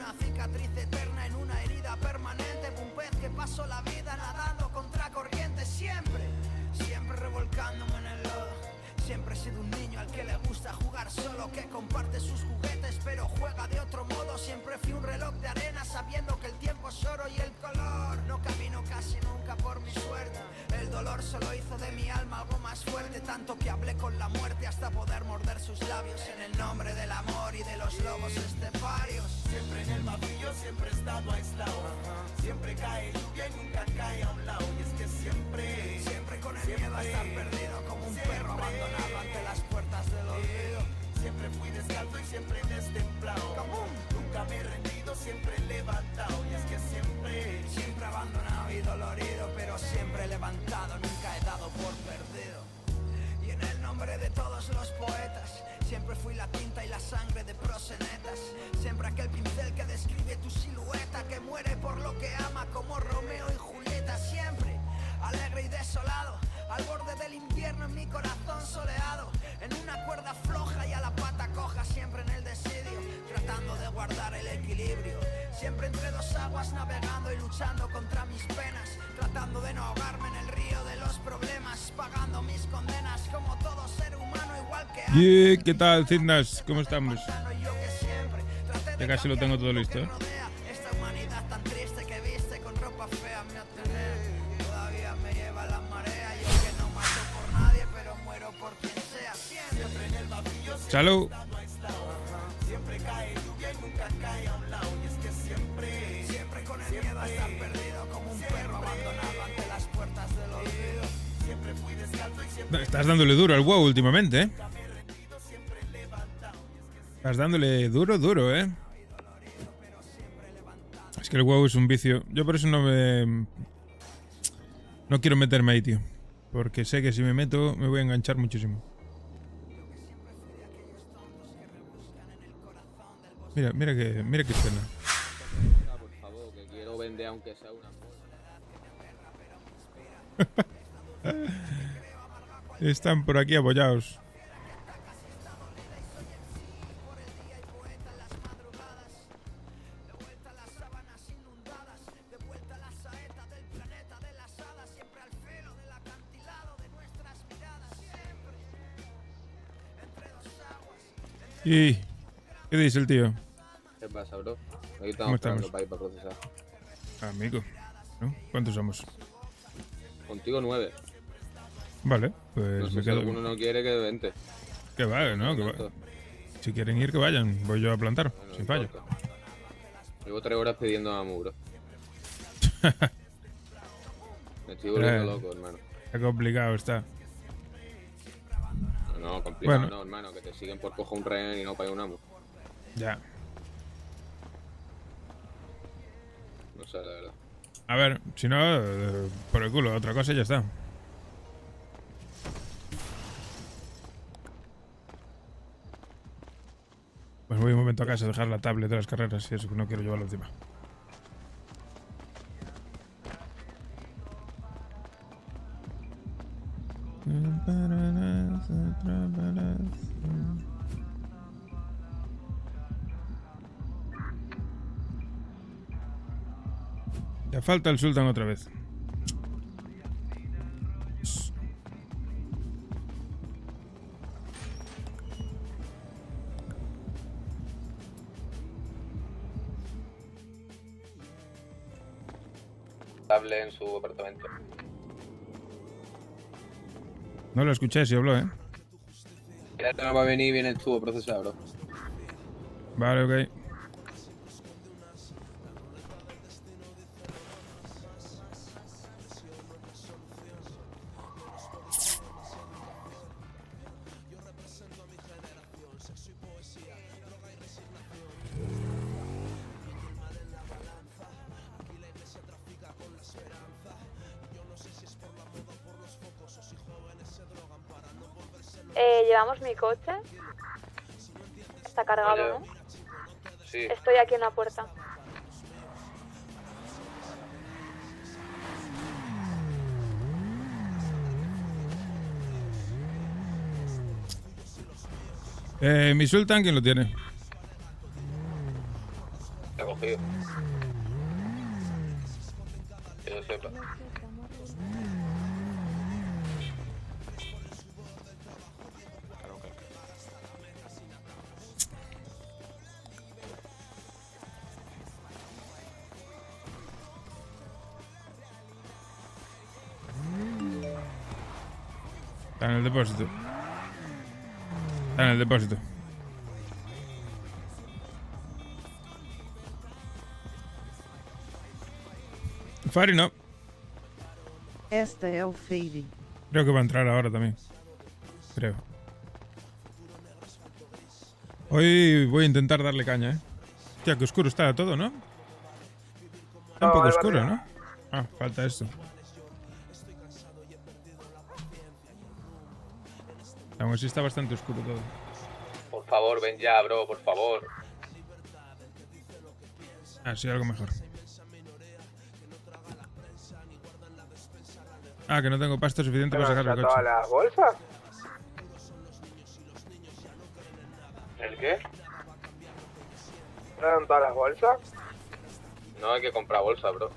una cicatriz eterna en una herida permanente. Un pez que pasó la vida nadando contra corriente. Siempre revolcándome en el lodo. Siempre he sido un niño al que le gusta jugar solo, que comparte sus juguetes pero juega de otro modo. Siempre fui un reloj de arena sabiendo que el tiempo es oro y el color. No camino casi nunca por mi suerte. El dolor solo hizo de mi alma algo más fuerte, tanto que hablé con la muerte hasta poder morder sus labios. En el nombre del amor y de los lobos esteparios. Siempre en el vacío, siempre he estado aislado. Siempre cae lluvia y nunca cae a un lado. Y es que siempre con el miedo a estar perdido, como un perro abandonado ante las puertas del olvido. Siempre fui descalzo y siempre destemplado. Nunca me he rendido, siempre he levantado. Y es que siempre abandonado y dolorido, pero siempre levantado, nunca he dado por perdido. Y en el nombre de todos los poetas, siempre fui la tinta y la sangre de prosenetas. Siempre aquel pincel que describe tu silueta, que muere por lo que ama como Romeo y Julieta. Siempre alegre y desolado, al borde del invierno en mi corazón soleado. En una cuerda floja y a la pata coja, siempre en el desidio, tratando de guardar el equilibrio. Siempre entre dos aguas navegando y luchando contra mis penas, tratando de no ahogarme en el río de los problemas, pagando mis condenas como todo ser humano igual que yeah, ¿qué tal, Cidnas? ¿Cómo estamos? Ya casi lo tengo todo listo, ¿eh? Esta humanidad tan triste que viste con ropa fea me atenea. Todavía me lleva la marea. Yo que no mato por nadie, pero muero por quien sea. Siempre en el vacío. Salud. Siempre cae lluvia y nunca cae a un lado. Y es que siempre con el miedo a estar perdido, como un perro abandonado ante las puertas del olvido. Siempre fui descalzo y siempre. Estás dándole duro al WoW últimamente, ¿eh? Estás dándole duro, ¿eh? Es que el WoW es un vicio. Yo por eso no quiero meterme ahí, tío. Porque sé que si me meto me voy a enganchar muchísimo. Mira que escena. Por favor, que quiero vender aunque sea una Están por aquí apoyados. ¿Y qué dice el tío? ¿Qué pasa, bro? Aquí ¿Cómo estamos estamos? esperando para ir para procesar. Amigo, ¿no? ¿Cuántos somos? Contigo 9. Vale, pues No sé me si quedo. alguno no quiere que vente. Que vaya, ¿no? Que va. Si quieren ir, que vayan. Voy yo a plantar, Bueno, sin no fallo. importa. Llevo 3 horas pidiendo a Muro. Me estoy volviendo loco, hermano. Qué complicado está. No, complicado Bueno. no, hermano. Que te siguen por coger un rehén y no para un amo. Ya. No sé, la verdad. A ver, si no, por el culo, otra cosa y ya está. Pues voy un momento a casa a dejar la tablet de las carreras y eso, que no quiero llevarlo encima. Ya falta el Sultan otra vez. Hable en su apartamento. No lo escuché, si habló, ¿eh? Ya no va a venir bien el tubo procesado, bro. Vale, ok. ¿Llevamos mi coche? Está cargado, ¿no? Sí. Estoy aquí en la puerta. Mi Sultan, ¿quién lo tiene? Te ha cogido. Que yo sepa. Está en el depósito. Está en el depósito. Fari no. Este es el Fidi. Creo que va a entrar ahora también. Creo. Hoy voy a intentar darle caña, ¿eh? Hostia, que oscuro está todo, ¿no? Está un poco oscuro, ¿no? Ah, falta esto. Aún así está bastante oscuro todo. Por favor, ven ya, bro, por favor. Ah, sí, algo mejor. Ah, que no tengo pasta suficiente para sacar el coche. ¿Todas las bolsas? ¿El qué? ¿Traen todas las bolsas? No hay que comprar bolsa, bro.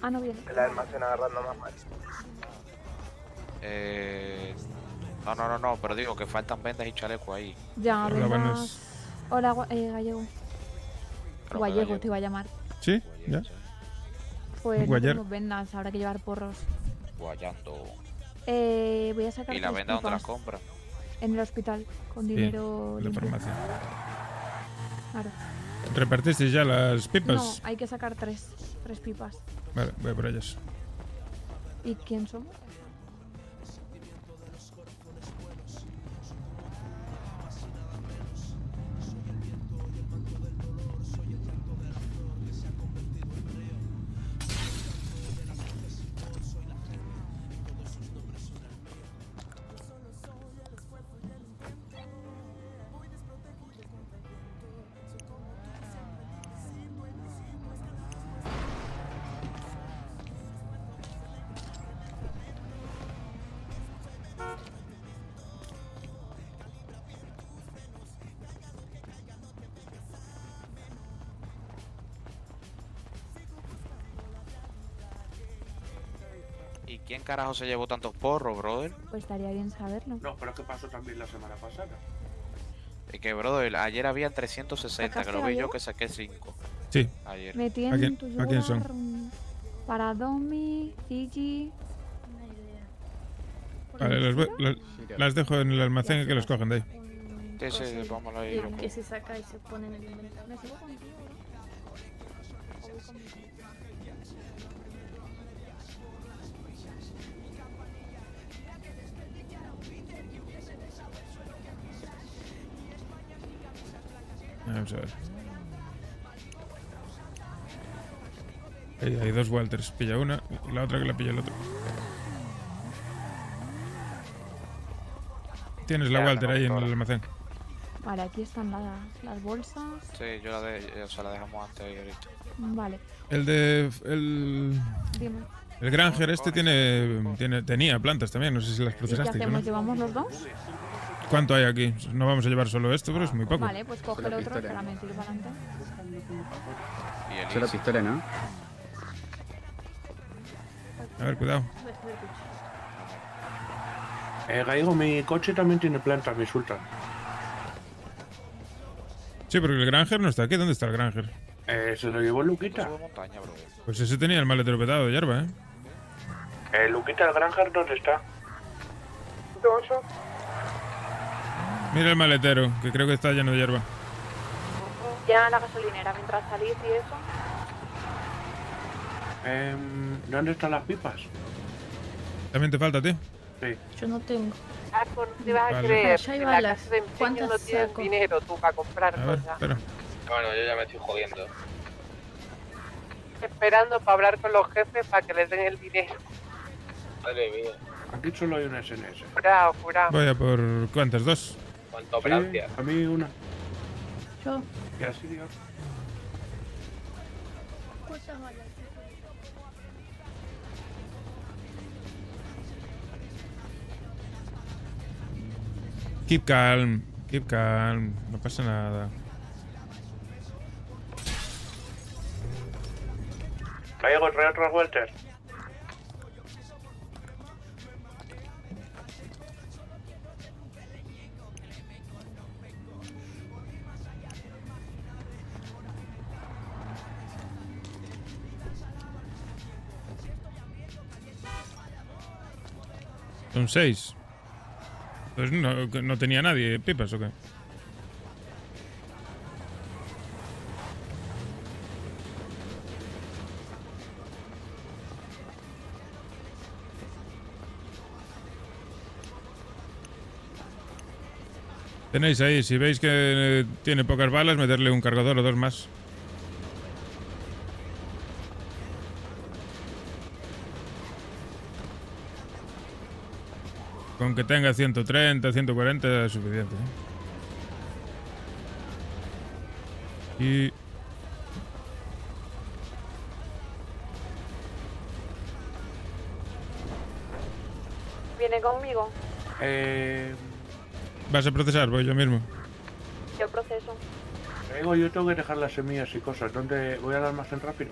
Ah, no viene. El almacén agarrando más mal. No, pero digo que faltan vendas y chalecos ahí. Ya, Hola, vendas. buenas. Hola, Gallego. Creo que Gallego te iba a llamar. ¿Sí? ¿Ya? Pues no Guayer. tenemos vendas, habrá que llevar porros. Guayando. Voy a sacar ¿Y la 3 venda dónde la pipas compra? en el hospital, con Sí, dinero de limpio. farmacia. Claro. ¿Repartisteis ya las No, pipas? hay que sacar 3 pipas. Vale, voy a por ellas. ¿Y quién somos? ¿Y quién carajo se llevó tantos porros, brother? Pues estaría bien saberlo. No, pero es que pasó también la semana pasada. Es que, brother, ayer había 360, que ¿Sacaste lo vi yo ayer? que saqué 5 Sí. ayer. Metí ¿A quién- en tu a quién son? lugar para Domi, Gigi. Vale, las dejo en el almacén y que los cogen de ahí. Sí, vamos a ir. Que se saca y se pone en el inventario. ¿Me sigo contigo? Vamos a ver. Ahí hay 2 Walters. Pilla una y la otra que la pilla el otro. Tienes la Ya, Walter tengo ahí en todas. el almacén. Vale, aquí están las bolsas. Sí, la dejamos antes ahí ahorita. Vale, El de... dime. El Granger este tenía plantas también. No sé si las ¿Y qué procesaste. hacemos? ¿Llevamos los dos? ¿Cuánto hay aquí? No vamos a llevar solo esto, pero es muy poco. Vale, pues coge el otro, espera, me tiro para adelante. Y el Eso es la Easy. pistola, ¿no? A ver, cuidado. Gallego, mi coche también tiene plantas, mi Sultan. Sí, porque el Granger no está aquí. ¿Dónde está el Granger? Se lo llevó Luquita. Sube montaña, brother. Pues ese tenía el maletero petado de hierba, ¿eh? Luquita, el Granger, ¿dónde está? Mira el maletero, que creo que está lleno de hierba. Ya a la gasolinera mientras salís y eso. ¿Dónde están las pipas? ¿También te falta, tío? Sí. Yo no tengo. Ah, por te vas a Vale. creer. Ya hay En la balas. casa de empeño ¿Cuántas no tienes saco? dinero tú para comprar A ver, cosas. espera. Bueno, yo ya me estoy jodiendo. Esperando para hablar con los jefes para que les den el dinero. Madre mía. Aquí solo hay una SNS. Jurado, jurado. Voy a por... ¿Cuántas? ¿2? Cuánta Sí, Francia. a mí una. Yo. Y así, Dios. Keep calm, no pasa nada. Gallego, trae otras vueltas. Son 6. Pues no tenía nadie, pipas o qué. Tenéis ahí, si veis que tiene pocas balas, meterle un cargador o dos más. Con que tenga 130, 140 es suficiente. Y... ¿Viene conmigo? ¿Vas a procesar? Voy yo mismo. Yo proceso. Gallego, yo tengo que dejar las semillas y cosas. ¿Dónde voy al almacén rápido?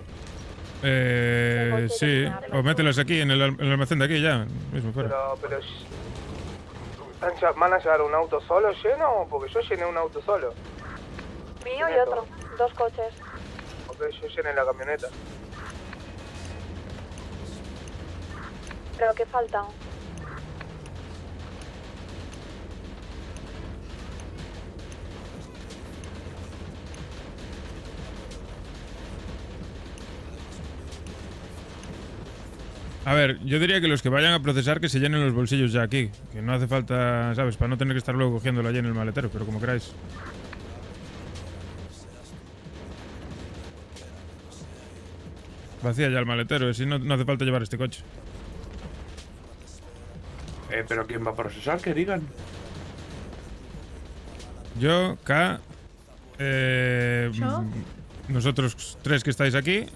Sí. O mételas aquí, en el almacén de aquí ya. Mismo fuera. Pero ¿van a llevar un auto solo lleno? Porque yo llené un auto solo. Mío y otro. 2 coches. Ok, yo llené la camioneta. ¿Pero qué falta? A ver, yo diría que los que vayan a procesar que se llenen los bolsillos ya aquí. Que no hace falta, ¿sabes? Para no tener que estar luego cogiéndolo allí en el maletero, pero como queráis. Vacía ya el maletero, si no, no hace falta llevar este coche. ¿Pero quién va a procesar? Que digan. Yo, K, ¿Yo? nosotros 3 que estáis aquí.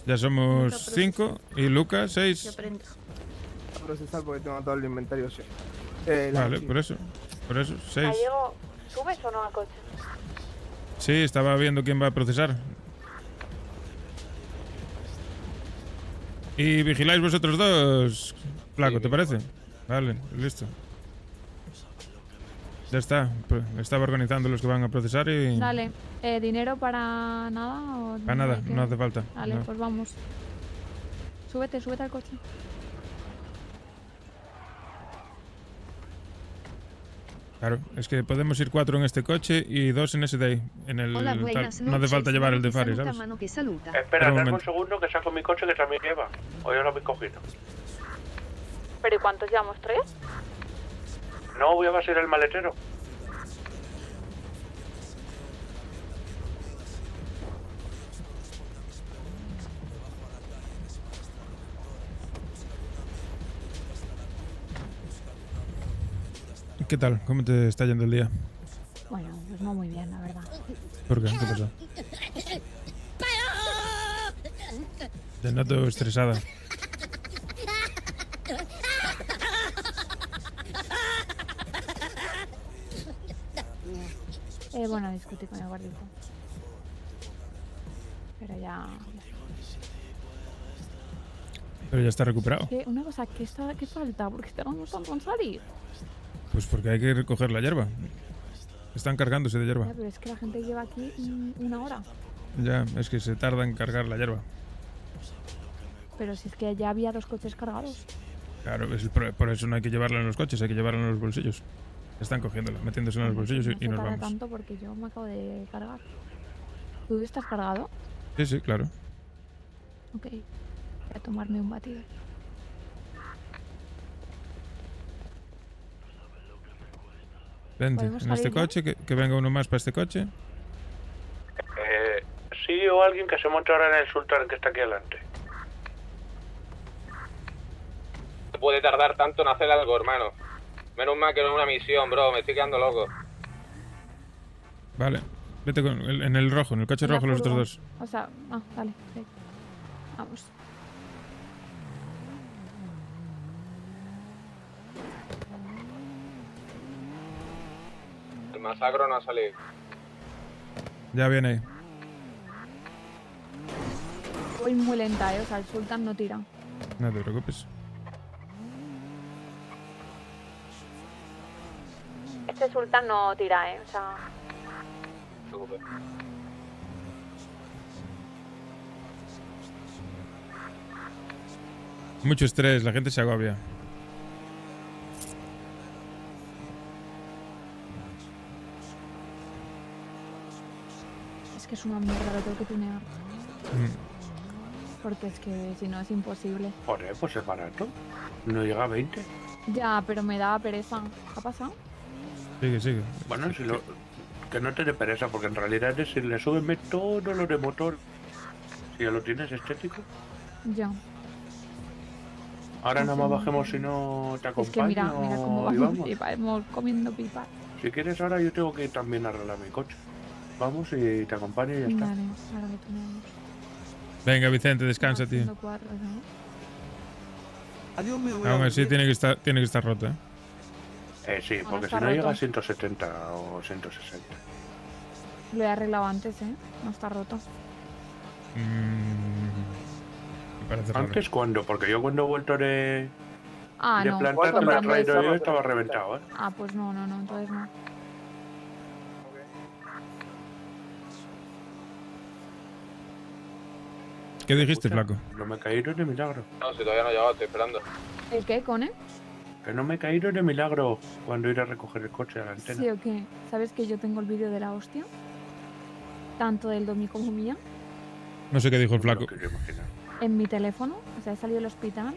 Ya somos 5. Y Lucas, 6. Yo prendo. A procesar porque tengo todo el inventario lleno. Vale, por eso. Por eso, 6. Gallego, ¿subes o no al coche? Sí, estaba viendo quién va a procesar. Y vigiláis vosotros dos, Flaco, ¿te parece? Vale, listo. Ya está, pues estaba organizando los que van a procesar y... Dale, ¿dinero para nada? O Para nada, hay que- no hace falta. Vale, no. pues vamos. Súbete al coche. Claro, es que podemos ir 4 en este coche y 2 en ese de ahí. En el Hola, tal. buenas No hace noches, falta llevar mano el de que Fari, saluda, ¿sabes? mano que saluda. Espera, Espera un dame un momento. segundo que saco mi coche que también lleva. O ya lo habéis cogido. ¿Pero y cuántos llevamos? ¿3? No, voy a vaciar el maletero. ¿Qué tal? ¿Cómo te está yendo el día? Bueno, pues no muy bien, la verdad. ¿Por qué? ¿Qué pasó? Te noto estresada. Bueno, discutí con el guardito. Pero ya... Pero ya está recuperado. Una cosa, ¿qué falta? Porque estamos tan salir. Pues porque hay que recoger la hierba. Están cargándose de hierba. Ya, pero es que la gente lleva aquí 1 hora. Ya, es que se tarda en cargar la hierba. Pero si es que ya había 2 coches cargados. Claro, por eso no hay que llevarla en los coches, hay que llevarla en los bolsillos. Están cogiénula, metiéndose en los bolsillos y nos No se tarda vamos. tanto porque yo me acabo de cargar. ¿Tú estás cargado? Sí, sí, claro. Ok. Voy a tomarme un batido. Vente, ¿Podemos en este salir ya? coche, que venga uno más para este coche. Sí, o alguien que se monte ahora en el Sultan que está aquí adelante. No puede tardar tanto en hacer algo, hermano. Menos mal que no es una misión, bro. Me estoy quedando loco. Vale. Vete en el rojo, en el coche En la rojo los otros furgo. dos. O sea, vale. Sí. Vamos. El masacro no ha salido. Ya viene ahí. Voy muy lenta, o sea, el sultán no tira. No te preocupes. Este sultán no tira, o sea... No te preocupes. Mucho estrés, la gente se agobia. Es que es una mierda, lo tengo que tunear. Mm. Porque es que si no es imposible. Joder, pues es barato. No llega a 20. Ya, pero me da pereza. ¿Qué ha pasado? Sigue, sigue. Bueno, si lo... que no te dé pereza, porque en realidad es decirle, súbeme todo lo de motor. Si ya lo tienes estético. Ya. Ahora No nada sé, más no. bajemos si no te Es acompaño. que mira cómo y vamos. vamos. Y vamos comiendo pipas. Si quieres ahora yo tengo que ir también a arreglar mi coche. Vamos y te acompaño y ya está. Vale, ahora lo tuneamos. Venga, Vicente, descansa, tío. Haciendo cuatro, ¿no? Adiós, mi Aún así tiene que estar roto, ¿eh? Sí, Ahora porque si está no llega roto. a 170 o 160. Lo he arreglado antes, No está roto. Me parece raro. ¿Antes cuándo? Porque yo cuando he vuelto de No. plantar que lo he comprando traído eso. yo estaba reventado, ¿eh? Pues no, entonces no. ¿Qué dijiste, Escucha, flaco? No me he caído de milagro. No, si todavía no ha llegado, estoy esperando. ¿El qué, Cone? Que no me he caído de milagro cuando iré a recoger el coche a la antena. Sí o qué. ¿Sabes que yo tengo el vídeo de la hostia? Tanto del Domi como mía. No sé qué dijo el No me lo flaco. quiero imaginar. En mi teléfono. O sea, he salido del hospital.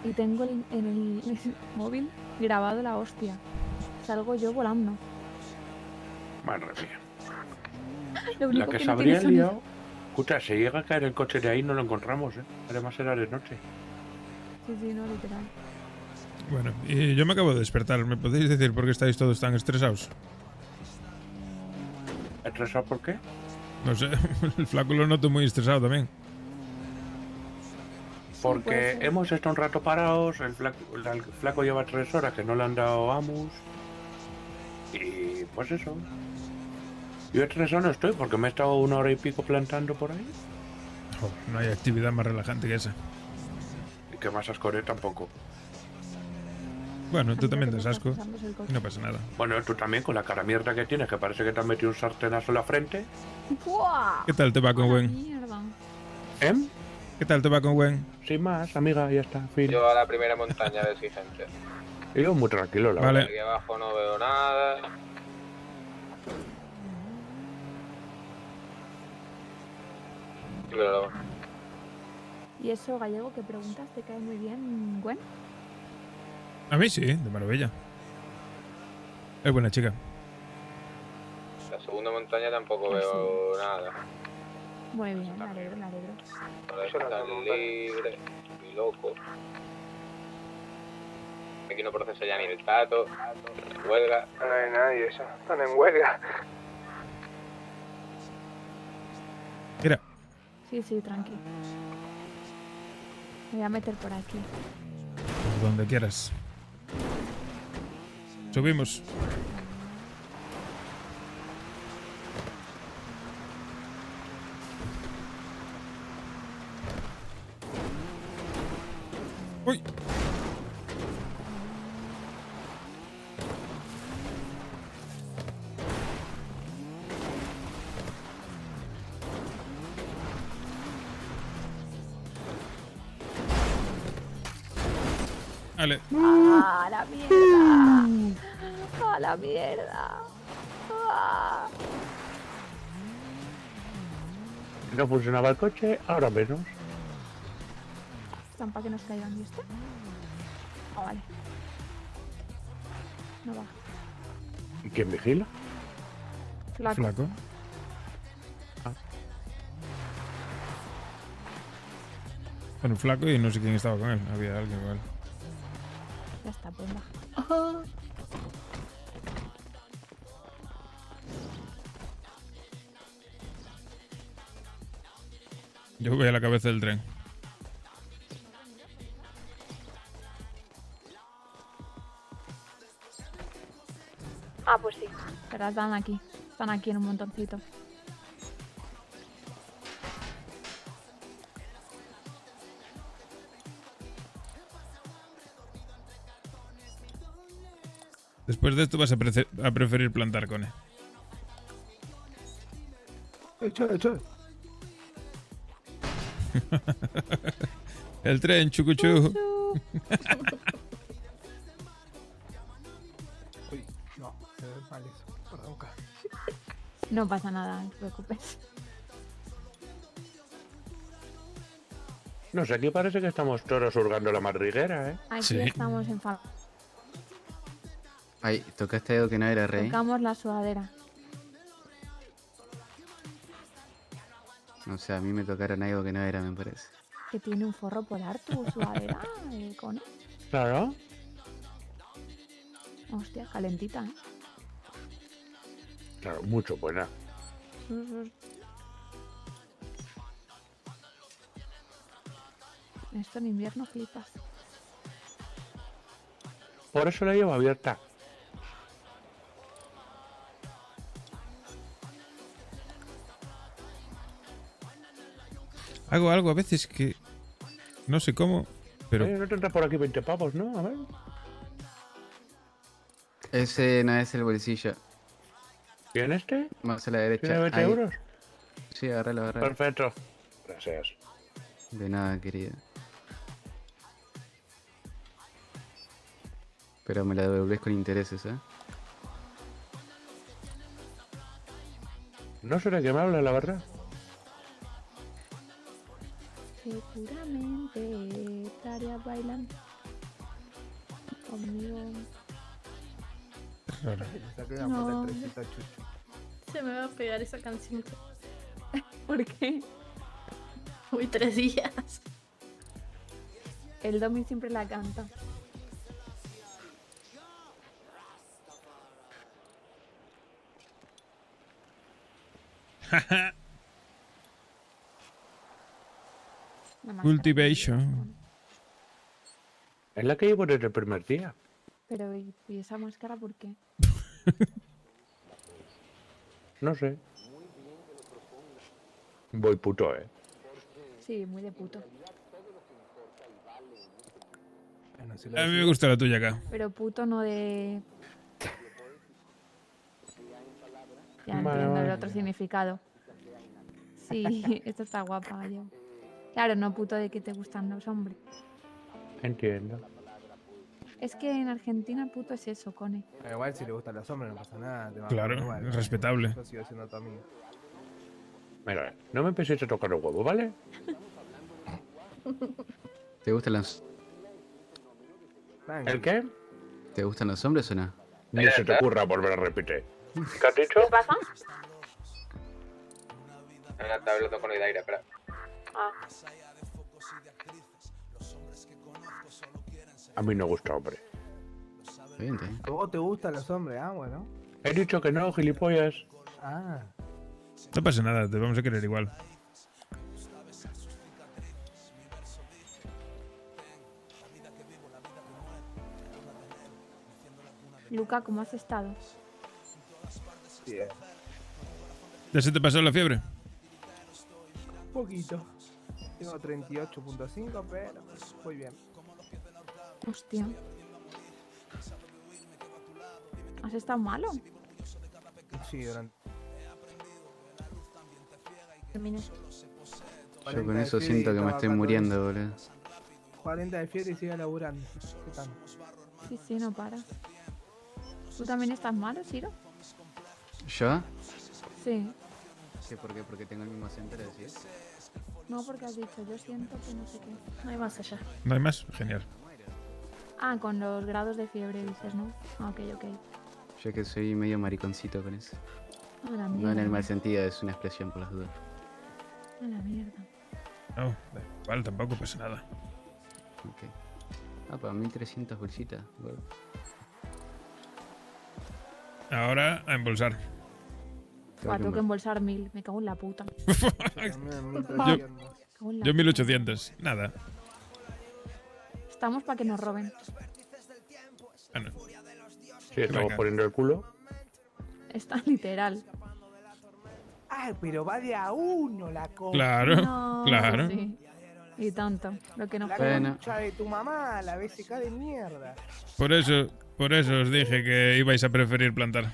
Y tengo en el móvil grabado la hostia. Salgo yo volando. Madre mía. Lo único La que que se no tiene habría sonido. liado. Escucha, si llega a caer el coche de ahí no lo encontramos, ¿eh? Además era de noche. Sí, no, literal. Bueno, y yo me acabo de despertar. ¿Me podéis decir por qué estáis todos tan estresados? ¿Estresado por qué? No sé, el flaco lo noto muy estresado también. puede Porque ser. hemos estado un rato parados, el flaco lleva 3 horas que no le han dado Amus. Y pues eso. Yo estresado no estoy porque me he estado 1 hora y pico plantando por ahí. Joder, no hay actividad más relajante que esa. Y que más ascoré tampoco. Bueno, tú A mí también lo te que me asco. está pasando es el coche. Y no pasa nada. Bueno, tú también con la cara mierda que tienes, que parece que te han metido un sartenazo en la frente. ¡Buah! ¿Qué tal te va con ¡A la Gwen? mierda! ¿Eh? ¿Qué tal te va con Gwen? Sin más, amiga, ya está. Fin. Yo a la primera montaña de exigente. Yo muy tranquilo, la Vale. verdad. Aquí abajo no veo nada. Pero ¿Y eso, Gallego, que preguntas? ¿Te cae muy bien, Gwen? A mí sí, de maravilla. Es buena chica. la segunda montaña tampoco Ah, veo nada. Muy bien, me alegro, me alegro. Ahora está libre, estoy loco. Aquí no procesa ya ni el tato, huelga. No hay nadie, eso. Están en huelga. Mira, Sí, tranqui. Me voy a meter por aquí. por donde quieras. Subimos. Uy. Vale. ¡Ah, la mierda! ¡Ah, la mierda! ¡Ah! No funcionaba el coche, ahora menos. Están para que nos caigan, ¿y este? Ah, vale. No va. ¿Y quién vigila? Flaco. Flaco. Bueno, flaco y no sé quién estaba con él. Había alguien igual. Ya está, pues baja. Yo voy a la cabeza del tren. Ah, pues sí. Pero están aquí. Están aquí en un montoncito. Después de esto vas a preferir plantar, Cone. Hecho. El tren, chucuchú. Uy, no, se ve mal eso. Perdón, K. No pasa nada, no te preocupes. No sé, aquí parece que estamos todos hurgando la madriguera, ¿eh? Aquí Sí. estamos en familia. Ay, tocaste algo que no era, Rey. Tocamos la sudadera. O sea, a mí me tocaron algo que no era, me parece. Que tiene un forro polar tu sudadera, Cone. Claro. Hostia, calentita, ¿eh? Claro, mucho buena. Esto en invierno flipas. Por eso la llevo abierta. Hago algo a veces que no sé cómo, pero No tendrás por aquí 20 pavos, ¿no? A ver. Ese no es el bolsillo. ¿Tiene este? Más a la derecha. ¿Tiene 20 Ahí. euros? Sí, agárralo. Perfecto. Gracias. De nada, querido. Pero me la devolvés con intereses, ¿eh? No sé de qué me habla, la verdad. Seguramente estarías bailando conmigo. Saqué una No. foto de trencito chucho. Se me va a pegar esa canción. ¿Por qué? Uy, 3 días. El Domi siempre la canta. La máscara. Cultivation. Es la que llevo desde el primer día. Pero, ¿y esa máscara por qué? No sé. Voy puto, ¿eh? Sí, muy de puto. Bueno, si lo A mí me decís- gusta la tuya acá. Pero puto no de... Ya Vale, entiendo el vale. otro significado. Sí, esta está guapa, yo. Claro, no puto de que te gustan los hombres. Entiendo. Es que en Argentina puto es eso, Cone. Pero igual si le gustan los hombres no pasa nada. te va a Claro, gustar igual. es respetable. Yo sigo siendo tu amigo. Mira, no me empecéis a tocar los huevos, ¿vale? ¿Te gustan los, Tranqui. ¿El qué? ¿Te gustan los hombres o no? Ni se te ocurra volver a repetir. ¿Qué has dicho? ¿Qué pasa? Estaba hablando con Idaira, espera. Ah, A mí no gusta, hombre. Está bien, está bien. ¿A vos te gustan los hombres? Ah, bueno. He dicho que no, gilipollas. Ah. No pasa nada, te vamos a querer igual. Luca, ¿cómo has estado? Bien. ¿Ya se te pasó la fiebre? Poquito. Tengo 38.5, pero muy bien. Hostia. ¿Has estado malo? Sí, durante. terminé. Yo con eso siento que me estoy muriendo, boludo. 40 de fiebre y sigue laburando. ¿Qué tal? Sí, sí, no paras. ¿Tú también estás malo, Ciro? ¿Yo? Sí. Sí, ¿por qué? Porque tengo el mismo acento, ¿le decís? No, porque has dicho, yo siento que no sé qué. No hay más allá. ¿No hay más? Genial. Ah, con los grados de fiebre dices, ¿no? Ah, ok, ok. Yo que soy medio mariconcito con eso. A la No mierda. en el mal sentido, es una expresión por las dudas. A la mierda. No, da igual, tampoco pasa nada. Ok. Ah, para 1300 bolsitas. Bueno. Ahora a embolsar. Buah, tengo que embolsar 1000. Me cago en la puta. También 1300. Cago en la Yo puta. 1800. Nada. Estamos para que nos roben. Bueno, Sí, estamos Venga. poniendo el culo. Está literal. Ay, pero va de a uno la cosa. claro, No, claro. sí. Y tanto. Lo que nos La queda. Bueno. concha de tu mamá, la BSK de mierda. Por eso os dije que ibais a preferir plantar.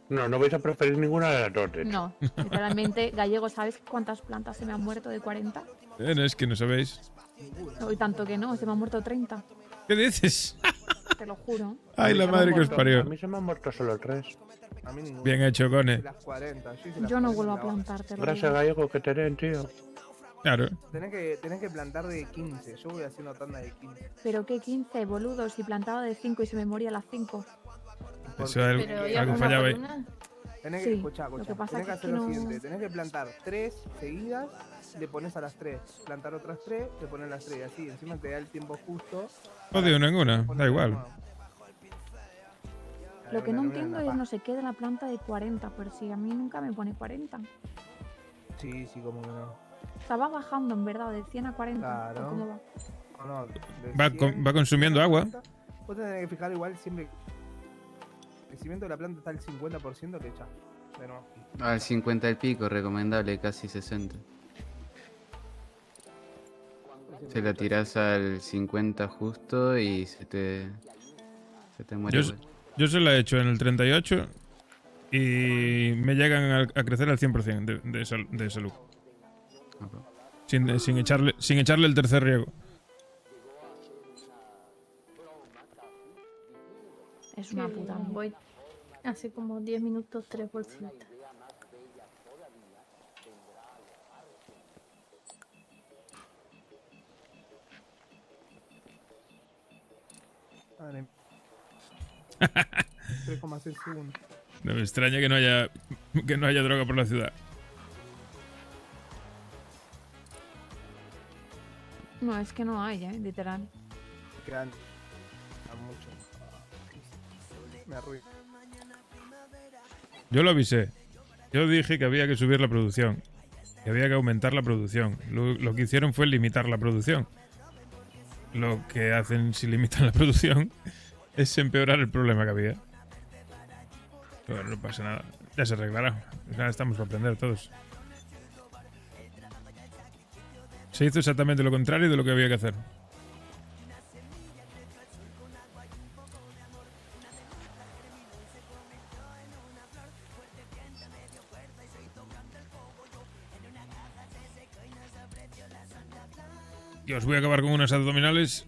No, no vais a preferir ninguna de las dos. de hecho. No, literalmente, gallego, ¿sabes cuántas plantas se me han muerto de 40? No, es que no sabéis. No, y tanto que no, se me han muerto 30. ¿Qué dices? Te lo juro. Ay, A mí la se me madre han que os muerto- parió. A mí se me han muerto solo 3. A mí ninguna. Bien hecho, Hice Cone. las 40. Yo hice las Yo no 40 vuelvo a grabadas. plantar, te lo Gracias, digo. gallego, que tenés, tío. Claro. Tenés que plantar de 15. Yo voy haciendo tanda de 15. Pero qué 15, boludo, si plantaba de 5 y se me moría a las 5. Eso algo, Pero algo ya una fallaba por ahí. una. Tenés que, Sí, escuchá, lo que pasa tenés que es que hacer lo no- siguiente. Tenés que plantar 3 seguidas, le pones a las 3. Plantar otras 3, le pones las 3. Y así, encima te da el tiempo justo. Odio ninguna, Poner da igual. nuevo. Lo que no Una entiendo paja. es no sé qué de la planta de 40, pero si a mí nunca me pone 40. Sí, sí, como que no. Estaba bajando en verdad, de 100 a 40. ¿o Claro. cómo va? No, no, de Va 100 va consumiendo a agua. 40. Vos tenés que fijar igual siempre. El crecimiento de la planta está al 50%, le echás. De nuevo. Al 50 y pico, recomendable, casi 60. Se la tirás al 50 justo y se te muere. Yo, yo se la he hecho en el 38 y me llegan a crecer al 100% de salud. Sin echarle el tercer riego. Es una Sí, puta mierda. voy hace como 10 minutos 3 bolsitas. Vale. 3,6 segundos. No me extraña que no haya droga por la ciudad. No, es que no hay, literal. Quedan a mucho. Me arruino. Yo lo avisé. Yo dije que había que subir la producción. Que había que aumentar la producción. Lo que hicieron fue limitar la producción. Lo que hacen si limitan la producción es empeorar el problema que había. Pero no pasa nada. Ya se arreglará. Ya estamos para aprender todos. Se hizo exactamente lo contrario de lo que había que hacer. Y os voy a acabar con unas abdominales.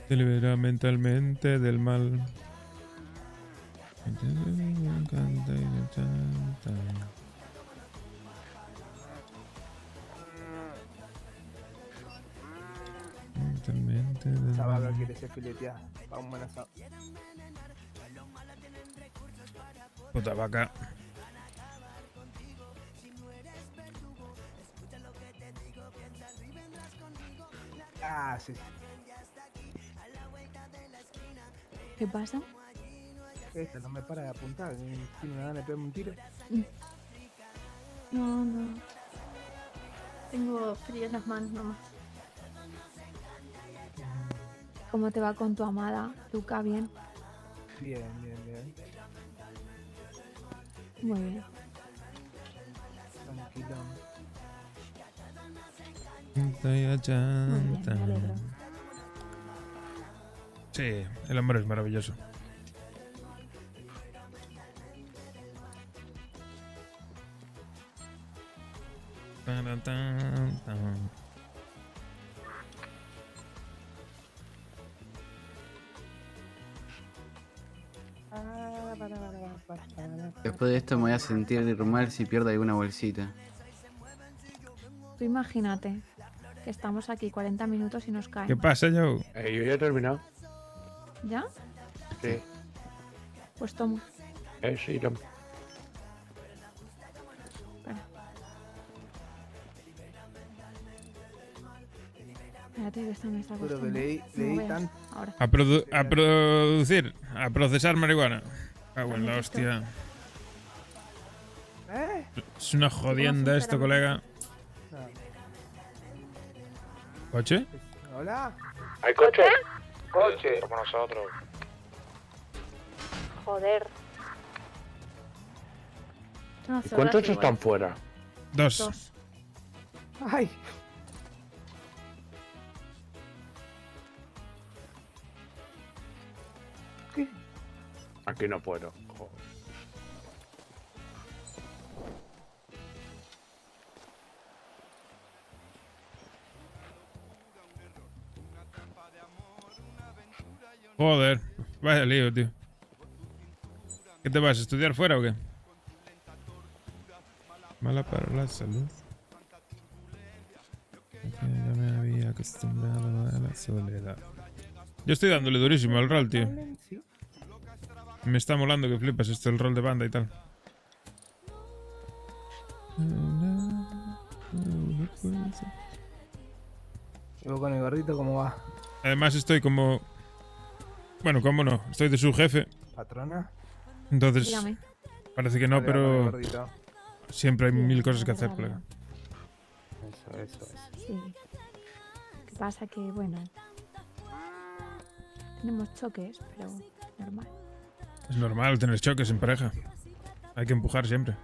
Te libera mentalmente del mal. Mentalmente del Esa vaca mal. quiere ser fileteada. Para un buen asado. Puta vaca. Ah, sí, sí. ¿Qué pasa? Esta no me para de apuntar. Tiene una gana de pegarme un tiro. No, no. Tengo frío en las manos nomás. ¿Cómo te va con tu amada, Luca? Bien. Bien, bien, bien. Muy bien. Tranquilo. Muy bien, me alegro. Sí, el amor es maravilloso. Después de esto me voy a sentir mal si pierdo alguna bolsita. Tú imagínate que estamos aquí 40 minutos y nos ¿Qué caen. pasa, Joe? Yo ya he terminado. ¿Ya? Sí. Pues toma. Sí, toma. Espera. Espérate, que esto me está Pero costando. que No leí veas. tanto. Ahora. A producir, a procesar marihuana. Ah, bueno, la Dame hostia. ¿Eh? Es una jodienda esto, colega. No. ¿Coche? ¿Hola? ¿Hay coche? Coche. Como nosotros. Joder. Unas ¿Y cuántos horas están igual. fuera? 2. 2. Ay. ¿Qué? Aquí no puedo. Joder. Joder, vaya lío, tío. ¿Qué te vas a estudiar fuera o qué? Mala para la salud. Ya me había acostumbrado a la soledad. Yo estoy dándole durísimo al rol, tío. Sí. Me está molando que flipas esto, el rol de banda y tal. ¿Y vos con el gordito cómo va? Además estoy como... Bueno, cómo no, estoy de su jefe. ¿Patrona? Entonces, Dígame. parece que no, Vale, vamos con el pero gordito. siempre hay Bien, mil cosas que vale, hacer, vale. colega. Eso. Sí. Lo que pasa que, bueno... Tenemos choques, pero normal. Es normal tener choques en pareja. Hay que empujar siempre.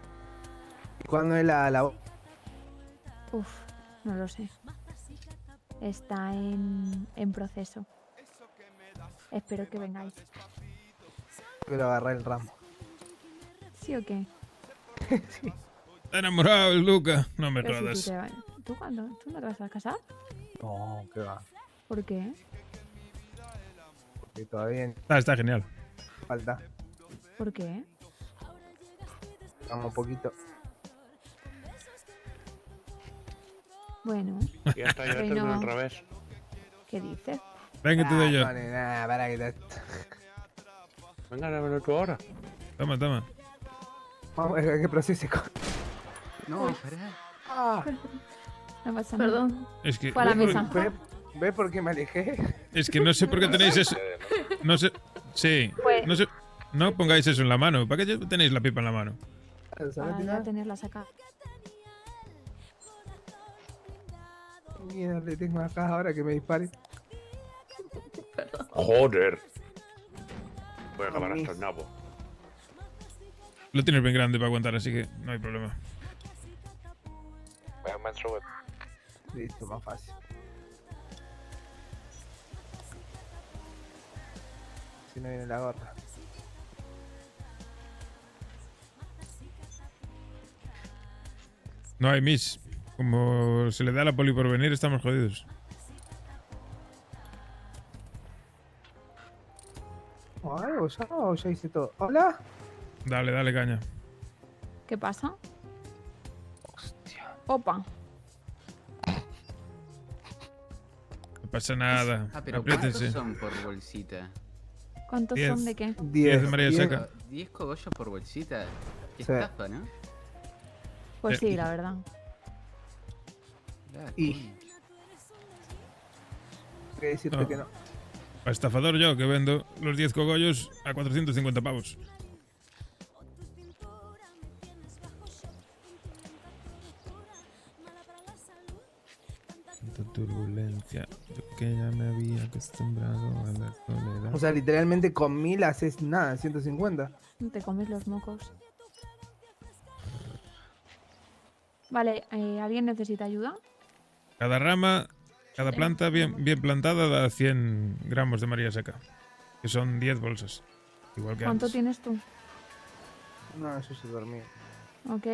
¿Y cuándo es la... Uf, no lo sé. Está en proceso. Espero que vengáis. Quiero agarrar el ramo. ¿Sí o qué? Está enamorado el Luca. No me Pero jodas. si ¿Tú cuándo? ¿Tú no te vas a casar? No, qué va. ¿Por qué? Porque todavía Está genial. falta. ¿Por qué? Vamos un poquito. Bueno, Ya está, yo Reino. termino al revés. ¿qué dices? Venga, te doy yo. No, nada, para que te... Venga, dámelo tú ahora. Toma, toma. Vamos a ver qué procese con... No, pará. Ah, No pasa nada. Perdón. Es que, Fue a la mesa. ¿Ve por qué me alejé? es que no sé por qué tenéis eso. No sé. Sí. Pues- No sé. No pongáis eso en la mano. ¿Para qué tenéis la pipa en la mano? Para ya tenerla sacada. Mierda, le tengo acá ahora que me dispare. Joder. Voy a acabar Mamis. hasta el nabo. Lo tienes bien grande para aguantar, así que no hay problema. Listo, más fácil. Si no viene la gorra. No hay miss. Como se le da a la poli por venir, estamos jodidos. Ay, o ya hice todo. ¿Hola? Dale, dale caña. ¿Qué pasa? Hostia. Opa. No pasa nada. Ah, pero Apriétense. ¿cuántos son por bolsita? ¿Cuántos 10. son de qué? 10 de María 10. Seca. 10 cogollos por bolsita. Qué Sí. estafa, ¿no? Pues sí, la verdad. Claro, Y- coño. Voy a decirte No. que no. Para estafador yo, que vendo los 10 cogollos a 450 pavos. Tanta turbulencia. Yo que ya me había acostumbrado a la soledad. O sea, literalmente con 1000 haces nada, 150. Te comes los mocos. Vale, ¿alguien necesita ayuda? Cada rama, cada planta bien plantada da 100 gramos de María Seca. Que son 10 bolsas. Igual que ¿Cuánto antes. tienes tú? No, yo se dormí. Ok,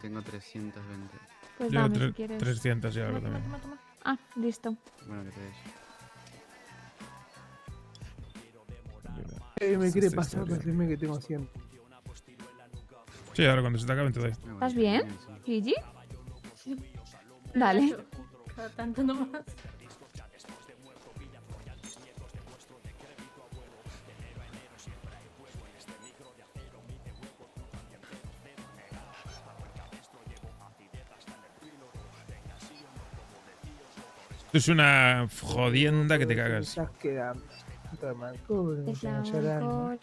Tengo 320. pues Yo dame si quieres. 300 y algo Toma, también. toma, toma, toma. Ah, listo. Bueno, que te des. Me quiere Esta pasar, historia. decirme que tengo 100. Sí, ahora cuando se te acaben te doy. Ah, bueno, ¿Estás bien? sí. ¿Gigi? Dale. Cada tanto nomás. Esto es una jodienda que te cagas. Esas quedan. Toma, alcohol, Es la llorando. alcohol.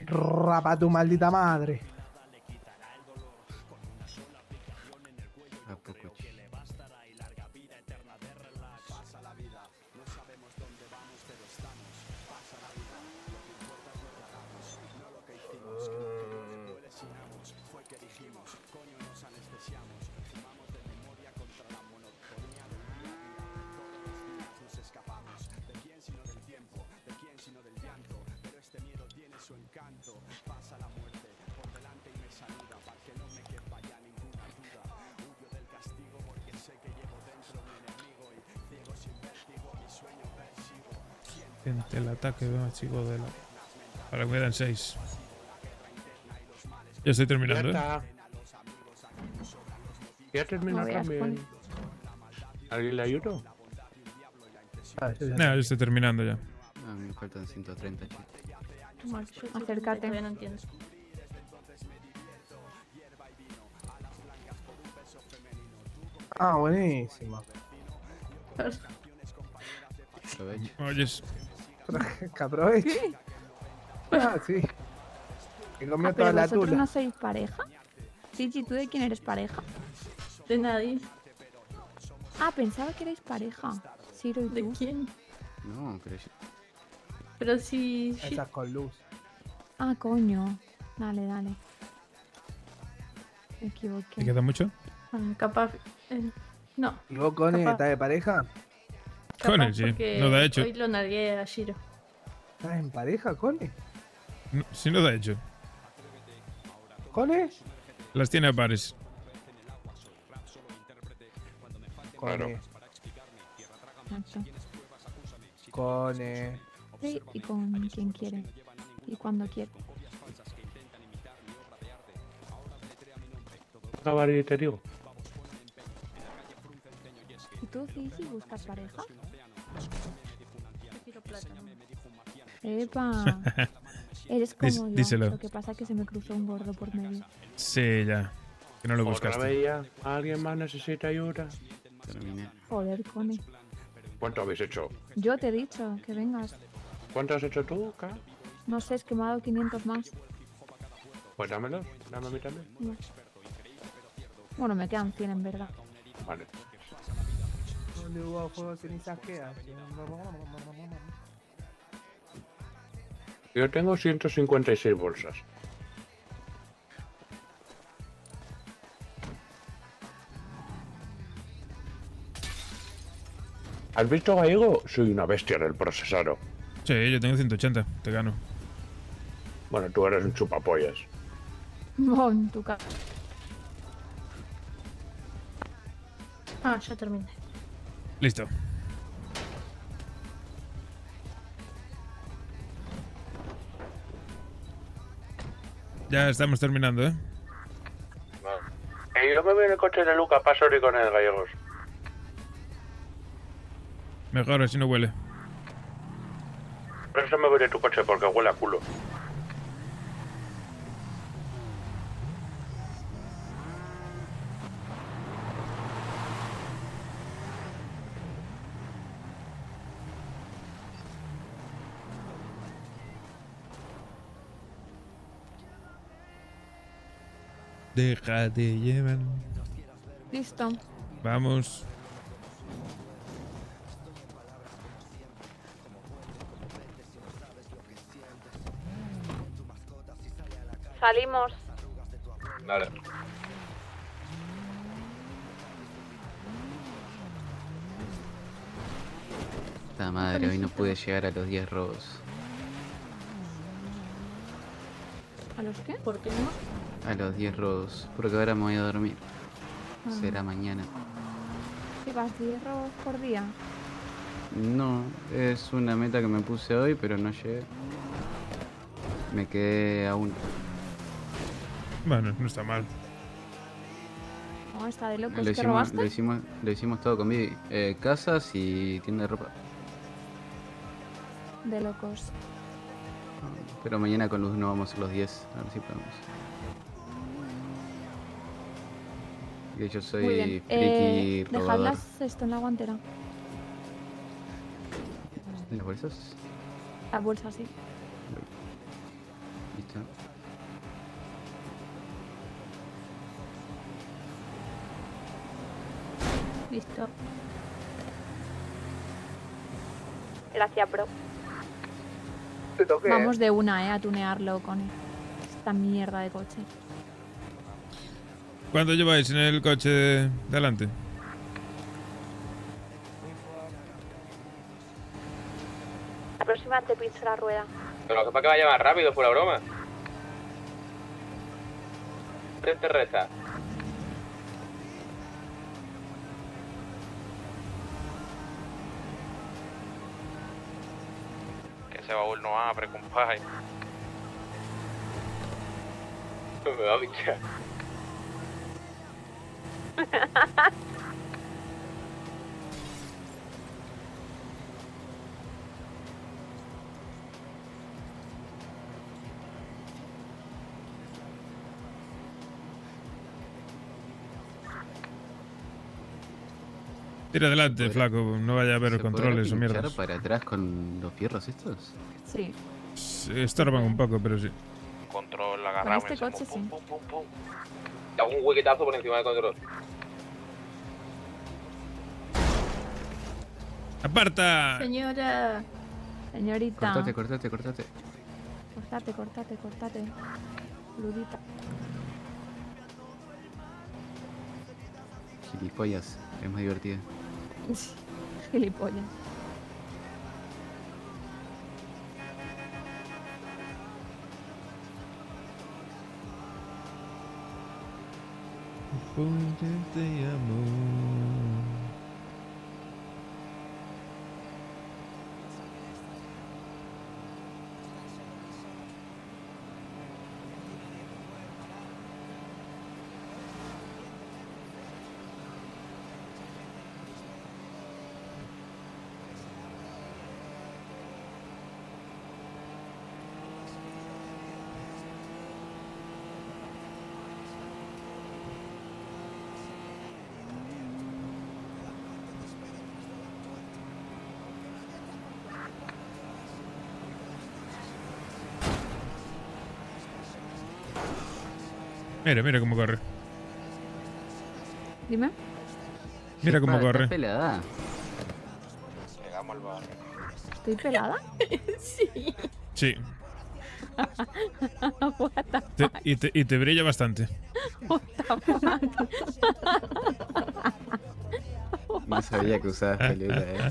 Rapa tu maldita madre. A poco, che. Siente el ataque chico de la. Ahora quedan 6. Ya estoy Ya terminando, ¿eh? está. Ya terminó No veas, también. ¿Alguien le ayudó? Nada, yo estoy terminando ya. A mí me faltan 130, chicos. Acércate. Todavía no entiendo. Ah, buenísimo. Aprovecho. Oyes, Que aproveche. Ah, sí. Que comió Ah, pero toda la vosotros tula. no sois pareja. Chichi, ¿tú de quién eres pareja? De nadie. Ah, pensaba que erais pareja. Ciro y ¿De tú. quién? No, pero yo... Pero si... Esas con luz. Ah, coño. Dale, dale. Me ¿te equivoqué. queda mucho? capaz... no. ¿Y vos, Cone, Capaz. estás de pareja? Con capaz él, sí. porque No da hecho. Hoy lo nargué a Shiro. ¿Estás en pareja, Cone? No, si no da hecho. ¿Cone? Las tiene a pares. Cone. Exacto. Cone. Sí, y con quien quiere. Y cuando quiere. Acabar y te digo. ¿Y tú, Cici, buscas pareja? Prefiero plátano. ¡Epa! Eres como yo. díselo. Lo que pasa es que se me cruzó un gordo por medio. Sí, ya. Que no lo Otra buscaste. vez ya. ¿Alguien más necesita ayuda? Terminé. Joder, Cone. ¿Cuánto habéis hecho? Yo te he dicho que vengas. ¿Cuánto has hecho tú, K? No sé, es que me ha dado 500 más. Pues dámelos. Dame a mí también. No. Bueno, me quedan 100 en verdad. Vale. ¿Dónde hubo fuego, cenizas quedan? Yo tengo 156 bolsas. ¿Has visto, Gallego? Soy una bestia en el procesado. Sí, yo tengo 180. Te gano. Bueno, tú eres un chupapollas. Bon, tu ca... Ah, ya terminé. Listo. Ya estamos terminando, ¿eh? Yo me voy en el coche de Luca, paso y con el Gallegos. Mejor, así no huele. Por eso me voy de tu coche, porque huele a culo. Deja de llevar. Listo. Vamos. Salimos. Dale. La madre, hoy no pude llegar a los 10 robos. ¿A los qué? ¿Por qué no? A los 10 robos, porque ahora me voy a dormir. Ah. Será mañana. ¿Qué vas 10 robos por día? No, es una meta que me puse hoy, pero no llegué. Me quedé a uno. Bueno, no está mal. No, está de locos. Lo ¿Qué hicimos, robaste? lo hicimos todo con Vivi. Casas y tienda de ropa. De locos. Pero mañana con luz no vamos a ser los 10. A ver si podemos. Que yo Muy soy bien. friki Dejad robador. esto en la guantera. ¿En las bolsas? La bolsa, sí. Listo. Listo. Gracias, bro. Te toqué. Vamos de una, a tunearlo con esta mierda de coche. ¿Cuánto lleváis en el coche de delante? La próxima te pincho la rueda. Pero para que vaya más rápido, por la broma. Frente reza. Que ese baúl no abre, compadre. Me va a pichar. Tira adelante, ¿Podrá- flaco. No vaya a haber ¿Se podrá controles o pinchar mierdas. para atrás con los fierros estos? Sí. Se estorban un poco, pero sí. Control, Con agarramos. este coche sí. Te hago un huequetazo por encima del control. ¡Aparta! Señora. Señorita. Cortate, cortate, cortate. Cortate. Ludita. Gilipollas. Es más divertido. Gilipollas. Te amo. Mira cómo corre. Dime. Mira cómo Está corre. pelada. Llegamos al barrio. ¿Estoy pelada? Sí. Sí. What the Y te brilla bastante. fuck? No sabía que usabas peluca,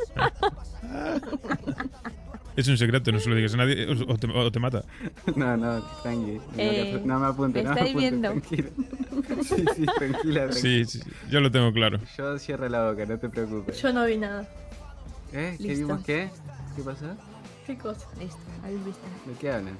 Es un secreto, no se lo digas a nadie o te mata. No, tranqui. No me apunte, no me ¿estáis apunte. viendo? Tranquila. Sí, tranquila. Sí, yo lo tengo claro. Yo cierro la boca, no te preocupes. Yo no vi nada. ¿Qué Listo. vimos qué? ¿Qué pasó? ¿Qué cosa? Listo, habéis visto. ¿De qué hablan?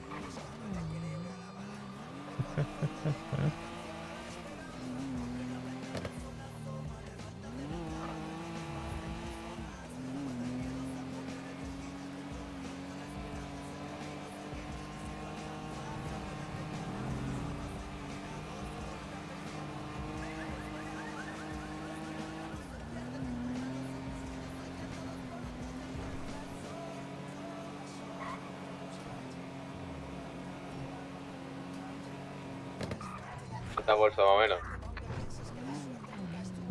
¿Cuántas bolsas más o menos?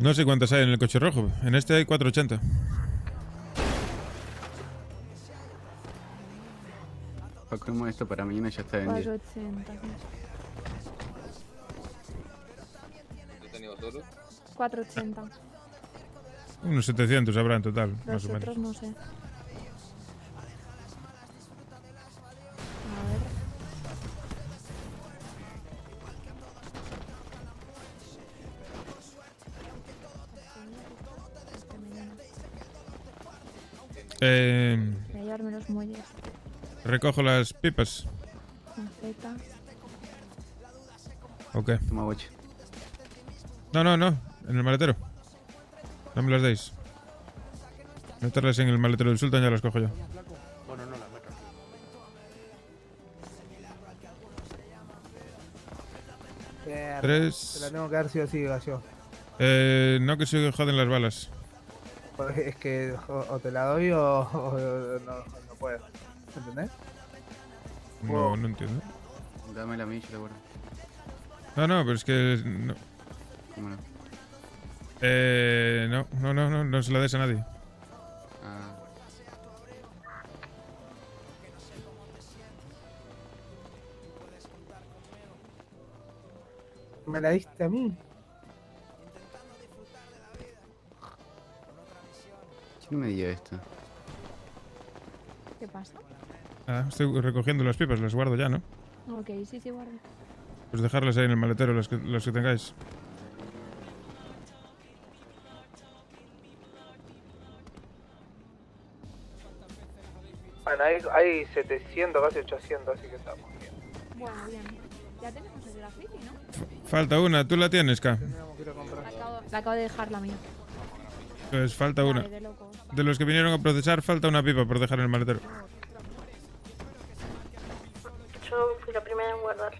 No sé cuántas hay en el coche rojo. En este hay 480. Como esto para mañana ya está vendido. 480. ¿Qué tenéis vosotros? 480. Unos 700 habrá en total, más Los o menos. otros no sé. A ver. Voy a llevarme los muelles. Recojo las pipas. Con Z. Ok. Toma boche. No. En el maletero. No me las deis. Meterlas en el maletero del Sultan, ya las cojo yo. Bueno, no la meto. Mierda, 3. Te la tengo que dar sí o sí, gallo. No, que se joden las balas. Porque es que o te la doy o no puedo. ¿Entendés? No, no entiendo. Dámela a mí, yo la guardo. No, pero es que... No, ¿Cómo no? no se la des a nadie. Ah, Me la diste a mí. ¿quién me dio esto? ¿Qué pasa? Ah, estoy recogiendo las pipas, las guardo ya, ¿no? Ok, sí, guarda. Pues dejarlas ahí en el maletero, las que tengáis. Bueno, hay 700, casi 800, así que estamos bien. Bueno, bien. Ya tenemos el graffiti, ¿no? Falta una, ¿tú la tienes, K? Tendríamos que ir a comprar. La acabo de dejar la mía. Pues falta una. Vale, de locos. De los que vinieron a procesar, falta una pipa por dejar en el maletero. Yo fui la primera en guardar.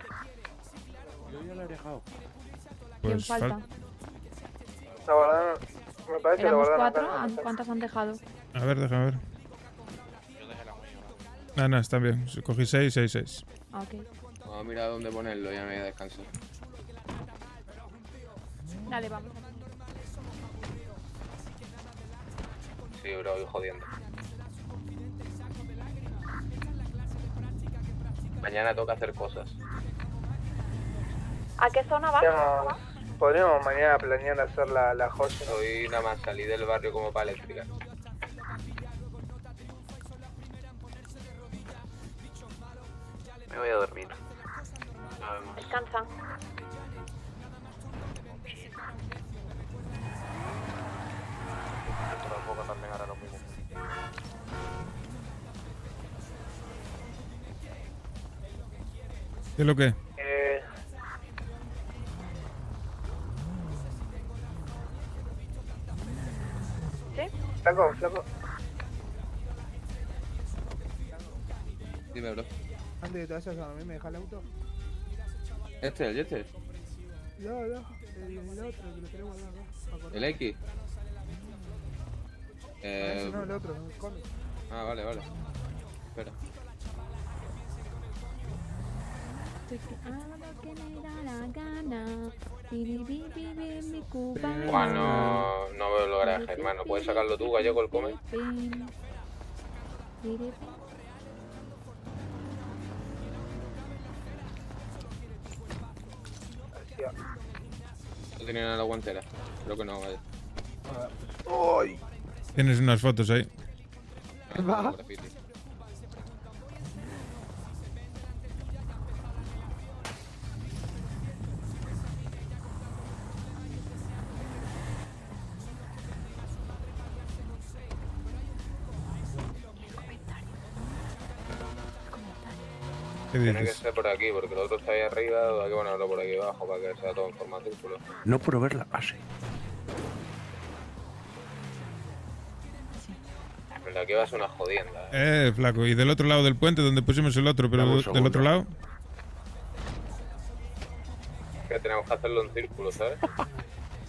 Yo ya la he dejado. ¿Quién Pues falta? La guardaron, me parece que la Éramos guardaron 4. acá en la ¿Cuántas han dejado? A ver, déjame ver. No, está bien. Cogí 6. Ah, ok. Vamos a mirar dónde ponerlo, ya me voy a descansar. Dale, vamos. Sí, bro, voy jodiendo. Mañana toca hacer cosas. ¿A qué zona vas? Podríamos mañana planear hacer la joya. Hoy nada más salí del barrio como para eléctrica. Me voy a dormir. Nos vemos. Descansa. Tampoco también hará lo mismo. ¿Qué es lo que? ¿Sí? Flaco. Dime, bro. Antes de que te vayas a dormir, ¿me dejas el auto? ¿El Jester? No, el otro, que lo querés guardar, ¿no? ¿El X? No, el otro, el cómic. Ah, vale. Espera. Hago lo que me da la gana. Biribibi, mi Cuba. Juan, no veo el garaje, hermano. ¿Puedes sacarlo tú, gallego, el come? No tenía nada la guantera. Creo que no, vaya. ¡Ay! Tienes unas fotos ahí. Va. Graffiti. ¿Qué Tiene que dices? ser por aquí, porque el otro está ahí arriba, hay que ponerlo por aquí abajo para que sea todo en forma de círculo. No puedo ver la base. Pero aquí va a ser una jodienda, Flaco. ¿Y del otro lado del puente donde pusimos el otro, pero Dame un del segundo. otro lado? Que tenemos que hacerlo en círculo, ¿sabes?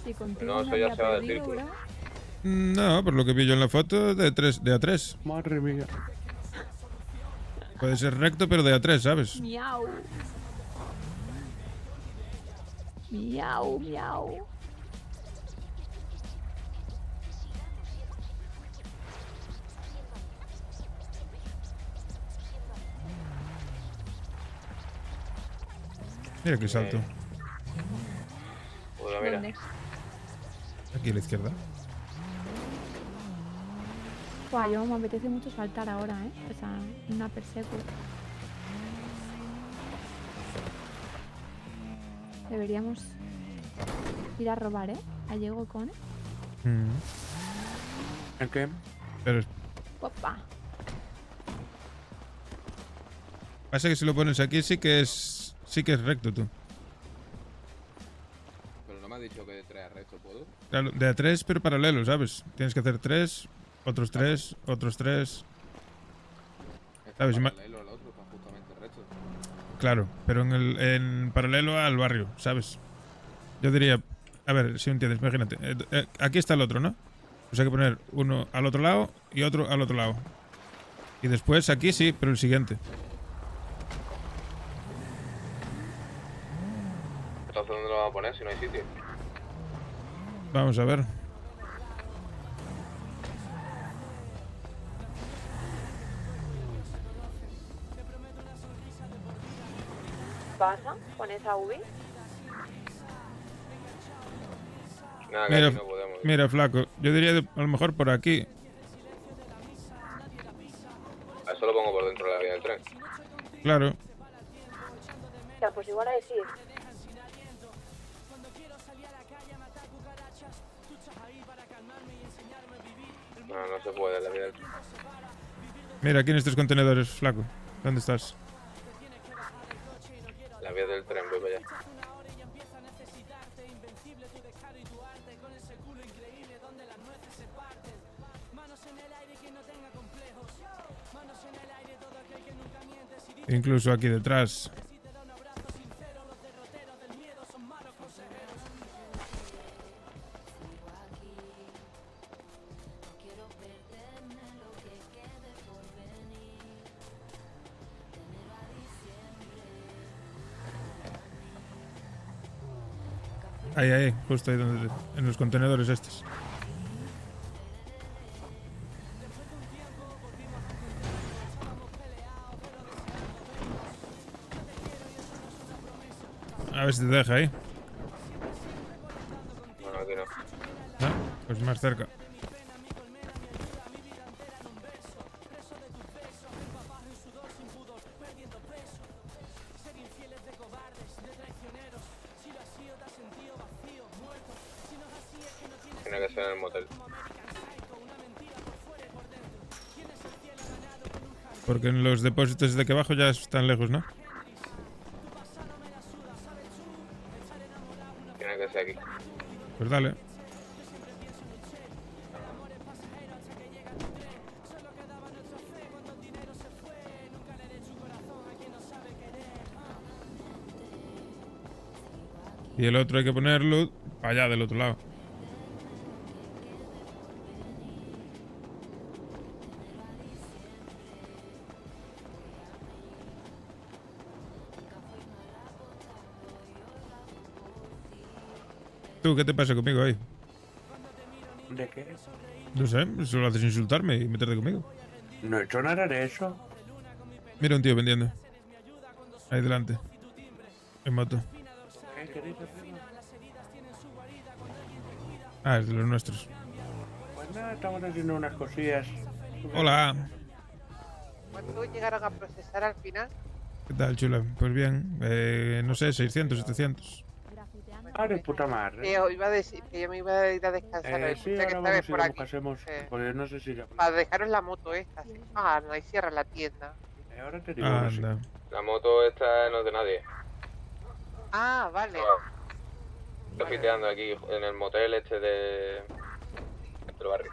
Si contigo No, me eso ya había se va del perdido, círculo. bro. No, por lo que vi yo en la foto, de A3. Madre mía. Puede ser recto, pero de A3, ¿sabes? Miau. Miau. Mira qué salto. Pues mira, ¿Dónde? Aquí a la izquierda. Buah, yo me apetece mucho saltar ahora, ¿eh? O sea, una persecu. Deberíamos ir a robar, ¿eh? Gallego con, ¿eh? ¿El qué? Pero Opa. pasa que si lo pones aquí sí que es recto tú. pero no me ha dicho que de 3 a resto, ¿puedo? Claro, de A3 pero paralelo, ¿sabes? Tienes que hacer 3, otros 3, otros 3. Está ¿Sabes? paralelo al otro, está justamente recto. claro, pero en paralelo al barrio, ¿sabes? Yo diría, a ver, si me entiendes, imagínate. Aquí está el otro, ¿no? Pues hay que poner uno al otro lado y otro al otro lado. Y después aquí sí, pero el siguiente. Entonces, ¿dónde lo vamos a poner si no hay sitio? Vamos a ver. ¿Pasa con esa UBI? Nada, que Mira, aquí no podemos. mira, flaco, yo diría a lo mejor por aquí. Eso lo pongo por dentro de la vía del tren. Claro. Ya, pues igual ahí sí. No, no se puede en la vía del tren. Mira, aquí en estos contenedores, flaco. ¿Dónde estás? La vía del tren, voy para allá. Incluso aquí detrás. Ahí, justo ahí donde, en los contenedores estos. A ver si te deja ahí. Bueno, aquí no. No, pues más cerca. Tiene que ser en el motel. Porque en los depósitos de aquí abajo ya están lejos, ¿no? Tiene que ser aquí. Pues dale. Y el otro hay que ponerlo para allá del otro lado. ¿Tú qué te pasa conmigo ahí? ¿De qué? No sé, solo haces insultarme y meterte conmigo. No he hecho nada de eso. Mira un tío vendiendo. Ahí delante. En moto. ¿Qué queréis hacer? Ah, es de los nuestros. Pues nada, estamos haciendo unas cosillas. Hola. ¿Cuánto llegaron a procesar al final? ¿Qué tal, chula? Pues bien. No sé, 600, 700. Ah, de puta madre. Os iba a decir que yo me iba a ir a descansar. Sí, Escuché que ahora estabais vamos y por lo aquí. pasemos. Porque no sé si ya... Para dejaros la moto esta. ¿Sí? Ah, no, ahí cierra la tienda. Ahora te digo que sí. Anda. La moto esta no es de nadie. Ah, vale. Estoy fiteando aquí en el motel este del barrio.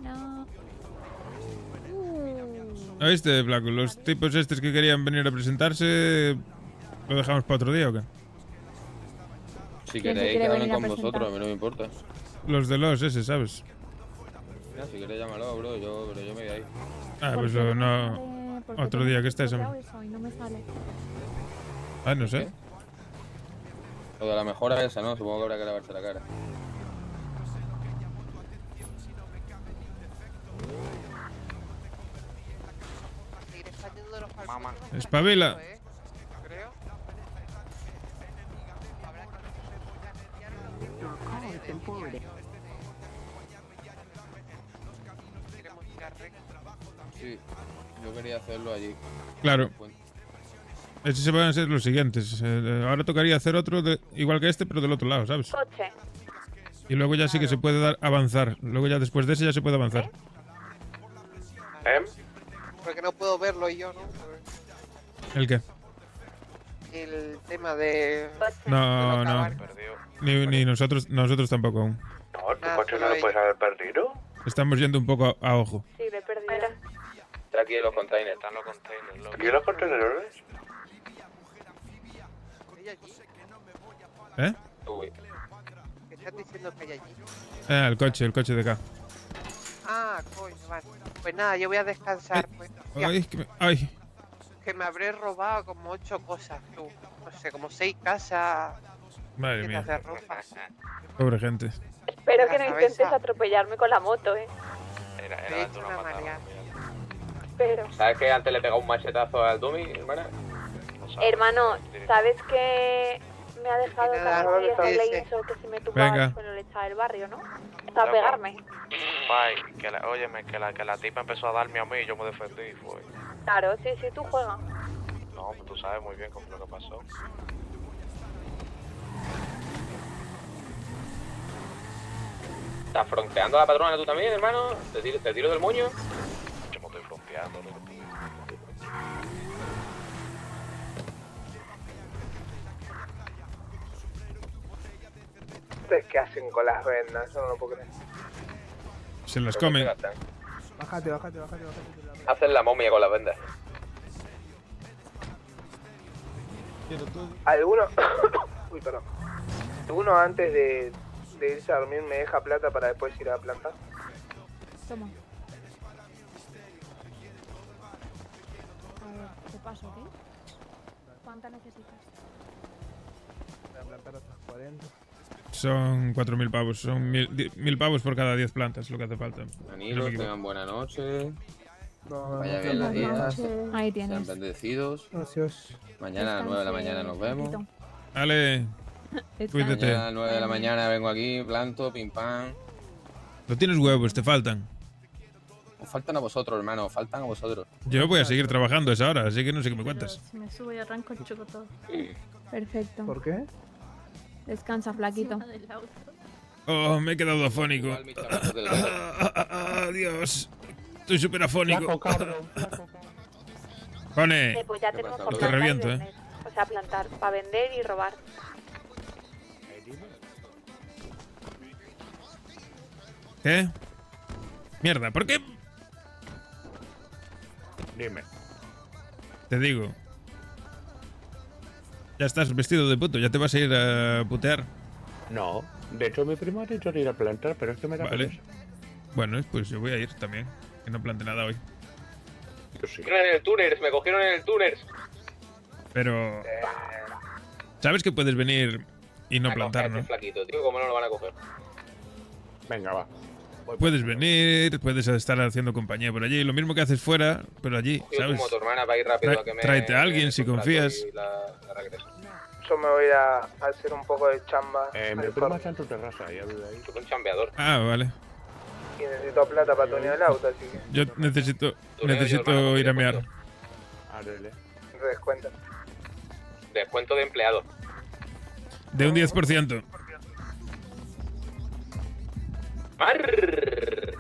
No. ¿Oíste, flaco? Los tipos estos que querían venir a presentarse, ¿lo dejamos para otro día o qué? Si ¿Quién se queréis quiere que hablen venir a con presentar? vosotros, a mí no me importa. Los de los ese, ¿sabes? Mira, si queréis llámalo, bro, pero yo me voy ahí. Ah, pues ¿Por qué no. sale? ¿Por qué Otro tengo día que estés. bloqueado eso y no me sale? Ah, no sé. Lo de la mejora esa, ¿no? Supongo que habrá que lavarse la cara. Seguir expandiendo los falsos. Mamá. Espabila. Creo. Queremos tirar recto. Sí, yo quería hacerlo allí. Claro. Esos se van a ser los siguientes. Ahora tocaría hacer otro igual que este, pero del otro lado, ¿sabes? Coche. Y luego ya sí que se puede avanzar. Luego ya después de ese ya se puede avanzar. Porque no puedo verlo yo, ¿no? ¿El qué? El tema de... No, no. Ni nosotros tampoco aún. No, ¿tu coche no lo puedes haber perdido? Estamos yendo un poco a ojo. Sí, le he perdido. Está aquí en los containers. Están los containers. ¿Aquí los contenedores? ¿Hay allí? ¿Eh? Uy. ¿Qué estás diciendo que hay allí? El coche de acá. Ah, coño, vale. Pues nada, yo voy a descansar, pues. Ya, Ay, ay. que me habré robado como 8 cosas, tú. No sé, como 6 casas, Madre tiendas mía. de ropa. Pobre gente. Espero que La no cabeza. intentes atropellarme con la moto, Me he hecho una marea. Pero, ¿Sabes que antes le pegó un machetazo al dummy, hermana? hermano, ¿sabes que me ha dejado Tiene la caer ropa el ese. hizo que si me tumbaba Venga. con el echado del barrio, ¿no? Para pegarme. Pai, óyeme, que la tipa empezó a darme a mí y yo me defendí y fue. Claro, sí, tú juegas. No, pues tú sabes muy bien cómo lo que pasó. ¿Estás fronteando a la patrona tú también, hermano? ¿Te tiro del moño? Yo me estoy fronteando, loco. ¿Ustedes qué hacen con las vendas? Eso no lo puedo creer. Se las comen. Bájate. Hacen la momia con las vendas. ¿Alguno? Uy, perdón. ¿Alguno antes de irse a dormir me deja plata para después ir a plantar? Toma. A ver, te paso, ¿ok? ¿Cuánta necesitas? Voy a plantar otras 40. Son 4.000 pavos. Son 1.000 pavos por cada 10 plantas, lo que hace falta. Amigos, tengan buena noche. No, Vaya bien los días. Ahí Sean tienes. bendecidos. Gracias. Mañana a las 9 de la mañana nos vemos. Dale, cuídate. Mañana a las 9 de la mañana vengo aquí, planto, pim pam. No tienes huevos, te faltan. Os faltan a vosotros, hermano, os faltan a vosotros. Yo voy a seguir trabajando a esa hora, así que no sé qué me cuentas. Si me subo y arranco el choco todo. Perfecto. ¿Por qué? Descansa, flaquito. Oh, me he quedado afónico. Igual mis chamacos del Adiós. Estoy súper afónico. Pone. Pues ya tenemos pasa, para bro? Te plantar y reviento, vender. O sea, plantar, para vender y robar. ¿Qué? Mierda, ¿por qué? Dime. Te digo. Ya estás vestido de puto, ya te vas a ir a putear. No, de hecho mi primo ha dicho de ir a plantar, pero es que me da Vale. pereza. Bueno, pues yo voy a ir también. Que no plante nada hoy. Yo sí. En el tuners, me cogieron en el tuners. Pero. ¿Sabes que puedes venir y no A plantar, coger no? ese flaquito, tío, ¿cómo no lo van a coger? Venga, va. Puedes venir, puedes estar haciendo compañía por allí. Lo mismo que haces fuera, pero allí, Tío, ¿sabes? como tu hermana para ir rápido a que me... Tráete a alguien si me contrato confías. y la regreso. Yo me voy a ir a hacer un poco de chamba. Mi al primo corte. está en tu terraza, ya vive ahí. Soy un chambeador. Ah, vale. Y necesito plata para tunear el auto, así que Yo necesito Tú le ir a mear. Ándale. me descuenta. Descuento de empleado. De un 10%. Arrrrrrr.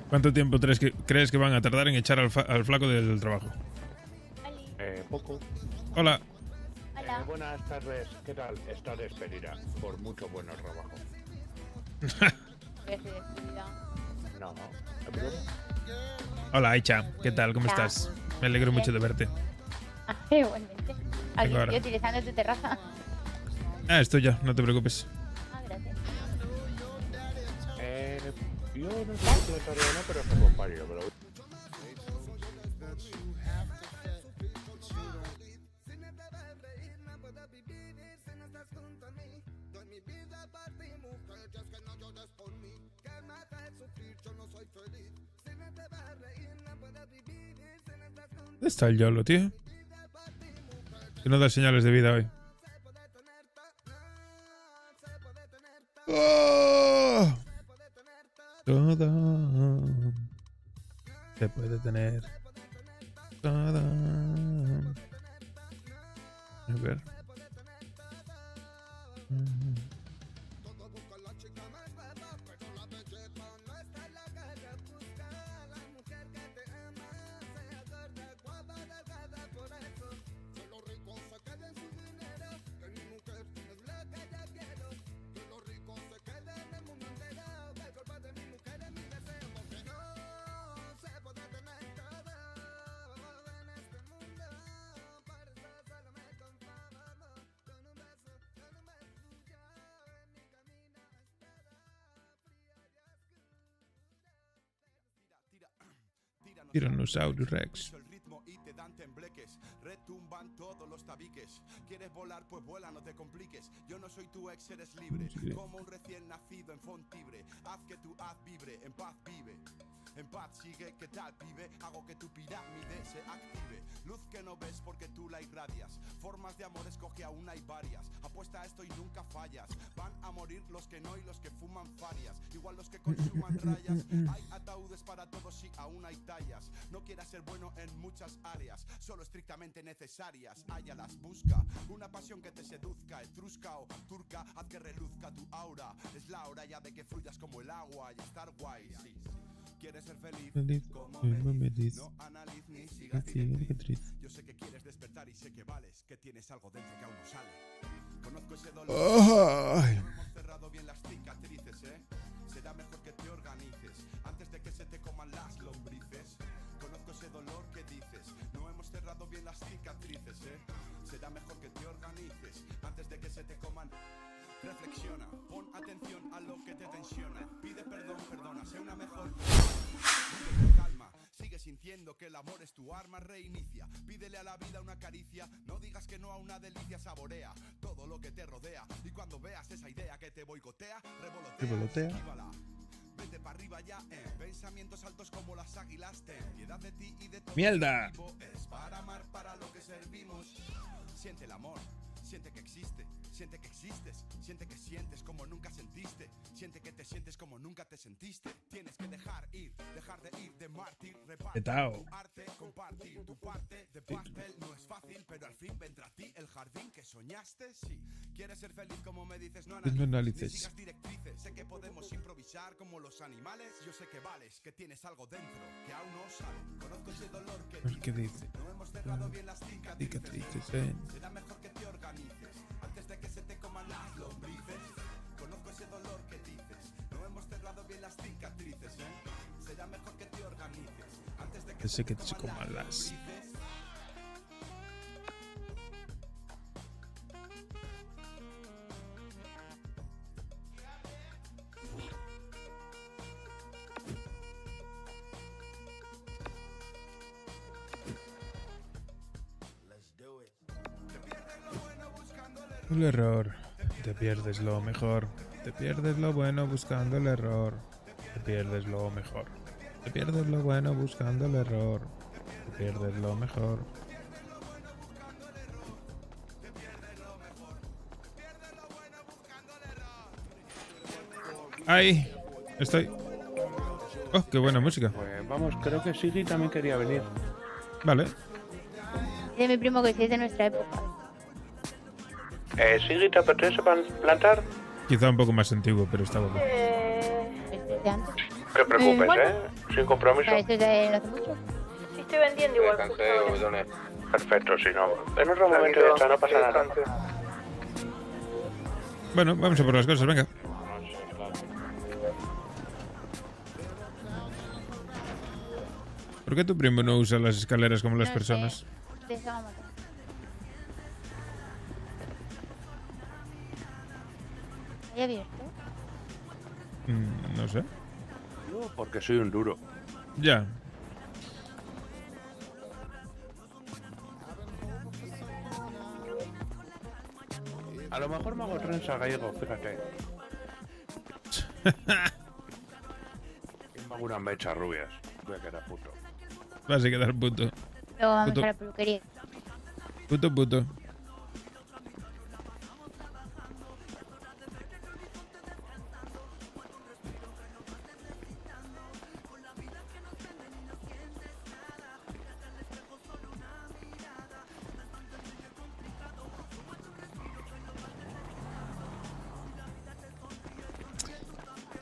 ¿Cuánto tiempo crees que van a tardar en echar al flaco del trabajo? Poco. Hola. Buenas tardes, ¿qué tal? Está despedida por mucho buen trabajo. No, ¿es broma? Hola, Aicha. ¿Qué tal? ¿Cómo estás? Me alegro mucho de verte. Igualmente. Aquí ahora. estoy utilizando tu terraza. Ah, estoy ya, no te preocupes. Ah, gracias. Yo no sé si plantaría o no, pero os acompaño, pero... ¿Dónde está el YOLO, tío? Que no da señales de vida hoy. ¡Oh! Todo se puede tener. Todo. A ver. Tyrannosaurus Rex. El ritmo y te dan tembleques, retumban todos los tabiques. ¿Quieres volar? Pues vuela, no te compliques. Yo no soy tu ex, eres libre, como un recién nacido en Fontibre. Haz que tu haz vibre, en paz vive. En paz sigue, ¿qué tal, pibe? Hago que tu pirámide se active. Luz que no ves porque tú la irradias. Formas de amor escoge, aún hay varias. Apuesta a esto y nunca fallas. Van a morir los que no y los que fuman farias. Igual los que consuman rayas. Hay ataúdes para todos y aún hay tallas. No quieras ser bueno en muchas áreas, solo estrictamente necesarias. Hállalas, busca una pasión que te seduzca. Etrusca o turca, haz que reluzca tu aura. Es la hora ya de que fluyas como el agua y estar guay, sí. ¿Quieres ser feliz? Como me dices, no analices ni sigas directriz. Yo sé que quieres despertar y sé que vales, que tienes algo dentro que aún no sale. Conozco ese dolor. No hemos cerrado bien las cicatrices, será mejor que te organices antes de que se te coman las lombrices. Conozco ese dolor que dices. No hemos cerrado bien las cicatrices, será mejor que te organices antes de que se te coman. Reflexiona, pon atención a lo que te tensiona. Pide perdón, perdona, sé una mejor. Calma, sigue sintiendo que el amor es tu arma, reinicia. Pídele a la vida una caricia, no digas que no a una delicia, saborea todo lo que te rodea. Y cuando veas esa idea que te boicotea, revolotea. Esquívala. Vete para arriba ya, pensamientos altos como las águilas, ten piedad de ti y de todo. ¡Mierda! Es para amar, para lo que servimos. Siente el amor, siente que existe, siente que existes, siente que sientes como nunca sentiste, siente que te sientes como nunca te sentiste. Tienes que dejar de ir de mártir, repartir tu arte, compartir tu parte de pastel. No es fácil, pero al fin vendrá a ti el jardín que soñaste. Si quieres ser feliz como me dices, no analices, ni sigas directrices. Sé que podemos improvisar como los animales. Yo sé que vales, que tienes algo dentro que aún no sale. Conozco ese dolor que dice. No hemos cerrado bien las cicatrices. Será mejor que te organices antes de que se te coman las lombrices. Conozco ese dolor que dices. No hemos cerrado bien las cicatrices, será mejor que te organices antes de que se te coman las lombrices. El error, te pierdes lo mejor, te pierdes lo bueno buscando el error, te pierdes lo mejor, te pierdes lo bueno buscando el error, te pierdes lo mejor. ¡Ay! Estoy. ¡Oh, qué buena música! Pues vamos, creo que Siggy también quería venir. Vale. Es mi primo que sí es de nuestra época. ¿Siggy te apetece plantar? Quizá un poco más antiguo, pero está bueno. ¿Este de antes? No te preocupes, bueno. Sin compromiso. ¿Este es de no hace mucho? Sí, estoy vendiendo igual. Perfecto, si no. En otro momento ya está, no pasa nada. Bueno, vamos a por las cosas, venga. ¿Por qué tu primo no usa las escaleras como las personas? De eso vamos. ¿Hay abierto? No sé. Yo porque soy un duro. Ya. A lo mejor me hago trenza gallego, fíjate. Me hago unas mechas rubias. Voy a quedar puto. Vas a quedar puto. Luego vamos Puto. a la peluquería. Puto.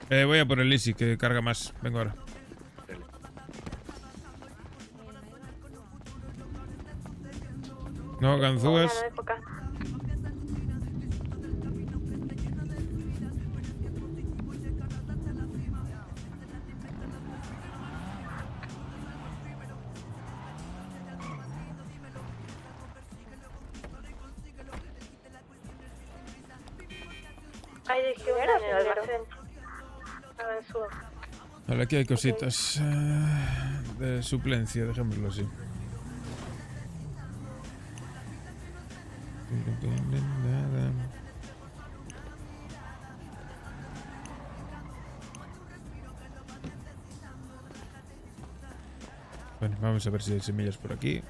Voy a por el Easy, que carga más. Vengo ahora. No, ganzúas. No hay poca. Hay de que en el almacén. Ganzúa. Vale, aquí hay cositas de suplencia, dejémoslo así. Bueno, vamos a ver si hay semillas por aquí.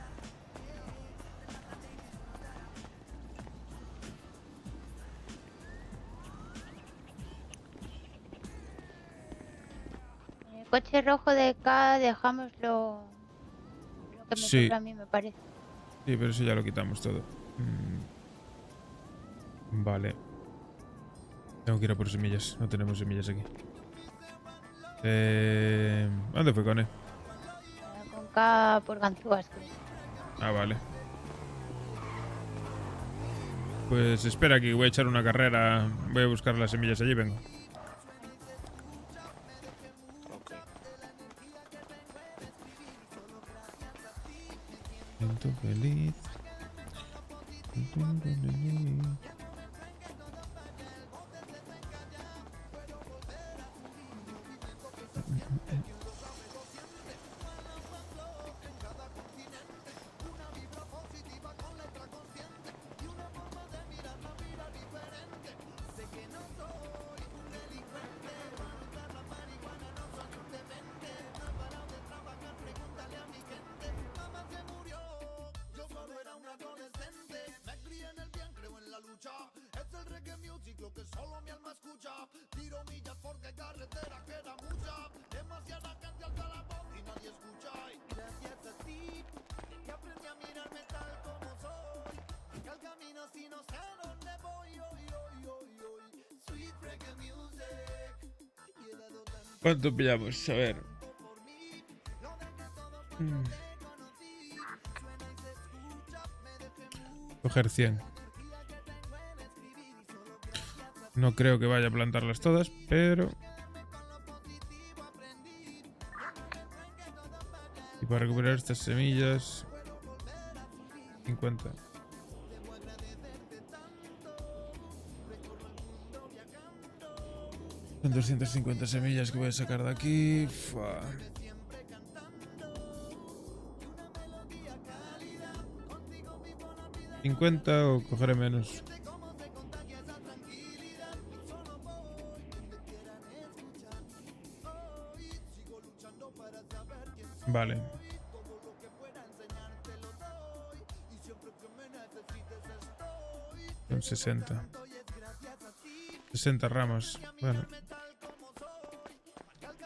El coche rojo de acá dejamos lo que me Sí. sobra a mí, me parece. Sí, pero eso ya lo quitamos todo. Vale. Tengo que ir a por semillas. No tenemos semillas aquí. ¿Dónde fue, Cone? Con K por ganzúas, creo. Ah, vale. Pues espera que voy a echar una carrera. Voy a buscar las semillas allí y vengo. Siento feliz. ¿Cuánto pillamos? A ver. Coger 100. No creo que vaya a plantarlas todas, pero... Y para recuperar estas semillas... 50. Son 250 semillas que voy a sacar de aquí. Fua. ¿50 o cogeré menos? Vale. Son 60. 60 ramas. Bueno.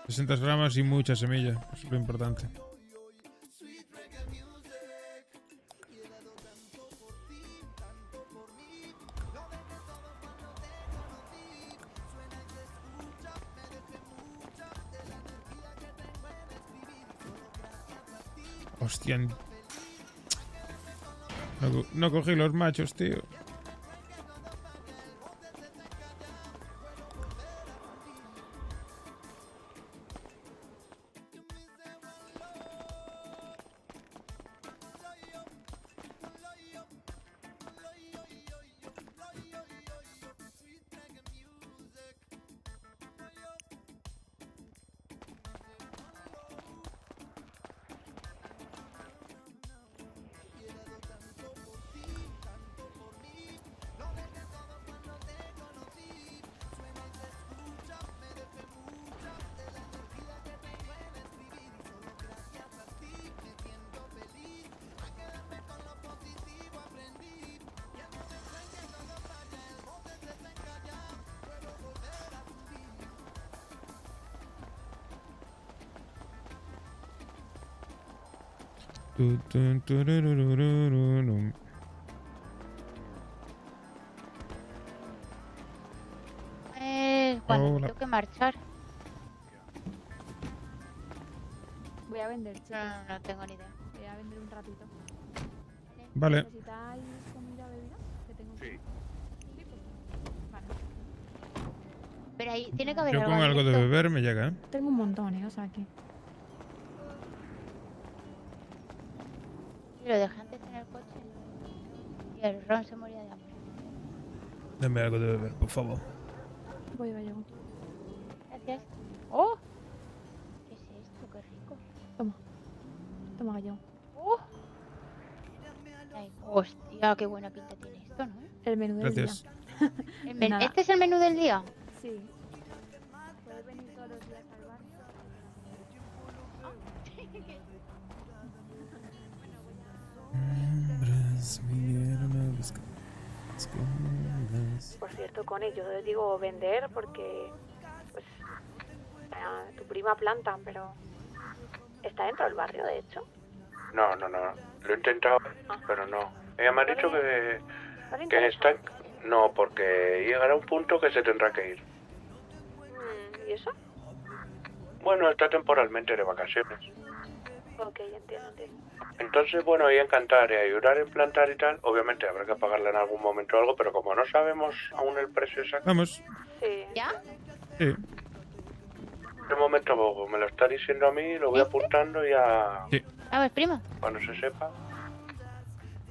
60 ramas y mucha semilla. Es lo importante. Hostia. No cogí los machos, tío. Cuando Hola. tengo que marchar. Voy a vender, chicos. No tengo ni idea. Voy a vender un ratito. Vale. ¿Necesitáis comida, bebida? Que tengo. Sí. Sí, pues. Vale. Pero ahí tiene que haber Yo algo con algo de abierto. beber me llega, ¿eh? Tengo un montón, o sea que. Lo dejé antes en el coche. Y el Ron se moría de hambre. Dame algo de beber, por favor. Voy, Gallego. Gracias. ¡Oh! ¿Qué es esto? ¡Qué rico! Toma. Toma, Gallego. ¡Oh! Ay, hostia, qué buena pinta tiene esto, ¿no? El menú del Gracias. día. Nada. ¿Este es el menú del día? Sí. ¿Puedes venir todos los días al barrio? Por cierto, Connie, yo digo vender porque, pues, tu prima planta, pero está dentro del barrio, de hecho. No. Lo he intentado, pero no. Ella me ha dicho que está... No, porque llegará un punto que se tendrá que ir. ¿Y eso? Bueno, está temporalmente de vacaciones. Ok, entiendo. Entonces, bueno, ella encantar y ayudar en plantar y tal. Obviamente habrá que pagarle en algún momento algo, pero como no sabemos aún el precio exacto... Vamos. Sí. ¿Ya? Sí. De momento me lo está diciendo a mí, lo voy apuntando y ya... Sí. Vamos, prima. Cuando se sepa...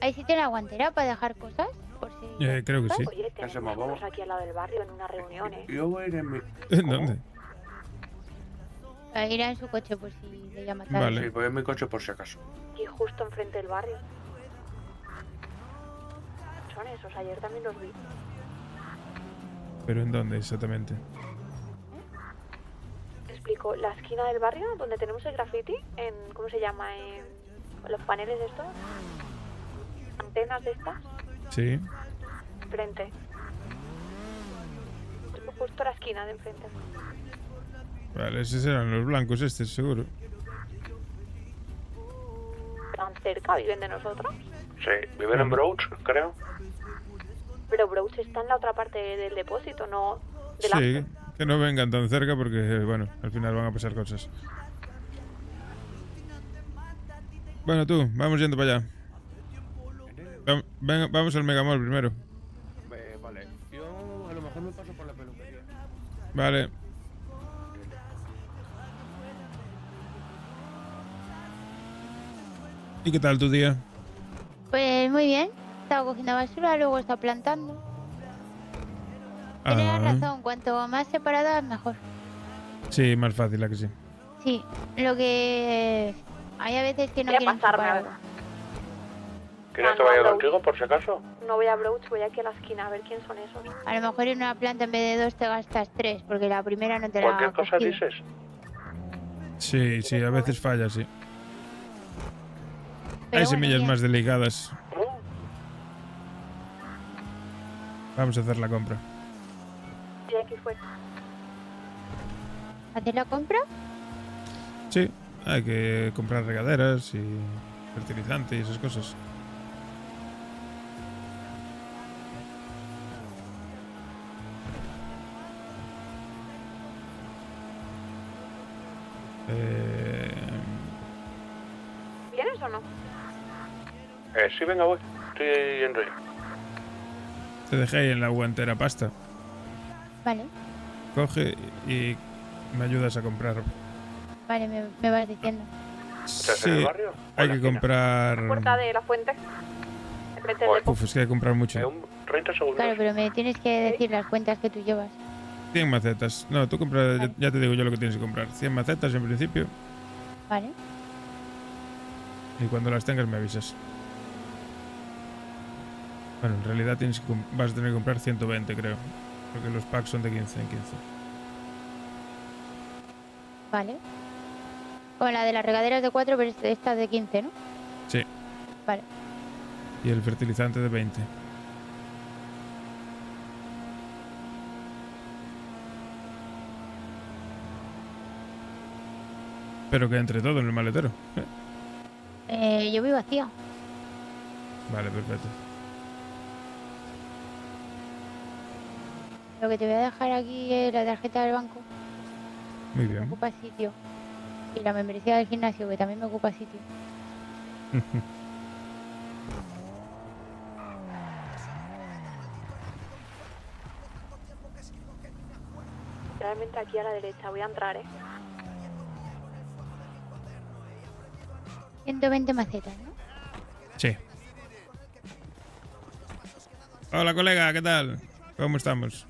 ¿Hay sitio en la guantera para dejar cosas? Por si... Creo que sí. Oye, tenemos nosotros aquí al lado del barrio en una reunión, ¿eh? Yo voy a ir en mi... ¿Dónde? Irá en su coche por si le llama tarde. Vale. Sí, voy en mi coche por si acaso. Aquí justo enfrente del barrio. Son esos, ayer también los vi. ¿Pero en dónde exactamente? Te explico, la esquina del barrio donde tenemos el graffiti, en, ¿cómo se llama? En los paneles estos, antenas de estas, Sí. frente. Justo la esquina de enfrente. Vale, esos eran los blancos estos, seguro. Tan cerca, viven de nosotros. Sí, viven en Broach, creo. Pero Broach está en la otra parte del depósito, no delante. Sí, que no vengan tan cerca porque, bueno, al final van a pasar cosas. Bueno, tú, vamos yendo para allá. Vamos al Megamall primero. Vale, yo a lo mejor me paso por la peluquería. Vale. ¿Y qué tal tu día? Pues muy bien. Estaba cogiendo basura, luego está plantando. Tienes razón, cuanto más separadas mejor. Sí, más fácil, ¿a que sí? Sí, lo que... Hay a veces que no Voy a quieren pasarme separar. ahora. ¿Quieres que vaya contigo por si acaso? No voy a Broach, voy aquí a la esquina a ver quién son esos. A lo mejor en una planta en vez de 2 te gastas 3, porque la primera no te la ¿Cualquier cosa cogido. dices? Sí, a veces falla, sí. Pero Hay bueno, semillas bien. más delicadas. Vamos a hacer la compra. Y aquí fuera. ¿Hacer la compra? Sí, hay que comprar regaderas y fertilizante y esas cosas. ¿Vienes o no? Sí, venga, voy. Estoy yendo ya. Te dejé ahí en la guantera pasta. Vale, Coge y me ayudas a comprar. vale, me vas diciendo. ¿Estás en el barrio? Hay que comprar... Puerta de la fuente. Enfrente del depósito. Uf, es que hay que comprar mucho. 30 segundos. Claro, pero me tienes que decir las cuentas que tú llevas. 100 macetas. No, tú compras, ya te digo yo lo que tienes que comprar. 100 macetas en principio. Vale. Y cuando las tengas me avisas. Bueno, en realidad vas a tener que comprar 120, creo. Porque los packs son de 15 en 15. Vale. Con la de las regaderas de 4, pero esta de 15, ¿no? Sí. Vale. Y el fertilizante de 20. Pero que entre todo en el maletero. Yo voy vacía. Vale, perfecto. Lo que te voy a dejar aquí es la tarjeta del banco. Muy bien. Ocupa sitio. Y la membresía del gimnasio, que también me ocupa sitio. Realmente aquí a la derecha, voy a entrar, 120 macetas, ¿no? Sí. Hola, colega, ¿qué tal? ¿Cómo estamos?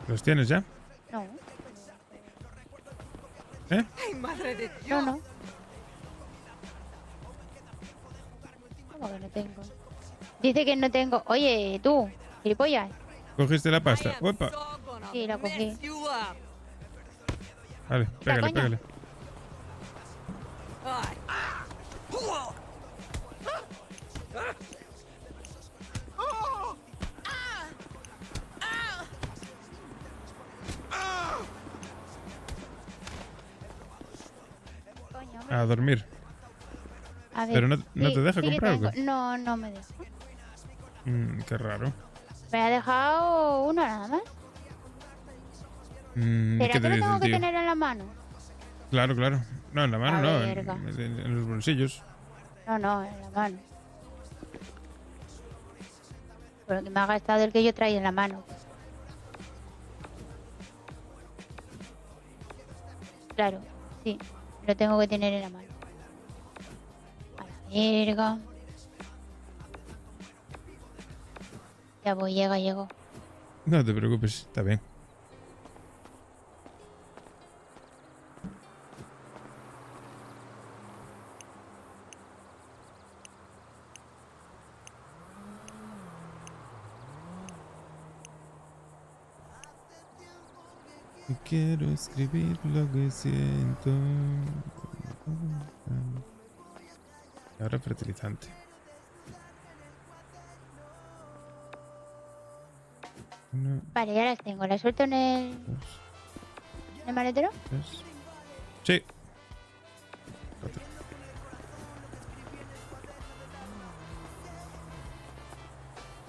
¿Los tienes ya? No. ¿Eh? ¡Ay, madre de Dios! No, no. ¿Cómo que no tengo? Dice que no tengo. Oye, tú, gilipollas. ¿Cogiste la pasta? ¡Opa! Sí, la cogí. Vale, pégale, coño. pégale. Coño, hombre. A dormir. A ver, Pero no sí, te deja sí que comprar, ¿o tengo. qué? No, no me deja. Qué raro. Me ha dejado uno nada más. ¿Será ¿Qué que te lo dice tengo el que tío? tener en la mano? Claro, claro. No, en la mano La no, verga. en los bolsillos. No, no, en la mano. Pero que me ha gastado el que yo traía en la mano. Claro, sí. Lo tengo que tener en la mano. A la verga. Ya voy, llego. No te preocupes, está bien. Y quiero escribir lo que siento. Y ahora fertilizante. Uno, Vale, ya las tengo. ¿Las suelto en el maletero? tres. Sí. 4.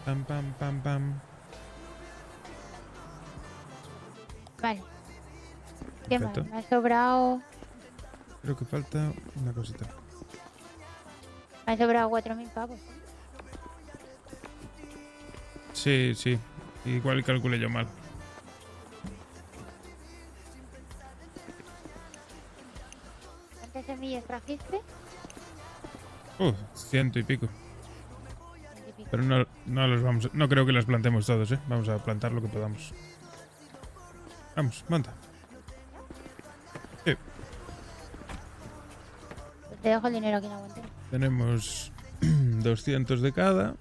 Pam, pam, pam, pam. Vale. ¿Qué más? Perfecto. Me ha sobrado... Creo que falta una cosita. Me ha sobrado 4.000 pavos. Sí, sí. Igual calculé yo mal. ¿Cuántas semillas trajiste? 100 y pico. Pero no los vamos no creo que las plantemos todos, ¿eh? Vamos a plantar lo que podamos. Vamos, monta. Sí. Pues te dejo el dinero aquí en la guantera. Tenemos 200 de cada.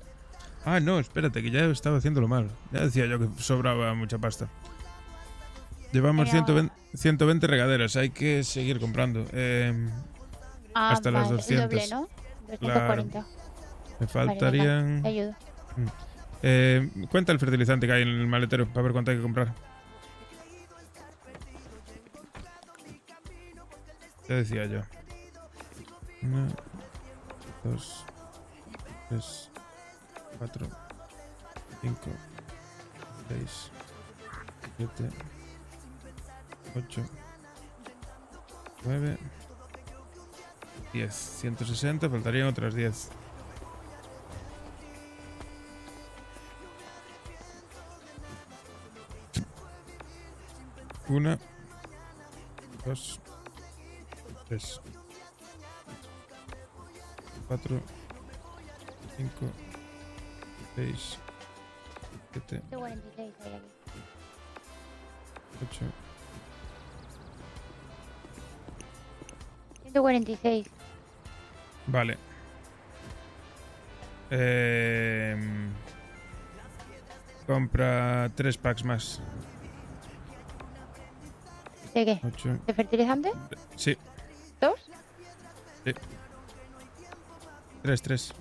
Ah, no, espérate, que ya estaba haciéndolo mal. Ya decía yo que sobraba mucha pasta. Llevamos Pero- 120 regaderas, hay que seguir comprando. Hasta las vale, 200. El doble, ¿no? 240. Me Vale, faltarían... venga, te ayudo. Cuenta el fertilizante que hay en el maletero para ver cuánto hay que comprar. Te decía yo. 1, 2, 3, 4, 5, 6, 7, 8, 9, 10. 160, faltarían otras 10. Una, 2, 3, 4, 5, 6, 7, 146 hay aquí. 8. 146. Vale. Compra 3 packs más. ¿De qué? 8. ¿De fertilizante? Sí, ¿2? sí. 3.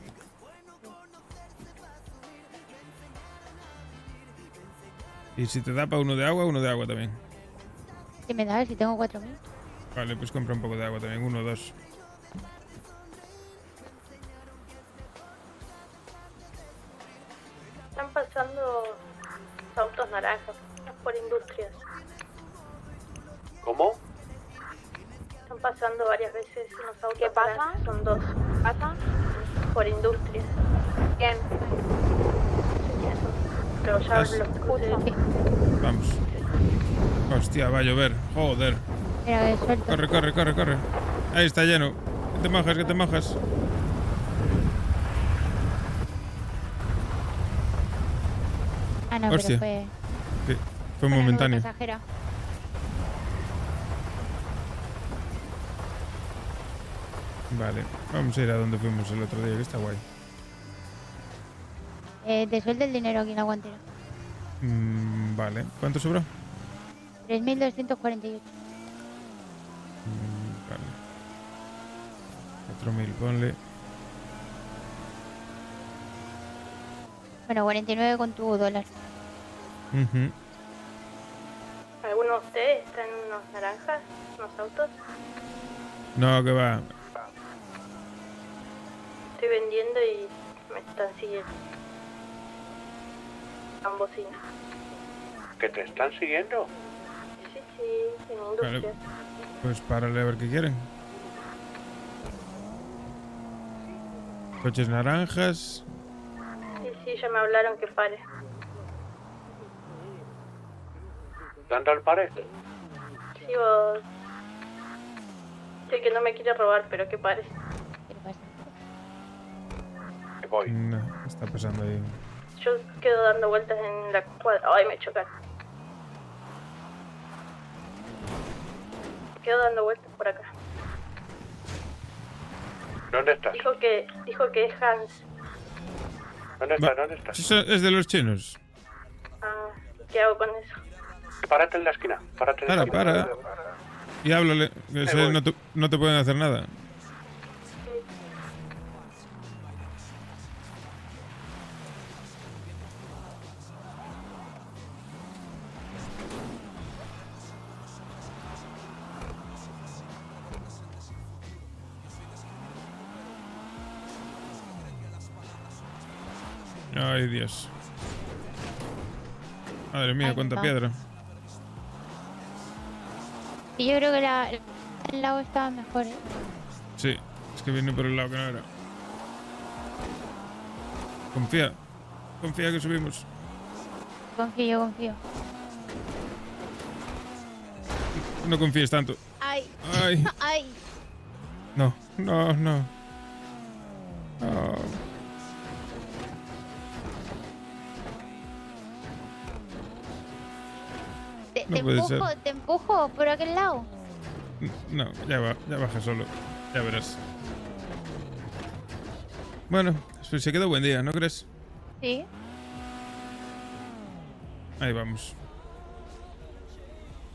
Y si te da para uno de agua también. ¿Qué me da? Si tengo 4000. Vale, pues compra un poco de agua también, 1 o 2. Están pasando autos naranjas por industrias. ¿Cómo? Están pasando varias veces unos autos. ¿Qué pasa? naranjas, son 2. ¿Pasa? Por industrias. ¿Quién? Pero ya ¿Estás? los escucho. Vamos. Hostia, va a llover. Joder. Mira, que suelto. Corre. Ahí está lleno. Que te mojas. Ah, no, Hostia. pero Sí, fue una nube momentáneo. pasajera. Vale, vamos a ir a donde fuimos el otro día, que está guay. Te suelto el dinero aquí en la guantera. Vale, ¿cuánto sobró? 3248. Vale. 4000, ponle. Bueno, 49 con tu dólar. Ujú. ¿Alguno de ustedes está en unos naranjas? ¿Unos autos? No, que va. Estoy vendiendo y me están siguiendo. Están bocina. ¿Que te están siguiendo? Sí, en industrias. Pues párale a ver qué quieren. Coches naranjas. Sí, ya me hablaron que pare. ¿Dónde al pared? Sigo... Sé que no me quiere robar, pero que pare. ¿Qué le pasa? Me voy. No, ¿qué está pasando ahí? Yo quedo dando vueltas en la cuadra. Ay, me chocan. Quedo dando vueltas por acá. ¿Dónde estás? Dijo que es Hans. ¿Dónde estás? ¿Dónde estás? Eso es de los chinos. Ah, ¿qué hago con eso? Párate en la esquina. Párate en la esquina. Para. Y háblale, que ese voy. no te pueden hacer nada. Ay, Dios. Madre mía, Ay, cuánta va. piedra. Y yo creo que el lado estaba mejor, ¿eh? Sí, es que viene por el lado que no era. Confía que subimos. Confío, confío. No confíes tanto. ¡Ay! Ay, ¡Ay! no. No. No puede ser. Te empujo por aquel lado. No, ya baja solo. Ya verás. Bueno, pues se quedó buen día, ¿no crees? Sí. Ahí vamos.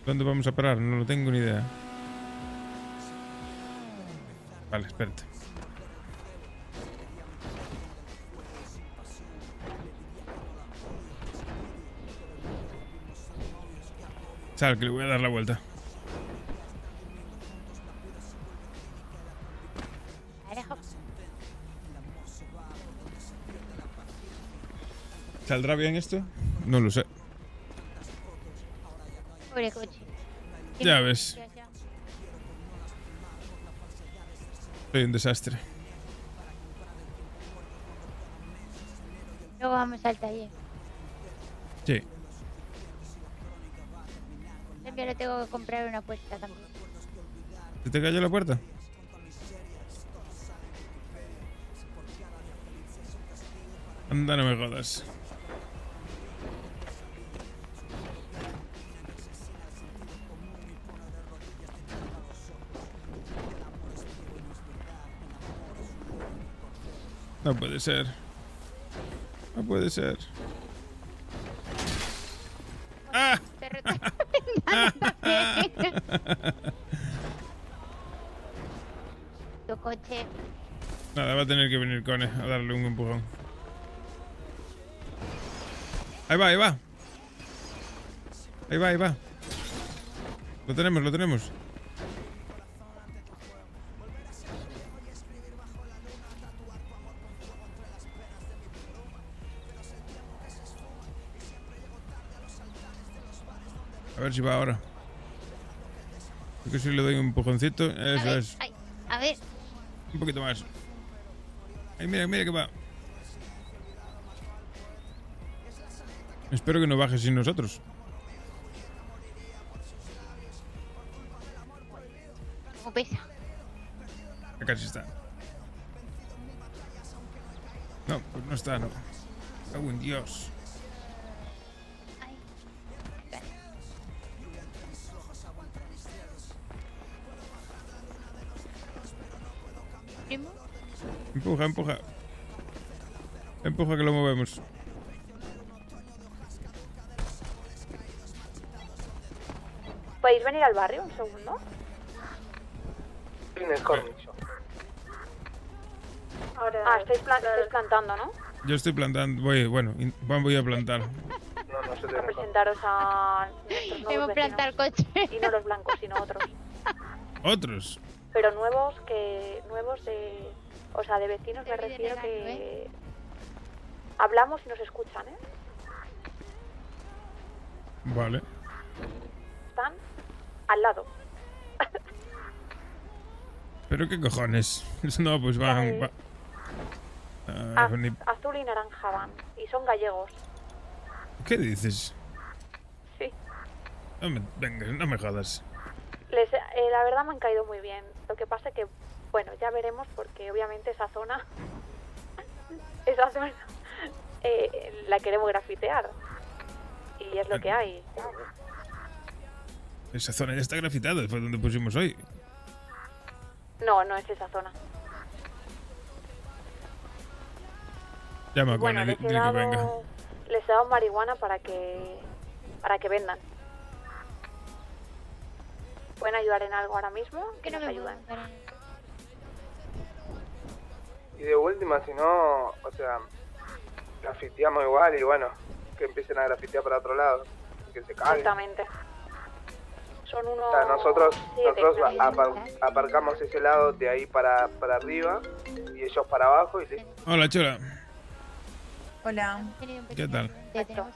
¿Dónde vamos a parar? No lo tengo ni idea. Vale, espérate. Sal, que le voy a dar la vuelta. ¿Saldrá bien esto? No lo sé. Pobre coche. Ya ves. Soy un desastre. Luego vamos al taller. Sí. También le tengo que comprar una puerta también. ¿Se te cayó la puerta? Anda, no me jodas. No puede ser. No puede ser. ¡Ah! Tu coche. Nada, va a tener que venir Cone a darle un empujón. Ahí va, ahí va. Ahí va, ahí va. Lo tenemos, lo tenemos. A ver si va ahora. Creo que si le doy un empujoncito. Eso es. Ay, a ver. Un poquito más. Ay, mira, mira que va. Espero que no baje sin nosotros. ¿Cómo pesa? Acá sí está. No, pues no está, no. Cago en Dios. ¿Primo? Empuja, empuja. Empuja que lo movemos. ¿Podéis venir al barrio un segundo? Ah, estáis plantando, ¿no? Yo estoy plantando. Voy a plantar. A presentaros a nuestros nuevos Hemos plantado el coche. Y no los blancos, sino otros. ¿Otros? Pero nuevos de... O sea, de vecinos me refiero que... Hablamos y nos escuchan, ¿eh? Vale. Están al lado. ¿Pero qué cojones? No, pues van... Azul y naranja van. Y son gallegos. ¿Qué dices? Sí. Venga, no me jodas. La verdad me han caído muy bien. Lo que pasa que, bueno, ya veremos porque obviamente esa zona la queremos grafitear. Y es lo que hay. Esa zona ya está grafitada, fue donde pusimos hoy. No, no es esa zona. Llama a Bueno, Cone, dile que venga. Les he dado marihuana para que vendan. ¿Pueden ayudar en algo ahora mismo? Que nos ayuden. Y de última, si no, o sea, grafiteamos igual y bueno, que empiecen a grafitear para otro lado, que se caigan. Exactamente. Son unos... O sea, nosotros 7. aparcamos ese lado de ahí para arriba y ellos para abajo y listo. Hola, Chola. Hola. ¿Qué tal?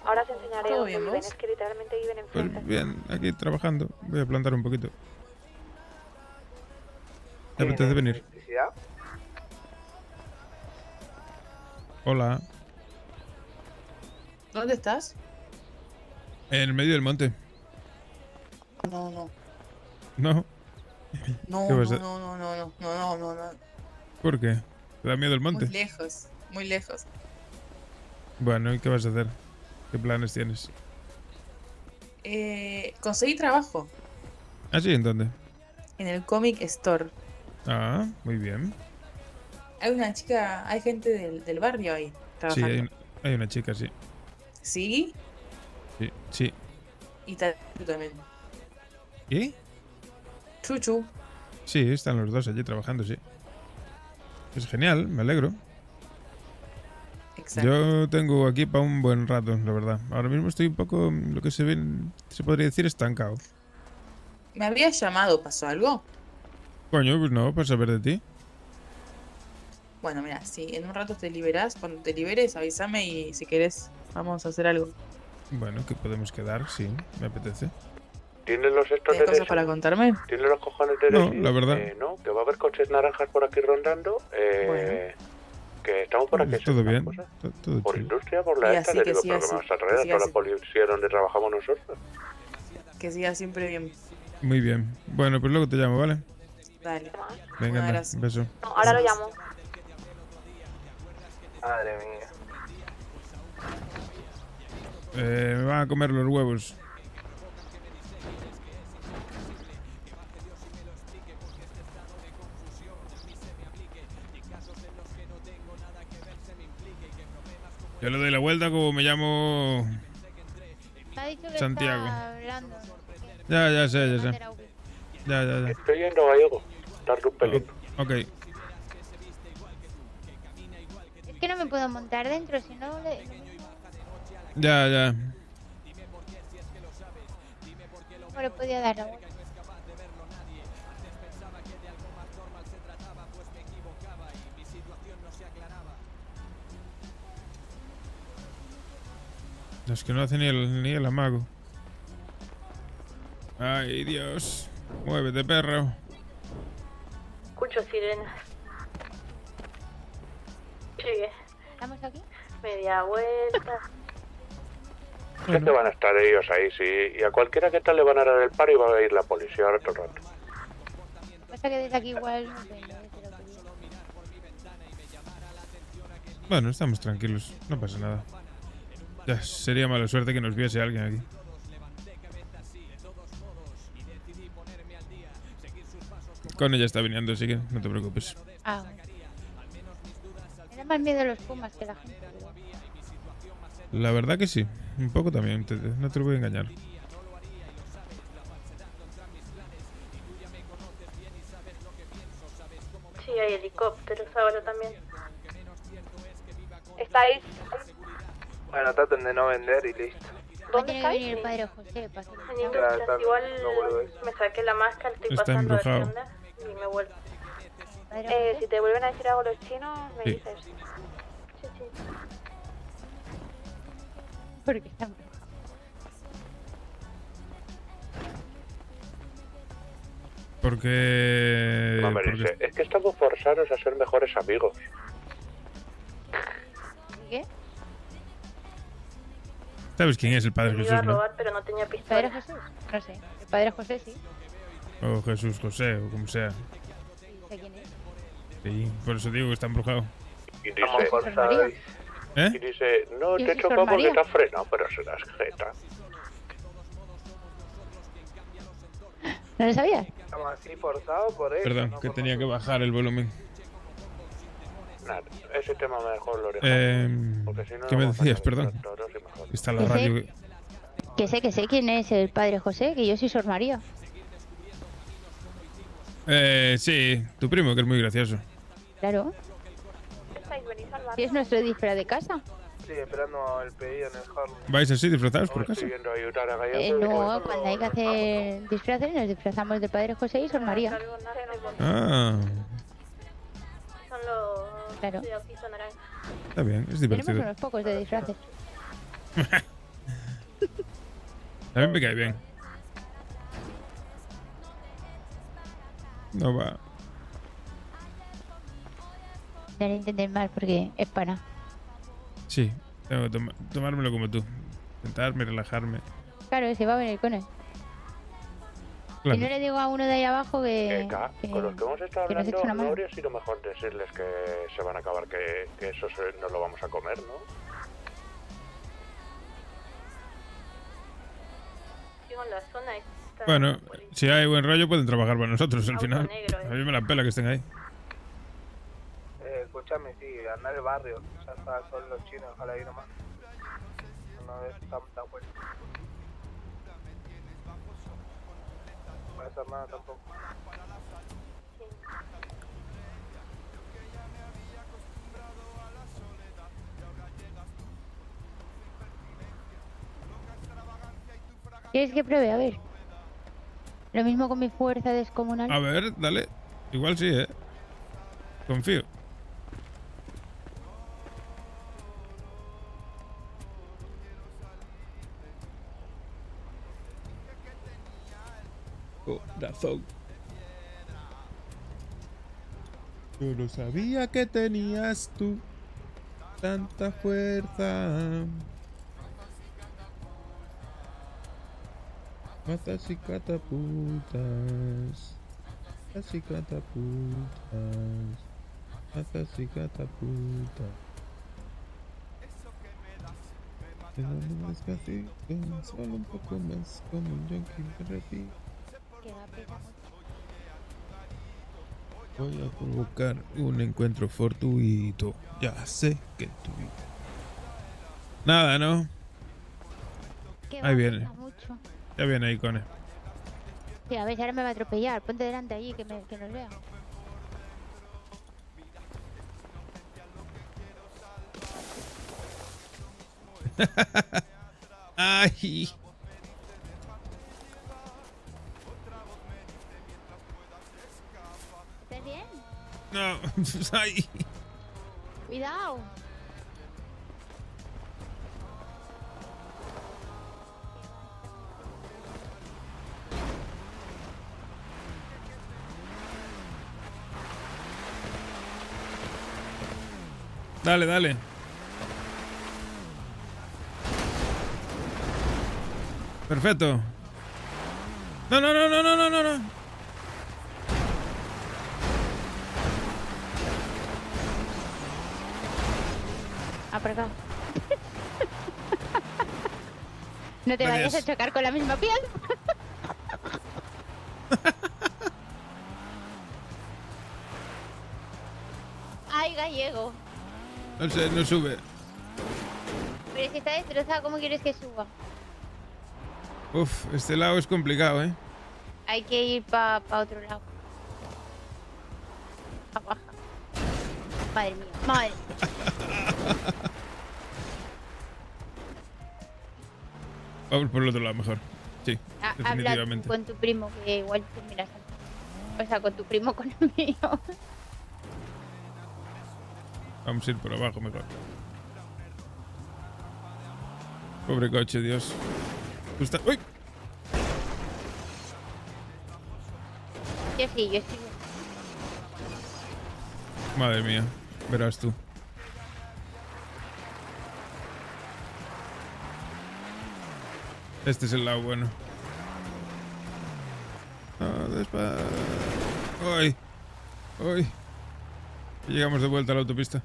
Ahora os enseñaré ¿Todo dónde bien, viven, vos? es que literalmente viven enfrente. Pues bien, aquí trabajando. Voy a plantar un poquito. ¿Te apetece venir? ¿Electricidad? Hola. ¿Dónde estás? En el medio del monte. No, no. ¿No? No, ¿Qué no, vas a- no, no, no, no, no, no, no. ¿Por qué? ¿Te da miedo el monte? Muy lejos, muy lejos. Bueno, ¿y qué vas a hacer? ¿Qué planes tienes? Conseguí trabajo ¿Ah, sí? ¿En dónde? en el Comic Store. Ah, muy bien. Hay una chica, hay gente del barrio ahí Sí, trabajando. hay una chica, sí. Sí, Sí. y tal también. ¿Y? Chuchu. Sí, están los dos allí trabajando, sí. Es genial, me alegro. Exacto. Yo tengo aquí para un buen rato, la verdad. Ahora mismo estoy un poco, lo que se podría decir, estancado. ¿Me habías llamado? ¿Pasó algo? Coño, pues no, para saber de ti. Bueno, mira, si en un rato te liberás, cuando te liberes, avísame y si querés, vamos a hacer algo. Bueno, que podemos quedar, sí, me apetece. ¿Tienes los estos ¿Tienes de cosas decir? para contarme? ¿Tienes los cojones de No, decir? la verdad. No, que va a haber coches naranjas por aquí rondando. Que estamos por aquí. Pues todo bien, todo Por chido. industria, por la Y esta, así, le que digo, siga pero que me así, vas a traer que a siga toda la así. policía donde trabajamos nosotros. Que siga siempre bien. Muy bien. Bueno, pues luego te llamo, ¿vale? Dale. Venga, anda, abrazo. un beso. No, ahora lo llamo. Madre mía. Me van a comer los huevos. Yo le doy la vuelta como me llamo Me ha dicho que Santiago. está hablando. Ya sé. Ya. Estoy en Nueva York. Tardo un pelín. Ok. Es que no me puedo montar dentro, si no le... Ya. no le podía dar la vuelta. Es que no hace ni el amago. Ay, Dios. Muévete, perro. Escucho sirenas. Sigue. ¿Estamos aquí? Media vuelta. ¿Qué te van a estar ellos ahí? Sí, y a cualquiera que tal le van a dar el paro y va a ir la policía ahora todo el rato. Pasa que desde aquí igual no veo, pero Bueno, estamos tranquilos. No pasa nada. Ya, sería mala suerte que nos viese alguien aquí. Con ella está viniendo, así que no te preocupes. Ah, bueno. Me da más miedo los pumas que la gente. La verdad que sí. Un poco también, no te lo voy a engañar. Sí, hay helicópteros ahora también. ¿Estáis? Bueno, traten de no vender y listo. ¿Dónde Tiene que estáis? venir el padre José para hacer En Industrias. Igual me saqué la máscara, estoy Está pasando a embrujado. tienda y me vuelvo. ¿Padre José? Si te vuelven a decir algo los chinos, me Sí. dices. Sí. Porque está embrujado. Porque... Hombre, porque es que estamos forzados a ser mejores amigos. ¿Y qué? ¿Sabes quién es el Padre Me iba a Jesús, no? robar, pero no tenía ¿El padre pistola. Jesús? No sé. El padre José sí. O Jesús José, o como sea. Sí, sé quién es. Sí, por eso digo que está embrujado. Y Estamos dice, forzados. ¿Eh? y dice, no ¿Y te he Jesús chocado porque María? te has frenado, pero serás jeta. ¿No lo sabías? Estamos así forzados por eso. Perdón, no que por tenía que nosotros. bajar el volumen. Nada, ese tema mejor lo dejamos. Porque si no ¿Qué me nos decías? vamos a Perdón. toros y mejor. Está la Que sé. radio. Que sé quién es el padre José, que yo soy Sor María. Sí, tu primo, que es muy gracioso. Claro. ¿Estáis? ¿Venís al Y barrio? es nuestro disfraz de casa. Sí, esperando el pedido en el Harlem. ¿Vais así disfrazados por No casa? estoy yendo a ayudar a Gallego. No, cuando hay que hacer disfraces, nos disfrazamos del padre José y Sor María. Ah, Son los Claro. de piso naranja. está bien, es Tenemos divertido. unos pocos de disfraces. A mí me cae bien. No va. No lo intenten mal porque es pana. Sí, tengo que tomármelo como tú. Sentarme, relajarme. Claro, se va a venir con él. Claro. Y no le digo a uno de ahí abajo que Con los que hemos estado que nos eche hablando, una ¿no mano. habría sido mejor decirles que se van a acabar, que eso no lo vamos a comer, no? Sigo en la zona. Está Bueno, policía. si hay buen rollo pueden trabajar para nosotros al Auto final. negro, A mí me la pela que estén ahí. Escúchame, sí, andar el barrio. Ya está, son los chinos, ojalá ahí nomás. No es tan bueno. No puede hacer nada tampoco. ¿Quieres que pruebe? A ver. Lo mismo con mi fuerza descomunal. A ver, dale. Igual sí, Confío. Corazón. Yo no sabía que tenías tú tanta fuerza. Matas y catapultas. Casi catapultas. Casi catapultas. Pero no es casi, solo un poco más como un junkie de repente. Voy a provocar un encuentro fortuito. Ya sé que tú. Nada, ¿no? Ahí viene. Mucho. Ya viene ahí, Cone. Sí, a ver si ahora me va a atropellar. Ponte delante allí que nos vea. Ay. ¿Estás bien? No, ay. Cuidado. Dale, dale. Perfecto. No, no, no, no, no, no, no, no. Ah, por acá. No te vayas a chocar con la misma piel. Ay, gallego. No sé, no sube. Pero si está destrozado, ¿cómo quieres que suba? Uf, este lado es complicado, ¿eh? Hay que ir para otro lado. Baja. Madre mía, madre. Vamos por el otro lado mejor. Sí, Habla definitivamente. con tu primo, que igual te miras antes. O sea, con tu primo, con el mío. Vamos a ir por abajo mejor. Pobre coche, Dios. ¡Uy! Yo sí, yo sí. Madre mía, verás tú. Este es el lado bueno. ¡Ay! ¡Ay! Llegamos de vuelta a la autopista.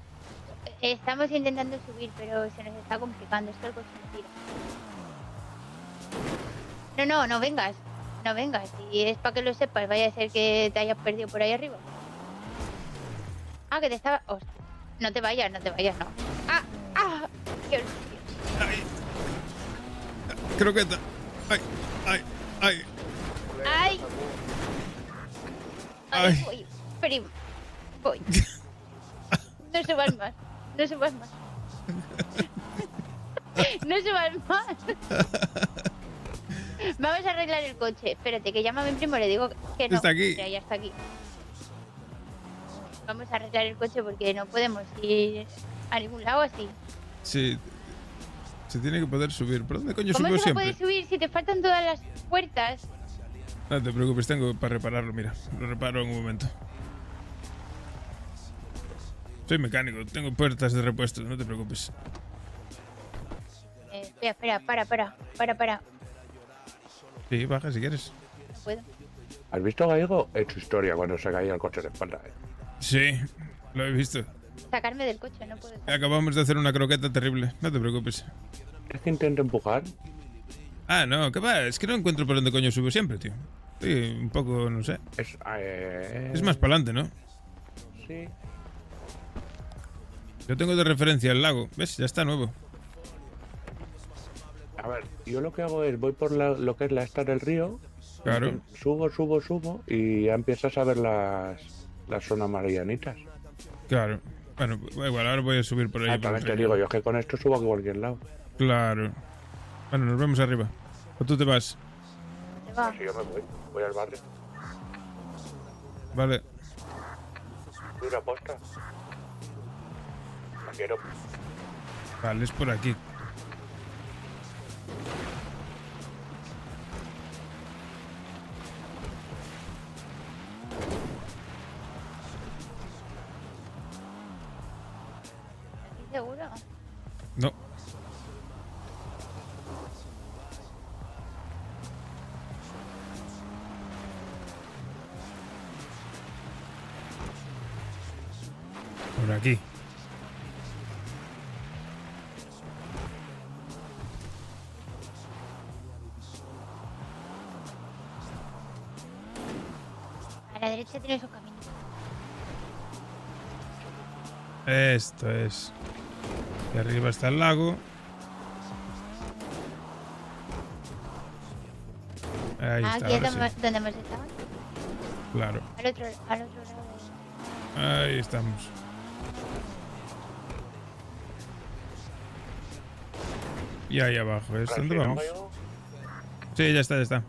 Estamos intentando subir, pero se nos está complicando. Esto el coche no tira. No vengas. No vengas. Y es para que lo sepas. Vaya a ser que te hayas perdido por ahí arriba. Ah, que te estaba... Hostia. No te vayas, no. ¡Ah! ¡Qué hostia! ¡Ay! ¡Croqueta! ¡Ay! ¡Ay! ¡Ay! ¡Ay! Voy, primo. Voy. No subas más. No subas más. No subas más. Vamos a arreglar el coche. Espérate, que llama a mi primo, le digo que no. Está aquí. Mira, ya está aquí. Vamos a arreglar el coche porque no podemos ir a ningún lado así. Sí. Se tiene que poder subir. ¿Por dónde coño ¿Cómo subo se va a siempre? poder subir si te faltan todas las puertas? No te preocupes, tengo para repararlo, mira. Lo reparo en un momento. Soy mecánico, tengo puertas de repuesto, no te preocupes. Espera, para. Sí, baja si quieres. No puedo. ¿Has visto Gallego? Es su historia cuando se caía el coche de espalda. Sí, lo he visto. Sacarme del coche, no puedo. Acabamos de hacer una croqueta terrible, no te preocupes. ¿Es que intento empujar? Ah, no, ¿qué va? Es que no encuentro por dónde coño subo siempre, tío. Sí, un poco, no sé. Es más para adelante, ¿no? Sí. Yo tengo de referencia el lago, ¿ves? Ya está nuevo. A ver, yo lo que hago es voy por lo que es la esta del río. Claro. Subo y ya empiezas a ver las zonas marianitas. Claro. Bueno, igual, ahora voy a subir por ahí. También te digo, yo es que con esto subo a cualquier lado. Claro. Bueno, nos vemos arriba. ¿O tú te vas? Si yo me voy al barrio. Vale. Dura posta. La quiero. Vale, es por aquí. ¿Seguro? No. Por aquí. A la derecha tiene su camino. Esto es. Y arriba está el lago. Ahí está. Aquí es Ahora sí. donde hemos estado. Claro. Al otro lado. Ahí estamos. Y ahí abajo es donde vamos. Sí, ya está, ya está.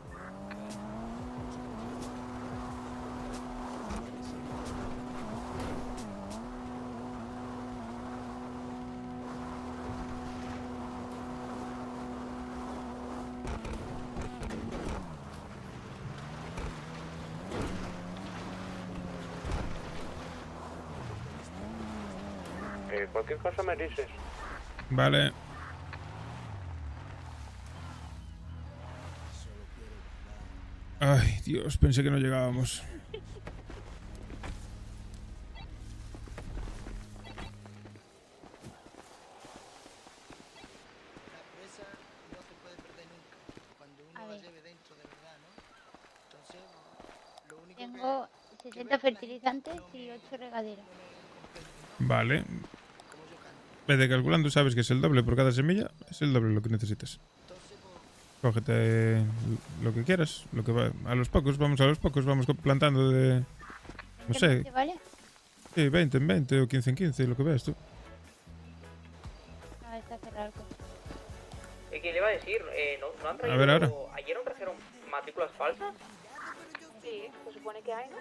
Cualquier cosa me dices. Vale. Ay, Dios, pensé que no llegábamos. A ver. Tengo 60 fertilizantes y 8 regaderas. Vale. Vete calculando, sabes que es el doble por cada semilla. Es el doble lo que necesitas. Cógete lo que quieras. Lo que va a los pocos, vamos a los pocos. Vamos plantando de... No sé. ¿Vale? Sí, 20 en 20 o 15 en 15, lo que veas tú. No, está cerrado. ¿Qué le iba a decir? ¿No han traído... A ver, ahora. ¿Ayer no trajeron matrículas falsas? Sí, se supone que hay, ¿no?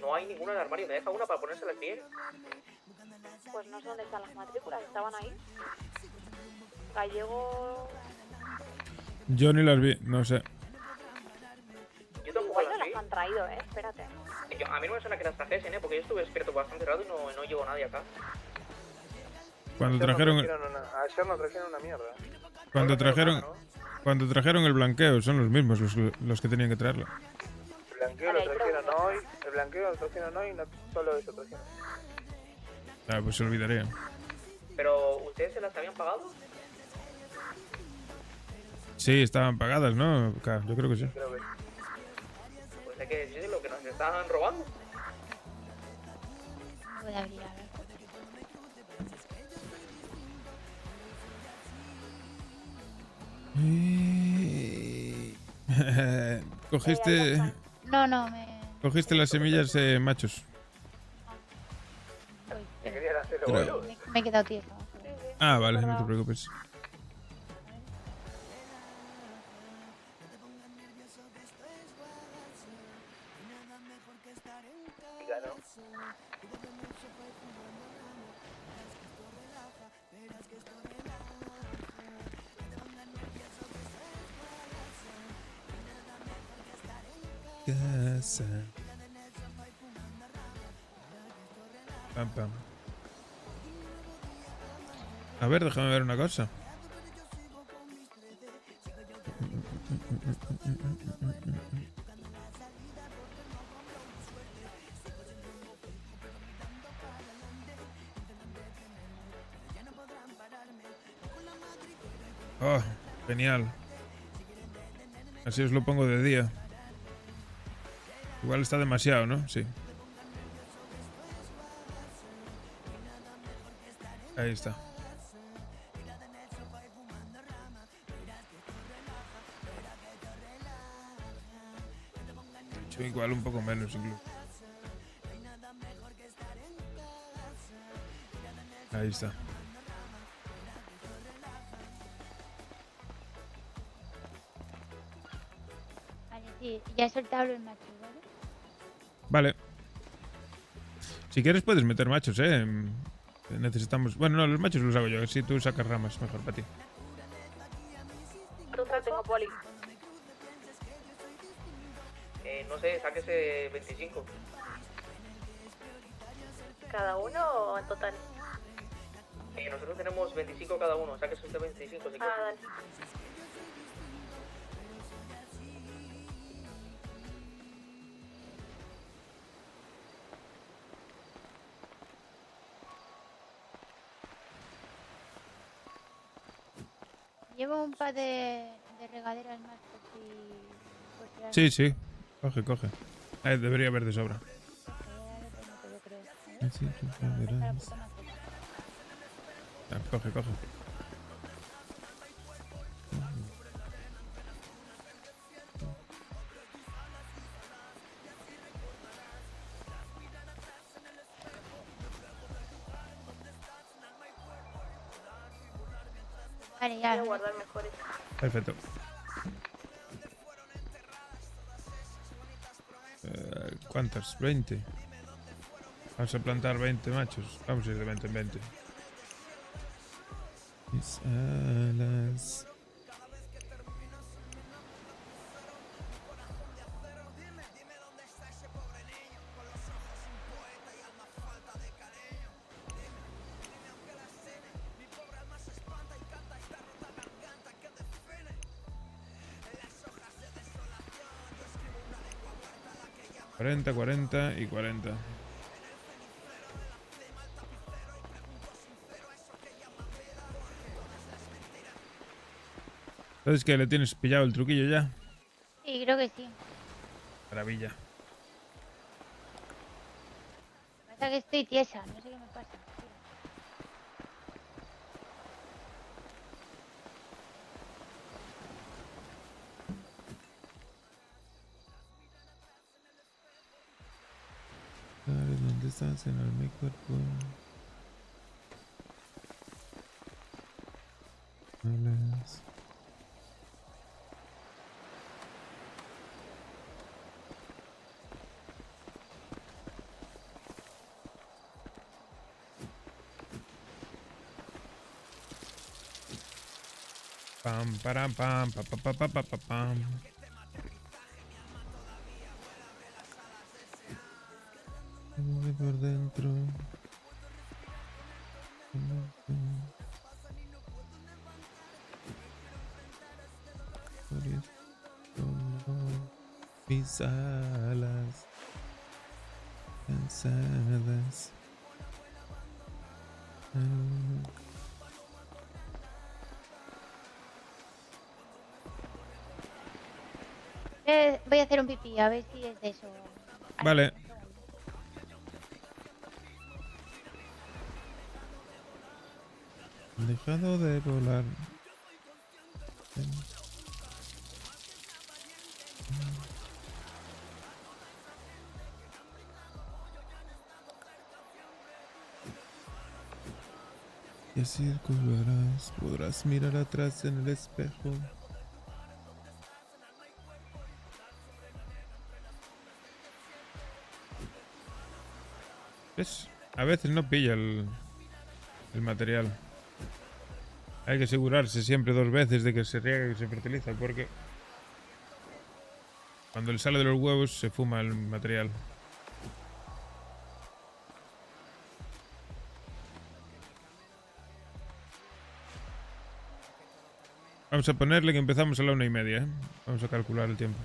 No hay ninguna en el armario. ¿Me deja una para ponérsela al pie? Pues no sé dónde están las matrículas, estaban ahí. Gallego... Yo ni las vi, no sé. Yo tampoco Igual no las las vi. han traído, espérate. A mí no me suena que las trajesen, porque yo estuve despierto bastante rato y no llegó nadie acá. Cuando Ayer trajeron... Ayer no trajeron una mierda. Cuando trajeron el blanqueo, son los mismos los que tenían que traerlo. El blanqueo lo trajeron hoy. El blanqueo lo trajeron hoy y no solo eso trajeron. Ah, pues se olvidaría. ¿Pero ustedes se las habían pagado? Sí, estaban pagadas, ¿no? Yo creo que sí. Pues hay que decir lo que nos estaban robando. Puede abrir, a ver. Cogiste... No, me... Cogiste las semillas machos. ¿Te querían hacerlo Creo. boludo? Me he quedado tiesa. Ah, vale, no te preocupes. Casa. Pam, pam. A ver, déjame ver una cosa. Oh, genial. Así os lo pongo de día. Igual está demasiado, ¿no? Sí. Ahí está. De hecho, igual un poco menos incluso. Ahí está. Vale, sí, ya he soltado los machos, ¿vale? Vale. Si quieres puedes meter machos, necesitamos... Bueno, no, los machos los hago yo. Si tú sacas ramas, mejor para ti. ¿Dónde tengo poli? No sé, sáquese 25. ¿Cada uno o en total? Nosotros tenemos 25 cada uno, sáquese usted 25 si quiere. Dale. Llevo un par de regaderas más por si... Sí, sí. Coge, coge. Debería haber de sobra. Sí, verás. Coge, coge. Vale, ya. Voy a guardar mejor esto. Perfecto. ¿Cuántas? 20. Vamos a plantar 20 machos. Vamos a ir de 20 en 20. Mis alas. ...40, 40 y 40. ¿Sabes que le tienes pillado el truquillo ya? Sí, creo que sí. Maravilla. Pasa que estoy tiesa, no sé qué me pasa. ¿Dónde estás en mi cuerpo? Alas. Pam, param, pam, pa, pa, pa, pa, pa, pa, pam. Por dentro. Mis alas cansadas. Voy a hacer un pipí, a ver si es de eso. Vale. Dejado de volar. Y así circularás, podrás mirar atrás en el espejo. ¿Ves? A veces no pilla el material. Hay que asegurarse siempre 2 veces de que se riega y se fertiliza, porque cuando le sale de los huevos se fuma el material. Vamos a ponerle que empezamos a la 1:30, ¿eh? Vamos a calcular el tiempo.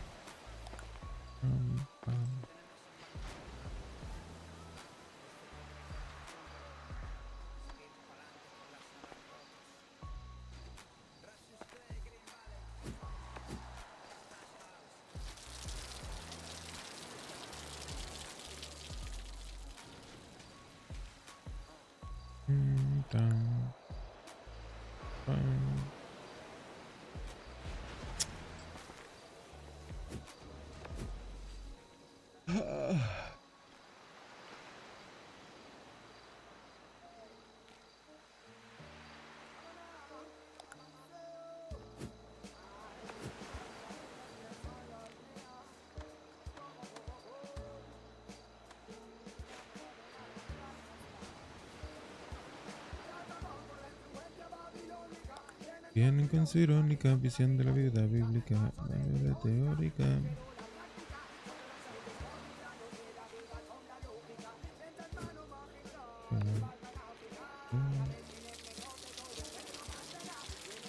Vienen con su irónica visión de la vida bíblica, manera teórica.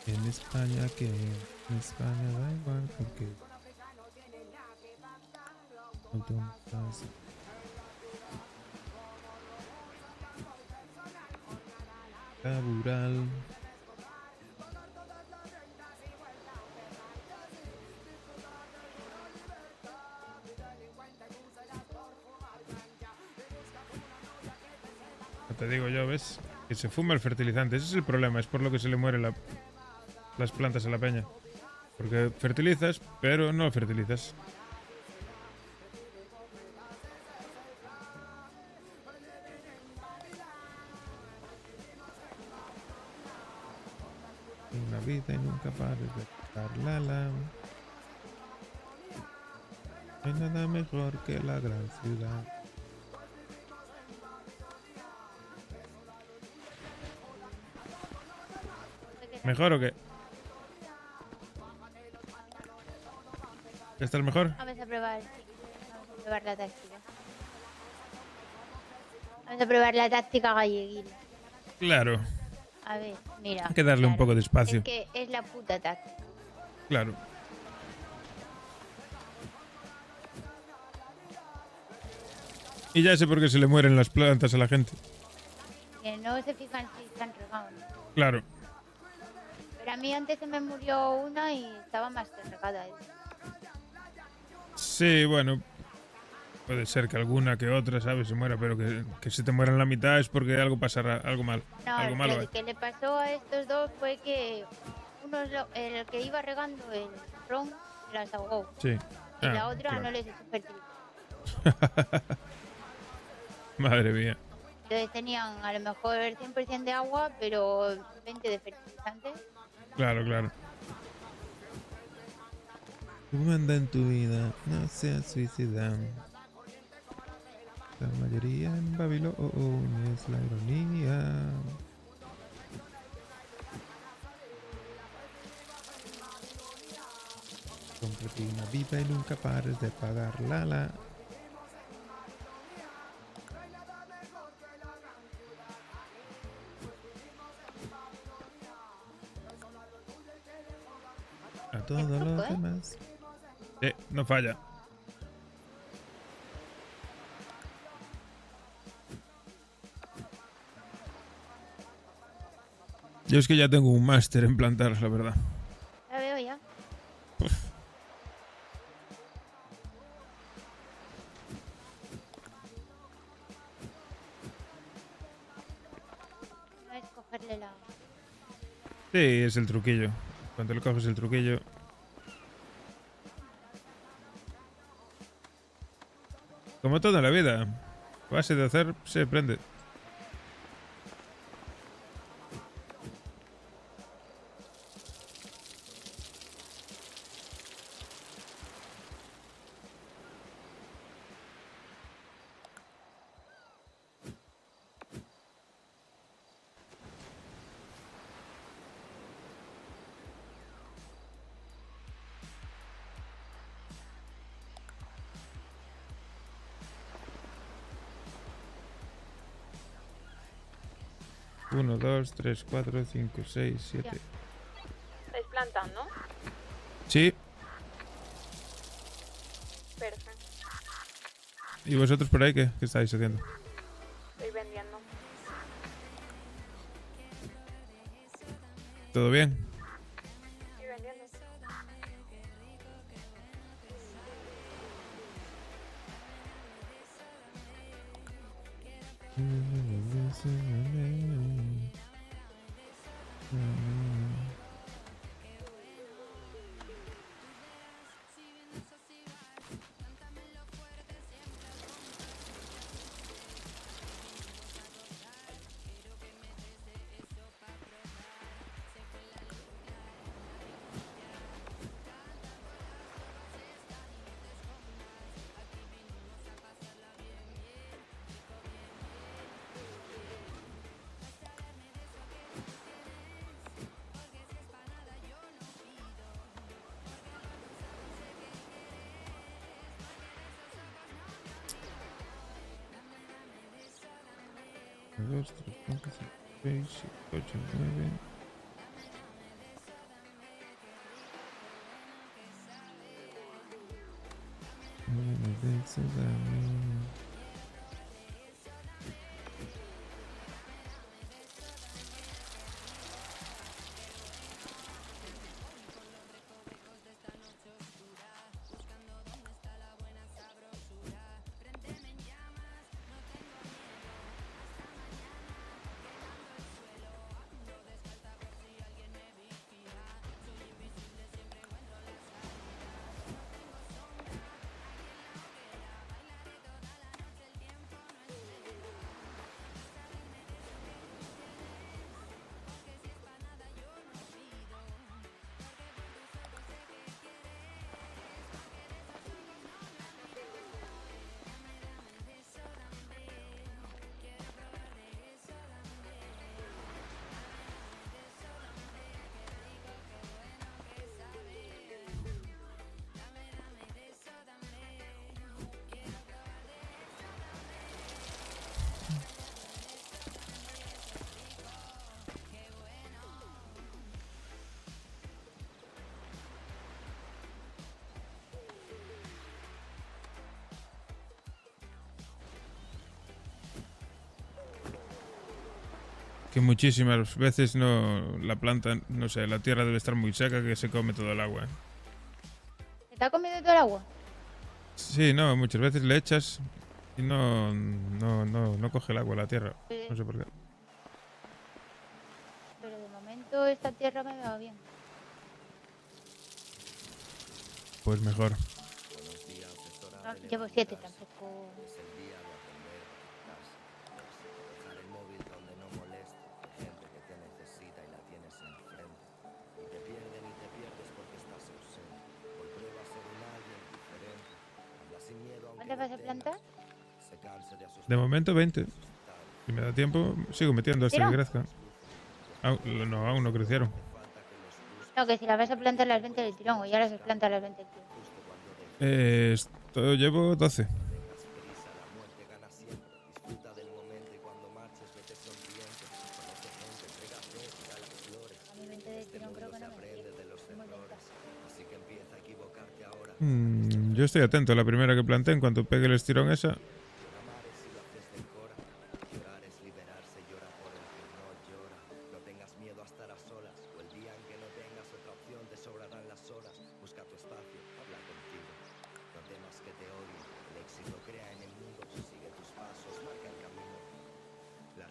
En España en España da igual porque autómatas. Laboral. te digo yo, ¿ves? Que se fuma el fertilizante. Ese es el problema, es por lo que se le mueren las plantas a la peña. Porque fertilizas, pero no fertilizas. Una vida y nunca pares de tocar la. No hay nada mejor que la gran ciudad. ¿Mejor o qué? ¿Estás mejor? Vamos a probar, sí. Vamos a probar la táctica. Vamos a probar la táctica galleguina. Claro. A ver, mira. Hay que darle un poco de espacio. Es que es la puta táctica. Claro. Y ya sé por qué se le mueren las plantas a la gente. Que no se fijan si están regados. Claro. Pero a mí antes se me murió una y estaba más que regada. Sí, bueno. Puede ser que alguna que otra, ¿sabes? Se muera, pero que se te mueran la mitad es porque algo pasará, algo mal. No, algo malo. lo que le pasó a estos dos fue que uno, el que iba regando el ron, las ahogó. Sí. Y la otra claro. no les hizo fertilizante. Madre mía. Entonces tenían a lo mejor 100% de agua, pero 20 de fertilizante. Claro, claro. Tú manda en tu vida, no seas suicida. La mayoría en Babilonia es la ironía. Cómprate una vida y nunca pares de pagarla. A todos los demás. No falla. Yo es que ya tengo un máster en plantar, la verdad. La veo ya. No es cogerle la... Sí, es el truquillo. Cuando le coges el truquillo. Como toda la vida. A base de hacer, se aprende. Uno, 2, 3, 4, 5, 6, 7. ¿Estáis plantando? Sí. Perfecto. ¿Y vosotros por ahí qué estáis haciendo? Estoy vendiendo. ¿Todo bien? Estoy vendiendo. Uno, 2, 3, 4, 5, 6, 7, 8, 9. Que muchísimas veces no la planta, no sé, la tierra debe estar muy seca que se come todo el agua. ¿Se te ha comido todo el agua? Sí, no, muchas veces le echas y no coge el agua la tierra. No sé por qué. Pero de momento esta tierra me va bien. Pues mejor. No, llevo 7 tampoco. ¿Cuántas vas a plantar? De momento 20. Si me da tiempo, sigo metiendo hasta que ¿Tirón? crezca. No, aún no crecieron. No, que si las vas a plantar las 20 del tirón o ya las has plantado las 20 del tirón. Llevo 12. A mí 20 del tirón creo que no me sirve. Muy lenta. Yo estoy atento a la primera que planté. En cuanto pegue el estirón esa.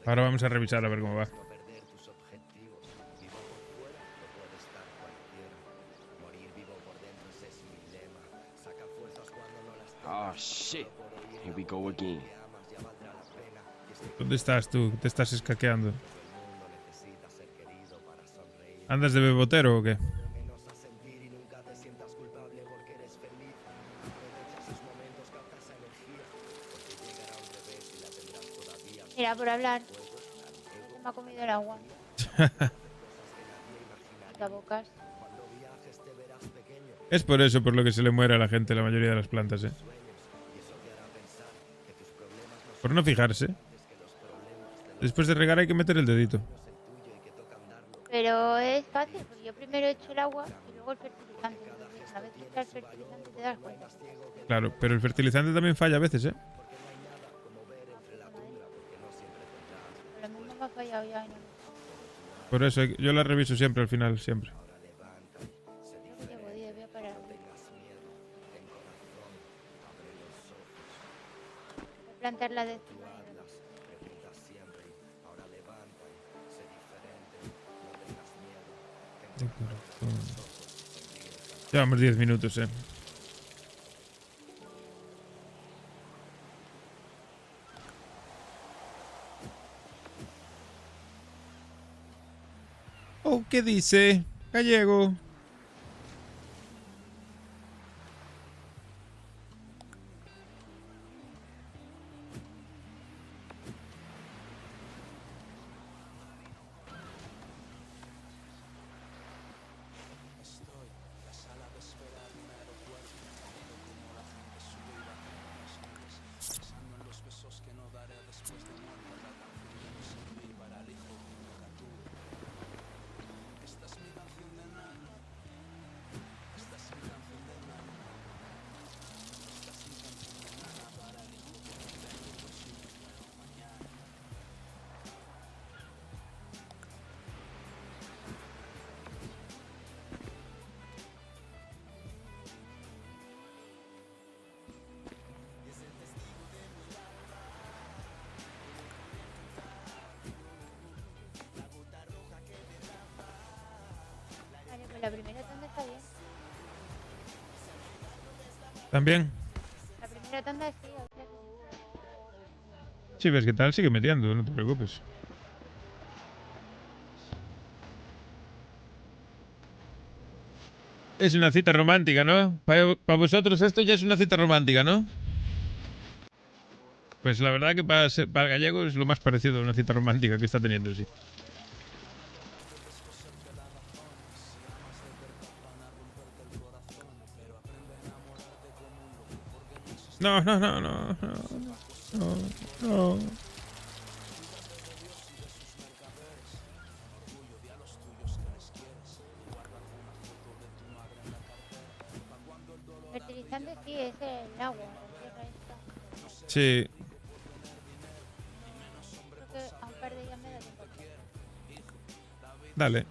Ahora vamos a revisar a ver cómo va. Oh shit. Here we go again. ¿Dónde estás tú? ¿Te estás escaqueando? ¿Andas de bebotero o qué? Mira, por hablar. Se me ha comido el agua. Bocas. Es por eso por lo que se le muere a la gente la mayoría de las plantas, ¿eh? Por no fijarse. Después de regar hay que meter el dedito. Pero es fácil, porque yo primero echo el agua y luego el fertilizante. Entonces, una vez que echas el fertilizante te das cuenta. Claro, pero el fertilizante también falla a veces, ¿eh? Pero a mí no me ha fallado ya. ¿No? Por eso yo la reviso siempre al final, siempre. Creo que llevo 10, voy a parar. Voy a plantar la de... Llevamos 10 minutos, ¿eh? Oh, ¿qué dice? Gallego. Vale, pues la primera tanda está bien. ¿También? La primera tanda sí, otra sí. Si ves qué tal, sigue metiendo, no te preocupes. Es una cita romántica, ¿no? Para vosotros esto ya es una cita romántica, ¿no? Pues la verdad que para el gallego es lo más parecido a una cita romántica que está teniendo, sí. No. Fertilizante sí, es el agua, la tierra esta. Sí. Creo que a un par de días me da tiempo. Dale.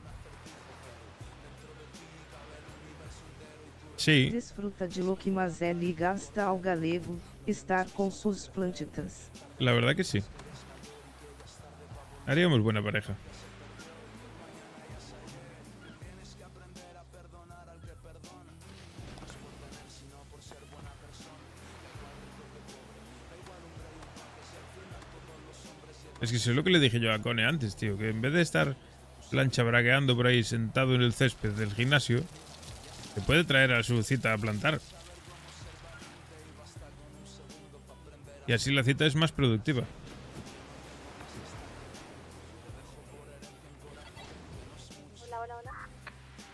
Sí. Desfruta de lo que mais é ligasta ao galego, estar com sus plantitas. La verdad que sí. Haríamos buena pareja. Es que eso es lo que le dije yo a Cone antes, tío. Que en vez de estar plancha bragueando por ahí sentado en el césped del gimnasio, se puede traer a su cita a plantar. Y así la cita es más productiva.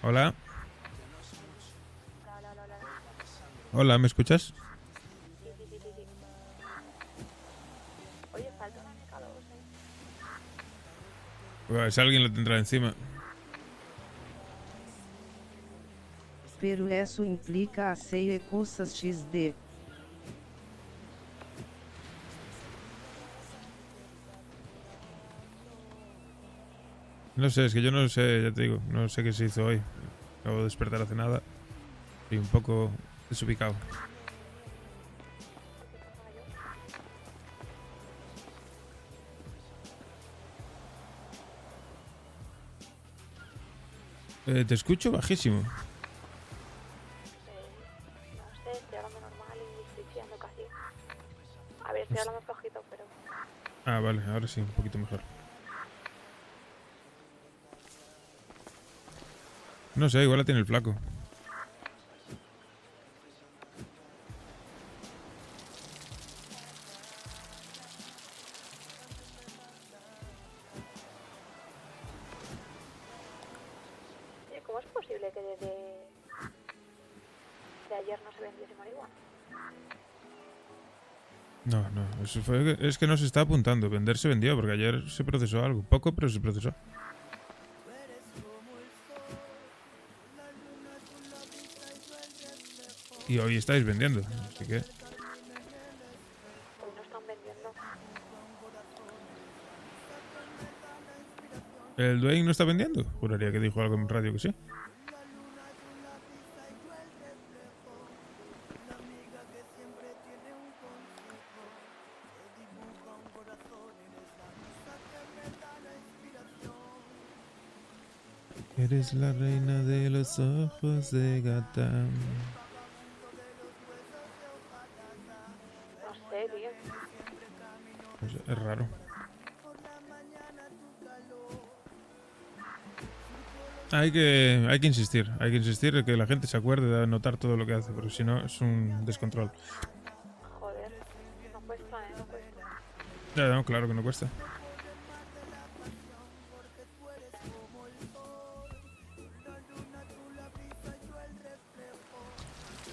Hola. Hola, ¿me escuchas? Oye, falta una MK2, Pues alguien lo tendrá encima. Pero isso implica a 6 cosas XD. No sé, es que yo no sé, ya te digo, no sé qué se hizo hoy. Acabo de despertar hace nada. Y un poco desubicado. Te escucho bajísimo. No sé, estoy hablando normal y estoy chillando casi. A ver, estoy hablando flojito, pero... Ah, vale, ahora sí, un poquito mejor. No sé, igual la tiene el flaco. Oye, ¿cómo es posible que desde de ayer no se vendiese marihuana? No, no, eso fue, es que no se está apuntando. Vender se vendió, porque ayer se procesó algo. Poco, pero se procesó. Y hoy estáis vendiendo, así que... Hoy no están vendiendo. ¿El Dwayne no está vendiendo? Juraría que dijo algo en radio que sí. Eres la reina de los ojos de Gatam. No sé, tío. Pues es raro. Hay que insistir en que la gente se acuerde de anotar todo lo que hace, porque si no es un descontrol. Joder, no cuesta, no cuesta. Ya, no, claro que no cuesta.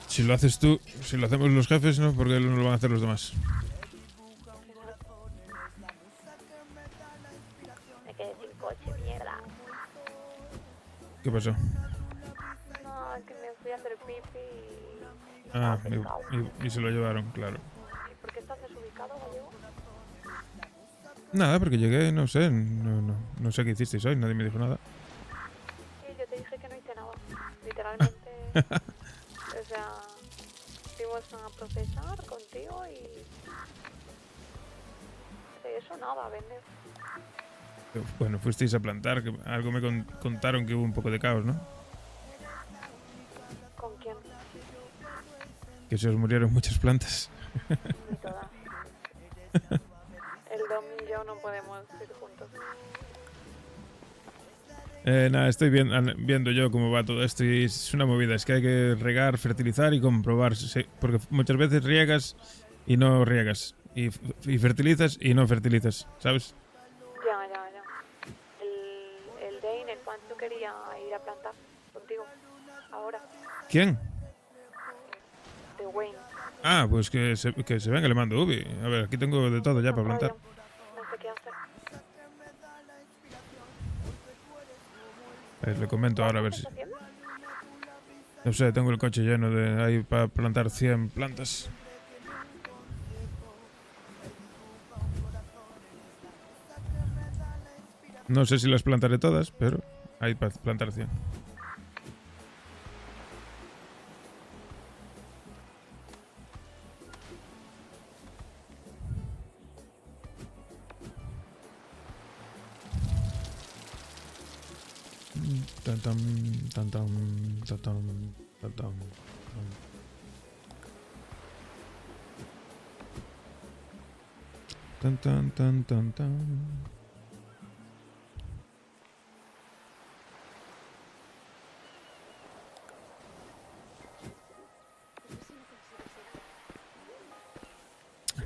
Si lo haces tú, si lo hacemos los jefes, no, porque no lo van a hacer los demás. Me quedé sin coche, mierda. ¿Qué pasó? No, es que me fui a hacer pipi y... Ah, y se lo llevaron, claro. ¿Y por qué estás desubicado, gallego? Nada, porque llegué, no sé, no sé qué hicisteis hoy, nadie me dijo nada. Sí, yo te dije que no hice nada. Literalmente... O sea, fuimos a procesar contigo y... De eso nada, a vender. Bueno, fuisteis a plantar, que algo me contaron que hubo un poco de caos, ¿no? ¿Con quién? Que se os murieron muchas plantas. Ni todas. El Dom y yo no podemos ir juntos. Nada, estoy viendo yo cómo va todo esto y es una movida. Es que hay que regar, fertilizar y comprobar. Porque muchas veces riegas y no riegas. Y fertilizas y no fertilizas, ¿sabes? Ya. El Dane, el Pancho quería ir a plantar contigo. Ahora. ¿Quién? De Wayne. Ah, pues que se venga, le mando Ubi. A ver, aquí tengo de todo ya para plantar. No sé qué hacer. Le comento ahora a ver si... No sé, tengo el coche lleno de ahí para plantar 100 plantas. No sé si las plantaré todas, pero Ahí para plantar 100. Tan, tan, tan, tan, tan, tan, tan. Tan, tan, tan, tan, tan.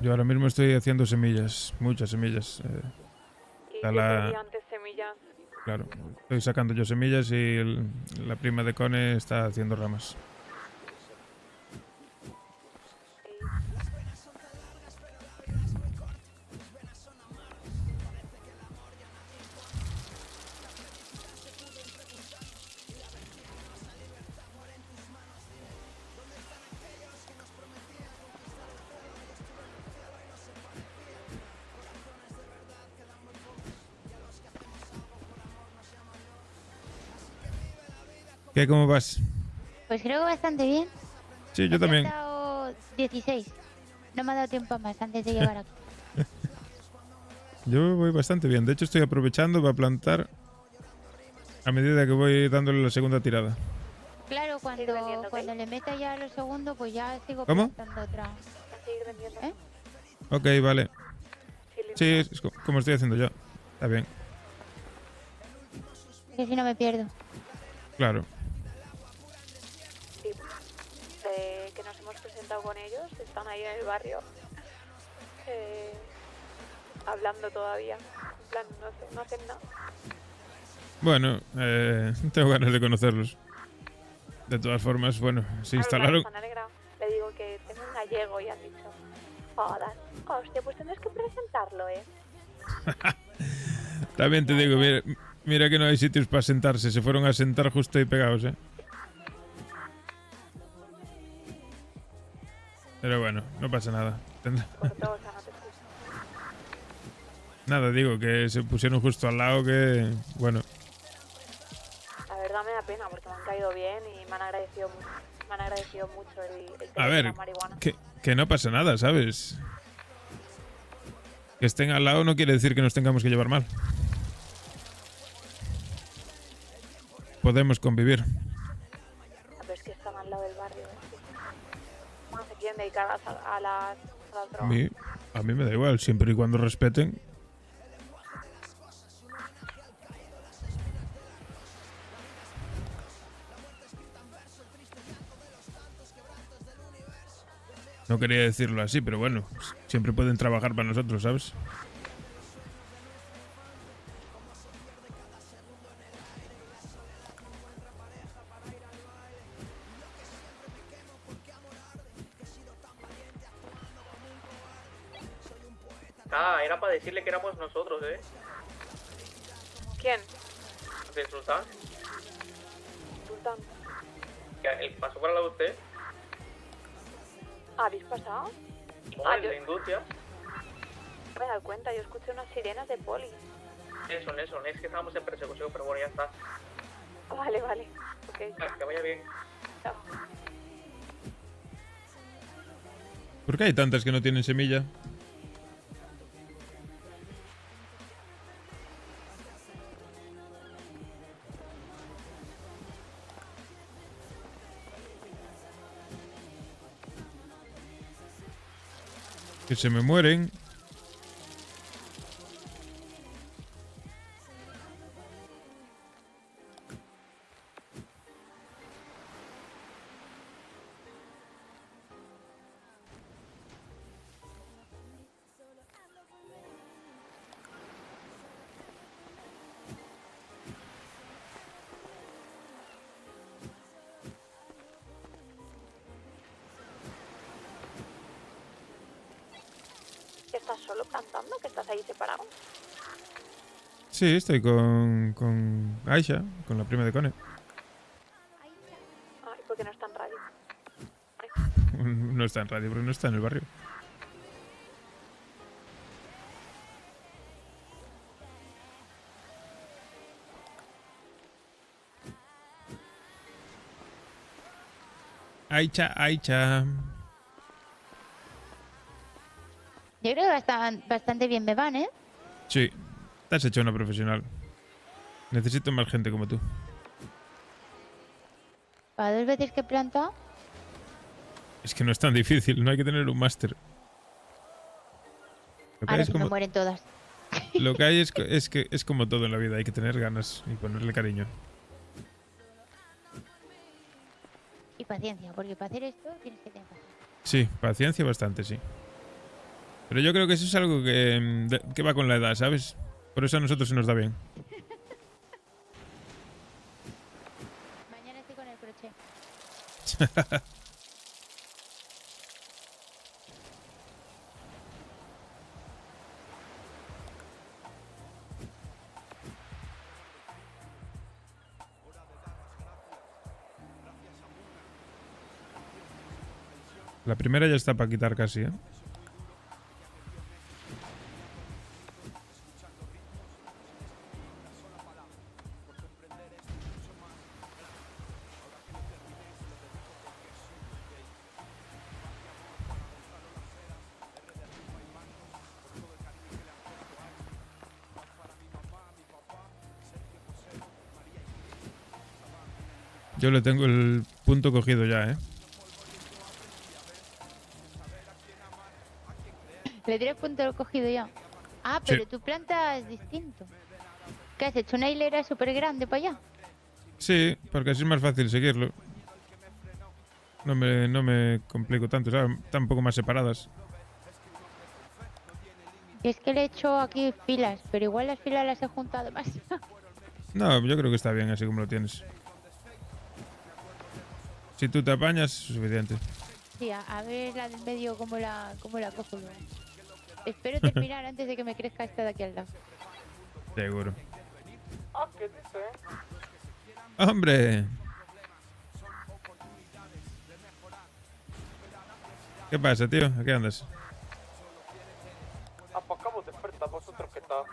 Yo ahora mismo estoy haciendo semillas, muchas semillas. ¿Y a qué la- tenía antes semillas? Claro, estoy sacando yo semillas y la prima de Cone está haciendo ramas. ¿Qué? ¿Cómo vas? Pues creo que bastante bien. Sí, yo también. He dado 16. No me ha dado tiempo más antes de llegar aquí. Yo voy bastante bien. De hecho, estoy aprovechando para plantar a medida que voy dándole la segunda tirada. Claro, cuando le meta ya lo segundo, pues ya sigo ¿Cómo? plantando otra. Seguir vendiendo. ¿Eh? Ok, vale. Sí, es como estoy haciendo yo. Está bien. Que si no me pierdo. Claro. Sí. Que nos hemos presentado con ellos, están ahí en el barrio. Hablando todavía. En plan, no hacen nada. Bueno, tengo ganas de conocerlos. De todas formas, bueno, se instalaron... Me alegra. Le digo que tengo un gallego y han dicho, joder, hostia, pues tendrás que presentarlo, ¿eh? También te digo, mira que no hay sitios para sentarse. Se fueron a sentar justo ahí pegados, ¿eh? Pero bueno, no pasa nada. Nada, digo que se pusieron justo al lado que... Bueno, La verdad me da pena porque me han caído bien y me han agradecido mucho el a tema de ver, la marihuana. que no pasa nada, ¿sabes? Que estén al lado no quiere decir que nos tengamos que llevar mal. Podemos convivir. Pero es que están al lado del barrio. No se quieren dedicar a las drogas. A mí me da igual, siempre y cuando respeten. No quería decirlo así, pero bueno, siempre pueden trabajar para nosotros, ¿sabes? Ah, era para decirle que éramos nosotros, ¿eh? ¿Quién? ¿Del Sultán? Sultán. ¿El pasó por al lado de usted? ¿Habéis pasado? No, el de industria. No me he dado cuenta, yo escuché unas sirenas de poli. Eso, es que estábamos en persecución, pero bueno, ya está. Vale. Ok. Que vaya bien. Chao. ¿Por qué hay tantas que no tienen semilla? Que se me mueren. ¿Que estás solo plantando? ¿Que estás ahí separado? Sí, estoy con Aisha, con la prima de Cone. Ay, ¿por qué no está en radio? No está en radio, porque no está en el barrio. Aicha, Aicha. Yo creo que bastante bien me van, ¿eh? Sí, te has hecho una profesional. Necesito más gente como tú. Para 2 veces que he plantado. Es que no es tan difícil, no hay que tener un máster. Lo que hay Ahora es sí me como, mueren todas. lo que hay es que es como todo en la vida, hay que tener ganas y ponerle cariño. Y paciencia, porque para hacer esto tienes que tener paciencia. Sí, paciencia bastante, sí. Pero yo creo que eso es algo que va con la edad, ¿sabes? Por eso a nosotros se nos da bien. Mañana estoy con el crochet. La primera ya está para quitar casi, ¿eh? Yo le tengo el punto cogido ya, ¿eh? Le tienes punto cogido ya. Ah, pero tu planta es distinto. ¿Qué has hecho? ¿Una hilera súper grande para allá? Sí, porque así es más fácil seguirlo. No me complico tanto, ¿sabes? Están un poco más separadas. Y es que le he hecho aquí filas, pero igual las filas las he juntado más. No, yo creo que está bien así como lo tienes. Si tú te apañas, es suficiente. Sí, a ver la del medio cómo la cojo luego. Espero terminar antes de que me crezca esta de aquí al lado. Seguro. Ah, ¿qué dice? ¡Hombre! ¿Qué pasa, tío? ¿A qué andas? Ah, pues acabo de despertar, vosotros qué tal.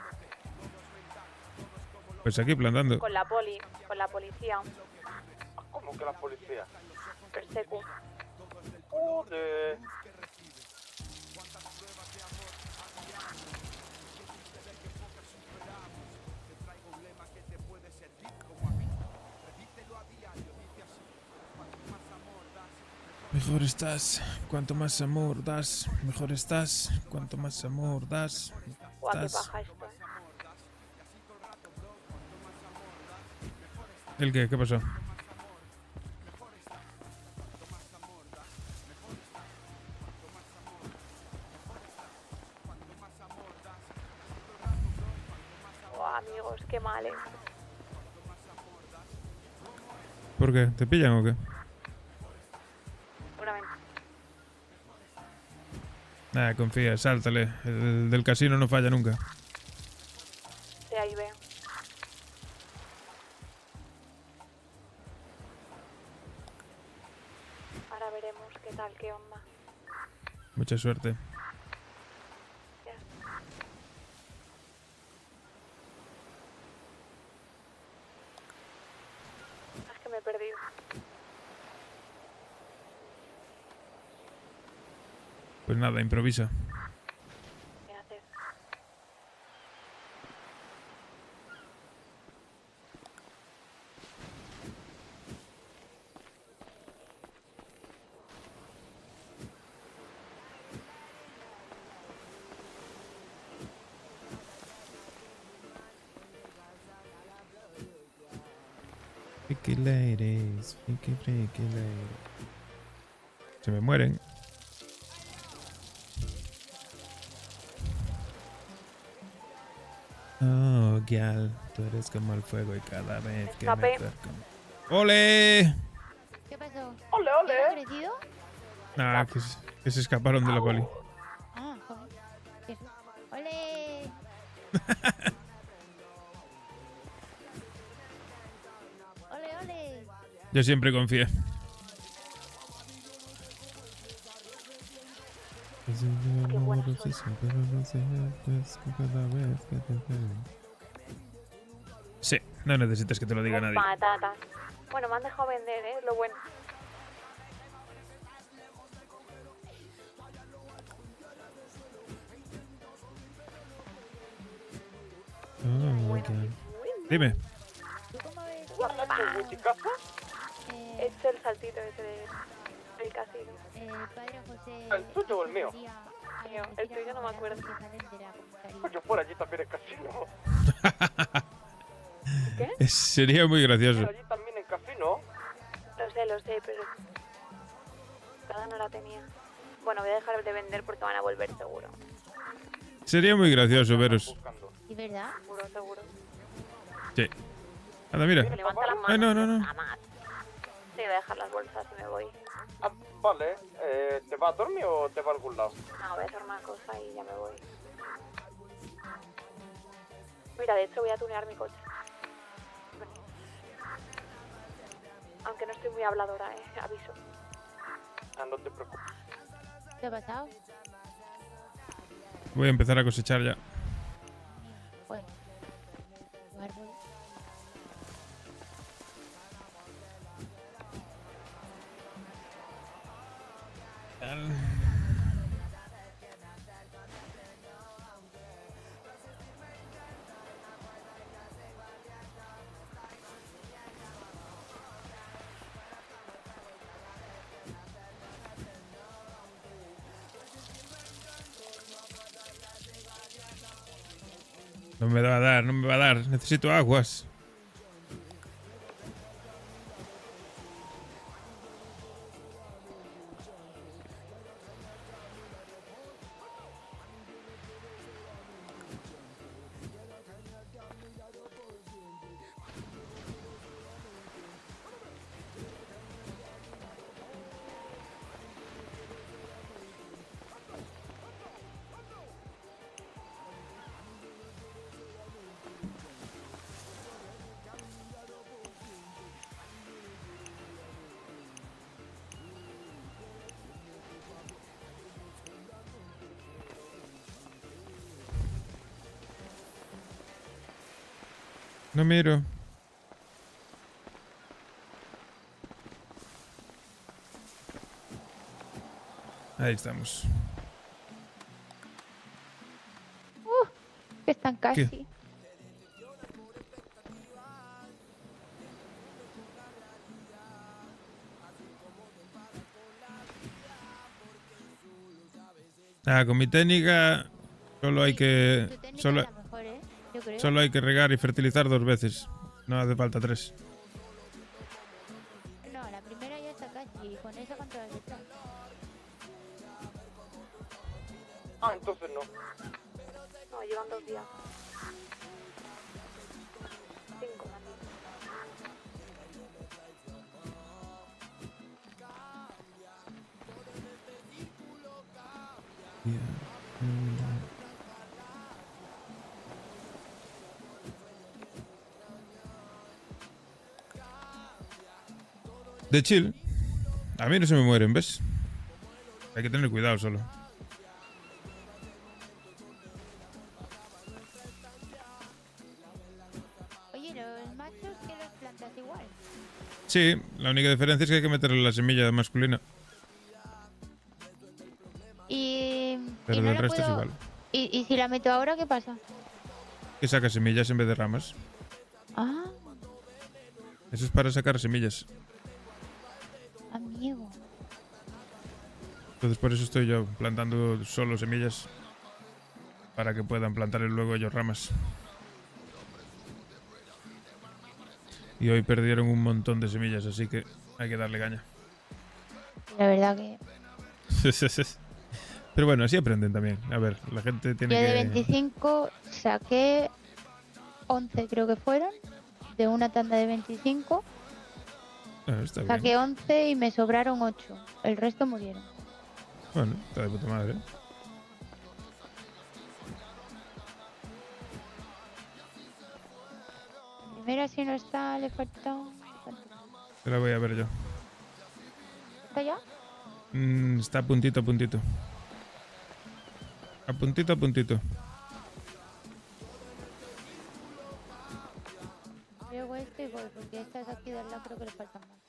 Pues aquí plantando. Con la policía. ¿Cómo que la policía? Persecu. Joder. Mejor estás, cuanto más amor das. Mejor estás, cuanto más amor das. Guau, qué Estás... paja esto. ¿El qué? ¿Qué pasó? Guau, amigos, qué mal, eh. ¿Por qué? ¿Te pillan o qué? Seguramente. Nada, confía, sáltale. El del casino no falla nunca. Sí, ahí veo. Ahora veremos qué tal, qué onda. Mucha suerte. Es que me he perdido. Pues nada, improvisa. ¿Qué haces? Freaky ladies, freaky ladies. Se me mueren. Oh, Gial, tú eres como el fuego y cada vez que me Escape. acerco. ¡Ole! ¿Qué pasó? ¡Ole, ¿Ya ole! ha crecido? Nah, que se escaparon de la poli. Ah, joder. ¿Qué? ¡Ole! ¡Ole, ole! Yo siempre confié. Qué buena Sí, no necesitas que te lo diga nadie. Patatas. Bueno, me han dejado vender, lo bueno. Dime. He hecho el saltito ese del casino. Padre José. ¿El tuyo o el mío? El tuyo no me acuerdo. Pues yo por allí también en casino. Sería muy gracioso. Allí también en casino. Lo sé, pero cada no la tenía. Bueno, voy a dejar de vender porque van a volver seguro. Sería muy gracioso veros. ¿Y verdad? Seguro. Sí. Anda, mira. Me levanta las manos. Ay, no. Nada más. Sí, voy a dejar las bolsas y me voy. Vale, ¿te vas a dormir o te vas a algún lado? No, voy a hacer una cosa y ya me voy. Mira, de hecho voy a tunear mi coche. Aunque no estoy muy habladora, aviso. No te preocupes. ¿Qué ha pasado? Voy a empezar a cosechar ya. Bueno. Árbol. No me va a dar, no me va a dar. Necesito aguas. No miro. Ahí estamos. Que están casi. Con mi técnica solo hay que Solo yo creo. solo hay que regar y fertilizar 2 veces. No hace falta 3. No, la primera ya está casi. Con esa cuánto vas a estar. Entonces no. No, llevan 2 días. 5, mami. De chill. A mí no se me mueren, ¿ves? Hay que tener cuidado solo. Oye, los machos que los plantas igual. Sí, la única diferencia es que hay que meterle la semilla masculina. Pero y no el la resto es puedo- igual. ¿Y si la meto ahora, qué pasa? Que saca semillas en vez de ramas. Ah, Eso es para sacar semillas. amigo. Entonces por eso estoy yo plantando solo semillas. Para que puedan plantar luego ellos ramas. Y hoy perdieron un montón de semillas, así que hay que darle caña. La verdad que... Pero bueno, así aprenden también. A ver, la gente tiene Yo de que... 25 saqué 11, creo que fueron. De una tanda de 25. Está bien. Saqué 11 y me sobraron 8. El resto murieron. Bueno, está de puta madre. Primera, si no está, le falta... Te la voy a ver yo. ¿Está ya? Está a puntito, a puntito. A puntito, a puntito. Luego esto y voy, porque estas aquí de al lado creo que le faltan más.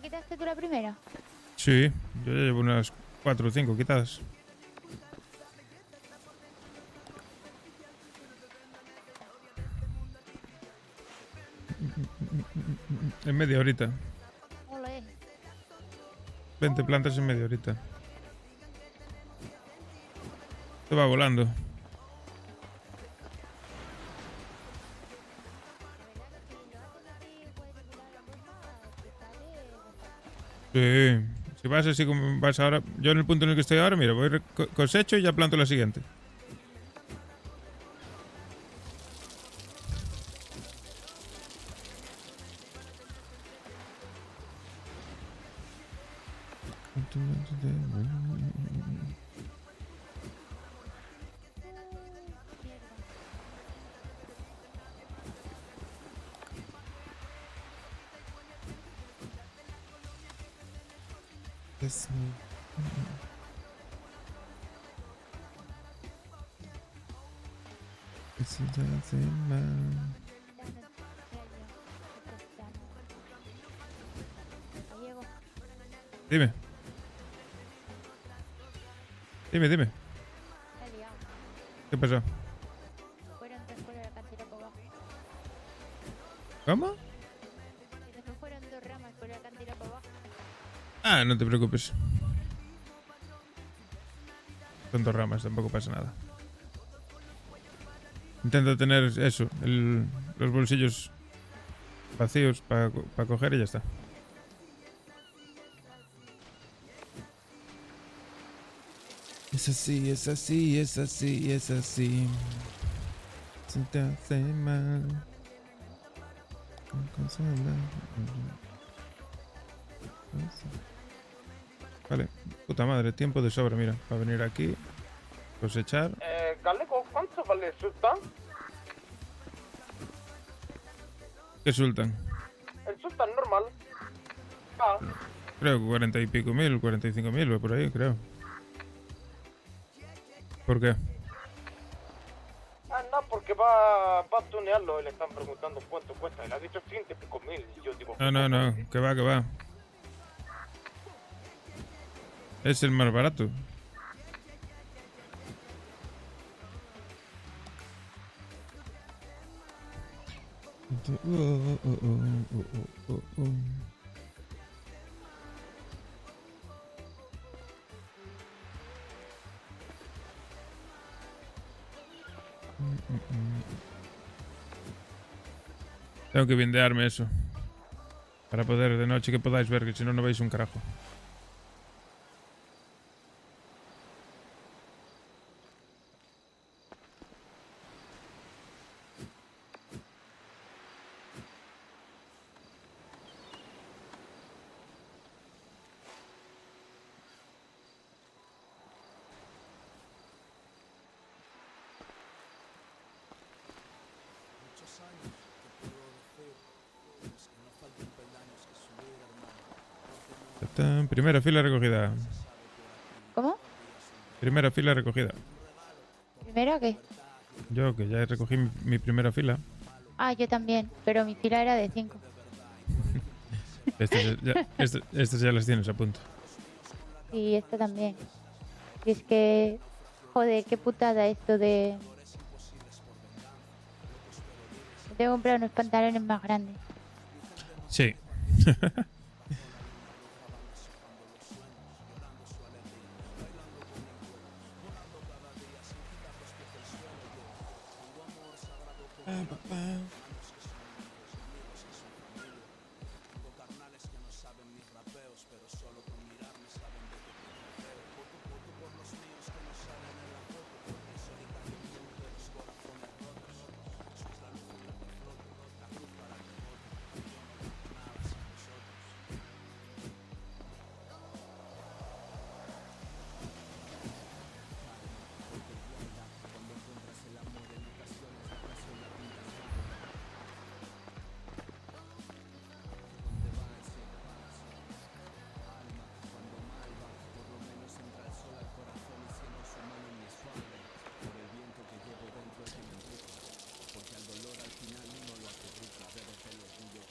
quitaste tú la primera? Sí, yo ya llevo unas 4 o 5 quitadas. En media horita. Ole. 20 plantas en media horita. Esto va volando. Sí. Si vas así como vas ahora... Yo en el punto en el que estoy ahora, mira, voy cosecho y ya planto la siguiente. Dime. Dime. ¿Qué pasó? Fueron 3 por la cantera por abajo. ¿Cómo? Que fueron 2 ramas por la cantera por abajo. Ah, no te preocupes. Son 2 ramas, tampoco pasa nada. Intento tener eso, los bolsillos vacíos para coger y ya está. Es así, es así, es así, es así. Se te hace mal. Vale, puta madre, tiempo de sobra, mira, para venir aquí, cosechar. Galeco, ¿cuánto vale el sultán? ¿Qué sultan? El sultán normal. Ah, Creo que 40 y pico mil, 45.000 o por ahí, creo. ¿Por qué? no, porque va a tunearlo y le están preguntando cuánto cuesta. Y le ha dicho 100 y pico mil. Y yo digo... No, que va. Es el más barato. Tengo que vendearme eso. Para poder de noche que podáis ver, que si no, no veis un carajo. Primera fila recogida. ¿Cómo? Primera fila recogida. ¿Primera qué? Yo que ya recogí mi primera fila. Ah, yo también, pero mi fila era de 5. Estas ya las tienes a punto. Y esta también. Y es que... Joder, qué putada esto de... Tengo que comprar unos pantalones más grandes. Sí.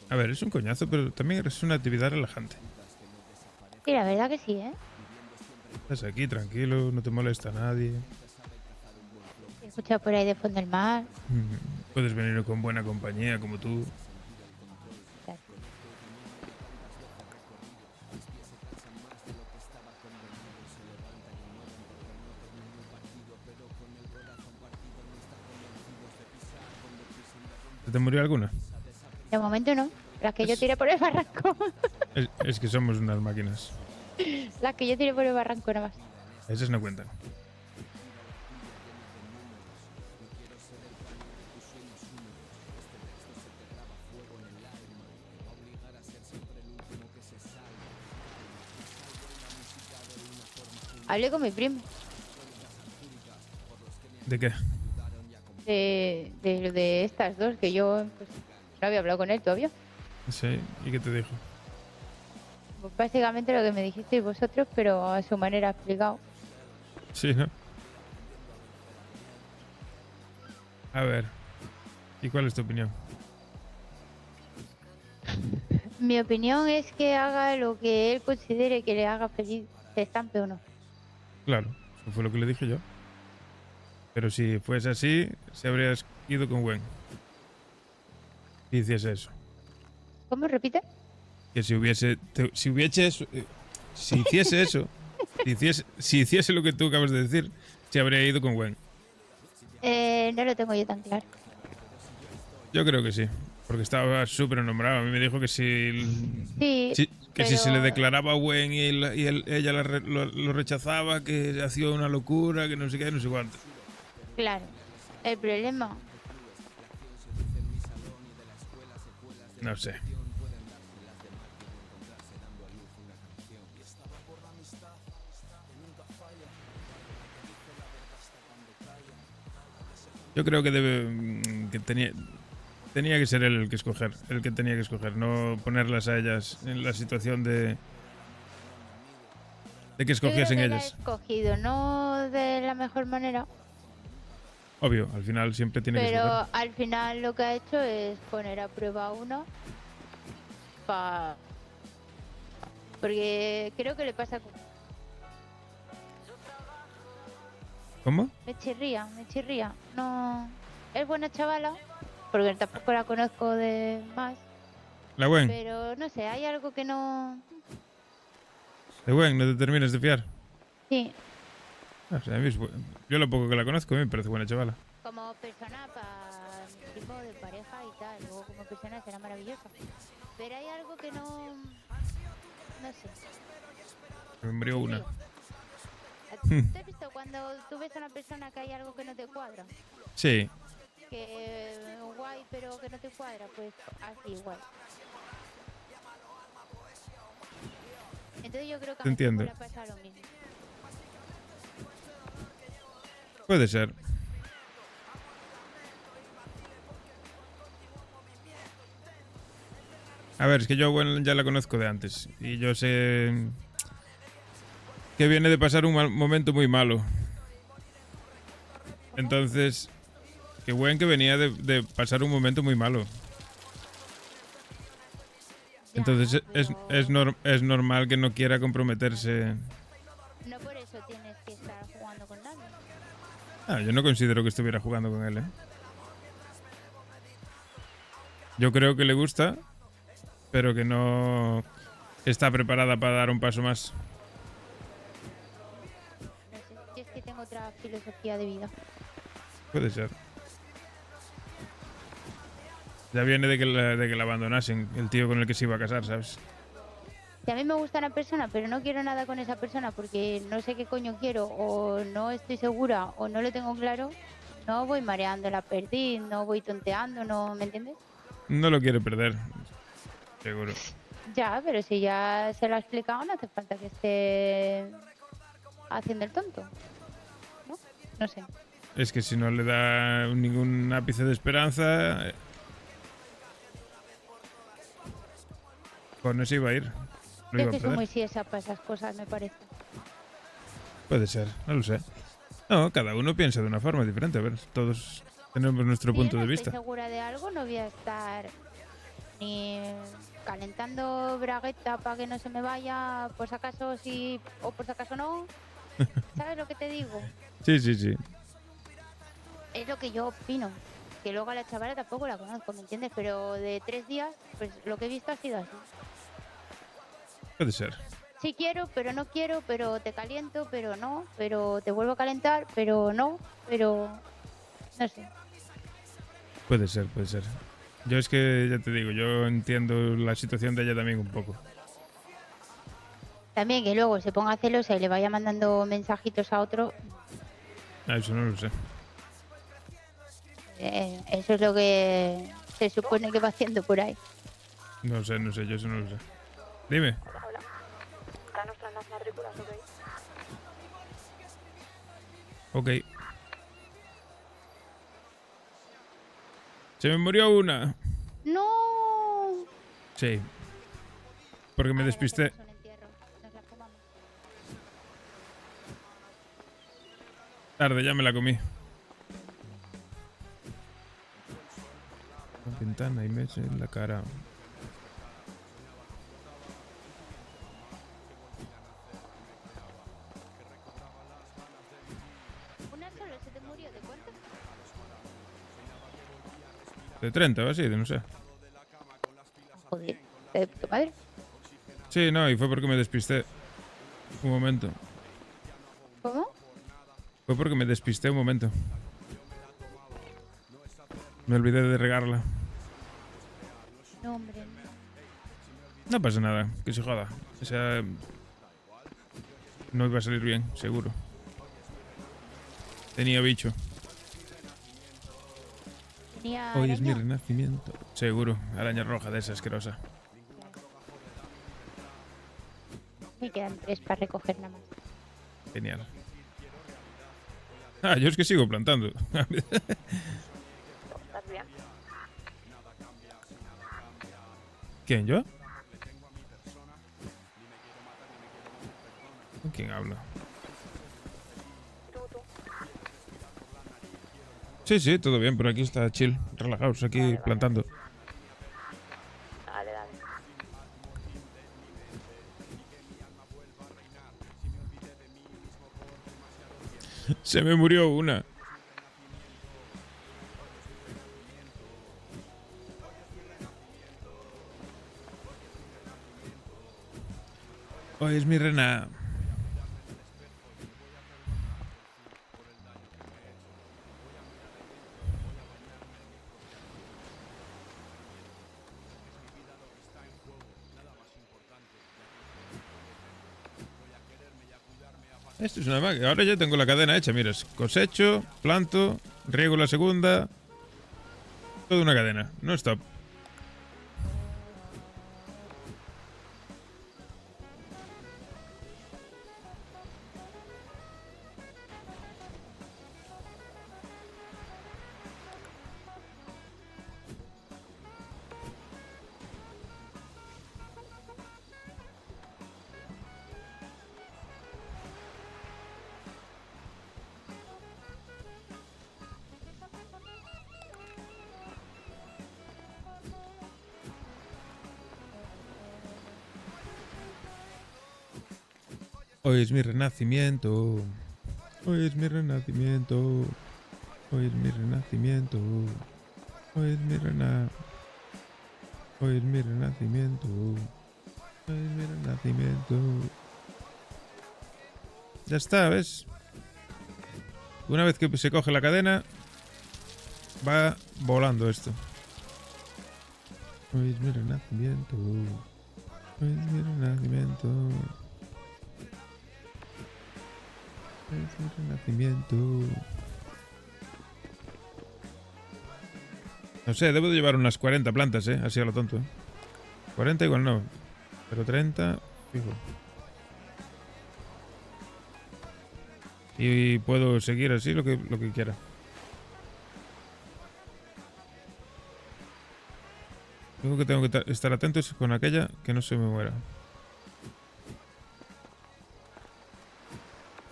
A ver, es un coñazo, pero también es una actividad relajante. la verdad que sí, ¿eh? Estás aquí tranquilo, no te molesta nadie. He escuchado por ahí de fondo del mar. Puedes venir con buena compañía como tú. ¿Se te murió alguna? De momento no. Las que yo tiré por el barranco. Es que somos unas máquinas. Las que yo tiré por el barranco nada más. Esas no cuentan. Hablé con mi primo. ¿De qué? De estas dos, que yo pues, no había hablado con él todavía. Sí, ¿y qué te dijo? Pues básicamente lo que me dijisteis vosotros, pero a su manera explicado. Sí, ¿no? A ver, ¿y cuál es tu opinión? Mi opinión es que haga lo que él considere que le haga feliz, se estampe o no. Claro, eso fue lo que le dije yo. Pero si fuese así, se habría ido con Gwen. Si hiciese eso. ¿Cómo? ¿Repite? Que si hiciese eso, si hiciese lo que tú acabas de decir, se habría ido con Gwen. No lo tengo yo tan claro. Yo creo que sí, porque estaba súper enamorado. A mí me dijo que si si se le declaraba a Gwen y ella lo rechazaba, que hacía una locura, que no sé qué, no sé cuánto. Claro. El problema... No sé. Yo creo que tenía que ser él el que escoger, el que tenía que escoger, no ponerlas a ellas en la situación de que escogiesen ellas. ellas. La he escogido, no de la mejor manera. Obvio, al final siempre tiene que escoger. Pero al final lo que ha hecho es poner a prueba uno porque creo que le pasa. ¿Cómo? Me chirría. No. Es buena chavala, porque tampoco la conozco de más. La Gwen. Pero no sé, hay algo que no. La Gwen, no te terminas de fiar. Sí. O sea, yo lo poco que la conozco me parece buena chavala. Como persona para tipo de pareja y tal, luego como persona será maravillosa. Pero hay algo que no. No sé. Me murió una. ¿Te has visto cuando tú ves a una persona que hay algo que no te cuadra? Sí. Que guay, pero que no te cuadra, pues así igual. Entonces yo creo que a mí le pasa lo mismo. Puede ser. A ver, es que yo bueno, ya la conozco de antes y yo sé que viene de pasar un momento muy malo. Entonces, qué bueno que venía de pasar un momento muy malo. Entonces es normal que no quiera comprometerse. No por eso tienes que estar jugando con nadie. Yo no considero que estuviera jugando con él, ¿eh? Yo creo que le gusta, pero que no está preparada para dar un paso más. No sé, yo es que tengo otra filosofía de vida. Puede ser. Ya viene de que la abandonasen, el tío con el que se iba a casar, ¿sabes? Si a mí me gusta una persona, pero no quiero nada con esa persona porque no sé qué coño quiero, o no estoy segura, o no lo tengo claro, no voy mareando la perdiz, no voy tonteando, ¿no? ¿Me entiendes? No lo quiere perder, seguro. Ya, pero si ya se lo ha explicado, no hace falta que esté haciendo el tonto. ¿No? No sé. Es que si no le da ningún ápice de esperanza, pues no se iba a ir. Yo es que soy muy siesa para esas cosas, me parece. Puede ser, no lo sé. No, cada uno piensa de una forma diferente. A ver, todos tenemos nuestro punto de vista. Si estoy segura de algo, no voy a estar ni calentando bragueta para que no se me vaya, por si acaso sí o por si acaso no. ¿Sabes lo que te digo? Sí, sí, sí. Es lo que yo opino. Que luego a la chavala tampoco la conozco, ¿me entiendes? Pero de 3 días, pues lo que he visto ha sido así. Puede ser. Sí quiero, pero no quiero, pero te caliento, pero no, pero te vuelvo a calentar, pero no, pero... No sé. Puede ser, puede ser. Yo es que, ya te digo, yo entiendo la situación de ella también un poco. También que luego se ponga celosa y le vaya mandando mensajitos a otro, Eso no lo sé. eso es lo que se supone que va haciendo por ahí. No sé, yo eso no lo sé. Dime. Hola. Danos las matrículas, ¿ok? Ok. Se me murió una. ¡No! Sí. Porque me despisté. Tarde, ya me la comí. La ventana y me eché en la cara. ¿Una sola se te murió? ¿De cuánto? De 30 o así, de no sé. Joder, ¿de tu madre? Sí, no, y fue porque me despisté. Un momento. ¿Cómo? Fue porque me despisté un momento. Me olvidé de regarla. No, hombre. No pasa nada, que se joda. O sea, no iba a salir bien, seguro. Tenía bicho. Tenía Hoy es mi araña. renacimiento. Seguro, araña roja de esa asquerosa. Me quedan 3 para recoger nada más. Genial. Ah, yo es que sigo plantando. ¿Estás bien? ¿Quién, yo? ¿Con quién hablo? Tú. Sí, sí, todo bien, pero aquí está chill, relajados, aquí plantando. Dale. Se me murió una. Hoy es mi rena. Esto es una máquina. Ahora ya tengo la cadena hecha. Mira, cosecho, planto, riego la segunda. Toda una cadena. No stop. Hoy es mi renacimiento. Hoy es mi renacimiento. Hoy es mi renacimiento. Hoy es mi Hoy es mi renacimiento. Hoy es mi renacimiento. Ya está, ¿ves? Una vez que se coge la cadena, va volando esto. Hoy es mi renacimiento. Hoy es mi renacimiento. Hoy es mi renacimiento. No sé, debo de llevar unas 40 plantas, así a lo tonto. 40 igual no, pero 30, fijo. Y puedo seguir así lo que quiera. Lo único que tengo que estar atento es con aquella que no se me muera.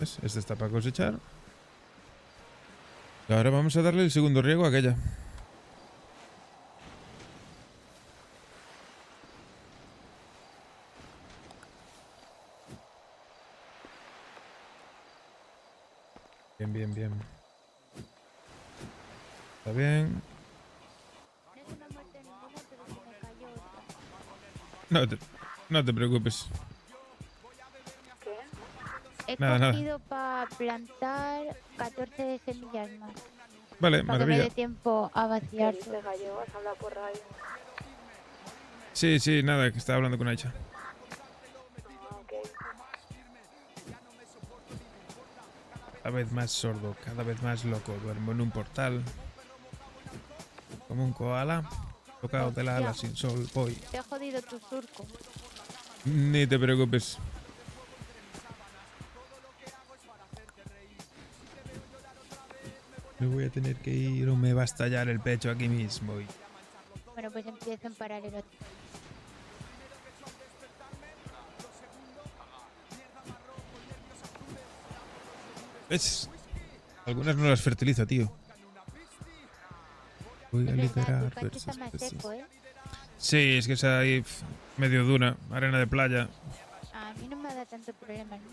¿Ves? Este está para cosechar. Y ahora vamos a darle el segundo riego a aquella. bien, bien. Está bien. No te preocupes. He Nada. cogido para plantar 14 semillas más. Vale, para que me maravilla. dé tiempo a vaciar. ¿Qué dices, Gallego? ¿Has hablado por radio? Sí, nada, que estaba hablando con Aicha. Cada vez más sordo, cada vez más loco. Duermo en un portal. Como un koala. Tocado de la ala sin sol, voy. Te ha jodido tu surco. Ni te preocupes. Me voy a tener que ir o me va a estallar el pecho aquí mismo. Bueno, pues empiezo en paralelo. ¿Ves? Algunas no las fertilizo, tío. Voy a liderar Tu cacho está versus más peces. seco, ¿eh? Sí, es que es ahí medio duna, arena de playa. A mí no me da tanto problema el mío.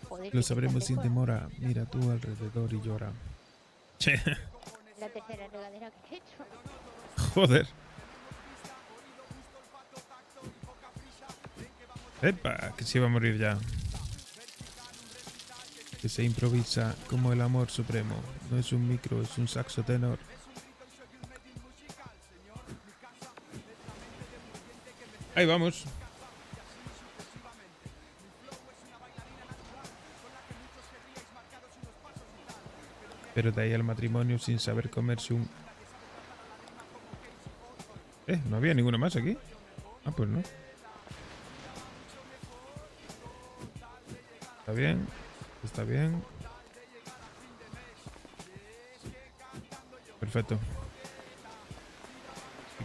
Joder, Lo sí que sabremos está sin seco. demora. Mira tú alrededor y llora. Che, La tercera regadera que he hecho. joder. Epa, que se iba a morir ya. Que se improvisa como el amor supremo. No es un micro, es un saxo tenor. Ahí vamos. Pero de ahí al matrimonio sin saber comerse un... ¿No había ninguno más aquí? Ah, pues no. Está bien. Está bien. Perfecto.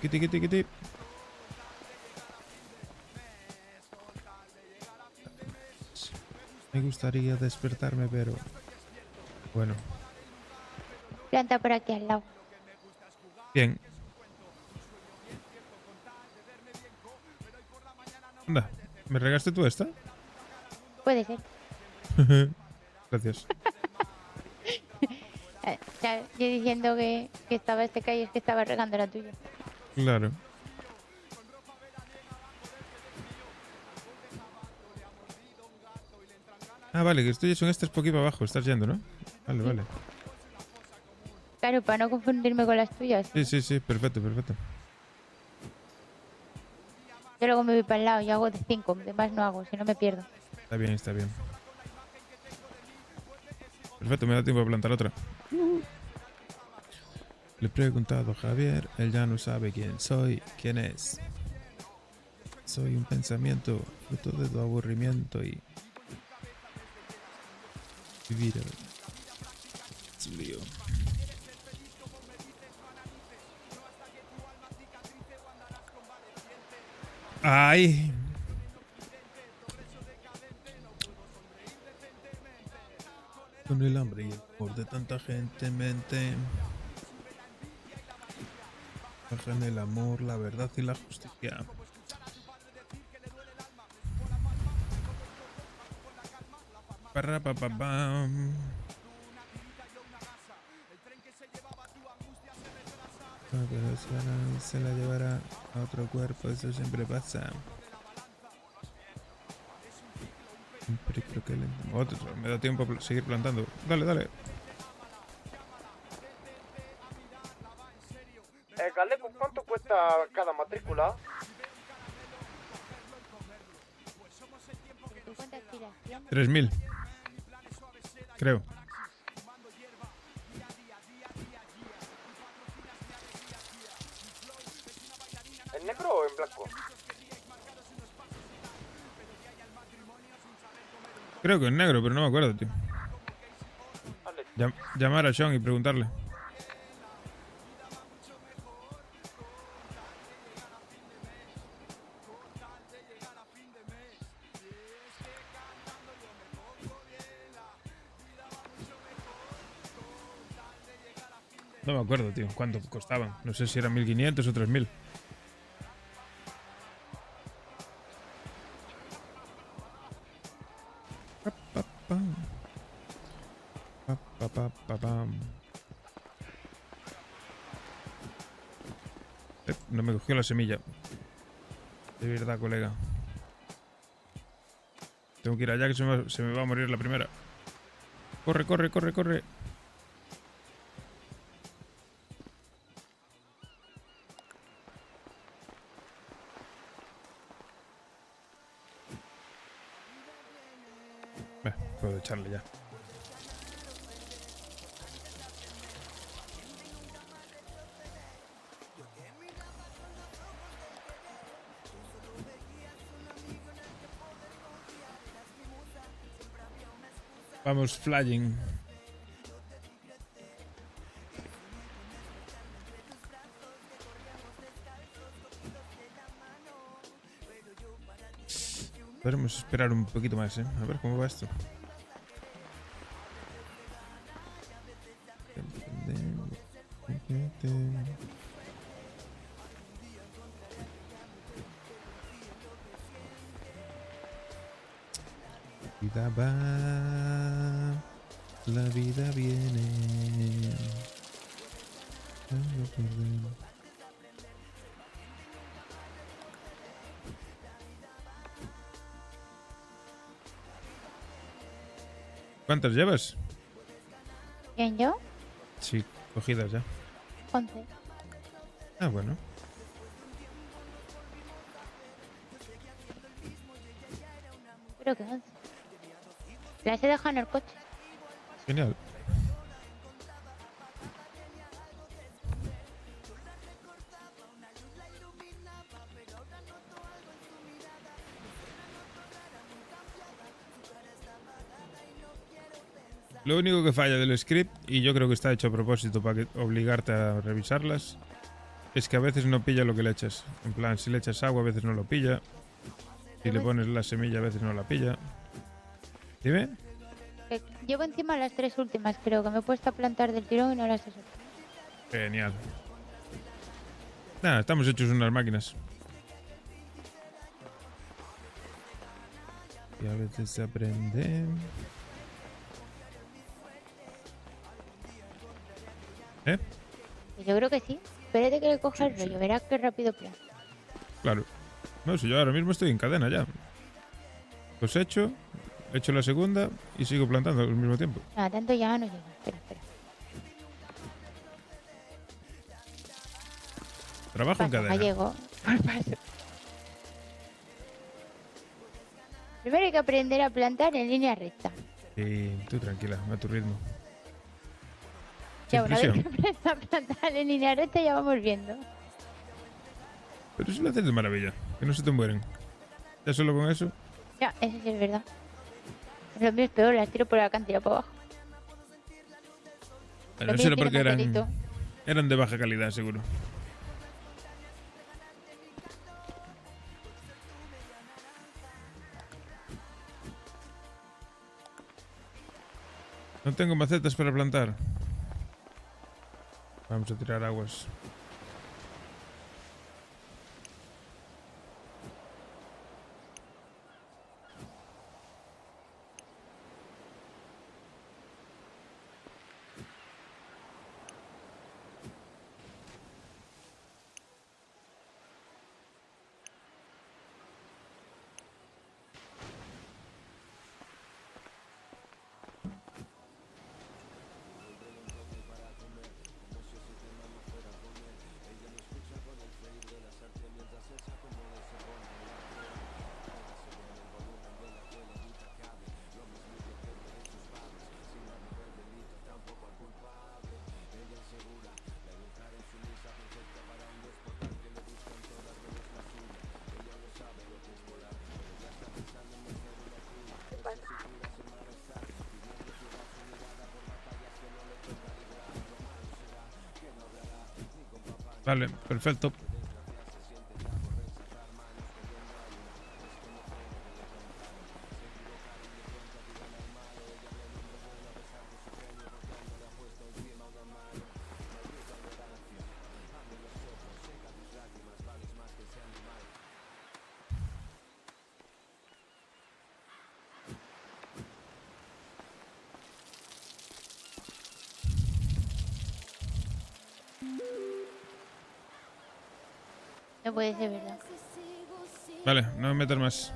Tiqui, tiqui, tiqui. Me gustaría despertarme, pero... Bueno, Planta por aquí al lado. bien. Anda, ¿me regaste tú esta? Puede ser. Gracias. Claro, yo diciendo que estaba este calle, es que estaba regando la tuya. Claro. Ah, vale, que esto ya son estas por aquí para abajo. Estás yendo, ¿no? Vale, vale. Claro, para no confundirme con las tuyas. Sí, perfecto, perfecto. Yo luego me voy para el lado y hago de 5, de más no hago, si no me pierdo. Está bien, está bien. Perfecto, me da tiempo a plantar otra. Le he preguntado a Javier, él ya no sabe quién soy, quién es. Soy un pensamiento, fruto de tu aburrimiento y... Vivir es un lío. ¡Ay! Con el hambre y el amor de tanta gente en mente. Bajan el amor, la verdad y la justicia. Parra, pa, pa, pam. Pero se la llevará a otro cuerpo, eso siempre pasa. Siempre creo que me da tiempo a seguir plantando. Dale, dale. Galeco, ¿cuánto cuesta cada matrícula? 3000. Creo. ¿En negro o en blanco? Creo que en negro, pero no me acuerdo, tío. Llamar a Sean y preguntarle. No me acuerdo, tío, cuánto costaban. No sé si eran 1500 o 3000. pam. Pa, pa, pa, pa, pam. No me cogió la semilla. De verdad, colega. Tengo que ir allá que se me va a morir la primera. Corre, corre, corre, corre. Puedo echarle ya. Vamos, flying. Podemos esperar un poquito más, ¿eh? A ver cómo va esto. La vida va, la vida viene. ¿Cuántas llevas? ¿Quién, yo? Sí, cogidas ya. 11. Ah, bueno. Creo que 11. Las he dejado en el coche. Genial. Lo único que falla del script, y yo creo que está hecho a propósito para obligarte a revisarlas, es que a veces no pilla lo que le echas. En plan, si le echas agua a veces no lo pilla. Si le pones la semilla a veces no la pilla. ¿Dime? Llevo encima las 3 últimas, creo que me he puesto a plantar del tirón y no las he soltado. Genial. Nada, estamos hechos unas máquinas. Y a veces se aprende. ¿Eh? Yo creo que sí. Espérate que le coja el rollo, verás qué rápido planta. Claro. No, si yo ahora mismo estoy en cadena ya. Cosecho, echo la segunda y sigo plantando al mismo tiempo. Nada, tanto ya no llega. Espera, espera. Trabajo en cadena. Ya llego. Primero hay que aprender a plantar en línea recta. Y tú tranquila, a tu ritmo. Ya Sin una vez que presión. aprendas a plantar en línea recta ya vamos viendo. Pero si lo haces de maravilla, que no se te mueren. Ya solo con eso. Ya, eso sí es verdad. Lo mío es peor, las tiro por la cantidad para abajo. Bueno, Lo eso mío era tiene porque motorito. eran de baja calidad, seguro. No tengo macetas para plantar. Vamos a tirar aguas. Vale, perfecto. No puede ser verdad. Vale, no me metas más.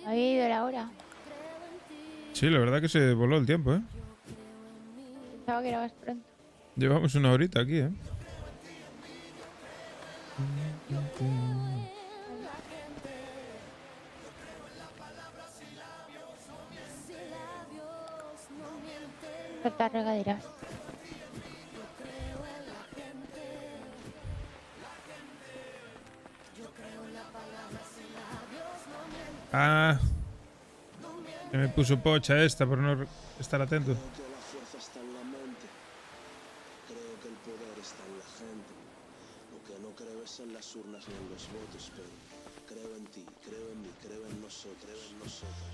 Había ido la hora. Sí, la verdad que se voló el tiempo, ¿eh? Pensaba que era más pronto. Llevamos una horita aquí, ¿eh? Faltas regaderas. Ah, que me puso pocha esta por no estar atento. Que la fuerza está en la mente. Creo que el poder está en la gente. Lo que no creo es en las urnas ni en los votos, pero creo en ti, creo en mí, creo en nosotros.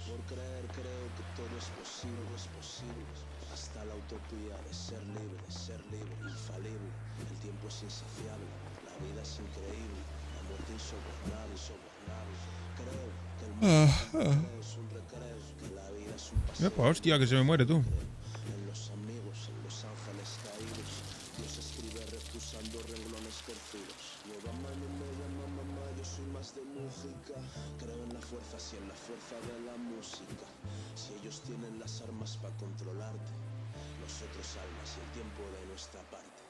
Por creer creo que todo es posible, hasta la utopía de ser libre, infalible. El tiempo es insaciable, la vida es increíble, la muerte insobornable. Creo que el mundo es un recreo, que la vida es un paseo. Epa, hostia, que se me muere tú. En los amigos, en los ángeles caídos, Dios escribe refusando renglones torcidos. Nueva mano me llama mamá, yo soy más de música. Creo en la fuerza, sí, en la fuerza de la música. Si ellos tienen las armas para controlarte, nosotros almas y el tiempo de nuestra parte.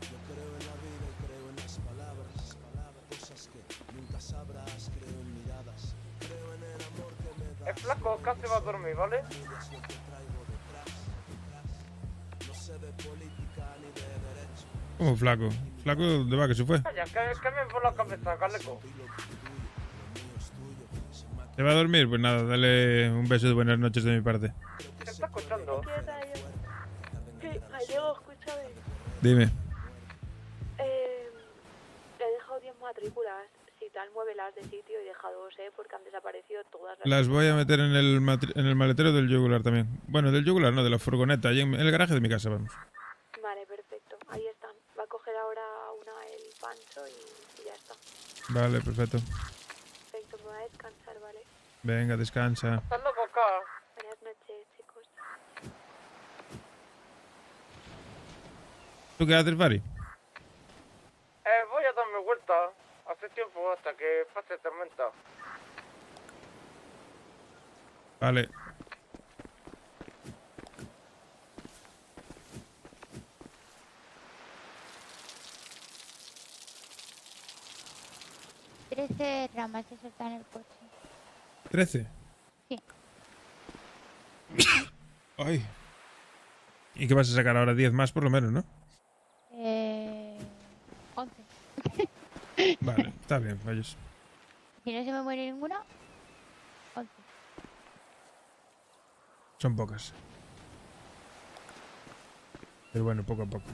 Yo creo en la vida y creo en las palabras, cosas que nunca sabrás. Creo en miradas, creo en el amor que me das. El flaco casi va a dormir, ¿vale? No sé de política ni de derecho. ¿Cómo flaco? ¿Flaco dónde va? ¿Que se fue? Vaya, que me por la cabeza, Galeco. ¿Se va a dormir? Pues nada, dale un beso de buenas noches de mi parte. ¿Qué está escuchando? Sí, Gallego, escúchame. Dime. Le he dejado 10 matrículas. Si tal, muévelas de sitio y deja 2, porque han desaparecido todas Las voy a meter en el maletero del yugular también. Bueno, del yugular no, de la furgoneta, ahí en el garaje de mi casa, vamos. Vale, perfecto. Ahí están. Va a coger ahora una el Pancho y ya está. Vale, perfecto. Perfecto, me voy a descansar, ¿vale? Venga, descansa. Hasta luego, acá. Buenas noches, chicos. ¿Tú qué haces, Fari? Voy a darme vuelta. Hace tiempo hasta que pase tormenta. Vale. Trece ramas se sueltan en el coche. 13. Sí. Ay. ¿Y qué vas a sacar ahora? 10 más por lo menos, ¿no? 11. Vale, está bien, vayas. Si no se me muere ninguno, 11. Son pocas. Pero bueno, poco a poco.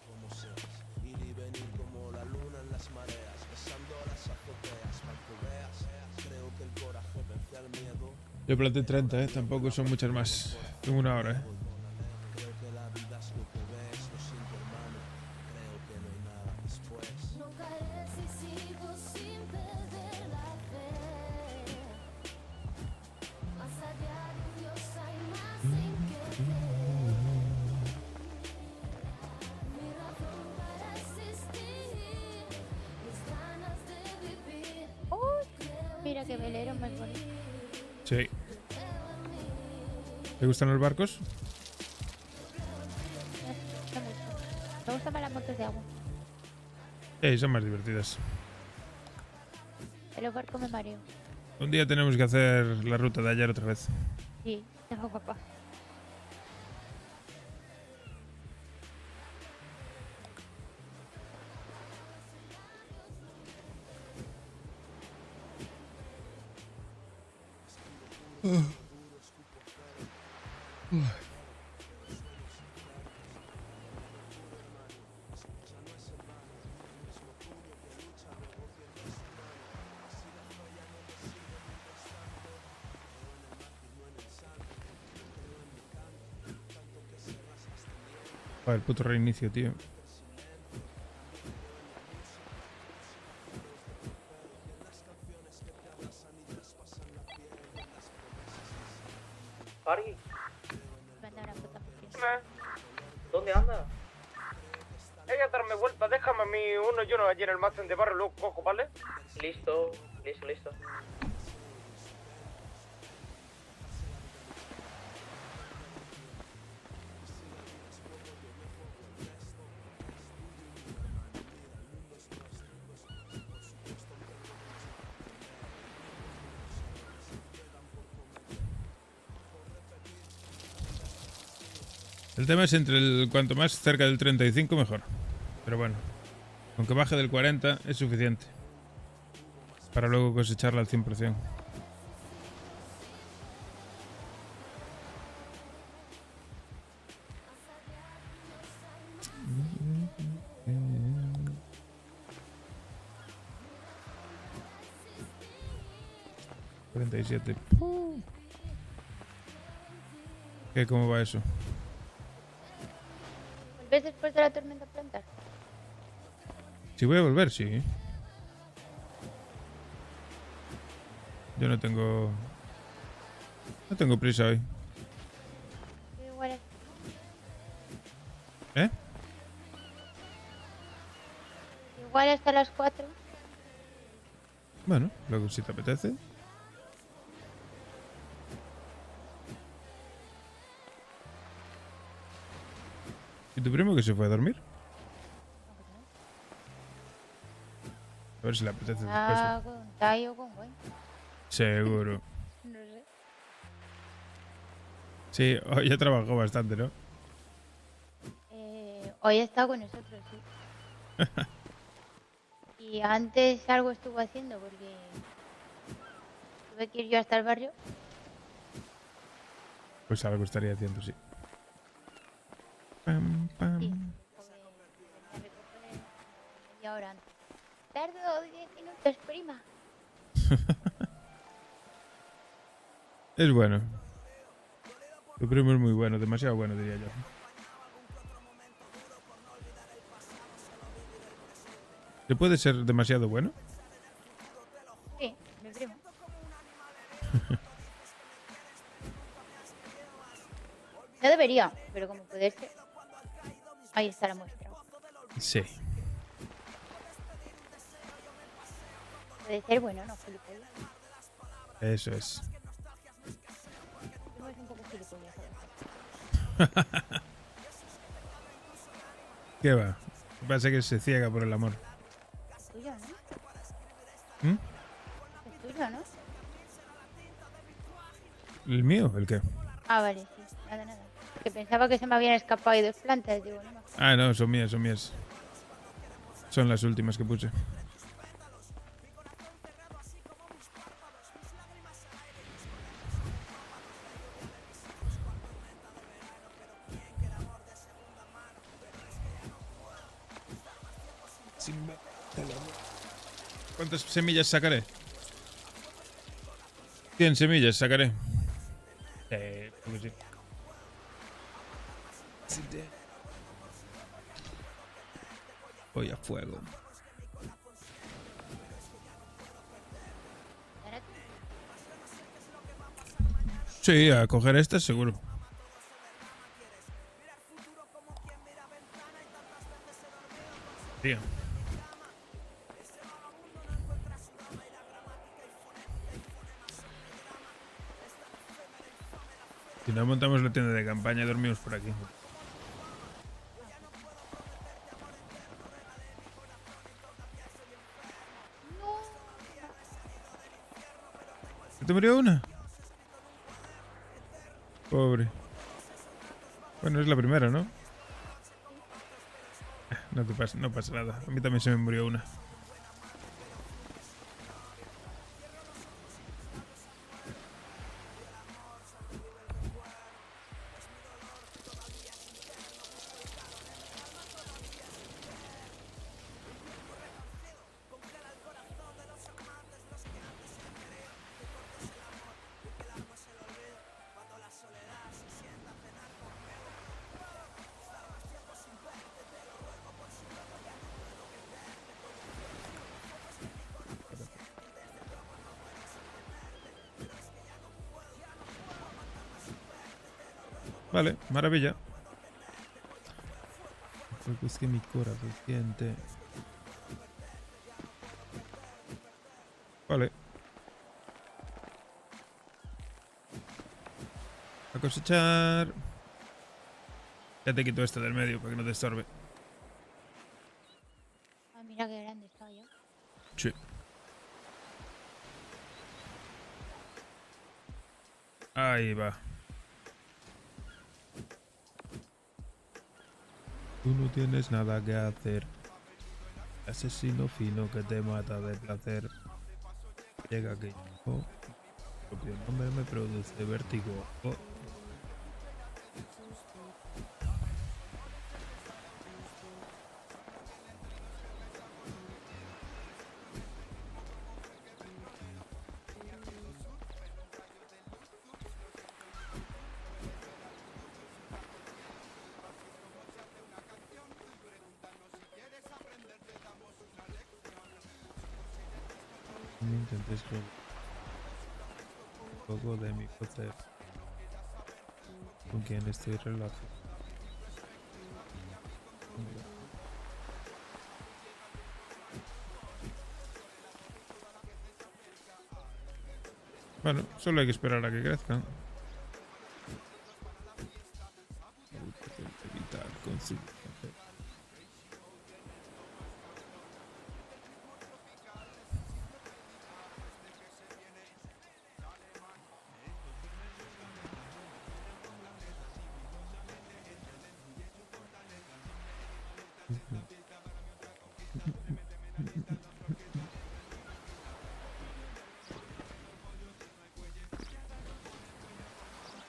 Como seas, ir y venir como la luna en las mareas, besando las azoteas, para que veas, creo que el coraje vence al miedo. Yo planté 30, tampoco son muchas más. Tengo una hora, Creo que la vida es lo que ves, lo siento hermano, creo que no hay nada después. No caeré si sigo sin perder la fe. Más allá de un Dios hay más en que creer. Mi razón para existir, mis ganas de vivir. Mira qué velero más bonito. Sí. ¿Te gustan los barcos? Me gustan más las motos de agua. Sí, son más divertidas. En los barcos me mareo. Un día tenemos que hacer la ruta de ayer otra vez. Sí, tengo papá. Joder, puto reinicio, tío. Pari. ¿Dónde anda? Hay que darme vuelta, déjame a mí uno y uno allí en el máster de barrio, luego cojo, ¿vale? Listo, listo, listo. El tema es entre el cuanto más cerca del 35 mejor. Pero bueno, aunque baje del 40 es suficiente para luego cosecharla al 100%. $47. ¿Qué? ¿Cómo va eso? ¿Volvés después de la tormenta a plantar? Si voy a volver, sí. Yo no tengo prisa hoy. Igual es. ¿Eh? Igual hasta las 4. Bueno, luego si te apetece. ¿Y tu primo que se fue a dormir? A ver si le apetece después. Ah, con Tai o con Gwen. Seguro. No sé. Sí, hoy ya trabajó bastante, ¿no? Hoy está con nosotros, sí. Y antes algo estuvo haciendo porque tuve que ir yo hasta el barrio. Pues algo estaría haciendo, sí. Pam, pam. Sí, porque me recoge media hora antes. Tardo 10 minutos, prima. Es bueno. Tu primo es muy bueno, demasiado bueno, diría yo. ¿Se puede ser demasiado bueno? Sí, mi primo. No debería, pero como puede ser, ahí está la muestra. Sí. Puede ser bueno, no gilipollas. Eso es. Primo es un poco gilipollas. ¿Qué va? Pasa que se ciega por el amor. Es tuyo, ¿no? ¿Mm? Es tuyo, ¿no? ¿El mío? ¿El qué? Ah, vale, sí. Nada, nada. Que pensaba que se me habían escapado ahí 2 plantas. Digo, no me acuerdo. Ah, no, son mías, son mías. Son las últimas que puse. ¿Cuántas semillas sacaré? 100 semillas sacaré. Creo que sí. Voy a fuego. Sí, a coger estas seguro. Tío. Si no montamos la tienda de campaña y dormimos por aquí. ¿Se te murió una? Pobre. Bueno, es la primera, ¿no? No pasa nada. A mí también se me murió una. Vale, maravilla. Porque es que mi corazón siente. Vale. A cosechar. Ya te quito este del medio para que no te estorbe. Ah, mira qué grande está ya. Sí. Ahí va. Tú no tienes nada que hacer. Asesino fino que te mata de placer. Llega aquí. Oh. Tu propio nombre me produce vértigo. Oh. No intentes robar un poco de mi poder. Con quien estoy relacionado. Bueno, solo hay que esperar a que crezcan. Evitar conseguir.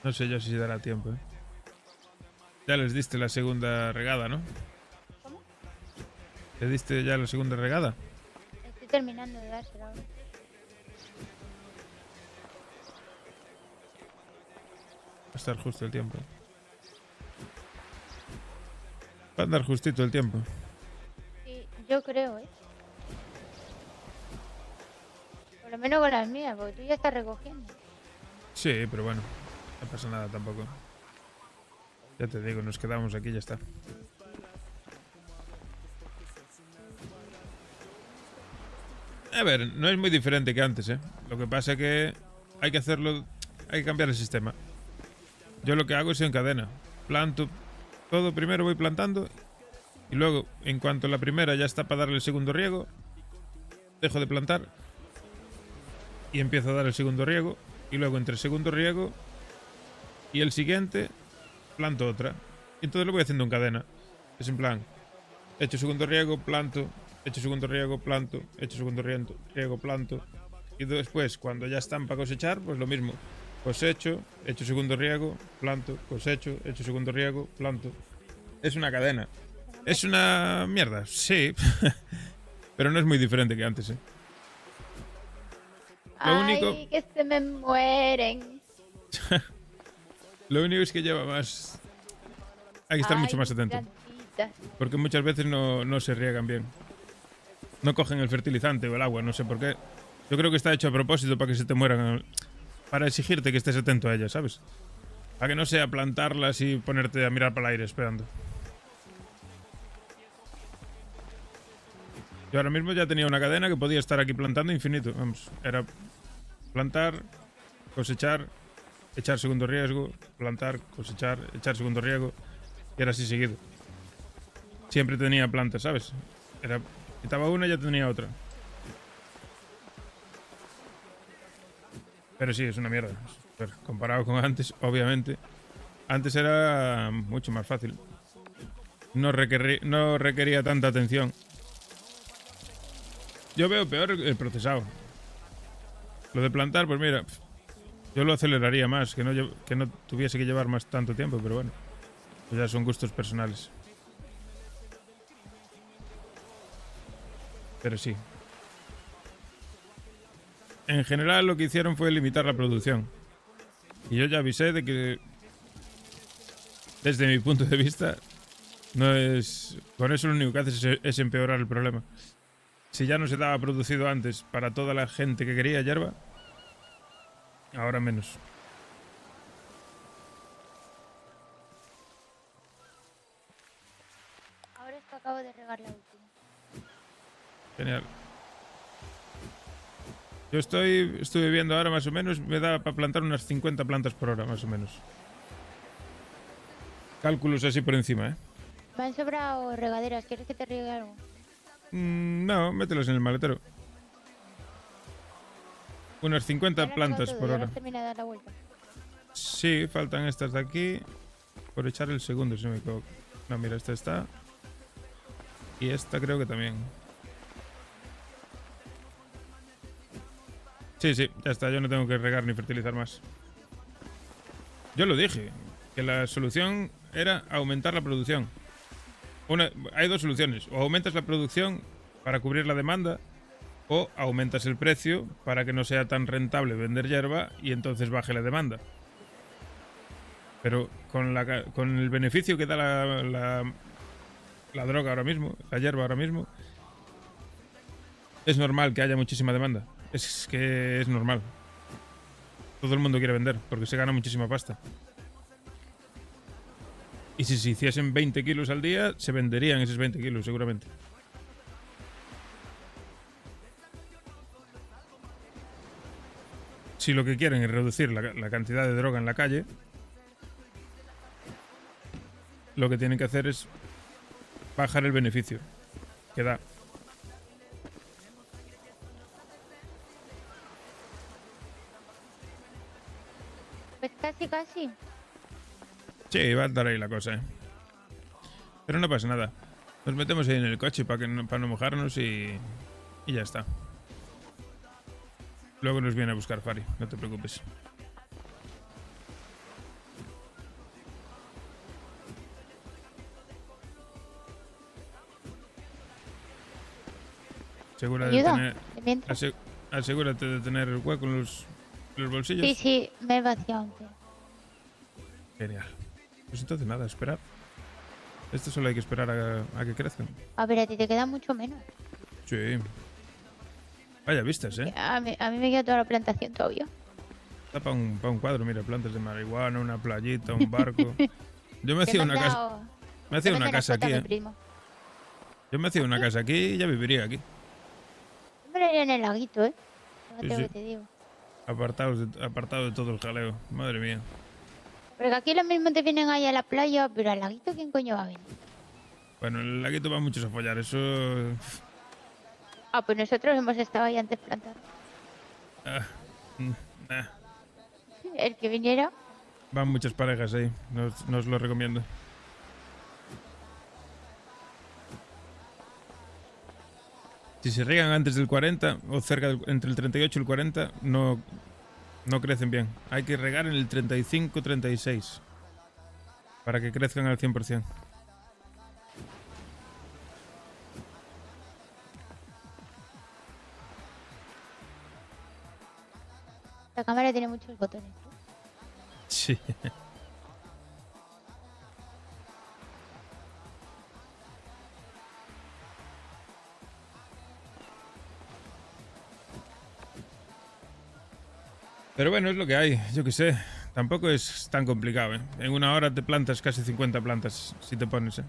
No sé yo si dará tiempo, ¿eh? Ya les diste la segunda regada, ¿no? ¿Cómo? ¿Le diste ya la segunda regada? Estoy terminando de dárselo ahora. Va a estar justo el tiempo. Va a andar justito el tiempo. Sí, yo creo, ¿eh? Por lo menos con las mías, porque tú ya estás recogiendo. Sí, pero bueno, no pasa nada tampoco. Ya te digo, nos quedamos aquí y ya está. A ver, no es muy diferente que antes, ¿eh? Lo que pasa es que hay que hacerlo, hay que cambiar el sistema. Yo lo que hago es en cadena. Planto todo, primero voy plantando y luego, en cuanto la primera ya está para darle el segundo riego, dejo de plantar y empiezo a dar el segundo riego y luego entre el segundo riego y el siguiente planto otra. Y entonces lo voy haciendo en cadena. Es en plan, hecho segundo riego, planto, hecho segundo riego, planto, hecho segundo riego, planto. Y después, cuando ya están para cosechar, pues lo mismo. Cosecho, hecho segundo riego, planto, cosecho, hecho segundo riego, planto. Es una cadena. Es una mierda, sí. Pero no es muy diferente que antes, ¿eh? Lo único... Ay, que se me mueren. Lo único es que lleva más... Hay que estar mucho más atento. Plantitas. Porque muchas veces no se riegan bien. No cogen el fertilizante o el agua, no sé por qué. Yo creo que está hecho a propósito para que se te mueran. Para exigirte que estés atento a ellas, ¿sabes? Para que no sea plantarlas y ponerte a mirar para el aire esperando. Yo ahora mismo ya tenía una cadena que podía estar aquí plantando infinito. Vamos, era plantar, cosechar, echar segundo riego, plantar, cosechar, echar segundo riego. Y era así seguido. Siempre tenía plantas, ¿sabes? Era, quitaba una y ya tenía otra. Pero sí, es una mierda. A ver, comparado con antes, obviamente. Antes era mucho más fácil. No requería tanta atención. Yo veo peor el procesado. Lo de plantar, pues mira, yo lo aceleraría más, que no tuviese que llevar más tanto tiempo, pero bueno. Pues ya son gustos personales. Pero sí. En general lo que hicieron fue limitar la producción. Y yo ya avisé de que, desde mi punto de vista, no es... Con eso lo único que haces es empeorar el problema. Si ya no se daba producido antes para toda la gente que quería hierba, ahora menos. Ahora es que acabo de regar la última. Genial. Yo estuve viendo ahora más o menos, me da para plantar unas 50 plantas por hora, más o menos. Cálculos así por encima, ¿eh? Me han sobrado regaderas, ¿quieres que te riegue algo? No, mételos en el maletero. Unas 50 Ya lo has plantas regado por todo, ya hora. has terminado de dar la vuelta. Sí, faltan estas de aquí. Por echar el segundo, si no me equivoco. No, mira, esta está. Y esta creo que también. Sí, ya está. Yo no tengo que regar ni fertilizar más. Yo lo dije, que la solución era aumentar la producción. Hay dos soluciones. O aumentas la producción para cubrir la demanda, o aumentas el precio para que no sea tan rentable vender hierba y entonces baje la demanda. Pero con el beneficio que da la droga ahora mismo, la hierba ahora mismo, es normal que haya muchísima demanda. Es que es normal. Todo el mundo quiere vender porque se gana muchísima pasta. Y si se hiciesen 20 kilos al día, se venderían esos 20 kilos seguramente. Si lo que quieren es reducir la cantidad de droga en la calle, lo que tienen que hacer es bajar el beneficio que da. Pues casi. Sí, va a andar ahí la cosa, ¿eh? Pero no pasa nada. Nos metemos ahí en el coche para no mojarnos y ya está. Luego nos viene a buscar Fari, no te preocupes. Asegúrate de tener el hueco en los bolsillos. Sí, me he vaciado entero. Genial. Pues entonces nada, esperar. Esto solo hay que esperar a que crezcan. A ver, a ti te queda mucho menos. Sí. Vaya vistas, ¿eh? A mí me queda toda la plantación todavía. Está para un cuadro, mira, plantas de marihuana, una playita, un barco. Yo me hacía una casa. Me hacía una casa aquí, ¿eh? Yo me hacía una casa aquí y ya viviría aquí. Yo me lo haría en el laguito, ¿eh? Sí, Fíjate sí. lo que te digo. Apartado de todo el jaleo. Madre mía. Porque aquí lo mismo te vienen ahí a la playa, pero al laguito, ¿quién coño va a venir? Bueno, en el laguito van muchos a follar, eso. Ah, pues nosotros hemos estado ahí antes plantando. Nah. El que viniera. Van muchas parejas ahí, no os lo recomiendo. Si se riegan antes del 40 o entre el 38 y el 40, no crecen bien. Hay que regar en el 35-36 para que crezcan al 100%. La cámara tiene muchos botones. Sí. Pero bueno, es lo que hay, yo qué sé. Tampoco es tan complicado, ¿eh? En una hora te plantas casi 50 plantas, si te pones, ¿eh?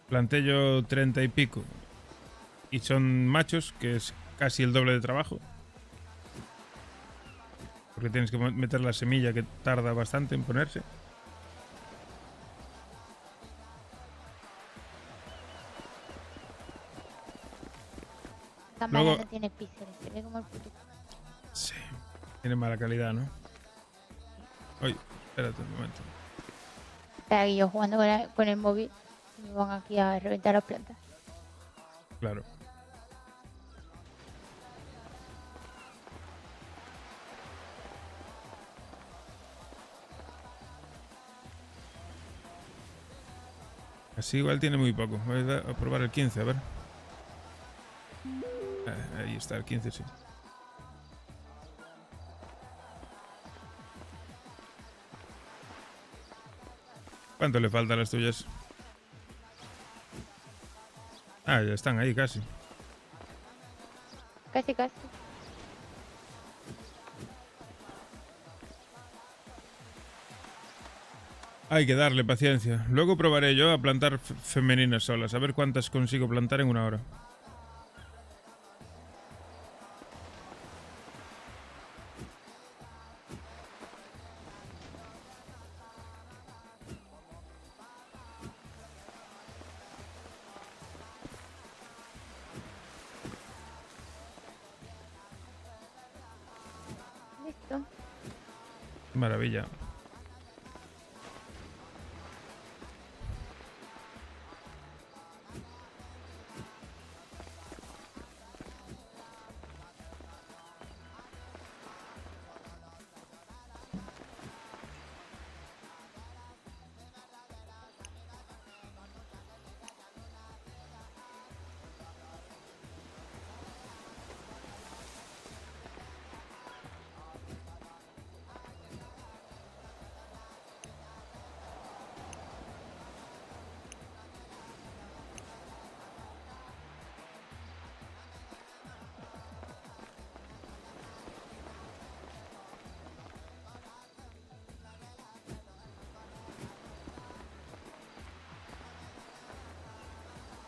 Planté yo 30 y pico. Y son machos, que es casi el doble de trabajo. Porque tienes que meter la semilla, que tarda bastante en ponerse. La cámara Luego- no tiene píxeles, se ve como el puto. Sí, tiene mala calidad, ¿no? Oye, espérate un momento. Está aquí yo jugando con el móvil y me van aquí a reventar las plantas. Claro. Así igual tiene muy poco. Voy a probar el 15, a ver. Ahí está, el 15, sí. ¿Cuánto le falta a las tuyas? Ah, ya están ahí casi. Casi. Hay que darle paciencia. Luego probaré yo a plantar femeninas solas, a ver cuántas consigo plantar en una hora. Listo. Maravilla.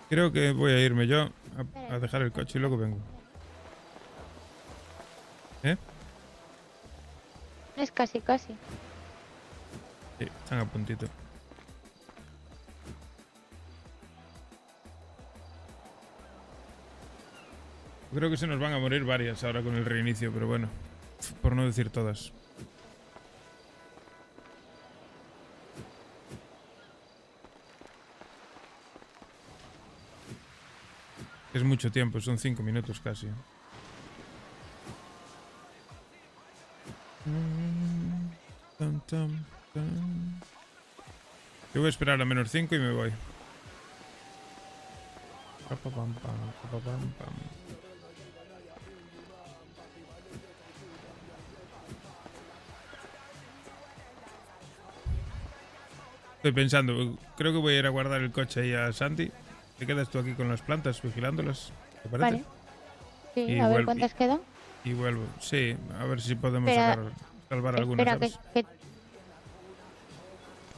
Creo que voy a irme yo a dejar el coche y luego vengo. ¿Eh? Es casi. Sí, están a puntito. Creo que se nos van a morir varias ahora con el reinicio, pero bueno, por no decir todas. Es mucho tiempo, son 5 minutos casi. Yo voy a esperar a -5 y me voy. Estoy pensando, creo que voy a ir a guardar el coche ahí a Santi. Te quedas tú aquí con las plantas vigilándolas, ¿te parece? Vale. Sí, a ver cuántas quedan. Y vuelvo. Sí, a ver si podemos Espera, salvar algunas. Espera, ¿sabes? que...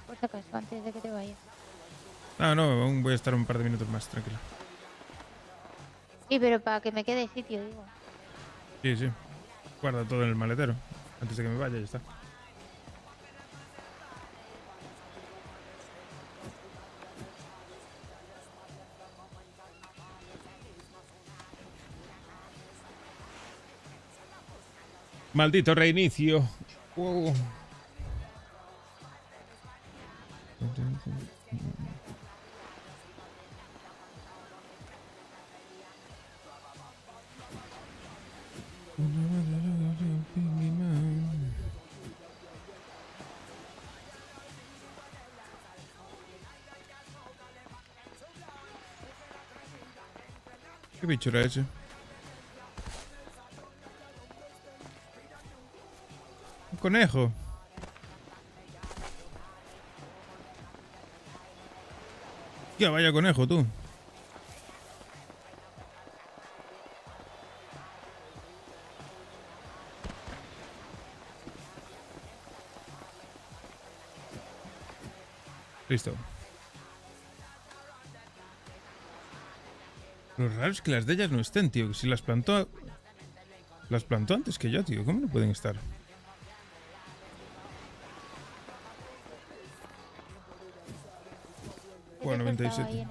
Por si acaso, antes de que te vayas. Ah, no, aún voy a estar un par de minutos más, tranquila. Sí, pero para que me quede sitio, digo. Sí, sí. Guarda todo en el maletero. Antes de que me vaya, ya está. Maldito reinicio. Wow. ¿Qué bicho era ese? Un conejo. Ya vaya conejo, tú. Listo. Lo raro es que las de ellas no estén, tío. Que si las plantó... Las plantó antes que yo, tío. ¿Cómo no pueden estar? Bueno, 97.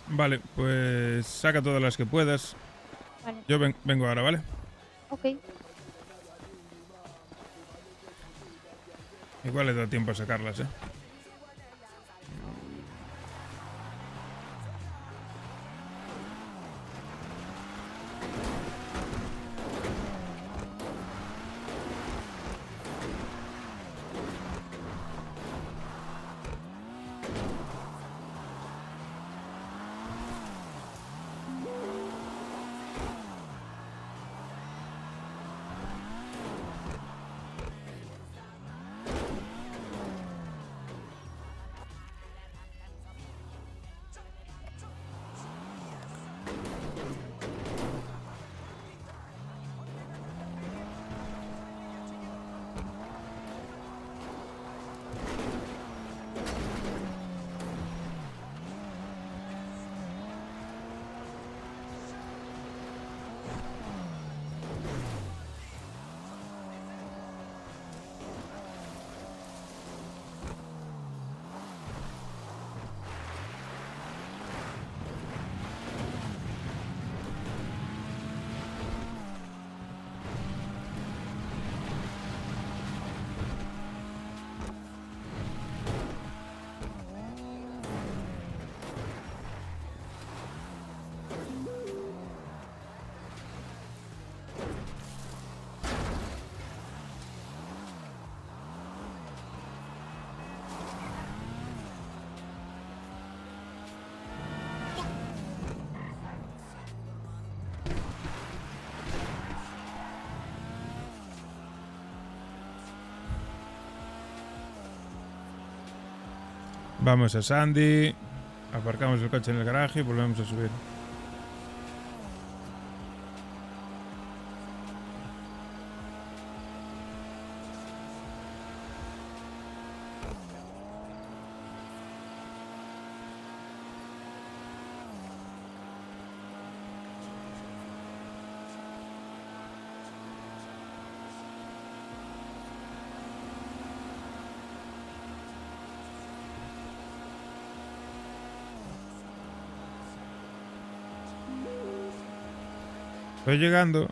Vale, pues saca todas las que puedas. Vale. Yo vengo ahora, ¿vale? Ok. Igual le da tiempo a sacarlas, ¿eh? Vamos a Sandy. Aparcamos el coche en el garaje y volvemos a subir. Estoy llegando.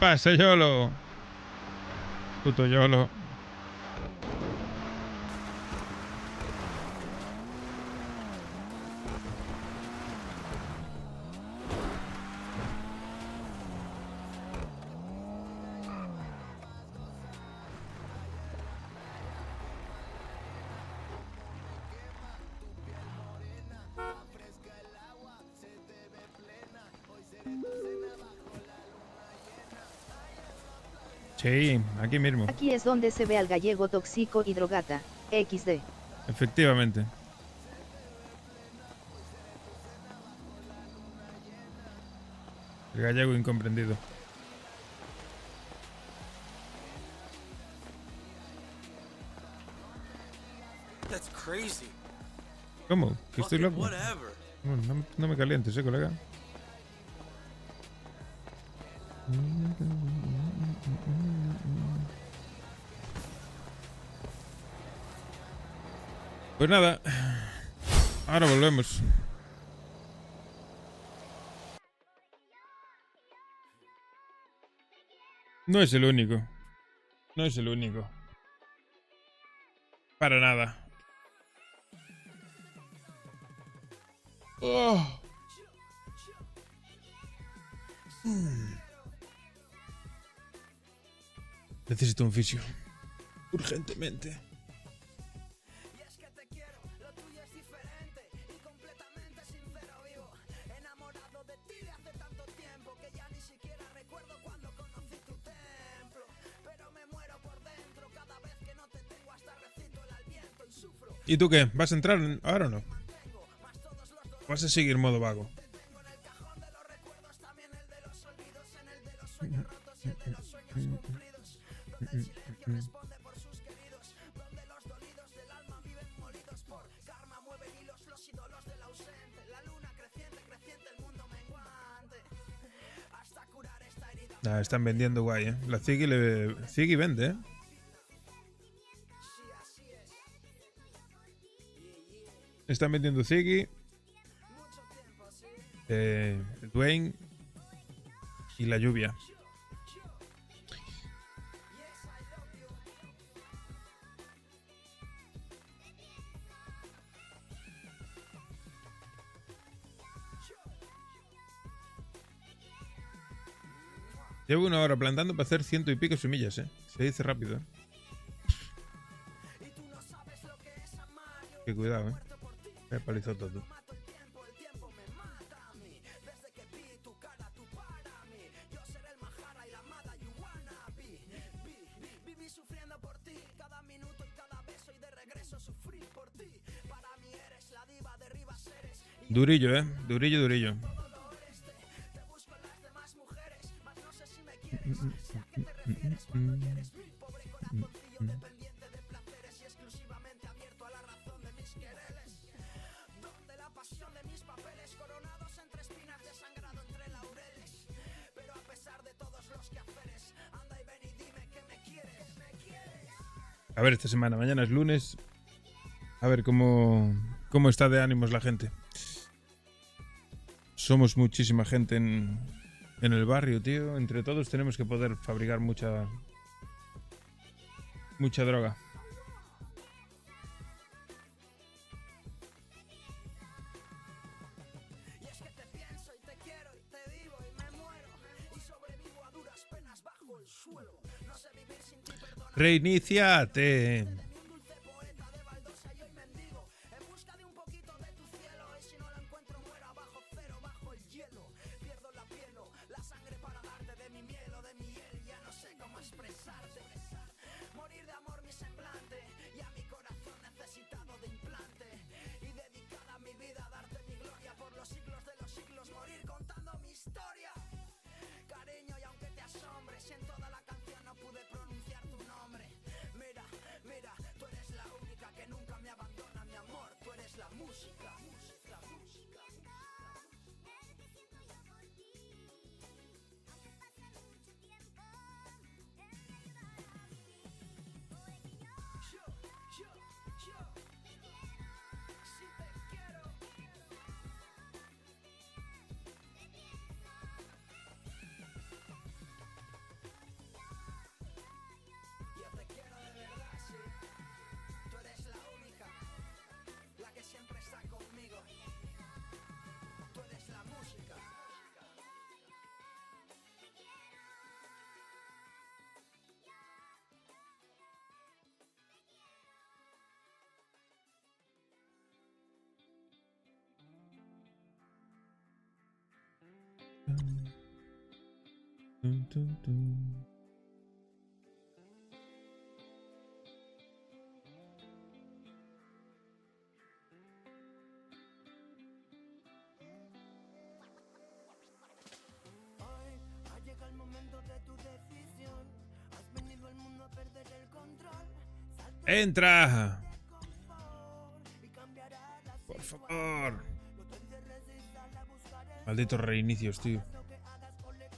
¿Qué pasa, Yolo? Puto Yolo. Sí, aquí mismo. Aquí es donde se ve al gallego tóxico y drogata. XD. Efectivamente. El gallego incomprendido. That's crazy. ¿Cómo? ¿Que estoy Fucking loco? whatever. No me calientes, colega. Pues nada. Ahora volvemos. No es el único. No es el único. Para nada. Oh. Necesito un fisio. Urgentemente. ¿Y tú qué? ¿Vas a entrar ahora o no? ¿Vas a seguir modo vago? Ah, están vendiendo guay, ¿eh? La Ziggy vende, ¿eh? Están vendiendo Ziggy, Dwayne y la lluvia. Llevo 1 hora plantando para hacer 100 y pico semillas, ¿eh? Se dice rápido, ¿eh? Que cuidado, ¿eh? Me palizó todo. Durillo, durillo, durillo. A ver, esta semana, mañana es lunes. A ver cómo está de ánimos la gente. Somos muchísima gente en el barrio, tío. Entre todos tenemos que poder fabricar mucha droga. Reiniciate. Entra. Por favor. Malditos reinicios, tío.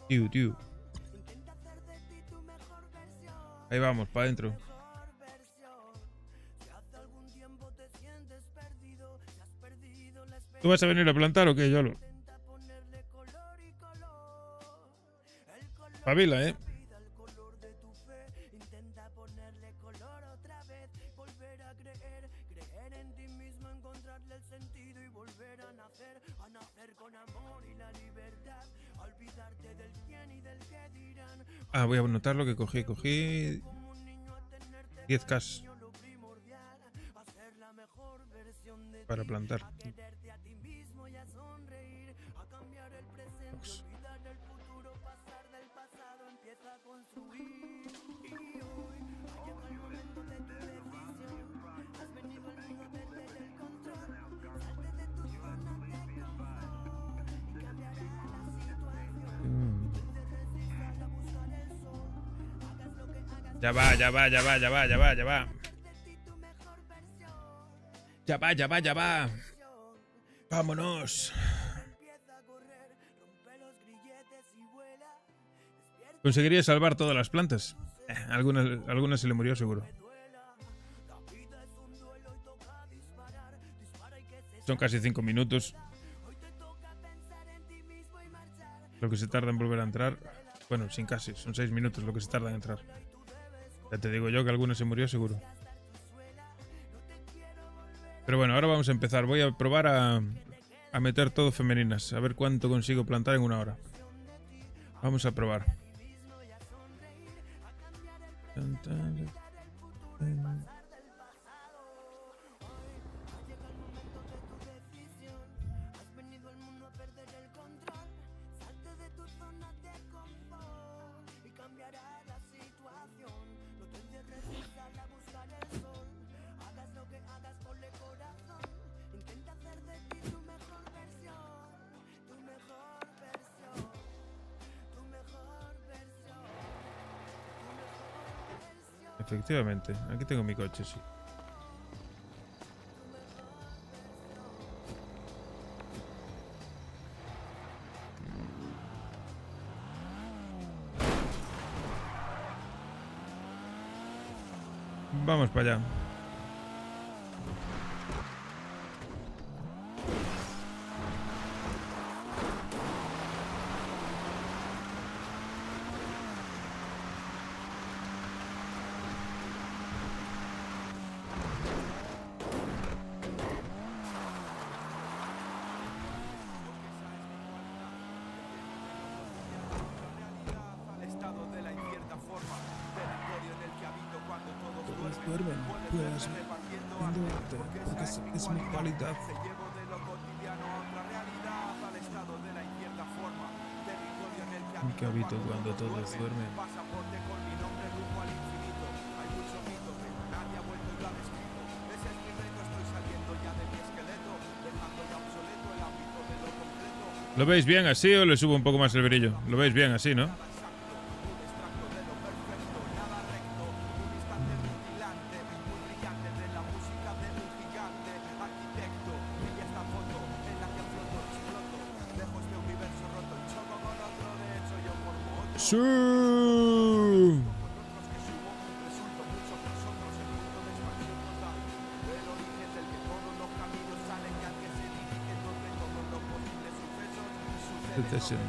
Tío. Ahí vamos, para adentro. ¿Tú vas a venir a plantar o qué, Yolo? Pabila, ¿eh? Ah, voy a anotar lo que cogí. Cogí 10K para plantar. Ya va. Ya va. Vámonos. ¿Conseguiría salvar todas las plantas? Algunas se le murió seguro. Son casi 5 minutos. Lo que se tarda en volver a entrar. Bueno, sin casi. Son 6 minutos lo que se tarda en entrar. Ya te digo yo que alguna se murió seguro. Pero bueno, ahora vamos a empezar. Voy a probar a meter todo femeninas. A ver cuánto consigo plantar en 1 hora. Vamos a probar. Efectivamente, aquí tengo mi coche, sí. Vamos para allá. duermen, pues viendo arte, porque es mi cualidad. Y que habito cuando todos duermen. ¿Lo veis bien así o le subo un poco más el brillo? Lo veis bien así, ¿no? ¡Sí! Sucesión.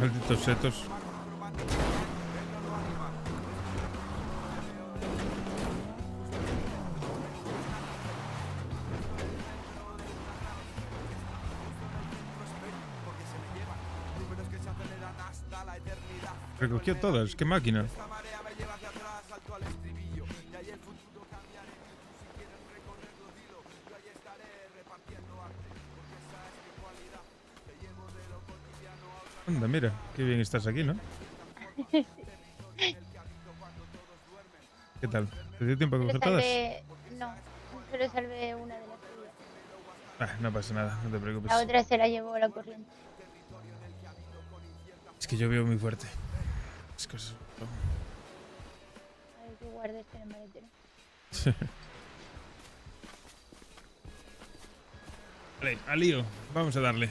Malditos setos. Recogió todas, qué máquina. Anda, mira, qué bien estás aquí, ¿no? ¿Qué tal? ¿Te dio tiempo a coger todas? No, solo salvé una de las tuyas. Ah, no pasa nada, no te preocupes. La otra se la llevó la corriente. Es que yo veo muy fuerte. Es cosas. A ver que guarde este en el maletero. Vale, al lío. Vamos a darle.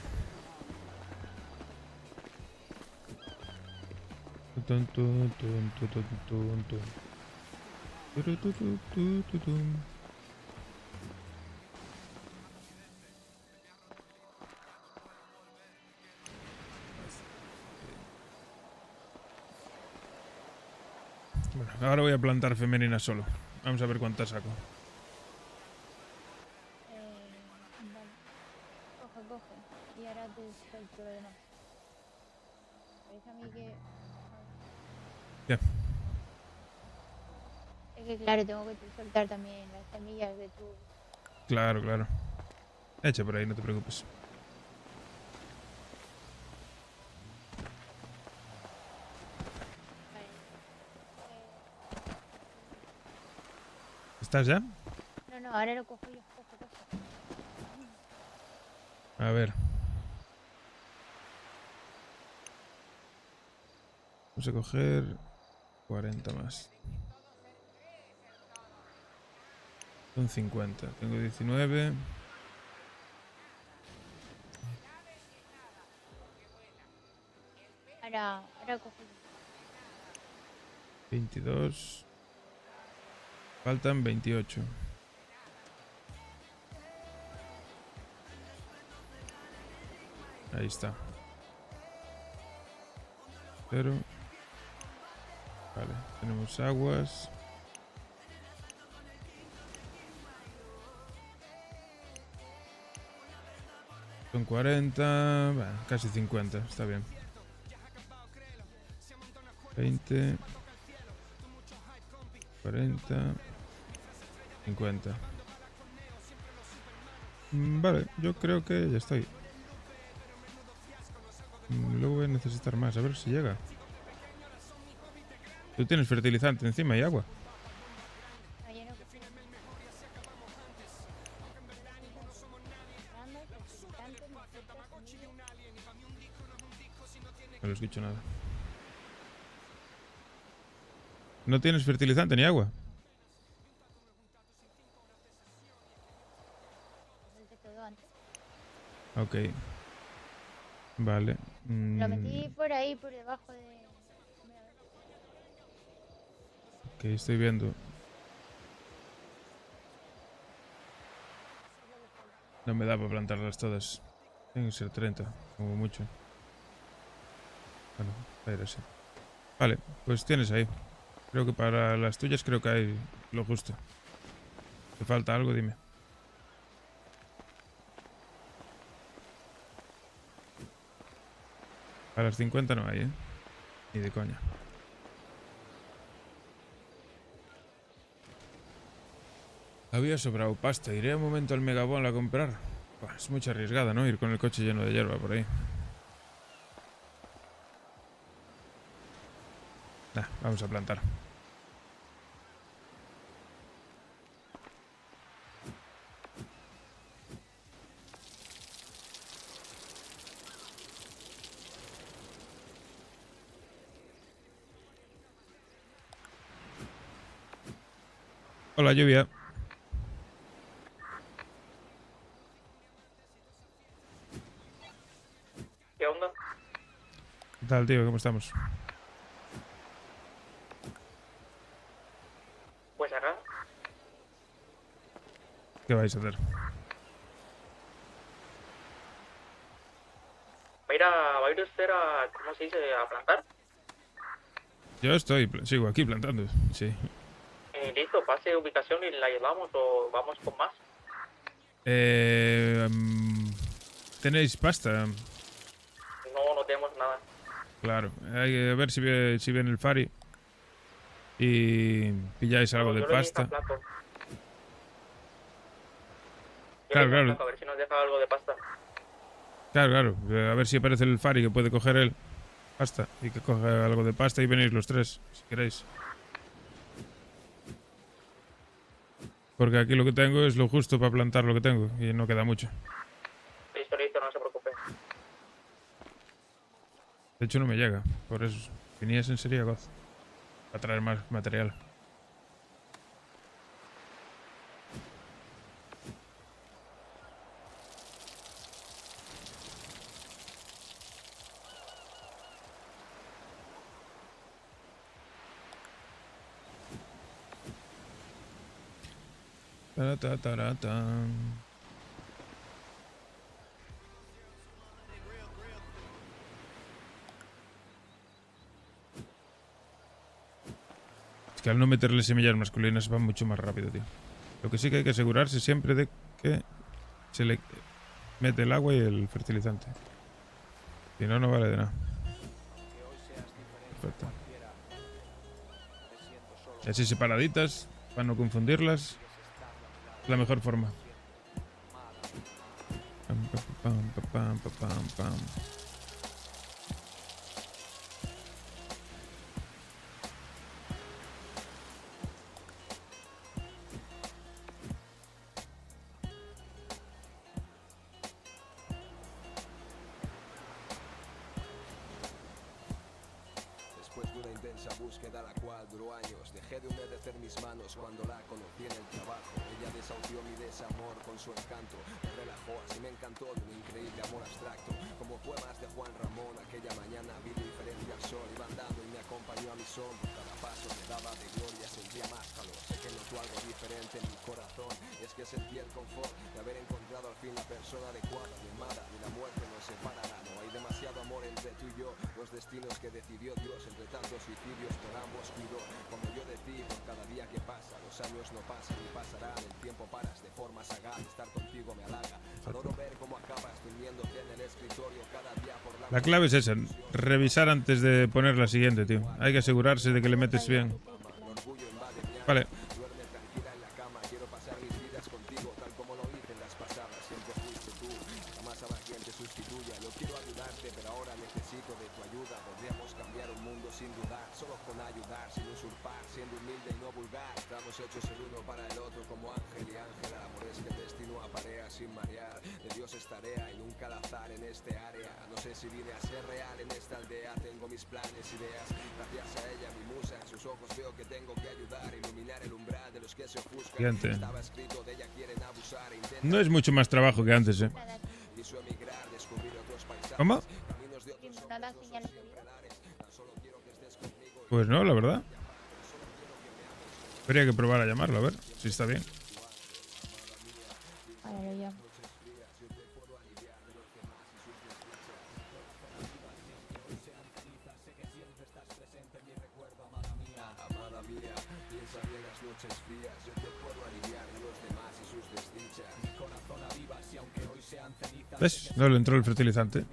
Bueno, ahora voy a plantar femenina solo. Vamos a ver cuántas saco. Vale. Coge. Y ahora te suelto lo demás. Parece a mí que... Ya. Es que claro, tengo que soltar también las semillas de tu... Claro, claro. Echa por ahí, no te preocupes. ¿Estás ya? No, ahora lo cojo yo. Coge. A ver. Vamos a coger 40 más. Son 50. Tengo 19. Ahora cojo yo. 22. Faltan 28. Ahí está. Pero... Vale, tenemos aguas. Son 40, bueno, casi 50, está bien. 20, 40, 50. Vale, yo creo que ya estoy. Luego voy a necesitar más, a ver si llega. Tú tienes fertilizante encima y agua. No lo escucho nada. No tienes fertilizante ni agua. Ok. Vale. Lo metí por ahí, por debajo de... Ok, estoy viendo. No me da para plantarlas todas. Tienen que ser 30, como mucho. Bueno, a ver así. Vale, pues tienes ahí. Creo que para las tuyas creo que hay lo justo. ¿Te falta algo? Dime. A las 50 no hay, ¿eh? Ni de coña. Había sobrado pasta. Iré un momento al Megabón a comprar. Buah, es mucha arriesgada, ¿no? Ir con el coche lleno de hierba por ahí. Nah, vamos a plantar. Hola, lluvia. ¿Qué onda? ¿Qué tal, tío? ¿Cómo estamos? Pues acá. ¿Qué vais a hacer? ¿Va a ir usted a, ¿cómo se dice? A plantar. Yo sigo aquí plantando, sí. Listo, pase ubicación y la llevamos o vamos con más. ¿Tenéis pasta? No tenemos nada. Claro, hay que ver si viene el Fari y pilláis algo de Yo le dije pasta. a Flaco. Claro, Le dije a claro. Flaco, a ver si nos deja algo de pasta. Claro, a ver si aparece el Fari que puede coger él pasta y que coge algo de pasta y venís los tres, si queréis. Porque aquí lo que tengo es lo justo para plantar lo que tengo y no queda mucho. Listo, no se preocupe. De hecho no me llega, por eso. Viniesen sería gozo. A traer más material. Taratataratan. Es que al no meterle semillas masculinas va mucho más rápido, tío. Lo que sí que hay que asegurarse siempre de que se le mete el agua y el fertilizante. Si no, no vale de nada. Perfecto. Y así separaditas, para no confundirlas. Es la mejor forma. Pam, pam, pam, pam, pam, pam. Después de una intensa búsqueda la cual duró años, dejé de humedecer mis manos cuando la conocí en el trabajo. Ella desahució mi desamor con su encanto, me relajó, así me encantó de un increíble amor abstracto. Como poemas de Juan Ramón, aquella mañana vi diferencia al sol, iba andando y me acompañó a mi sombra. Cada paso me daba de gloria, sentía más calor. Sé que notó algo diferente en mi corazón, y es que sentí el confort de haber encontrado al fin la persona adecuada. Mi amada, ni la muerte nos separará, no hay demasiado amor entre tú y yo. Los destinos que decidió Dios, entre tantos suicidios por ambos cuidó. Como yo de ti, por cada día que pasa, los años no pasan ni pasarán. El tiempo paras de forma sagaz, estar contigo me halaga. Adoro ver cómo acabas durmiéndote en el escritorio cada día por La clave es esa, revisar antes de poner la siguiente, tío. Hay que asegurarse de que le metes bien. Vale. Yo quiero ayudarte, pero ahora necesito de tu ayuda. Podríamos cambiar un mundo sin dudar, solo con ayudar, sin usurpar, siendo humilde y no vulgar. Estamos hechos el uno para el otro, como ángel y ángela. Por es que el destino aparea sin marear. De Dios es tarea y nunca al azar en este área. No sé si vine a ser real en esta aldea. Tengo mis planes, ideas. Gracias a ella, mi musa, en sus ojos veo que tengo que ayudar. Iluminar el umbral de los que se ofuscan. Gigante. Estaba escrito de ella quieren abusar. No es mucho más trabajo que antes, ¿eh? Quiso emigrar, descubrir otros paisajes. ¿Cómo? Caminos de otros Nada, que ya lo he Tan solo quiero que estés conmigo. Pues no, la verdad. Habría que probar a llamarlo, a ver si está bien. Ahora lo llamo. Amada mía, piensa bien las noches frías. Yo te puedo aliviar de los demás y sus desdichas. Mi corazón aviva si aunque hoy sean cenizas. ¿Ves? No le entró el fertilizante.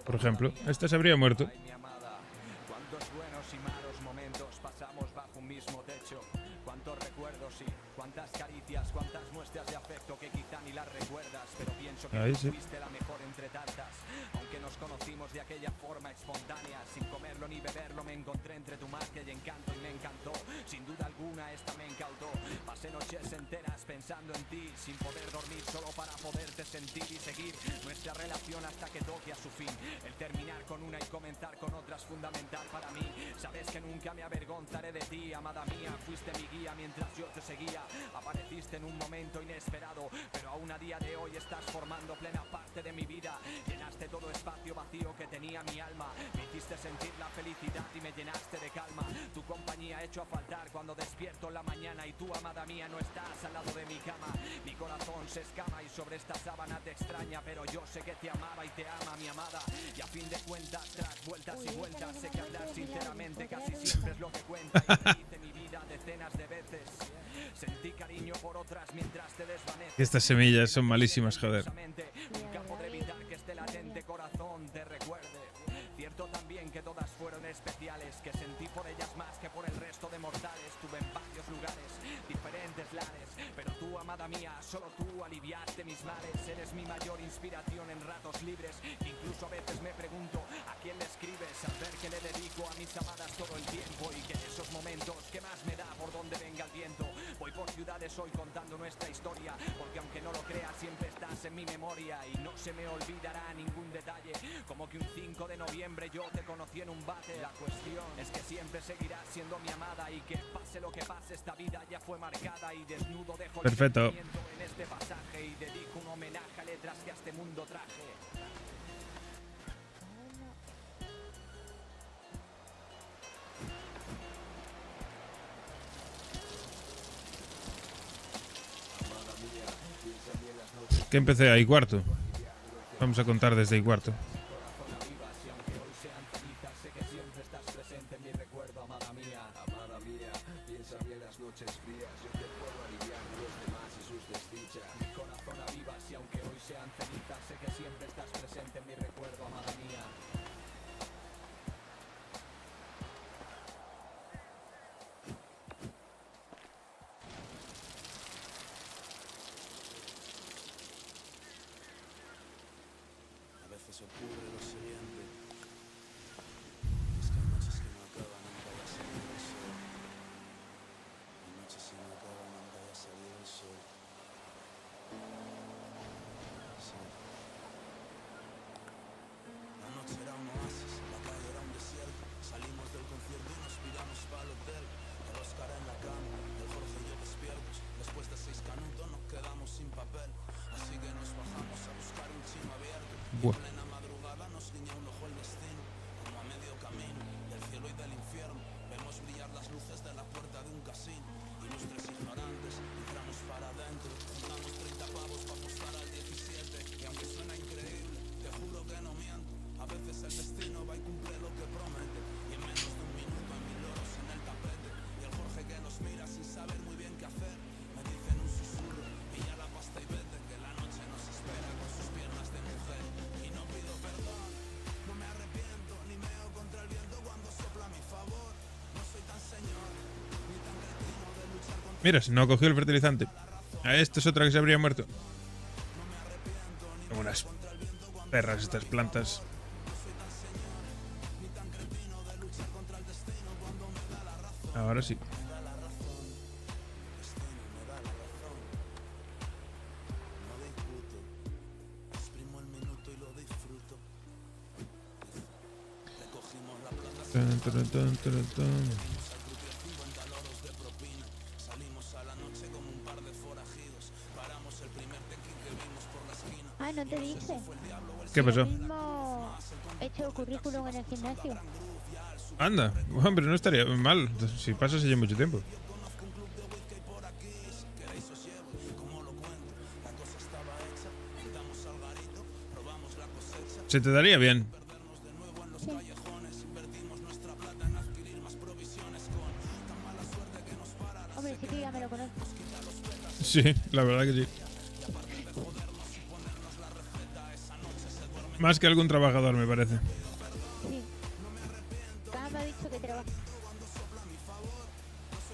Por ejemplo, este se habría muerto. Cuántos buenos y malos momentos pasamos bajo un mismo techo. Cuántos recuerdos y cuántas caricias, cuántas muestras de afecto que quizá ni las recuerdas. Pero pienso que Ahí tú sí. fuiste la mejor entre tantas. Aunque nos conocimos de aquella forma espontánea, sin comerlo ni beberlo, me encontré entre tu magia y encanto y me encantó. Sin duda alguna esta me incautó. Pasé noches enteras pensando en ti, sin poder dormir solo para poderte sentir y seguir nuestra relación hasta que toque a su fin. El terminar con una y comenzar con otra es fundamental para mí. Sabes que nunca me avergonzaré de ti, amada mía. Fuiste mi guía mientras yo te seguía. Apareciste en un momento inesperado, pero aún a día de hoy estás formando plena parte de mi vida. Llenaste todo espacio vacío que tenía mi alma. Me hiciste sentir la felicidad y me llenaste de calma. Tu compañía ha hecho a faltar cuando despierto en la mañana y tú, amada mía, no estás al lado de mi cama. Mi corazón se escama y sobre esta sábana te extraña, pero yo sé que te amaba y te ama, mi amada. Y a fin de cuentas, tras vueltas y vueltas, sé que hablar sinceramente casi siempre es lo que cuenta. Y hice mi vida decenas de veces. Sentí cariño por otras mientras te desvaneces. Estas semillas son malísimas, joder. Nunca podré evitar que este latente corazón te recuerde. Cierto también que todas fueron especiales, que sentí por ellas más que por el resto de mortales. Tuve en varios lugares, diferentes lares, pero tú, amada mía, solo tú aliviaste mis males. Eres mi mayor inspiración en ratos libres. Incluso a veces me pregunto a quién le escribes al ver que le dedico a mis amadas todo el tiempo y que en esos momentos que más me da por donde venga el viento. Voy por ciudades hoy contando nuestra historia, porque aunque no lo creas siempre estás en mi memoria y no se me olvidará ningún detalle. Como que un 5 de noviembre yo te conocí en un bate. La cuestión es que siempre seguirás siendo mi amada y que pase lo que pase esta vida ya fue marcada y desnudo dejo el Perfecto. sentimiento en este pasaje y dedico un homenaje a letras que a este mundo traje. Que empecé ahí cuarto. Vamos a contar desde ahí cuarto. Piensa bien las noches frías. Yo te puedo aliviar de los demás y sus desdichas. Mi corazón aviva si aunque hoy sean cenizas, sé que siempre estás presente en mi recuerdo, amada mía. A veces ocurre lo siguiente. Es que hay noches que no acaban en vaya a salir el sol. Hay noches que no acaban en vaya a salir el sol. Sí. La noche era un oasis, la calle era un desierto. Salimos del concierto y nos piramos para el hotel. El Oscar en la cama, el Jorge y yo despiertos. Después de 6 canutos nos quedamos sin papel. Así que nos bajamos a buscar un chino abierto. Buah. En plena madrugada nos guiña un ojo el destino. Como a medio camino del cielo y del infierno, vemos brillar las luces de la puerta de un casino. Ilustres ignorantes, entramos para adentro. Juntamos 30 pavos para apostar al 17. Y aunque suena increíble, te juro que no miento. A veces el destino va y cumple lo que promete. Y en menos de un minuto hay 1000 loros en el tapete. Y el Jorge que nos mira sin saber muy bien qué hacer. Me dice en un susurro, pilla la pasta y vete, que la noche nos espera con sus piernas de mujer. Y no pido perdón, no me arrepiento, ni meo contra el viento cuando sopla a mi favor. No soy tan señor, ni tan cretino de luchar contra. Mira, si no cogió el fertilizante. A esta es otra que se habría muerto. Unas Perras estas plantas. Ahora sí. Tan, tan, tan, tan, tan. Ah, no te dije. ¿Qué pasó? Yo mismo he hecho currículum en el gimnasio. Anda, hombre, no estaría mal si pasas allí mucho tiempo. Se te daría bien. Hombre, sí que ya me lo conozco. Sí, la verdad que sí. Más que algún trabajador, me parece. Sí. Cada me ha dicho que trabaja.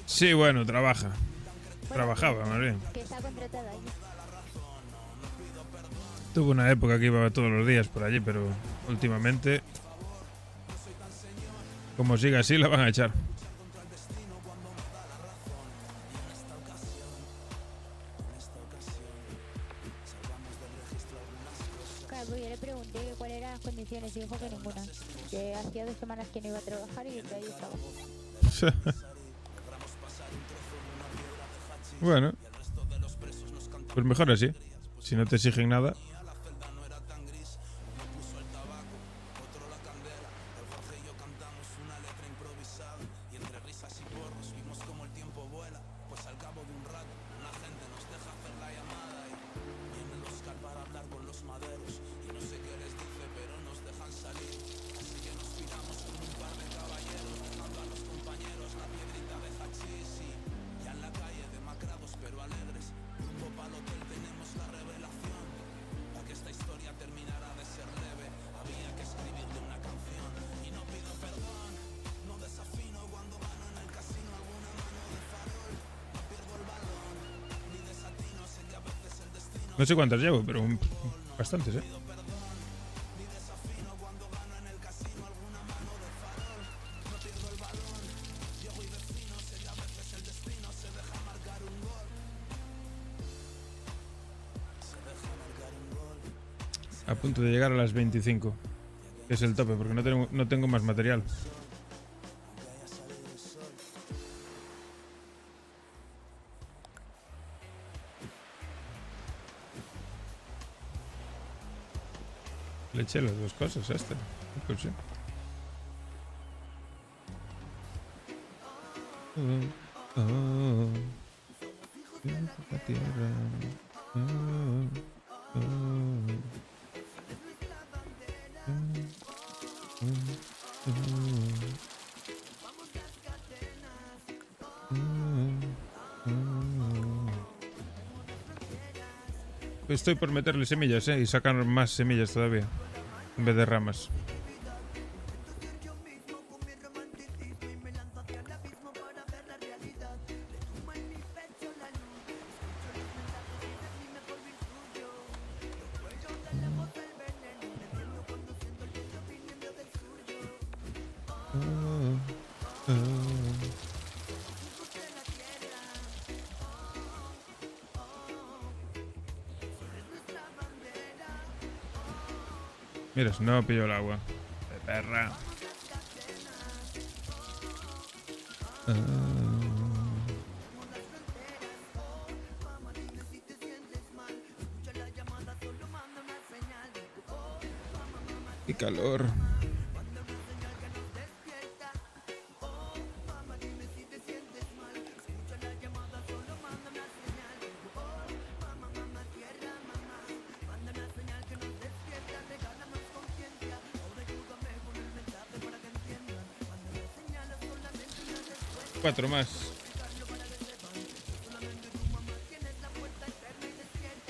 Sí, bueno, trabaja. Trabajaba, más bien. Que está contratada allí. Tuvo una época que iba todos los días por allí, pero últimamente, como siga así, la van a echar. Claro, pues yo le pregunté que cuáles eran las condiciones y dijo que ninguna. Que hacía 2 semanas que no iba a trabajar y que ahí estaba. Bueno, pues mejor así. Si no te exigen nada. No sé cuántas llevo, pero bastantes, ¿eh? A punto de llegar a las 25, que es el tope, porque no tengo más material. Le eché las dos cosas a este. Pues sí. La tierra. Estoy por meterle semillas, y sacar más semillas todavía, en vez de ramas. Mira, si no pillo el agua. De perra. Qué calor. Cuatro más.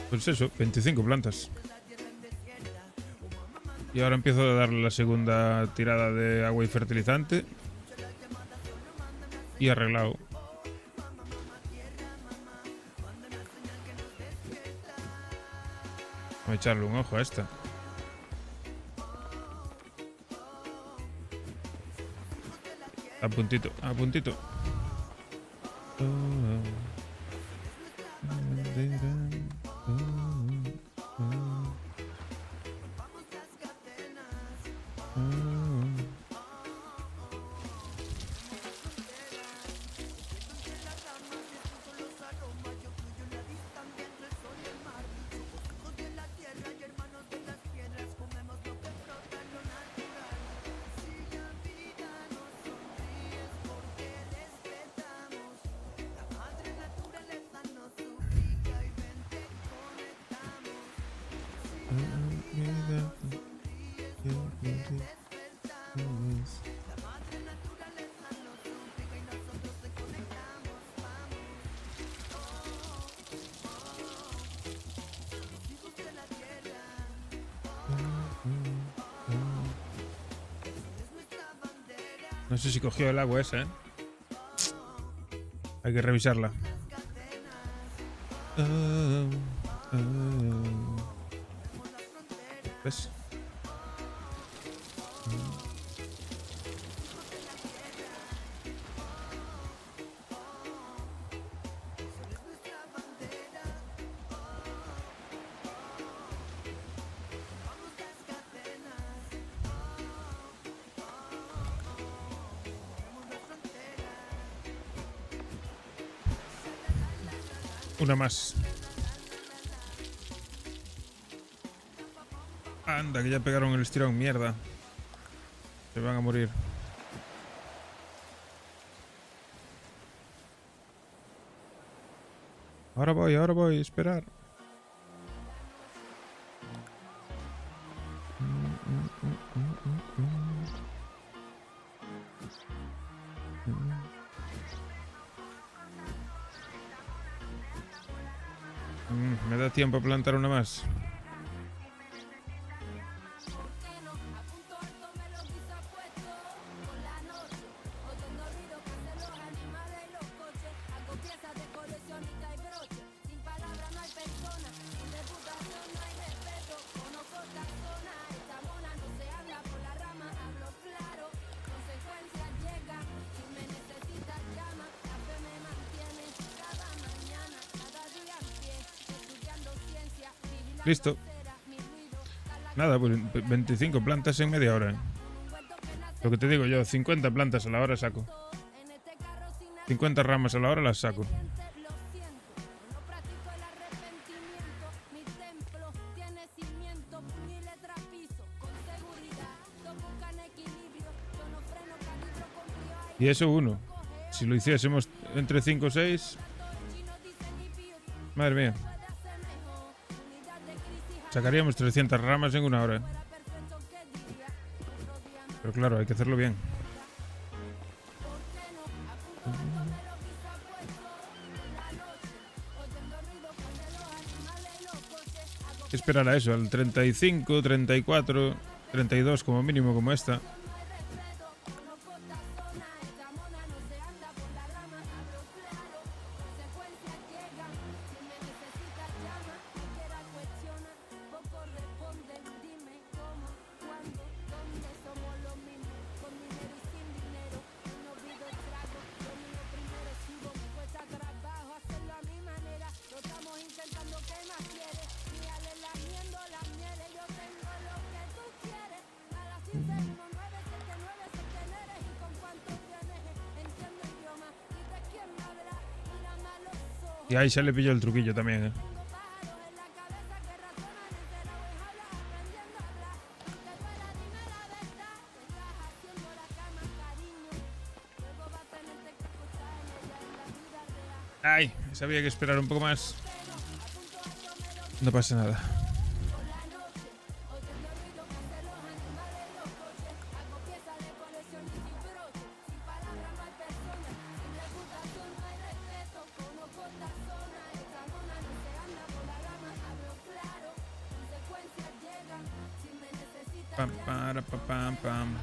Pues eso, 25 plantas. Y ahora empiezo a darle la segunda tirada de agua y fertilizante. Y arreglado. Voy a echarle un ojo a esta. A puntito, a puntito. No sé si cogió el agua esa, ¿eh? Hay que revisarla. ¿Ves? Una más. Anda, que ya pegaron el estirón, mierda. Se van a morir. Ahora voy, esperar. Me da tiempo a plantar una más. Listo. Nada, pues 25 plantas en media hora. Lo que te digo yo, 50 plantas a la hora saco. 50 ramas a la hora las saco. Y eso uno. Si lo hiciésemos entre 5 o 6... Madre mía. Sacaríamos 300 ramas en una hora. Pero claro, hay que hacerlo bien. Hay que esperar a eso, al 35, 34, 32 como mínimo, como esta. Y ahí se le pilló el truquillo también, ¿eh? Ay, sabía que esperar un poco más. No pasa nada. Pam, para, pam, pam.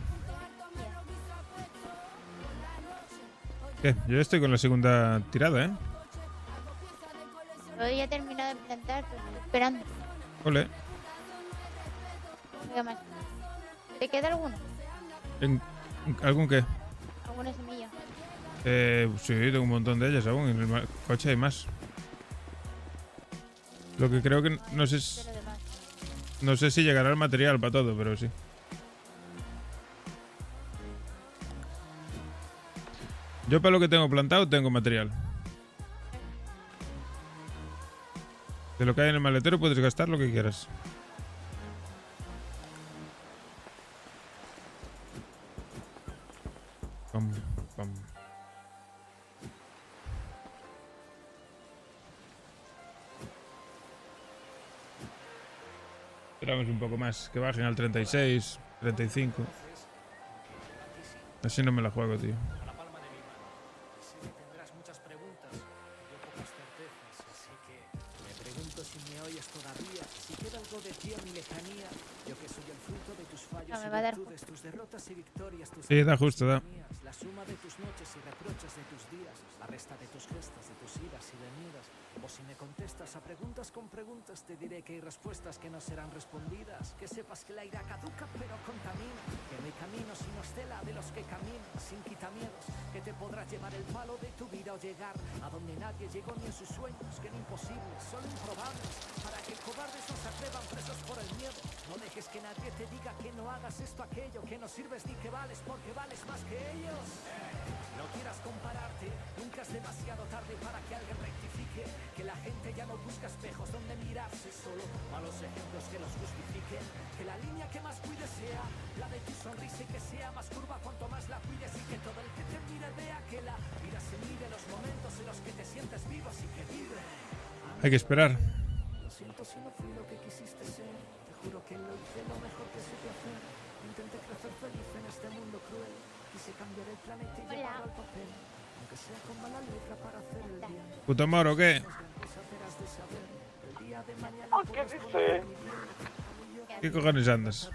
¿Qué? Yo estoy con la segunda tirada, ¿eh? Yo ya he terminado de plantar, pero estoy esperando. Ole. Venga más. ¿Te queda alguno? ¿Algún qué? ¿Alguna semilla? Sí, tengo un montón de ellas aún. En el coche hay más. Lo que creo que no sé no sé si llegará el material para todo, pero sí. Yo para lo que tengo plantado tengo material. De lo que hay en el maletero puedes gastar lo que quieras. Pam, pam. Esperamos un poco más, que bajen al 36, 35. Así no me la juego, tío. Tendrás muchas preguntas, yo pocas certezas, así que me pregunto si me oyes todavía, si queda algo de ti en mi lejanía, yo que soy el fruto de tus fallos No, me y va a dar virtudes, tus derrotas y victorias, tus Sí, da justo, da. mías, la suma de tus noches y reproches de tus días, la resta de tus gestas, de tus iras y venidas. O si me contestas a preguntas con preguntas, te diré que hay respuestas que no serán respondidas. Que sepas que la ira caduca pero contamina, que no hay camino sino estela de los que caminan sin quitamiedos, que te podrás llevar el palo de tu vida o llegar a donde nadie llegó ni en sus sueños, que eran imposibles, solo improbables, para que cobardes no se atrevan presos por el miedo. No dejes que nadie te diga que no hagas esto aquello, que no sirves ni que vales porque vales más que ellos. No quieras compararte, nunca es demasiado tarde para que alguien rectifique, que la gente ya no busca espejos donde mirarse, solo malos ejemplos que los justifiquen, que la línea que más cuides sea la de tu sonrisa y que sea más curva cuanto más la cuides, y que todo el que te mire vea que la vida se mide los momentos en los que te sientes vivo, así que vive. Hay que esperar. Lo siento si no fui lo que quisiste ser, te juro que lo hice lo mejor que supe hacer, intenté crecer feliz en este mundo cruel, quise cambiar el planeta y llevarlo al papel, aunque sea con mala letra para hacer el bien. ¿Puto moro o qué? ¿Qué dice? ¿Qué cojones andas?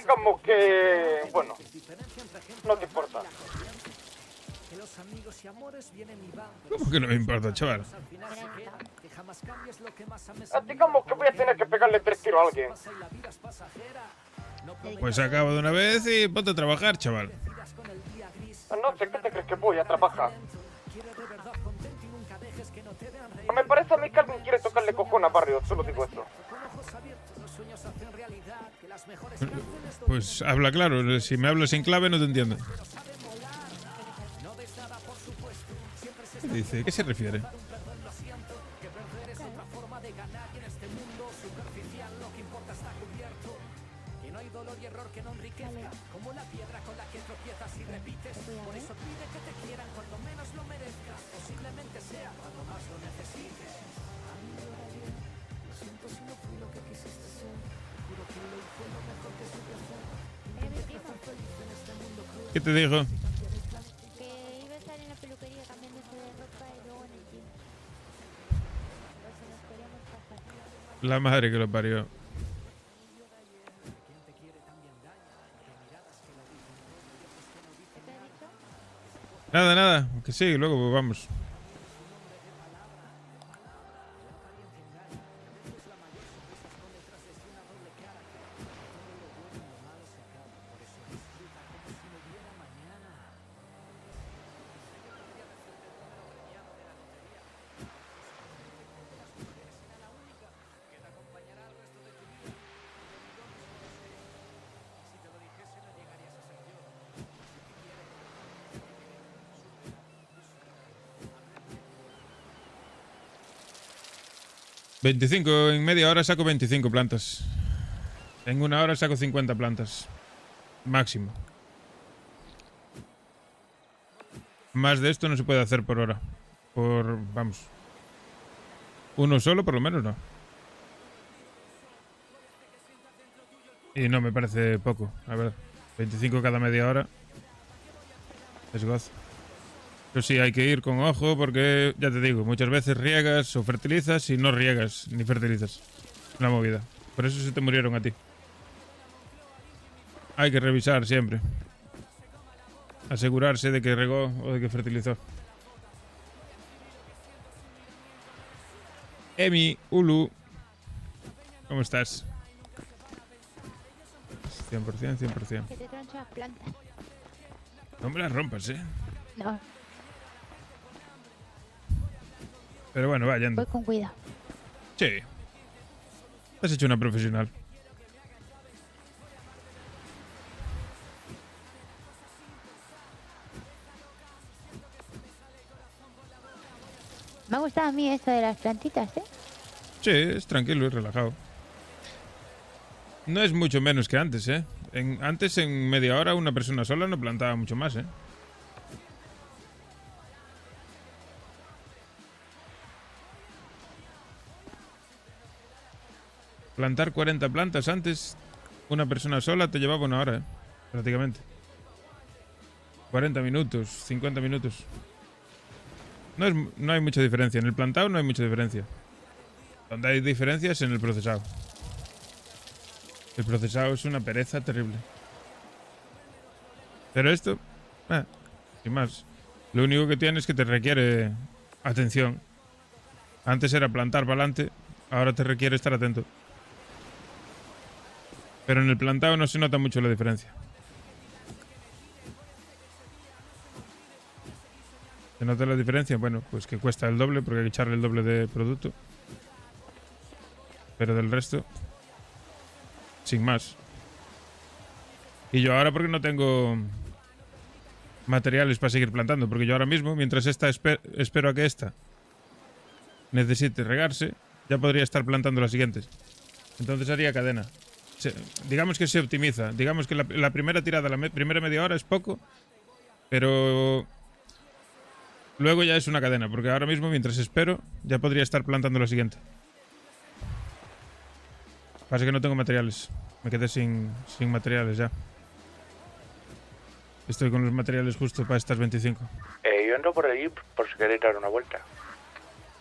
Como que... bueno, no te importa. ¿Cómo que no me importa, chaval? A ti como que voy a tener que pegarle 3 tiros a alguien. Pues acabo de una vez y ponte a trabajar, chaval. No sé, ¿qué te crees que voy a trabajar? No me parece a mí que alguien quiere tocarle cojón a Barrio, solo digo eso. Pues habla claro, si me hablas en clave no te entiendo. ¿Qué dice? ¿Qué se refiere? ¿Qué te dijo? Que iba a estar en la peluquería cambiándose de ropa y luego en el gym. Pues si nos queríamos pasar. La madre que lo parió. Nada, nada. Que sí, luego pues vamos. ...25, en media hora saco 25 plantas. En una hora saco 50 plantas. Máximo. Más de esto no se puede hacer por hora. Vamos. Uno solo por lo menos no. Y no me parece poco. A ver, 25 cada media hora. Es gozo. Pero sí, hay que ir con ojo porque, ya te digo, muchas veces riegas o fertilizas y no riegas ni fertilizas. Una movida. Por eso se te murieron a ti. Hay que revisar siempre. Asegurarse de que regó o de que fertilizó. Emi, Ulu. ¿Cómo estás? 100%, 100%. Que te troncho las plantas. No me las rompas, ¿eh? No, Pero bueno, va yendo. voy con cuidado. Sí. Has hecho una profesional. Me ha gustado a mí esto de las plantitas, ¿eh? Sí, es tranquilo y relajado. No es mucho menos que antes, ¿eh? Antes, en media hora, una persona sola no plantaba mucho más, ¿eh? Plantar 40 plantas antes, una persona sola te llevaba una hora, ¿eh? Prácticamente. 40 minutos, 50 minutos. No hay mucha diferencia. En el plantado no hay mucha diferencia. Donde hay diferencia es en el procesado. El procesado es una pereza terrible. Pero esto, sin más. Lo único que tiene es que te requiere atención. Antes era plantar para adelante, ahora te requiere estar atento. Pero en el plantado no se nota mucho la diferencia. ¿Se nota la diferencia? Bueno, pues que cuesta el doble porque hay que echarle el doble de producto. Pero del resto, sin más. Y yo ahora porque no tengo materiales para seguir plantando, porque yo ahora mismo, mientras espero a que esta necesite regarse, ya podría estar plantando las siguientes. Entonces haría cadena. Digamos que se optimiza. Digamos que la primera tirada, la primera media hora es poco, pero luego ya es una cadena, porque ahora mismo, mientras espero, ya podría estar plantando la siguiente. Pasa que no tengo materiales. Me quedé sin materiales ya. Estoy con los materiales justo para estas 25. Yo ando por allí por si queréis dar una vuelta.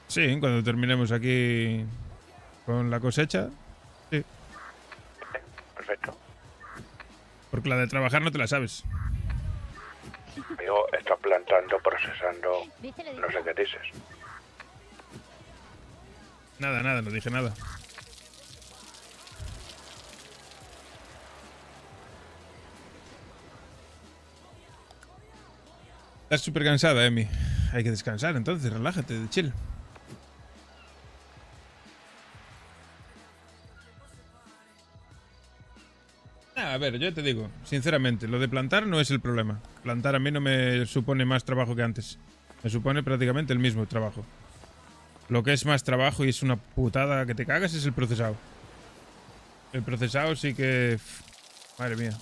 Sí, cuando terminemos aquí con la cosecha, sí. Perfecto. Porque la de trabajar no te la sabes. Amigo, está plantando, procesando. No sé qué dices. Nada, no dije nada. Estás súper cansada, Emi. Hay que descansar, entonces, relájate, de chill. A ver, yo te digo, sinceramente, lo de plantar no es el problema. Plantar a mí no me supone más trabajo que antes. Me supone prácticamente el mismo trabajo. Lo que es más trabajo y es una putada que te cagas es el procesado. El procesado sí que... Madre mía.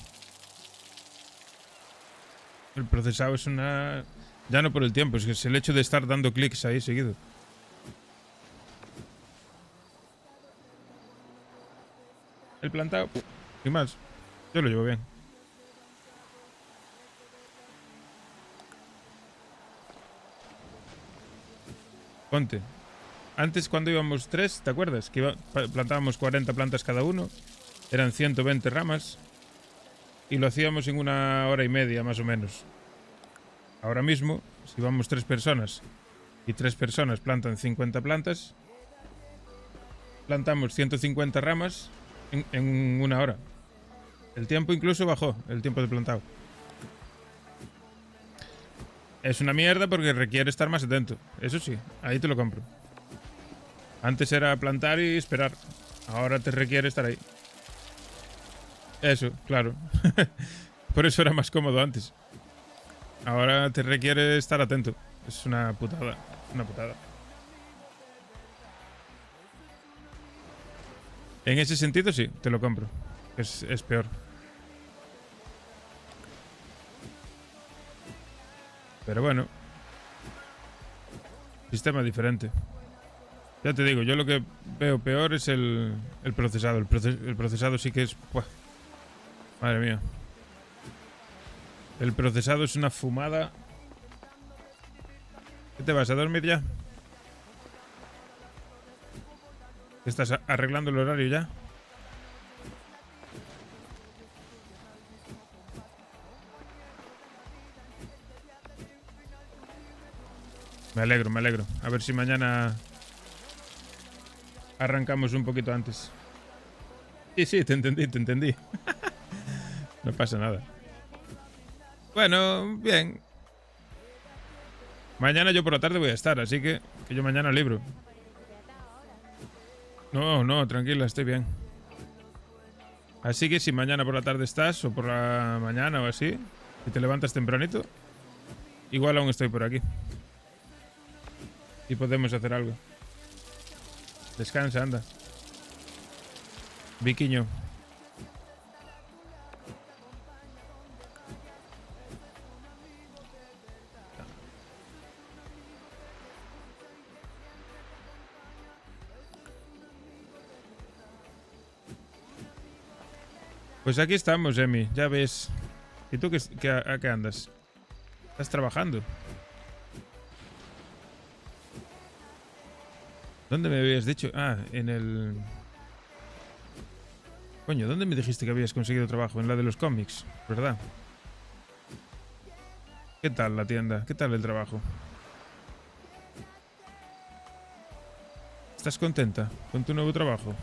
El procesado es una... Ya no por el tiempo, es que es el hecho de estar dando clics ahí seguido. El plantado, sin más. Yo lo llevo bien. Ponte. Antes cuando íbamos 3, ¿te acuerdas? Que plantábamos 40 plantas cada uno. Eran 120 ramas. Y lo hacíamos en una hora y media, más o menos. Ahora mismo, si vamos 3 personas y 3 personas plantan 50 plantas, plantamos 150 ramas en una hora. El tiempo incluso bajó, el tiempo de plantado. Es una mierda porque requiere estar más atento. Eso sí, ahí te lo compro. Antes era plantar y esperar. Ahora te requiere estar ahí. Eso, claro. Por eso era más cómodo antes. Ahora te requiere estar atento. Es una putada. Una putada. En ese sentido sí, te lo compro. Es peor. Pero bueno. Sistema diferente. Ya te digo, yo lo que veo peor es el procesado. El procesado sí que es... ¡buah! Madre mía. El procesado es una fumada. ¿Qué te vas a dormir ya? ¿Estás arreglando el horario ya? Me alegro, me alegro. A ver si mañana arrancamos un poquito antes. Sí, te entendí, te entendí. No pasa nada. Bueno, bien. Mañana yo por la tarde voy a estar, así que yo mañana libro. No, tranquila, estoy bien. Así que si mañana por la tarde estás, o por la mañana o así, si te levantas tempranito, igual aún estoy por aquí. Y podemos hacer algo. Descansa, anda. Viquiño. Pues aquí estamos, Emi, ya ves. ¿Y tú a qué andas? ¿Estás trabajando? ¿Dónde me habías dicho? Ah, en el... Coño, ¿dónde me dijiste que habías conseguido trabajo? En la de los cómics, ¿verdad? ¿Qué tal la tienda? ¿Qué tal el trabajo? ¿Estás contenta con tu nuevo trabajo?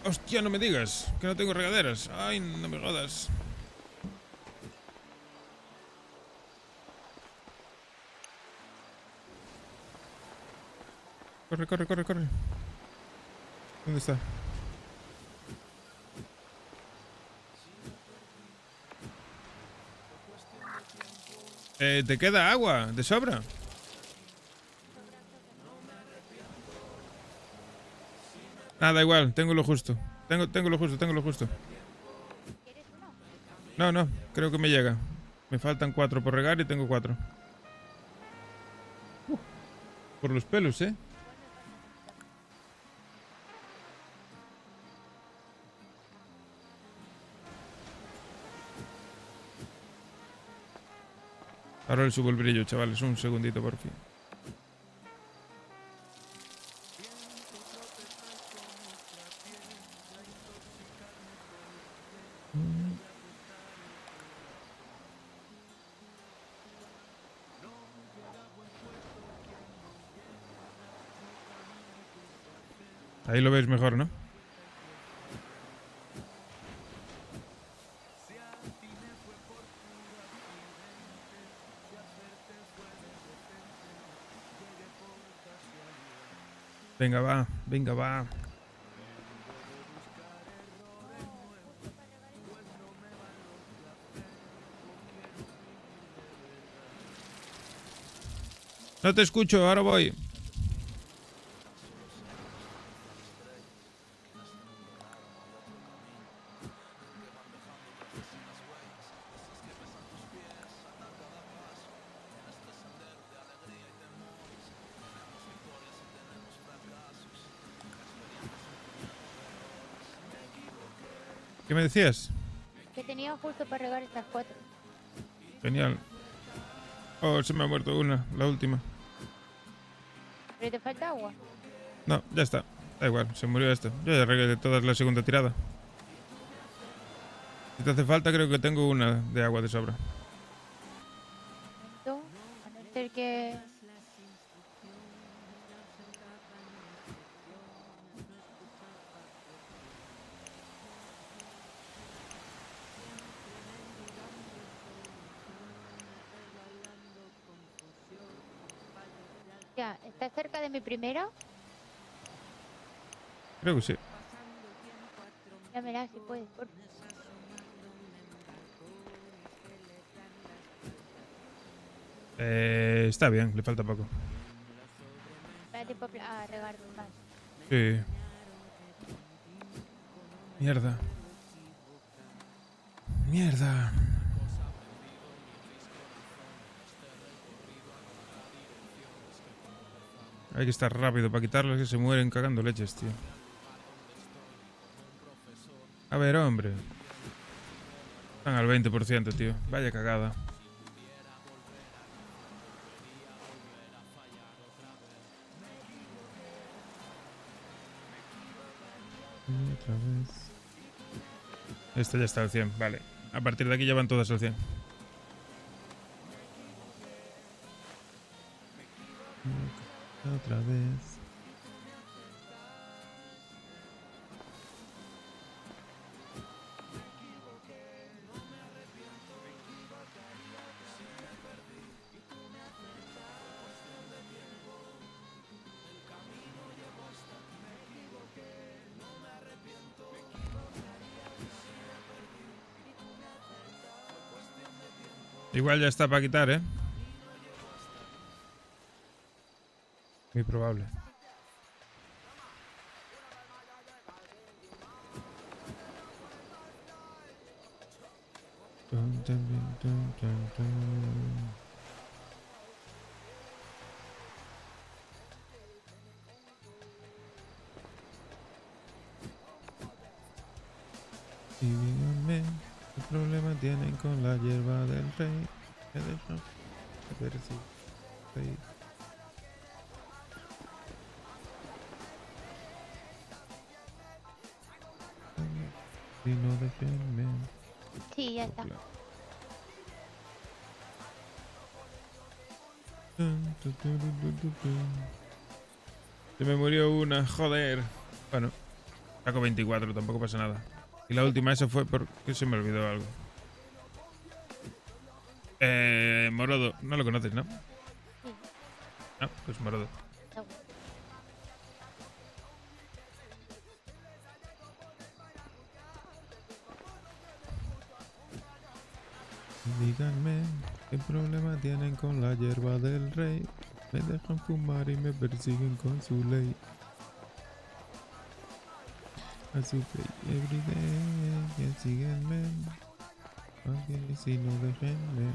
Hostia, no me digas, que no tengo regaderas. Ay, no me jodas. Corre. ¿Dónde está? ¿Te queda agua de sobra? Da igual, tengo lo justo. Tengo lo justo. No, creo que me llega. Me faltan 4 por regar y tengo 4. Por los pelos, ¿eh? Ahora le subo el brillo, chavales. Un segundito, por fin. Ahí lo veis mejor, ¿no? Venga, va. No te escucho, ahora voy. ¿Qué me decías? Que tenía justo para regar estas 4. Genial. Oh, se me ha muerto una, la última. ¿Pero te falta agua? No, ya está. Da igual, se murió esta. Yo ya regué toda la segunda tirada. Si te hace falta, creo que tengo una de agua de sobra. ¿Tú? A no ser que... Ya, ¿estás cerca de mi primera? Creo que sí. Dámela si puedes, por favor. Está bien, le falta poco. Me da tiempo a regar más. Sí. Mierda. Hay que estar rápido para quitarlos, que se mueren cagando leches, tío. A ver, hombre. Están al 20%, tío. Vaya cagada. Otra vez. Esta ya está al 100, vale. A partir de aquí ya van todas al 100. Otra vez. Igual ya está para quitar, ¿eh? Muy probable. Y díganme, ¿qué problema tienen con la hierba del rey? ¿Qué de eso? A ver si... Rey. Si no, déjenme. Sí, ya está. Se me murió una, joder. Bueno, saco 24, tampoco pasa nada. Y la última esa fue porque se me olvidó algo. Morodo, no lo conoces, ¿no? No, pues Morodo. Díganme, ¿qué problema tienen con la hierba del rey? Me dejan fumar y me persiguen con su ley. A su pay everyday, que síguenme. Aunque si no déjenme.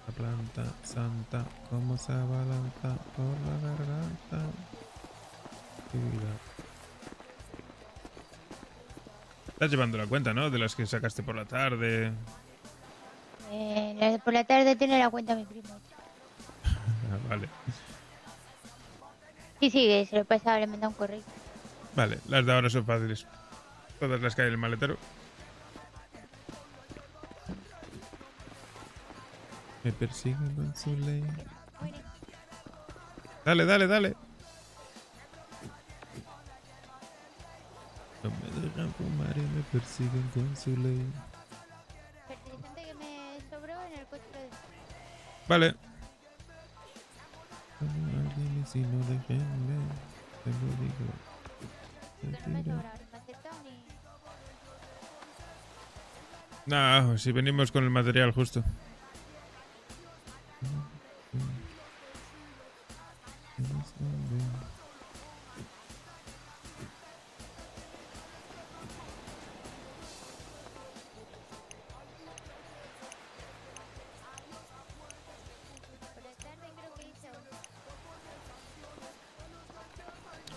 La planta santa, como se abalanza por la garganta. Cuidado. Estás llevando la cuenta, ¿no? De las que sacaste por la tarde. Por la tarde tiene la cuenta mi primo. Ah, vale. Sí, sí, se lo he pasado, le he mandado un correo. Vale, las de ahora son fáciles. Todas las que hay en el maletero. Me persiguen con su ley. Dale, dale, dale. No me dejan fumar y me persiguen con su ley. Fertilizante que me sobró en el coche lo dejo. Vale. Como alguien y si no déjenme, te lo digo. Que no me sobra, ni maceta ni... No, si venimos con el material justo.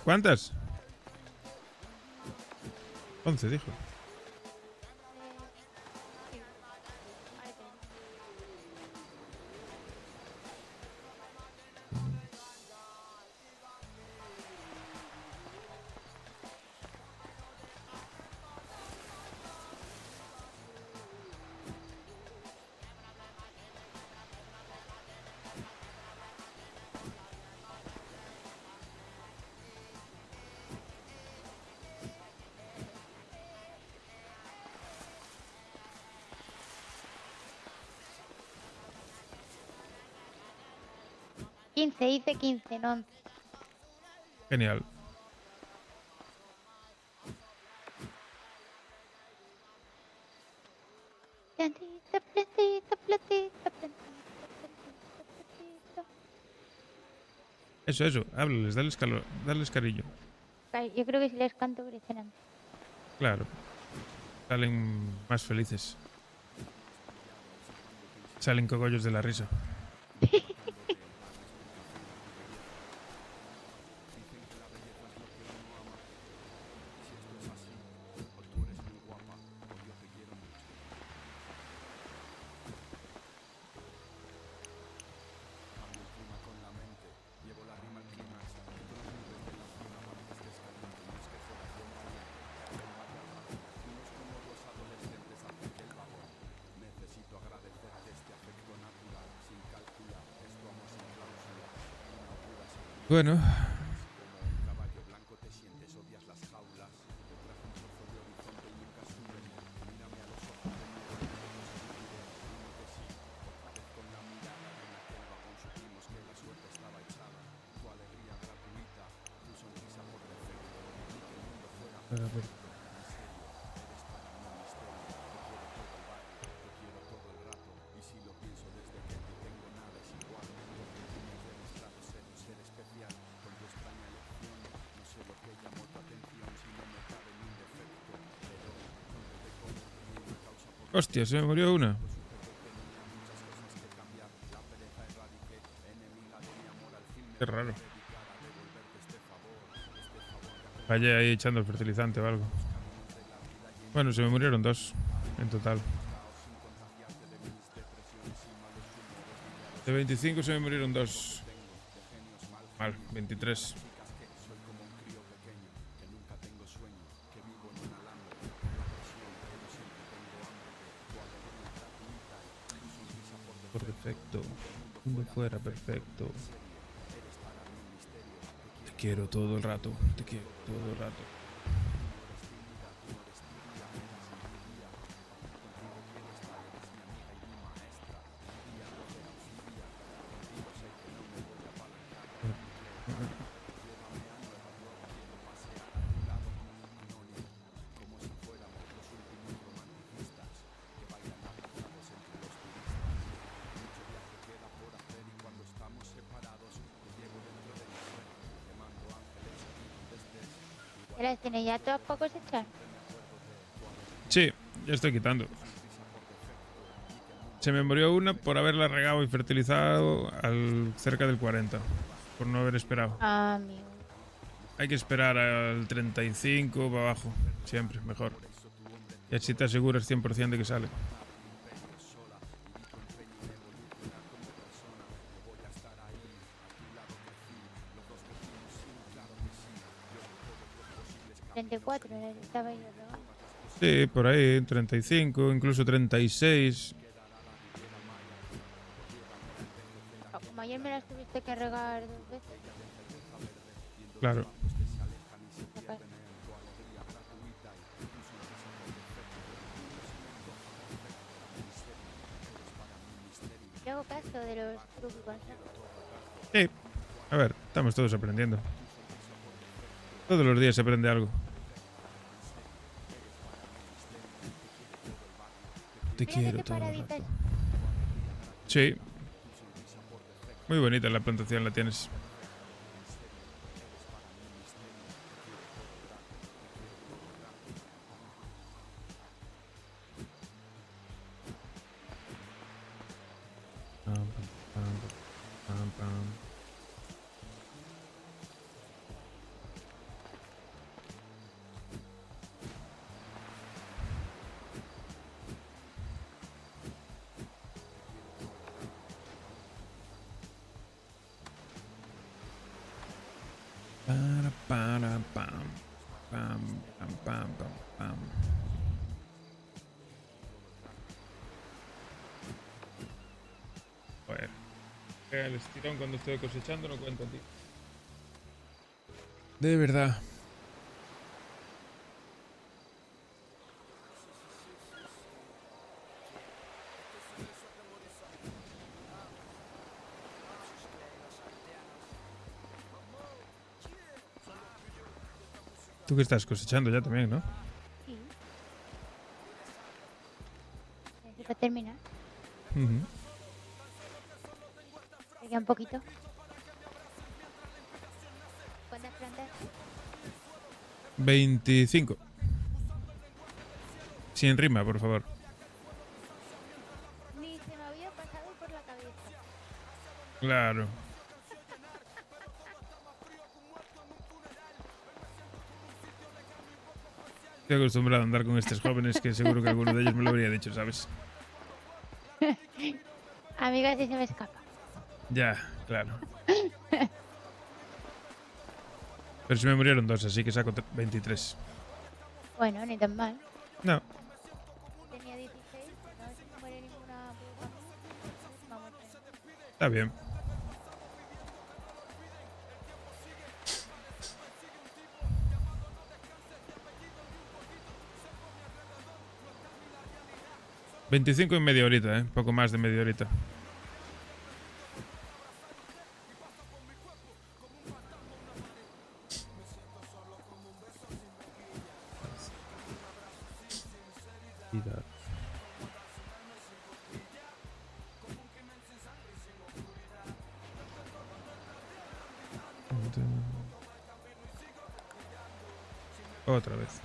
¿Cuántas? 11, dijo. Hice 15, no 11. Genial. Plantita, plantita, plantita, plantita, plantita. Eso, háblales, dales cariño. Yo creo que si les canto crecen antes. Claro. Salen más felices. Salen cogollos de la risa. Bueno. Hostia, se me murió una. Qué raro. Fallé ahí echando el fertilizante o algo. Bueno, se me murieron 2 en total. De 25 se me murieron 2. Mal, 23. Perfecto. Mundo fuera, perfecto. Te quiero todo el rato. Te quiero todo el rato. ¿Las tienes ya todas para cosechar? Sí, ya estoy quitando. Se me murió una por haberla regado y fertilizado cerca del 40. Por no haber esperado. Ah, amigo. Hay que esperar al 35 para abajo. Siempre, mejor. Y así te aseguras 100% de que sale. Estaba yo, ¿no? Sí, por ahí, 35, incluso 36. Como ayer me las tuviste que regar 2 veces. Claro. Yo hago caso de los trucos y consejos. Sí. A ver, estamos todos aprendiendo. Todos los días se aprende algo. Te quiero todo el rato. Sí. Muy bonita la plantación, la tienes. Para, pam, pam, pam, pam, pam, pam. Joder. El estirón cuando estoy cosechando no cuenta, tío. De verdad. Tú que estás cosechando ya también, ¿no? Sí. Necesito terminar. Me queda un poquito. ¿Cuántas plantas? 25. Sin rima, por favor. Ni se me había pasado por la cabeza. Claro. Estoy acostumbrado a andar con estos jóvenes que seguro que alguno de ellos me lo habría dicho, ¿sabes? Amiga, si se me escapa. Ya, claro. Pero se me murieron 2, así que saco 23. Bueno, ni tan mal. No. Tenía 16, no se me muere ninguna. Vamos, Está bien. $25 en media horita, poco más de media horita. Vida. Otra vez.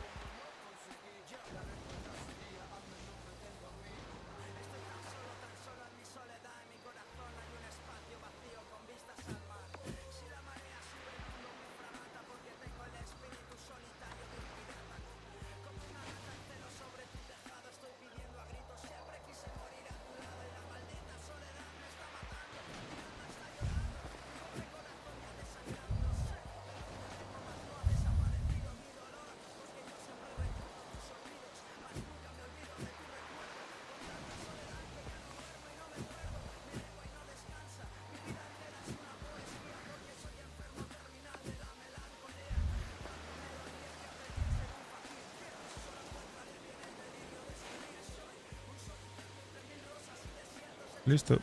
Listo.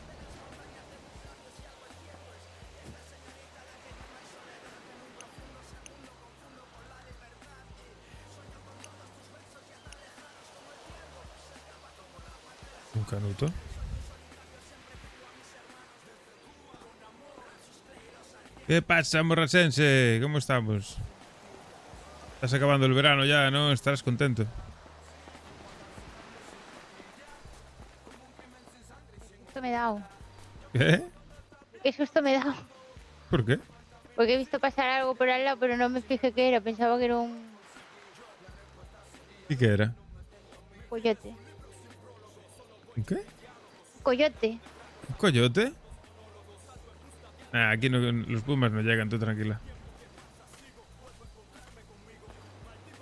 Un canuto. ¿Qué pasa, morrasense? ¿Cómo estamos? Estás acabando el verano ya, ¿no? Estarás contento. Me he dado. ¿Qué? ¿Qué susto me he dado? ¿Por qué? Porque he visto pasar algo por al lado, pero no me fijé qué era. Pensaba que era un ¿Y qué era? coyote. ¿Un qué? Coyote. ¿Un coyote? Ah, aquí no, los pumas no llegan, tú tranquila.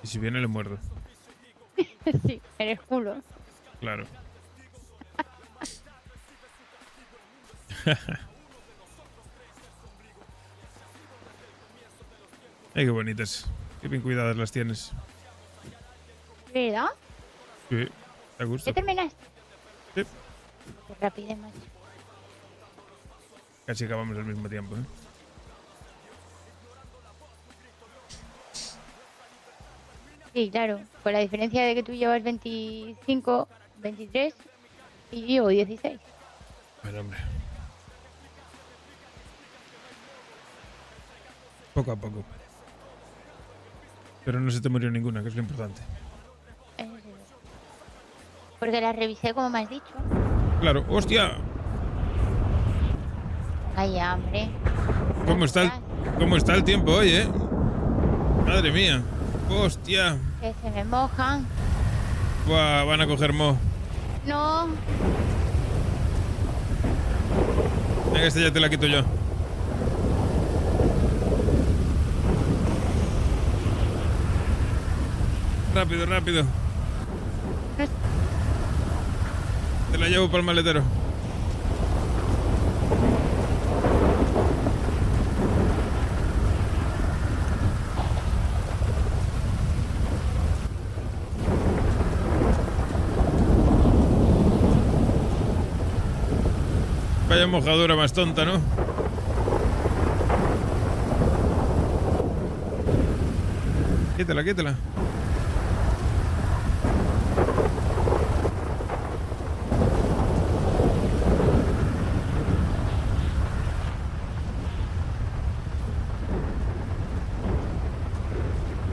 Y si viene le muerdo. Sí, en el culo. Claro. Ay, qué bonitas. Qué bien cuidadas las tienes. ¿Verdad? Sí, a gusto. ¿Ya terminaste? Sí. Qué rápido, macho. Casi acabamos al mismo tiempo, ¿eh? Sí, claro. Con la diferencia de que tú llevas 25, 23 y yo 16. Bueno, hombre. Poco a poco. Pero no se te murió ninguna, que es lo importante. Porque la revisé como me has dicho. Claro, ¡hostia! Ay, hombre. ¿Cómo está el tiempo hoy, eh? Madre mía. ¡Hostia! Que se me mojan. Buah, van a coger moho. No. Venga, esta ya te la quito yo. Rápido, rápido. Te la llevo para el maletero. Vaya mojadura más tonta, ¿no? Quítala, quítala.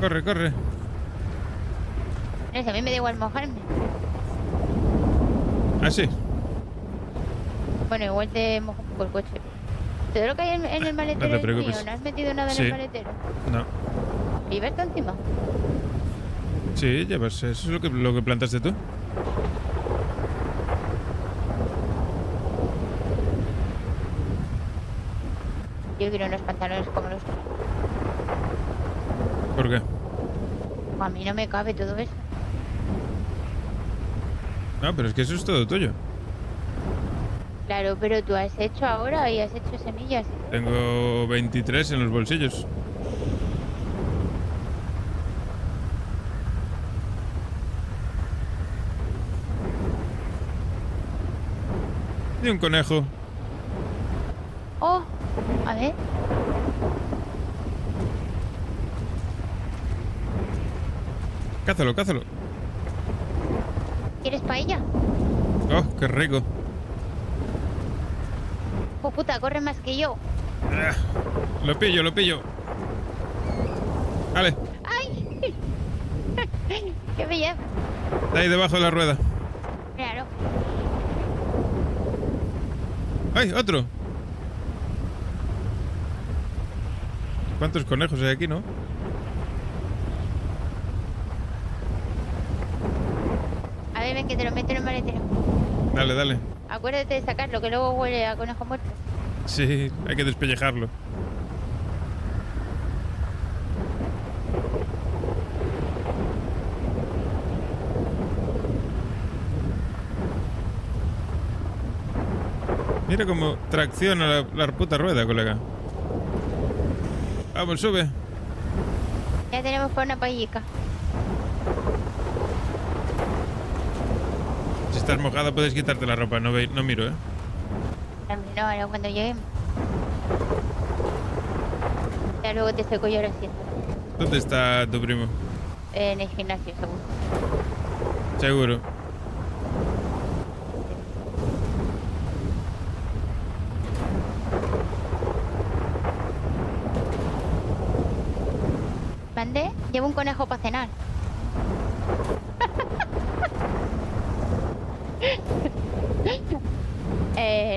Corre, corre. No sé, a mí me da igual mojarme. ¿Ah, sí? Bueno, igual te mojo un poco el coche. ¿Todo lo que hay en el maletero No te es mío? preocupes. ¿No has metido nada en Sí. el maletero? No. ¿Llevas tú encima? Sí, llevas. Eso es lo que plantaste tú. Yo quiero unos pantalones como los tuyos. ¿Por qué? A mí no me cabe todo eso. No, pero es que eso es todo tuyo. Claro, pero tú has hecho ahora y has hecho semillas. Tengo 23 en los bolsillos. Y un conejo. Oh, a ver. Cázalo, cázalo. ¿Quieres paella? Oh, qué rico. Oh, puta, corre más que yo. Ah, lo pillo, lo pillo. Vale, ¡Ay! ¡Qué belleza! de ahí debajo de la rueda. Claro. ¡Ay, otro! ¿Cuántos conejos hay aquí, no? A ver, ven que te lo meto en el maletero. Dale, dale. Acuérdate de sacarlo, que luego huele a conejo muerto. Sí, hay que despellejarlo. Mira cómo tracciona la puta rueda, colega. Vamos, sube. Ya tenemos para una paellica. Si estás mojada puedes quitarte la ropa, no, no miro, ¿eh? No, ahora cuando lleguemos. Ya luego te seco yo el asiento. ¿Dónde está tu primo? En el gimnasio, seguro. Seguro. ¿Mandé? Llevo un conejo para cenar.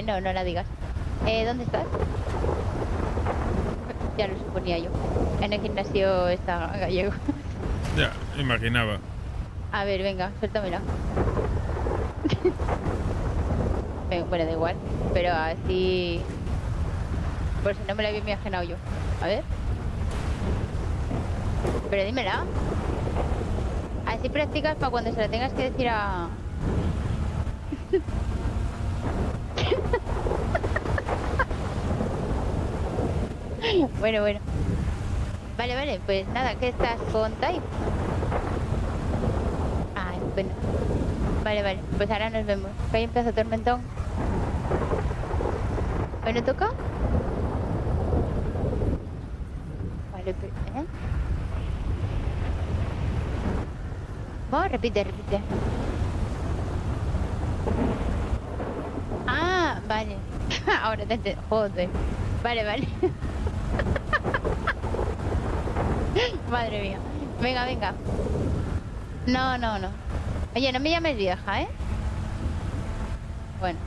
No, no la digas. ¿Dónde estás? Ya lo suponía yo. En el gimnasio está gallego. Ya, imaginaba. A ver, venga, suéltamela. Venga, bueno, da igual. Pero así... Por si no me la había imaginado yo. A ver. Pero dímela. Así practicas para cuando se la tengas que decir a... Bueno, bueno. Vale, vale, pues nada, ¿qué estás con Type? Ah, bueno. Vale, vale, pues ahora nos vemos. Que ahí empieza tormentón. ¿Bueno toca? Vale, pues, ¿eh? Oh, repite, repite. Ah, vale. Ahora te entiendo. Joder. Vale, vale. Madre mía. Venga, venga. No, no, no. Oye, no me llames vieja, ¿eh? Bueno.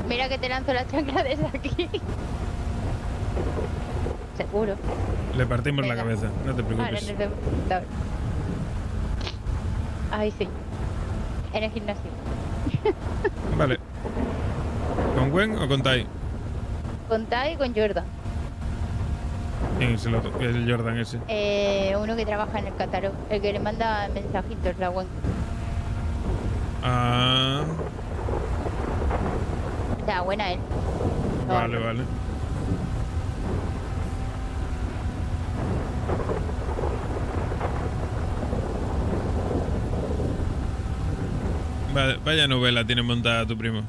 Mira que te lanzo la chancla desde aquí. Seguro. Le partimos Venga. la cabeza, no te Ahora preocupes. nos vemos. Ahora. Ay, sí. En el gimnasio. Vale. ¿Con Gwen o con Tai? Con Tai y con Jordan. ¿Quién es el Jordan ese? Uno que trabaja en el catálogo. El que le manda mensajitos, la Gwen. Ah, O sea, buena él. vale, vale. Vaya novela tiene montada tu primo.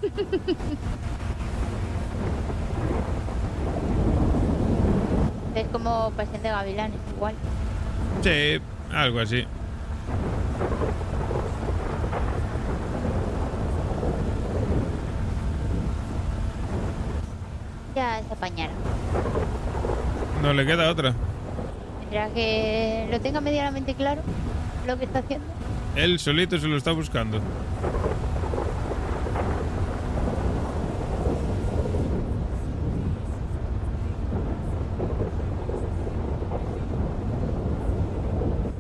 Es como Pasión de Gavilanes, igual. Sí, algo así. Ya se apañará. No le queda otra. Mientras que lo tenga medianamente claro lo que está haciendo. Él solito se lo está buscando.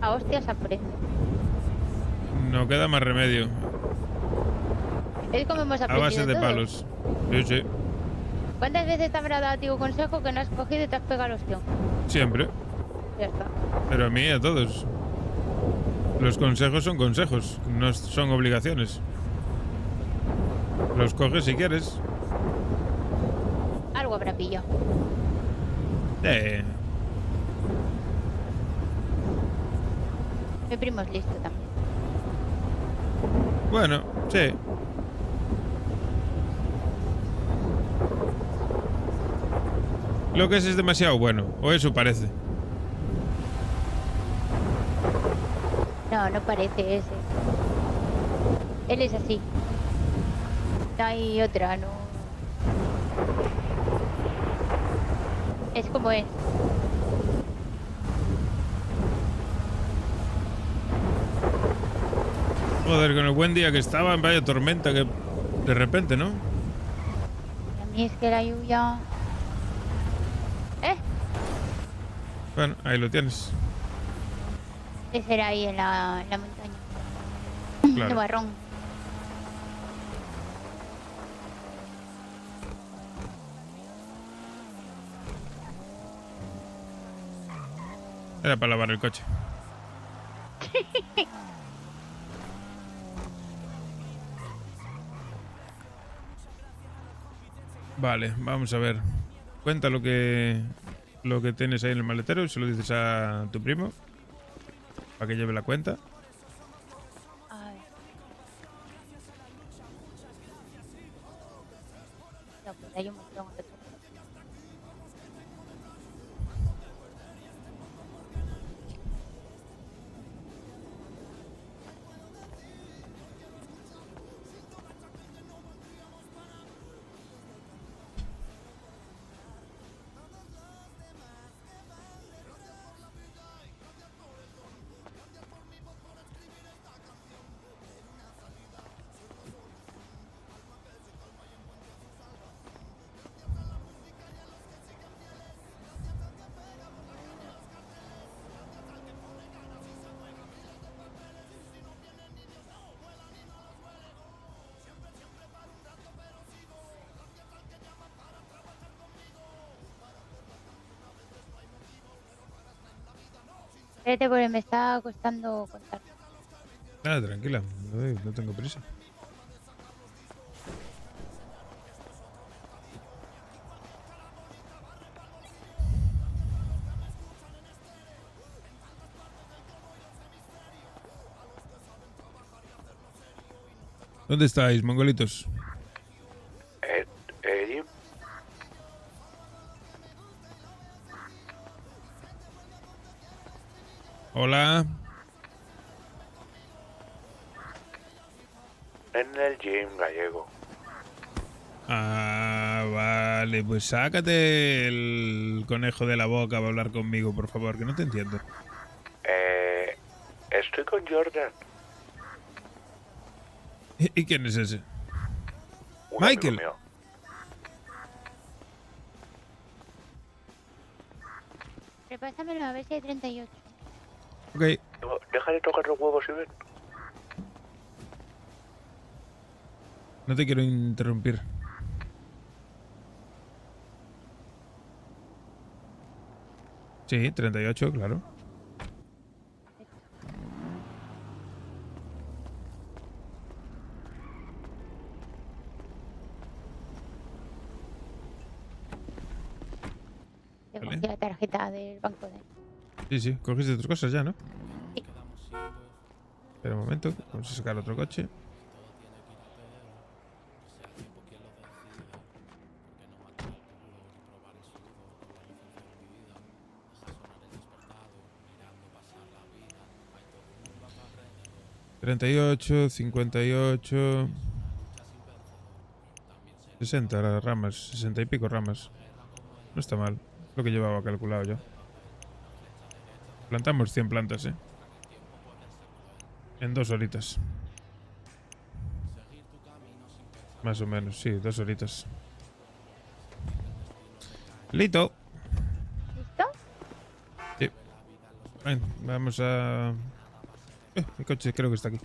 A hostias aprende. No queda más remedio. Es como hemos A aprendido base de todos. palos. Sí, sí. ¿Cuántas veces te habrá dado a ti un consejo que no has cogido y te has pegado el ostión? Siempre. Ya está. Pero a mí y a todos. Los consejos son consejos, no son obligaciones. Los coges si quieres. Algo habrá pillado. Mi primo es listo también. Bueno, sí. Lo que es demasiado bueno, o eso parece. No, no parece ese. Él es así. No hay otra, no. Es como es. Joder, con el buen día que estaba, vaya tormenta que de repente, ¿no? A mí es que la lluvia... Bueno, ahí lo tienes. Ese era ahí en la montaña. Claro. De Barrón. Era para lavar el coche. Vale, vamos a ver. Cuenta lo que tienes ahí en el maletero y se lo dices a tu primo para que lleve la cuenta. A ver. No, pues hay un montón. Espérate porque me está costando contar. Nada, tranquila, no tengo prisa. ¿Dónde estáis, mongolitos? Eddie. Hola. En el gym, gallego. Ah, vale, pues sácate el conejo de la boca para hablar conmigo, por favor, que no te entiendo. Estoy con Jordan. ¿Y quién es ese? Un Michael. amigo mío. Repásamelo a ver si hay 38. Ok. Deja de tocar los huevos y ven. No te quiero interrumpir. Sí, 38, claro. Tengo Vale. aquí la tarjeta del banco de... Sí, sí, cogiste tus cosas ya, ¿no? Sí. Espera un momento, vamos a sacar otro coche. ...38, 58... 60 ramas, 60 y pico ramas. No está mal, es lo que llevaba calculado yo. Plantamos 100 plantas, ¿eh? En 2 horitas. Más o menos, sí, 2 horitas. Listo. ¿Listo? Sí. Ven, vamos a... mi coche creo que está aquí.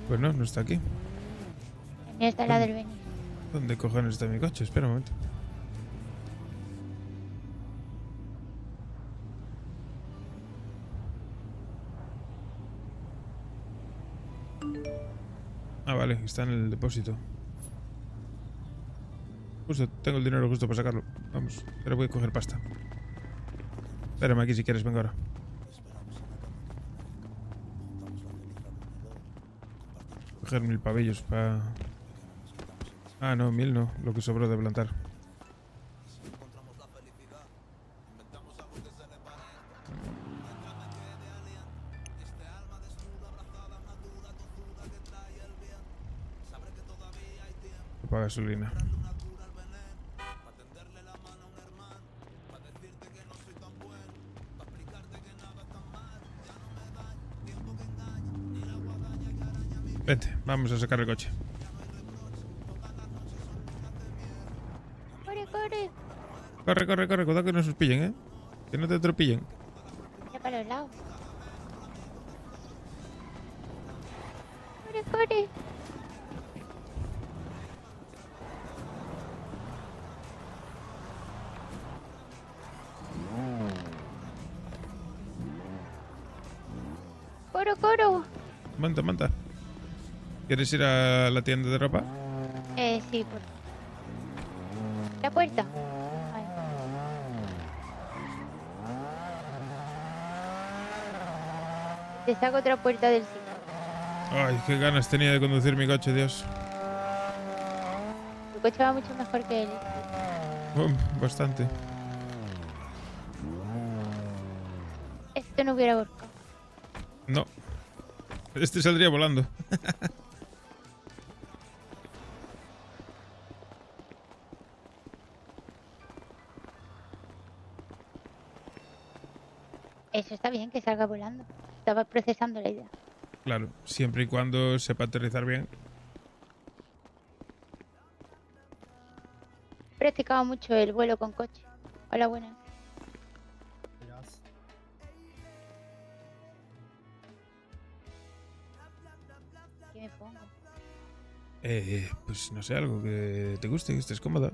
Pues no, no está aquí. Y esta es la del Beni. ¿Dónde cojones está mi coche? Espera un momento. Ah, vale, está en el depósito. Justo, tengo el dinero justo para sacarlo. Vamos, pero voy a coger pasta. Espérame aquí si quieres, venga ahora. Coger 1000 pavillos para... Ah, no, 1000 no, lo que sobró de plantar. gasolina. Vete, vamos a sacar el coche. Corre, corre. Corre, corre, corre, cuidado que no se os pillen, que no te atropillen. Ya para los lados. Corre, corre. Coro, coro. Manta, manta. ¿Quieres ir a la tienda de ropa? Sí, por la puerta. Te saco otra puerta del sitio. Ay, qué ganas tenía de conducir mi coche, Dios. Tu coche va mucho mejor que él. Bastante. Esto no hubiera volcado. No. Este saldría volando. Eso está bien, que salga volando. Estaba procesando la idea. Claro, siempre y cuando sepa aterrizar bien. He practicado mucho el vuelo con coche. Hola, buenas. ¿Qué me pongo? Pues no sé, algo que te guste, que estés cómoda.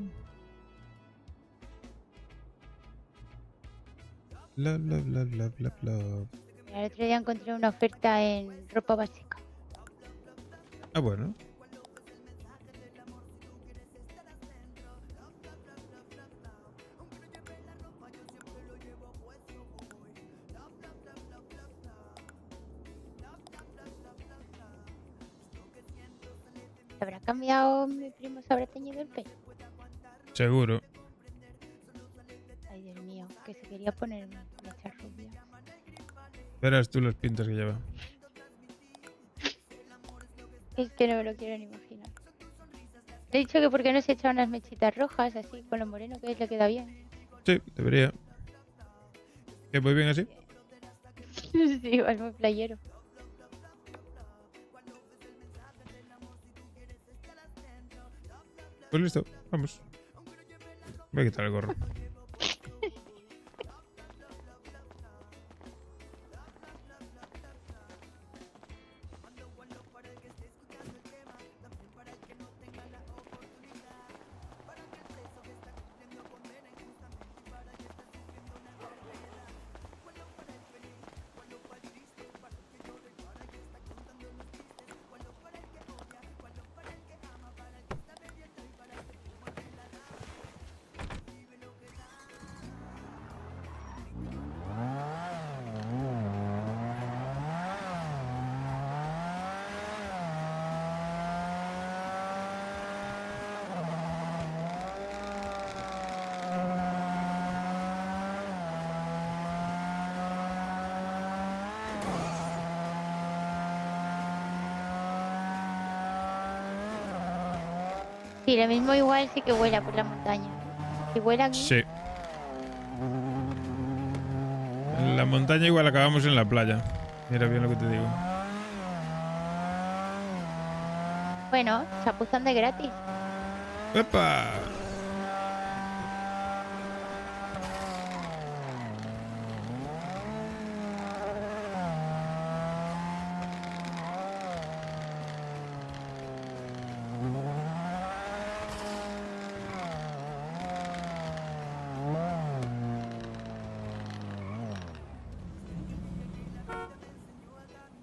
Bla, bla, bla, bla, bla, bla. El otro día encontré una oferta en ropa básica. Ah, bueno. ¿Se habrá cambiado mi primo? ¿Se habrá teñido el pelo? Seguro. Ay, Dios mío, que se quería poner mechas rubias. Verás tú los pintas que lleva. Es que no me lo quiero ni imaginar. Le he dicho que por qué no se echa unas mechitas rojas así, con lo moreno que es, le queda bien. Sí, debería. ¿Qué, muy bien así? Sí, es muy playero. Pues listo, vamos. Voy a quitar el gorro. Sí, lo mismo igual sí que vuela por la montaña. Si vuela aquí... Sí. En la montaña igual acabamos en la playa. Mira bien lo que te digo. Bueno, chapuzón de gratis. ¡Epa!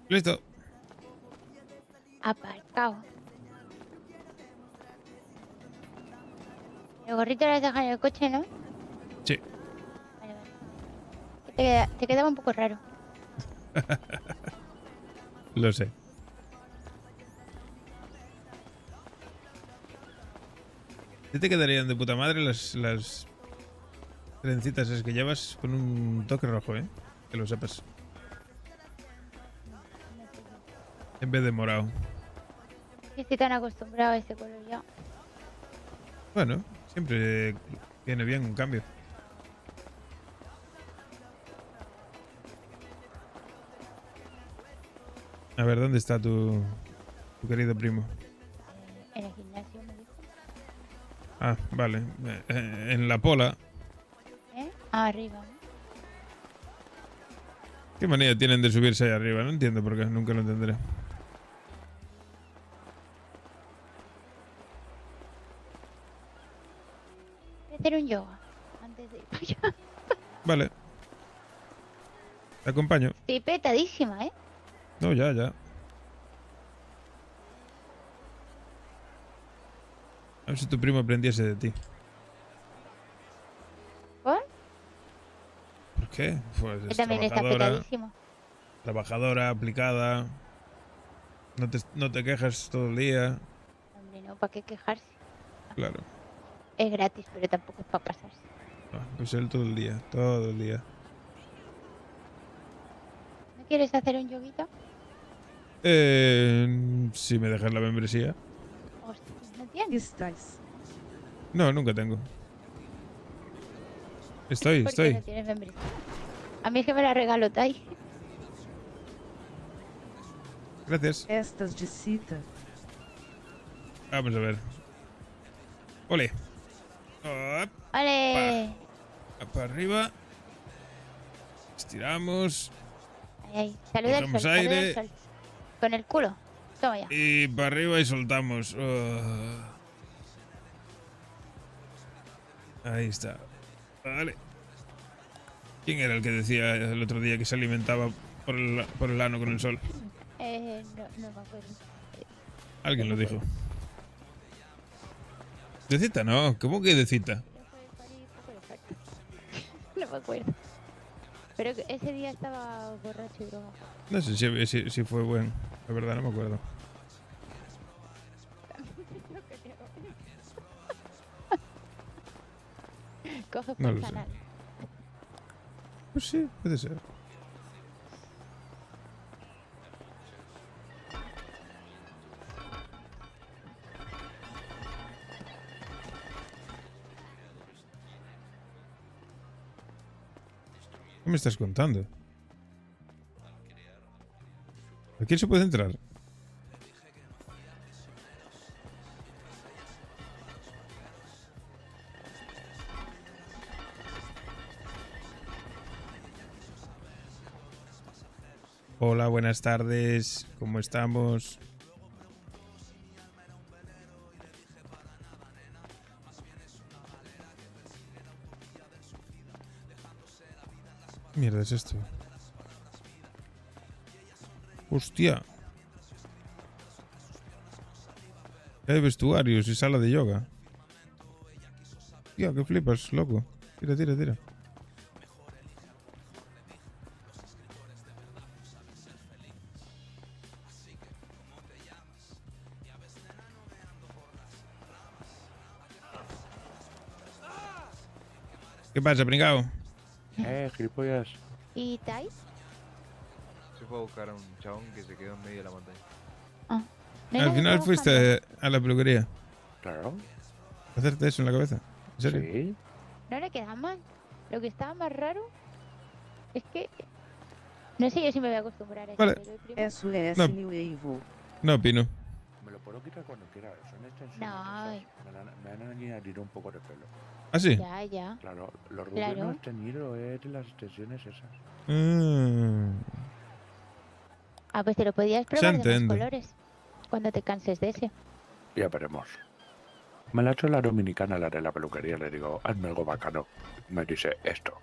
Listo. Aparcado. El gorrito lo has dejado en el coche, ¿no? Sí. Vale, vale. Te quedaba un poco raro. Lo sé. ¿Sí te quedarían de puta madre las trencitas esas que llevas con un toque rojo, que lo sepas? En vez de morado. Estoy tan acostumbrado a ese color ya. Bueno, siempre viene bien un cambio. A ver, ¿dónde está tu querido primo? En el gimnasio me dijo. Ah, vale. En la pola. ¿Eh? Ah, arriba. ¿Qué manía tienen de subirse ahí arriba? No entiendo por qué, nunca lo entenderé. Voy a hacer un yoga antes de ir para allá. Vale. Te acompaño. Estoy petadísima, ¿eh? No, ya, ya. A ver si tu primo aprendiese de ti. ¿Por? ¿Por qué? Pues Él es también está petadísimo. trabajadora, aplicada. No te quejas todo el día. Hombre, no, ¿para qué quejarse? Claro. Es gratis, pero tampoco es para pasarse. Ah, pues él todo el día, todo el día. ¿No quieres hacer un yoguito? Si me dejas la membresía. Hostia, ¿no tienes? Estáis. No, nunca tengo. Estoy. ¿Por qué no tienes membresía? A mí es que me la regaló Tai. Gracias. Estas de cita. Vamos a ver. Ole. Up, ¡Vale! para arriba. Estiramos. Ahí, ahí. Saluda al sol, Cogemos saluda al aire. sol. Con el culo. Toma ya. Y para arriba y soltamos. Ahí está. Vale. ¿Quién era el que decía el otro día que se alimentaba por el ano con el sol? No me acuerdo. Alguien lo dijo. ¿De cita? No. ¿Cómo que de cita? No me acuerdo. Pero que ese día estaba borracho y drogado. No sé si fue bueno. La verdad no me acuerdo. No creo. Coge No lo fuerza sé. anal. Pues sí, puede ser. ¿Qué me estás contando? ¿A quién se puede entrar? Hola, buenas tardes. ¿Cómo estamos? ¿Qué mierda es esto? Hostia. Hay vestuarios y sala de yoga. Tío, que flipas, loco. Tira, tira, tira. ¿Qué pasa, pringao? Gilipollas. ¿Y Tai? Se fue a buscar a un chabón que se quedó en medio de la montaña. Al final fuiste a la peluquería. Claro. ¿A hacerte eso en la cabeza? ¿En serio? Sí. No le queda mal. Lo que estaba más raro es que... No sé yo si me voy a acostumbrar a eso. Vale. pero el primero- SOS No. New Evo. No opino. Me lo puedo quitar cuando quiera. Son extensiones. No. Me van a añadir un poco de pelo. ¿Ah, sí? Ya, ya. Claro, los rubios Claro. no es teñido, es de las extensiones esas. Ah, pues te lo podías Ya probar de entiendo. más colores. Cuando te canses de ese. Ya veremos. Me la ha hecho la dominicana, la de la peluquería. Le digo, hazme algo bacano. Me dice esto.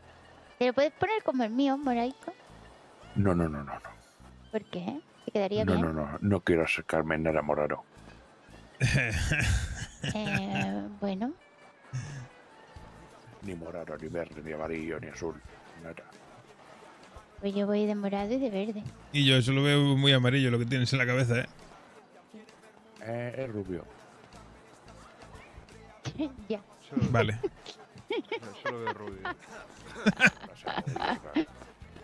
Te lo puedes poner como el mío, moraico. No, no, no, no. No, ¿Por qué? Te quedaría no, bien. no, no. No quiero acercarme enamorado. Bueno. Ni morado, ni verde, ni amarillo, ni azul. Nada. Pues yo voy de morado y de verde. Y yo eso lo veo muy amarillo lo que tienes en la cabeza, ¿eh? Es rubio. Ya. Vale. Yo lo veo rubio.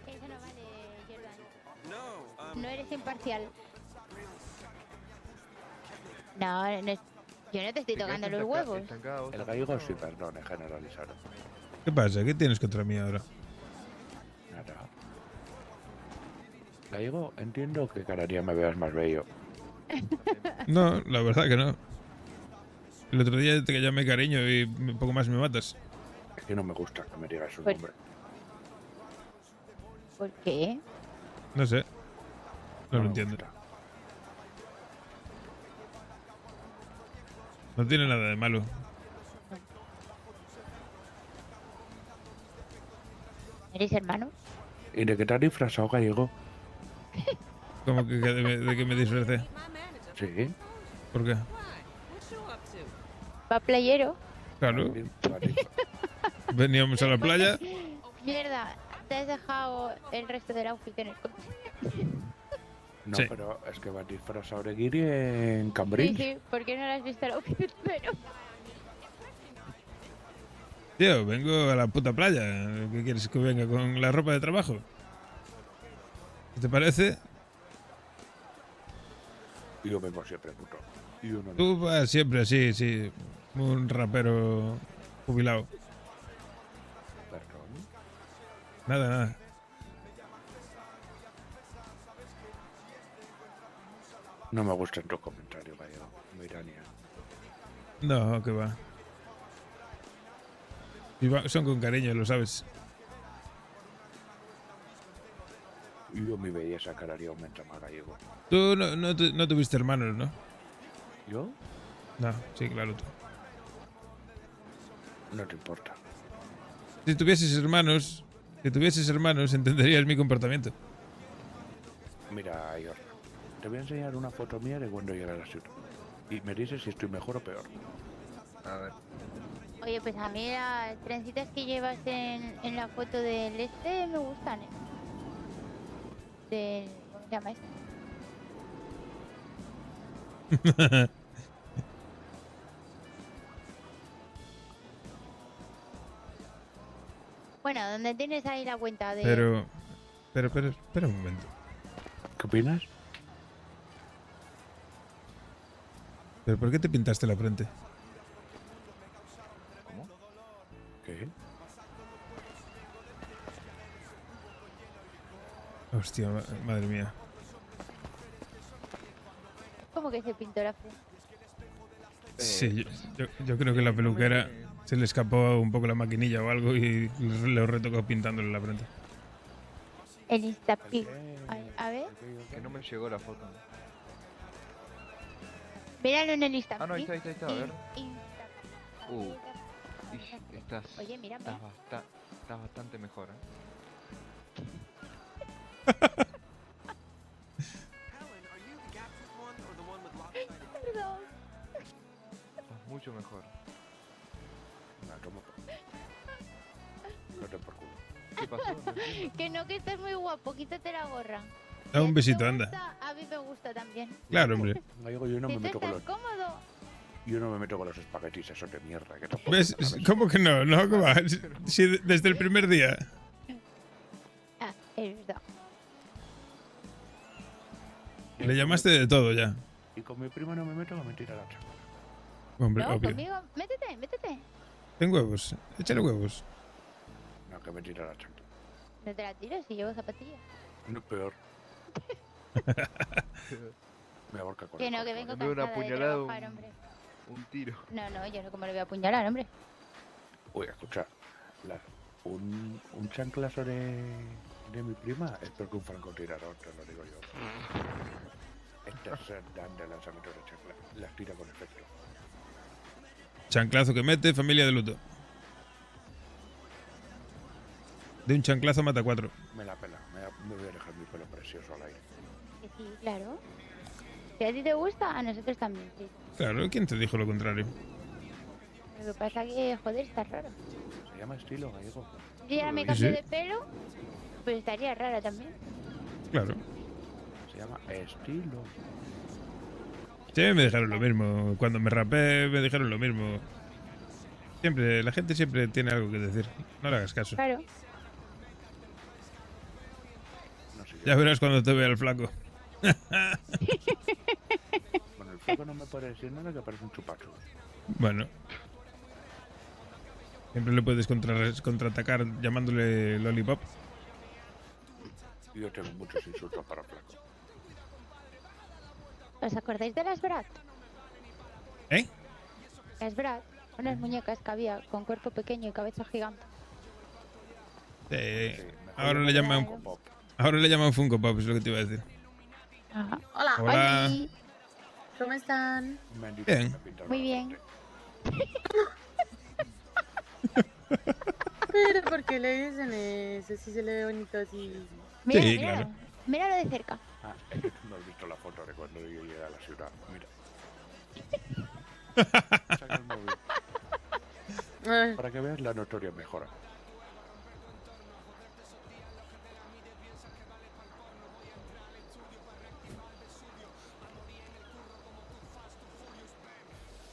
Eso no vale, Jordan. No eres imparcial. No, no es... Yo no te estoy tocando los huevos. El gallego sí, perdón, es generalizado. ¿Qué pasa? ¿Qué tienes contra mí ahora? Nada. Gallego, entiendo que cada día me veas más bello. No, la verdad que no. El otro día te llamé cariño y un poco más me matas. Es que no me gusta que me digas su Pues- nombre. ¿Por qué? No sé. No lo me entiendo. gusta. No tiene nada de malo. ¿Eres hermano? ¿Y de qué te has disfrazado, gallego? ¿Cómo que de que me disfracé? Sí. ¿Por qué? ¿Va playero? Claro. Veníamos a la playa. Mierda, te has dejado el resto del outfit en el coche. No, Sí. pero es que vas disfrazado de guiri en Cambridge. Sí, ¿por qué no lo has visto el outfit primero? Tío, vengo a la puta playa. ¿Qué quieres que venga con la ropa de trabajo? ¿Qué te parece? Yo vengo siempre, puto. Y yo no Tú vas siempre así, sí. Un rapero jubilado. Perdón. Nada, nada. No me gustan tus comentarios, gallego. Mirania. No, que va. Son con cariño, lo sabes. Yo mi belleza cada día aumenta más, gallego. Tú no tuviste hermanos, ¿no? ¿Yo? No, sí, claro, tú. No te importa. Si tuvieses hermanos, entenderías mi comportamiento. Mira, Ayor, te voy a enseñar una foto mía de cuando llegué a la ciudad. Y me dices si estoy mejor o peor. A ver. Oye, pues a mí las trencitas que llevas en la foto del este me gustan, ¿eh? ¿Cómo se llama esto? Bueno, donde tienes ahí la cuenta de... Pero, espera un momento. ¿Qué opinas? ¿Pero por qué te pintaste la frente? ¿Cómo? ¿Qué? Hostia, madre mía. ¿Cómo que se pintó la frente? Sí, yo creo que la peluquera se le escapó un poco la maquinilla o algo y le retocó pintándole la frente. El Instapic. A ver, Que no me llegó la foto. míralo en el Instapic. Ah, no, ahí está, a ver. Instapic. Ish, estás Oye, mírame. estás bastante mejor, ¿eh? Perdón. Estás mucho mejor. No, tomo no te por culo. ¿Qué pasó? No entiendo. Que no, que estás muy guapo, quítate la gorra. Da un besito, anda. A mí me gusta también. Claro, hombre. Gallego, yo no Si me tú meto con estás los... cómodo. Yo no me meto con los espaguetis esos de mierda que tampoco... ¿Ves? ¿Cómo que no? No, ¿cómo va? Si desde el primer día. Ah, es verdad. Le llamaste de todo ya. Y con mi prima no me meto, que me tira la chancla. Hombre, No, obvio. conmigo, métete. Ten huevos. Échale huevos. No, que me tira la chancla. No te la tiro si llevo zapatillas. No, peor. Me ahorca con Que el no, coche. que vengo Me veo una cansada de puñalada, trabajar, hombre. un tiro. No, yo no como le voy a apuñalar, hombre. Uy, escucha. Un chanclazo de mi prima es peor que un francotirador, te lo digo yo. Estas dan de lanzamiento de chancla. Las tira con efecto. Chanclazo que mete, familia de luto. De un chanclazo mata 4. Me la pela. Me voy a dejar mi pelo precioso al aire. Que sí, claro. Si a ti te gusta, a nosotros también, sí. Claro, ¿quién te dijo lo contrario? Lo que pasa que, joder, está raro. Se llama estilo, gallego. Si ahora me Sí, cambio sí. de pelo, pues estaría raro también. Claro. Se llama estilo. Sí, me dijeron lo mismo. Cuando me rapé, me dijeron lo mismo. Siempre, la gente siempre tiene algo que decir. No le hagas caso. Claro. Ya verás cuando te vea el flaco. Bueno, Flaco no me puede decir nada que parece un chupachu. Bueno. Siempre le puedes contraatacar llamándole Lollipop. Yo tengo muchos insultos para Flaco. ¿Os acordáis de las Brat? ¿Eh? Las Brat, unas muñecas que había con cuerpo pequeño y cabeza gigante. Ahora le llaman Funko Pop, es lo que te iba a decir. Ajá. Hola, Hola. Oli. ¿Cómo están? Bien. Muy bien. Pero ¿por qué le dicen eso? Si se le ve bonito así. Mira, Sí, míralo. claro. Míralo de cerca. Ah, es que tú no has visto la foto de cuando yo llegué a la ciudad. Mira. Saca el móvil. Para que veas la notoria mejora.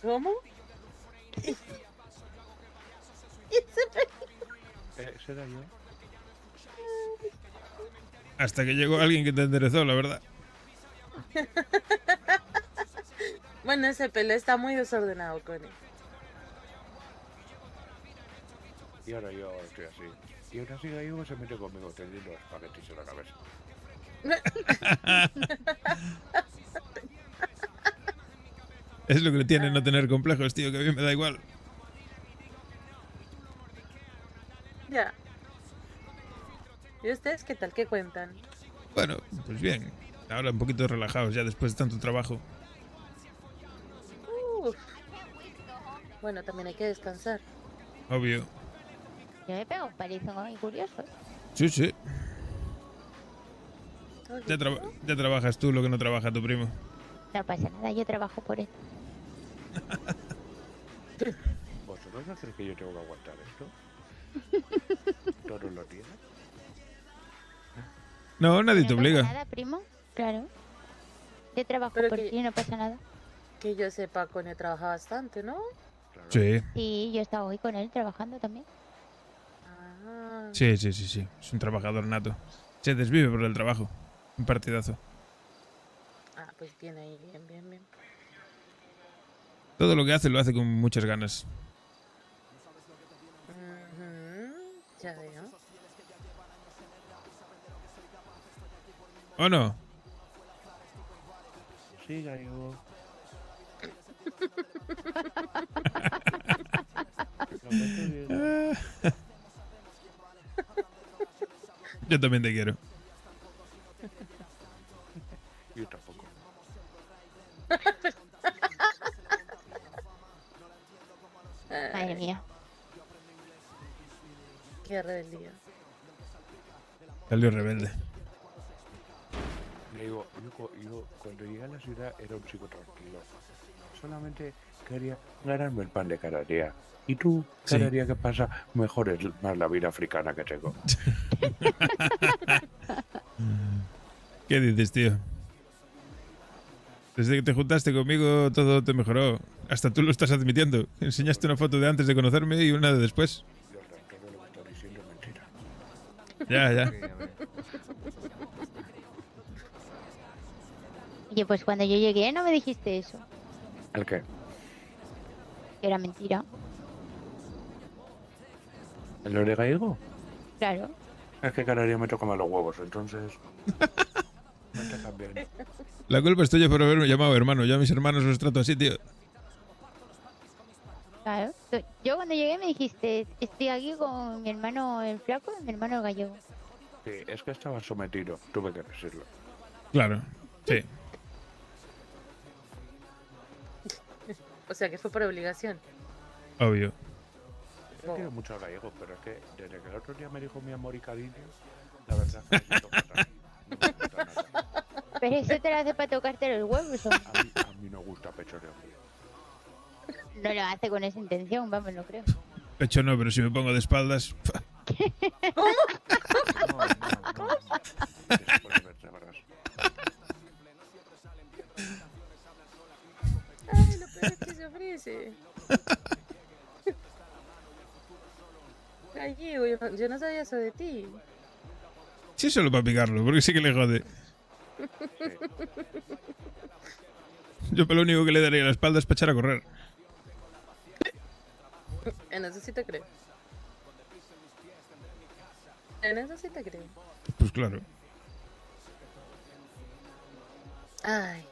¿Cómo? Ese era yo. Hasta que llegó alguien que te enderezó, la verdad. Bueno, ese pelo está muy desordenado, Connie. Y ahora yo estoy así. Y aún así Gallego se mete conmigo tendiendo espaguetis en la cabeza. Es lo que le tiene no tener complejos, tío, que a mí me da igual. Ya. ¿Y ustedes qué tal? ¿Qué cuentan? Bueno, pues bien. Ahora un poquito relajados ya después de tanto trabajo. Uf. Bueno, también hay que descansar. Obvio. Yo me pego un palizón muy curioso. Sí, sí. Ya trabajas tú lo que no trabaja tu primo. No pasa nada, yo trabajo por él. ¿Vosotros no creéis que yo tengo que aguantar esto? ¿Todos los días? No, nadie te No obliga. pasa nada, primo. Claro. Yo trabajo por ti, no pasa nada. Que yo sepa, Connie trabaja bastante, ¿no? Sí. Sí, yo estaba hoy con él trabajando también. Ah. Sí, sí, sí, sí. Es un trabajador nato. Se desvive por el trabajo. Un partidazo. Ah, pues bien ahí, bien, bien, bien. Todo lo que hace lo hace con muchas ganas. Ujú, ya veo. ¿O no? Sí, Gallego. Yo también te quiero. Yo tampoco. Madre mía. Qué rebeldía. Salió rebelde. Le digo, yo cuando llegué a la ciudad era un chico tranquilo. Solamente quería ganarme el pan de cada día. Y tú, cada Sí. día que pasa, mejor es más la vida africana que tengo. ¿Qué dices, tío? Desde que te juntaste conmigo todo te mejoró. Hasta tú lo estás admitiendo. Enseñaste una foto de antes de conocerme y una de después. Todo lo que está diciendo es mentira. Ya, ya. Oye, pues cuando yo llegué no me dijiste eso. ¿El qué? Que era mentira. ¿El lo de Gallego? Claro. Es que cada día me toca más los huevos, entonces... me está cambiando. La culpa es tuya por haberme llamado hermano. Yo a mis hermanos los trato así, tío. Claro. Yo cuando llegué me dijiste, estoy aquí con mi hermano el flaco y mi hermano el gallego. Sí, es que estaba sometido, tuve que decirlo. Claro, sí. O sea, que fue por obligación. Obvio. Yo quiero mucho al Gallego, pero es que desde que el otro día me dijo mi amor y cariño, la verdad es que me siento fatal. No me gusta nada. Pero eso te lo hace para tocarte los huevos, ¿o? A mí no gusta pecho de hombre. No lo hace con esa intención, vamos, no creo. Pecho no, pero si me pongo de espaldas... Después de verte, verás. Ay, lo peor es que se ofrece. Gallego, yo no sabía eso de ti. Sí, solo para picarlo, porque sí que le jode. Yo para lo único que le daría la espalda es para echar a correr. En eso sí te creo. En eso sí te creo. Pues claro. Ay.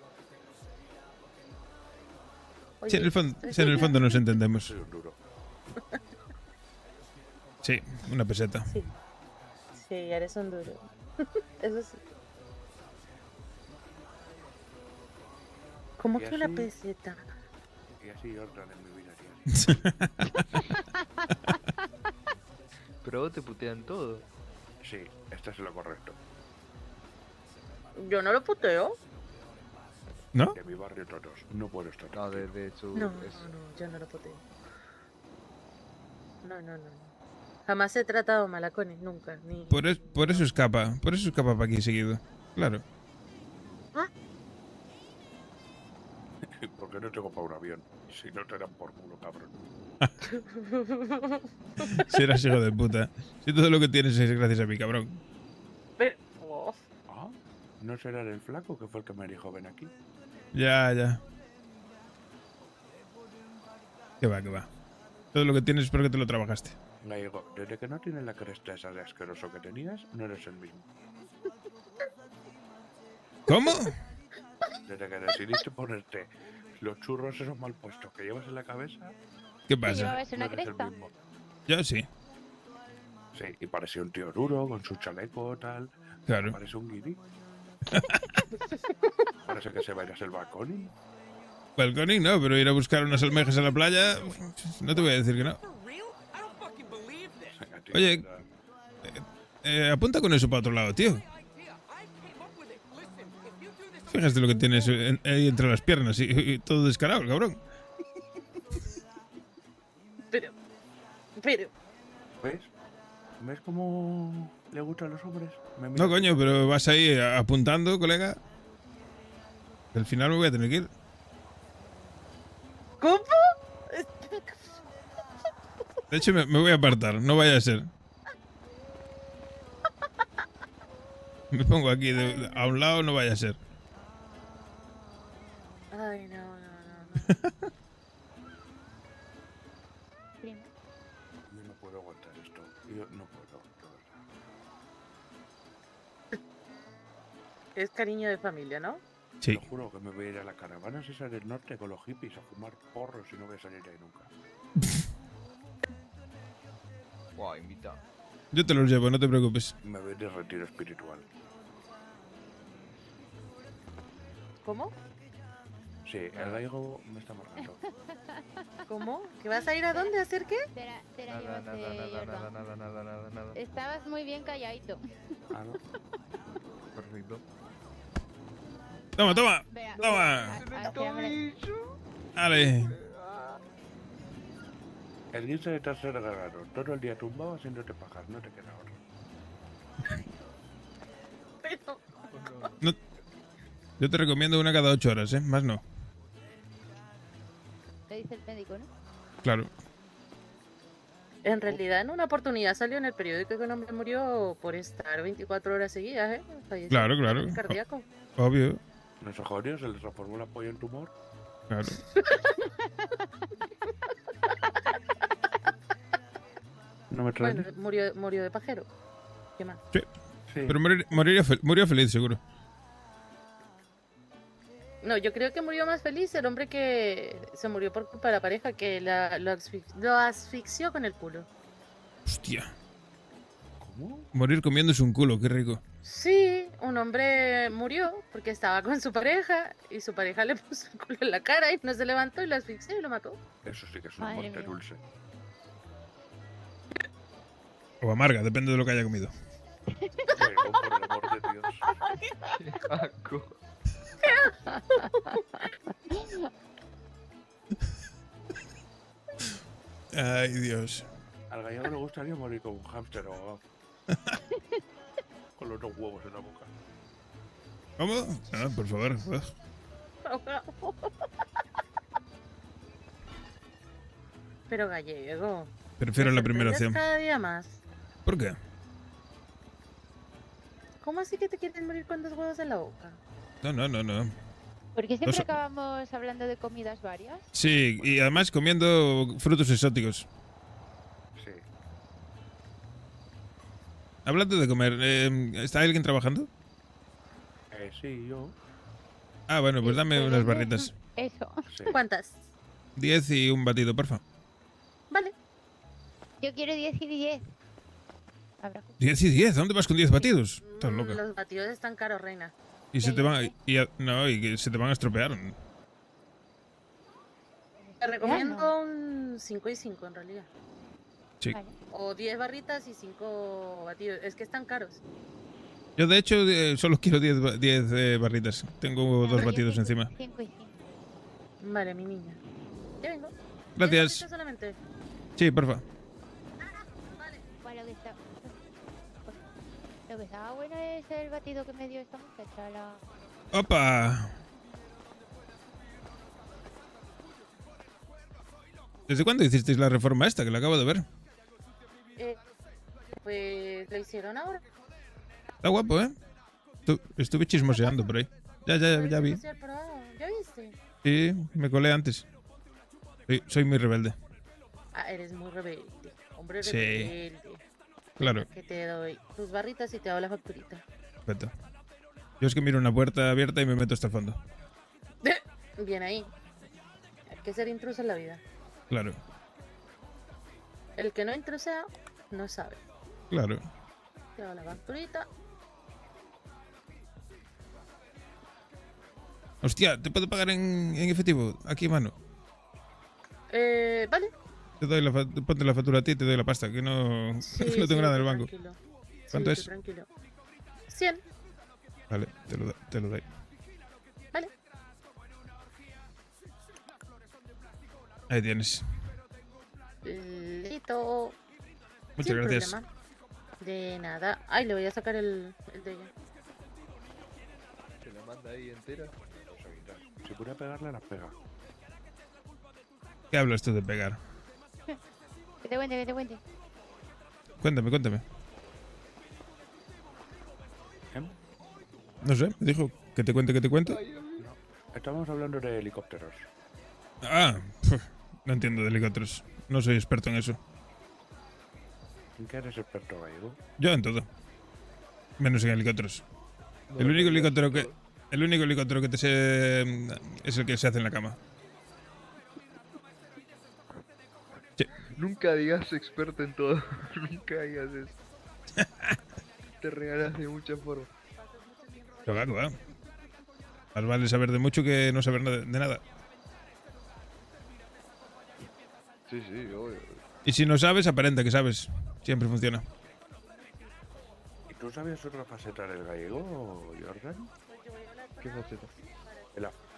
Sí, en el fondo nos entendemos. Sí, una peseta. Sí. Sí, eres un duro. Eso sí. ¿Cómo Y que una así- peseta? Y así otra de mi vida diaria. Pero vos te putean todo. Sí, esto es lo correcto. Yo no lo puteo. ¿No? De mi barrio todos. No puedo estar. No, de hecho. No, no, yo no lo puteo. No. Jamás he tratado mal a Connie, nunca. Ni... Por eso escapa para aquí seguido. Claro. ¿Por qué no tengo para un avión? Si no te dan por culo, cabrón. Si eras hijo de puta. Si todo lo que tienes es gracias a mi cabrón. Pero... Ah, ¿no será el flaco que fue el que me dijo ven aquí? Ya. Que va. Todo lo que tienes es porque te lo trabajaste. Gallego, desde que no tienes la cresta esa de asqueroso que tenías, no eres el mismo. ¿Cómo? Desde que decidiste ponerte los churros esos mal puestos que llevas en la cabeza, ¿Qué ¿Te pasa? llevabas una no eres el cresta? mismo. Yo sí. Sí, y parecía un tío duro, con su chaleco, tal. Claro. Parece un guiri. Parece que se va a ir a hacer balcón. Balconing no, pero ir a buscar unas almejas a la playa, no te voy a decir que no. Oye, apunta con eso para otro lado, tío. Fíjate lo que tienes ahí entre las piernas y todo descarado, el cabrón. Pero... ¿Ves? ¿Ves cómo le gustan los hombres? Me mira- No, coño, pero vas ahí apuntando, colega. Al final me voy a tener que ir. ¿Cómo? De hecho, me voy a apartar, no vaya a ser. Me pongo aquí a un lado, no vaya a ser. Ay, no. Yo no puedo aguantar esto. Yo no puedo, de verdad. Es cariño de familia, ¿no? Sí. Te lo juro que me voy a ir a la caravana esa del norte con los hippies a fumar porros y no voy a salir de ahí nunca. Wow, invita. Yo te los llevo, no te preocupes. Me voy de retiro espiritual. ¿Cómo? Sí, el gallego me está marcando. ¿Cómo? ¿Que vas a ir a dónde? ¿A hacer qué? Te la llevaste, Jordan. Nada. Estabas muy bien calladito. Ah, ¿no? Perfecto. Toma. Espera, Toma. espérame. Dale. El guince de tercer grado, todo el día tumbado haciéndote pajas, no te queda otra. Pero... No- yo te recomiendo una cada 8 horas, ¿eh? Más no. Te dice el médico, ¿no? Claro. En realidad, en una oportunidad salió en el periódico que un hombre murió por estar 24 horas seguidas, ¿eh? Falleció Claro. de ataque cardíaco. Obvio. ¿No se jodió? ¿Se les transformó la polla en tumor? Claro. No me trae. Bueno, murió de pajero. ¿Qué más? Sí. Pero murió feliz, seguro. No, yo creo que murió más feliz el hombre que se murió por culpa de la pareja que lo asfixió con el culo. Hostia. ¿Cómo? Morir comiéndose un culo, qué rico. Sí, un hombre murió porque estaba con su pareja y su pareja le puso el culo en la cara y no se levantó y lo asfixió y lo mató. Eso sí que es una Madre muerte mía. dulce. O amarga, depende de lo que haya comido. Gallego, por el amor de Dios. Qué asco. Ay, Dios. Al gallego le gustaría morir como un hámster ahogado. Con los dos huevos en la boca. ¿Cómo? Ah, por favor. Pero gallego. Prefiero me la primera sorprendes opción. Cada día más. ¿Por qué? ¿Cómo así que te quieren morir con dos huevos en la boca? No. ¿Por qué siempre Dos- acabamos hablando de comidas varias? Sí, y además comiendo frutos exóticos. Sí. Hablando de comer, ¿está alguien trabajando? Sí, yo. Ah, bueno, pues dame unas barritas. Eso. ¿Cuántas? 10 y un batido, porfa. Vale. Yo quiero 10 y 10. Habrá 10 y 10, ¿a dónde vas con 10 batidos? Estás loca. Los batidos están caros, reina. Y se te van y que se te van a estropear. Te recomiendo un 5 y 5 en realidad. Sí. O 10 barritas y 5 batidos. Es que están caros. Yo de hecho solo quiero 10 barritas. Tengo 2 batidos encima. 5 y 5. Vale, mi niña. Ya vengo. Gracias. 10 barritas solamente. Sí, porfa. Bueno, lo que estaba bueno es el batido que me dio esta muchacha. ¡Opa! ¿Desde cuándo hicisteis la reforma esta? Que la acabo de ver. Pues lo hicieron ahora. Está guapo, ¿eh? Estuve chismoseando por ahí. Ya vi. ¿Ya viste? Sí, me colé antes. Soy muy rebelde. Ah, eres muy rebelde. Hombre Sí. rebelde. Claro. Que te doy tus barritas y te hago la facturita. Perfecto. Yo es que miro una puerta abierta y me meto hasta el fondo. Bien ahí. Hay que ser intruso en la vida. Claro, El que no intrusea, no sabe. claro. Te hago la facturita. Hostia, ¿te puedo pagar en efectivo? Aquí, mano. Vale. Te doy ponte la factura a ti y te doy la pasta, que no, no tengo nada en el banco. Tranquilo. ¿Cuánto Sí, es? tú tranquilo. 100. Vale, te lo doy. Vale. Ahí tienes. Listo. Muchas Sin gracias. problema. De nada. Ay, le voy a sacar el de ella. Se la manda ahí entera. Si pudiera pegarle, la pega. ¿Qué hablas tú de pegar? Que te cuente. Cuéntame. No sé, me dijo que te cuente. Estamos hablando de helicópteros. Ah, no entiendo de helicópteros. No soy experto en eso. ¿En qué eres experto, gallego? Yo en todo. Menos en helicópteros. El único helicóptero que te sé es el que se hace en la cama. Nunca digas experto en todo. Nunca digas eso. Te regalas de muchas formas. Claro, más vale saber de mucho que no saber de nada. Sí, obvio. Y si no sabes, aparenta que sabes. Siempre funciona. ¿Y tú sabías otra faceta del gallego, Jordan? ¿Qué faceta?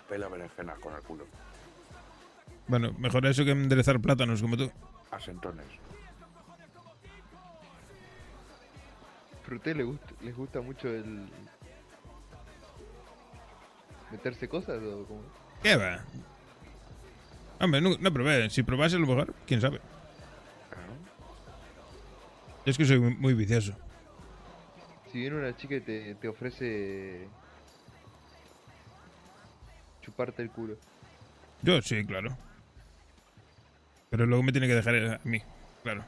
Pela berenjenas con el culo. Bueno, mejor eso que enderezar plátanos como tú. Asentones. ¿Pero a ustedes les gusta mucho el... meterse cosas o cómo? ¿Qué va? Hombre, no probé. Si probase a lo mejor, quién sabe. Yo es que soy muy vicioso. Si viene una chica y te ofrece chuparte el culo. Yo sí, claro. Pero luego me tiene que dejar a mí, claro.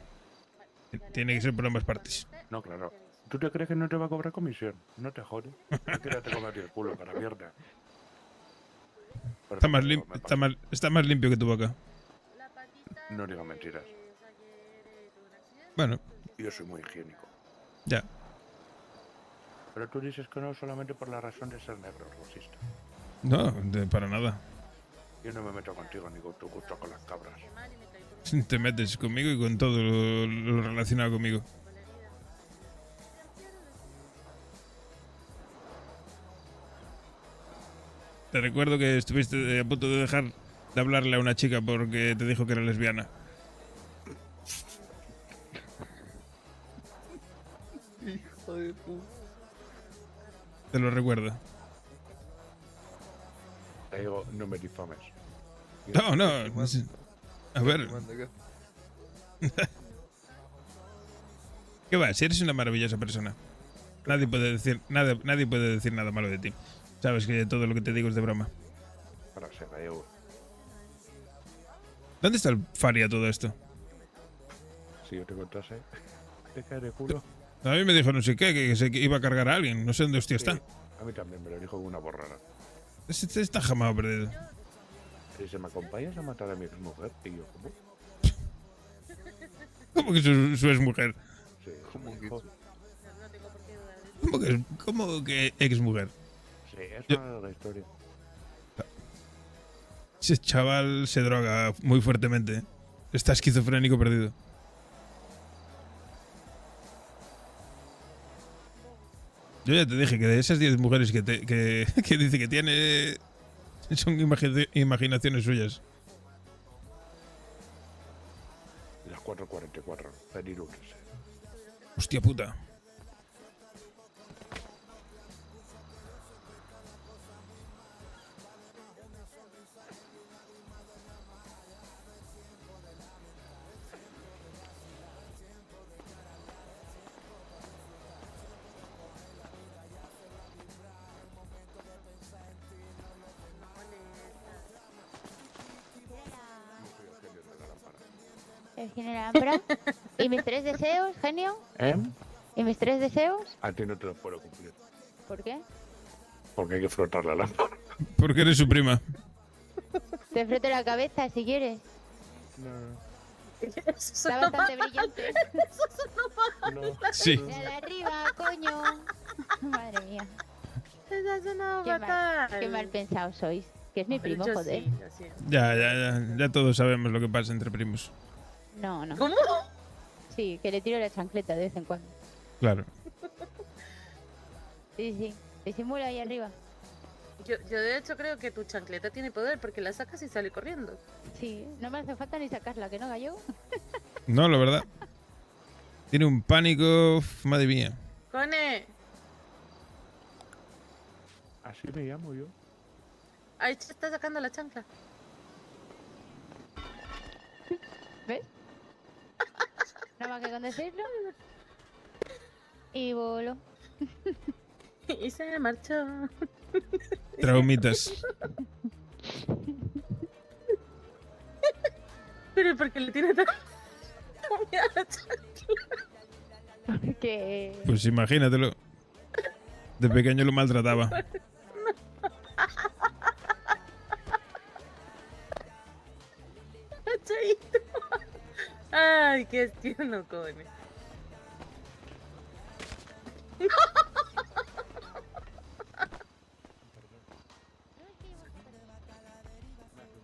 Tiene que ser por ambas partes. No, claro. ¿Tú te crees que no te va a cobrar comisión? No te jodes. Quédate con el culo para mierda. Está más limpio que tu boca. No digas mentiras. Bueno, Yo soy muy higiénico. ya. Pero tú dices que no solamente por la razón de ser negro, rosista. No, para nada. Yo no me meto contigo ni con tu gusto con las cabras. Te metes conmigo y con todo lo relacionado conmigo. Te recuerdo que estuviste a punto de dejar de hablarle a una chica porque te dijo que era lesbiana. Hijo de puta. Te lo recuerdo. Te digo, no me difames. No. A ver. ¿Qué va? Si eres una maravillosa persona. Nadie puede decir nada malo de ti. Sabes que todo lo que te digo es de broma. Para ser gallego. ¿Dónde está el Faria todo esto? Si yo te contase, te cae de culo. A mí me dijo no sé qué, que se iba a cargar a alguien. No sé dónde hostia está. A mí también me lo dijo una borrada. Este está jamás perdido. Si se me acompañas a matar a mi exmujer, y yo, ¿cómo? ¿Cómo que su exmujer? Sí, ¿cómo que? ¿Cómo que exmujer? Sí, esa Yo- es la historia. Ese chaval se droga muy fuertemente. ¿Eh? Está esquizofrénico perdido. Yo ya te dije que de esas 10 mujeres que dice que tiene son imaginaciones suyas. Las 4:44, venir unirse. Hostia puta. El general Ampra. ¿Y mis 3 deseos, genio? ¿Eh? ¿Y mis 3 deseos? A ti no te los puedo cumplir. ¿Por qué? Porque hay que frotar la lámpara. Porque eres su prima. Te froto la cabeza si quieres. Está bastante brillante. Eso es una Sí. La de arriba, coño. Madre mía. Esa es una Qué fatal. mal pensados sois. Que es mi primo, Yo joder. sí, lo siento. Ya todos sabemos lo que pasa entre primos. No, no. ¿Cómo? Sí, que le tiro la chancleta de vez en cuando. Claro. Sí, sí. Disimula ahí arriba. Yo de hecho creo que tu chancleta tiene poder porque la sacas y sale corriendo. Sí, no me hace falta ni sacarla, que no gallo. No, la verdad. Tiene un pánico, madre mía. ¡Cone! Así me llamo yo. Ahí se está sacando la chancla. ¿Ves? Nada más que con decirlo. Y voló. Y se marchó. Traumitas. Pero ¿por qué le tiene tan miedo a la chancla? Que... Pues imagínatelo. De pequeño lo maltrataba. Chaito. Ay, qué tierno, Cone.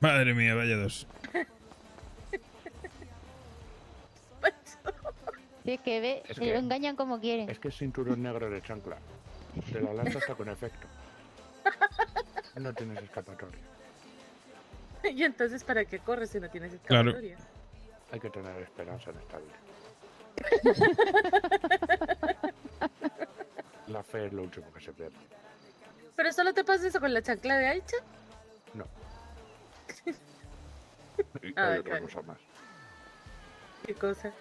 Madre mía, vaya dos. Si es que ve, Es se que- lo engañan como quieren. Es que es cinturón negro de chancla. Te la lanza hasta con efecto. No tienes escapatoria. Y entonces, ¿para qué corres si no tienes Claro. escapatoria? Hay que tener esperanza en esta vida. La fe es lo último que se pierde. ¿Pero solo te pasa eso con la chancla de Aicha? No. Y Ay, hay otra Cone. cosa más. ¿Qué cosa?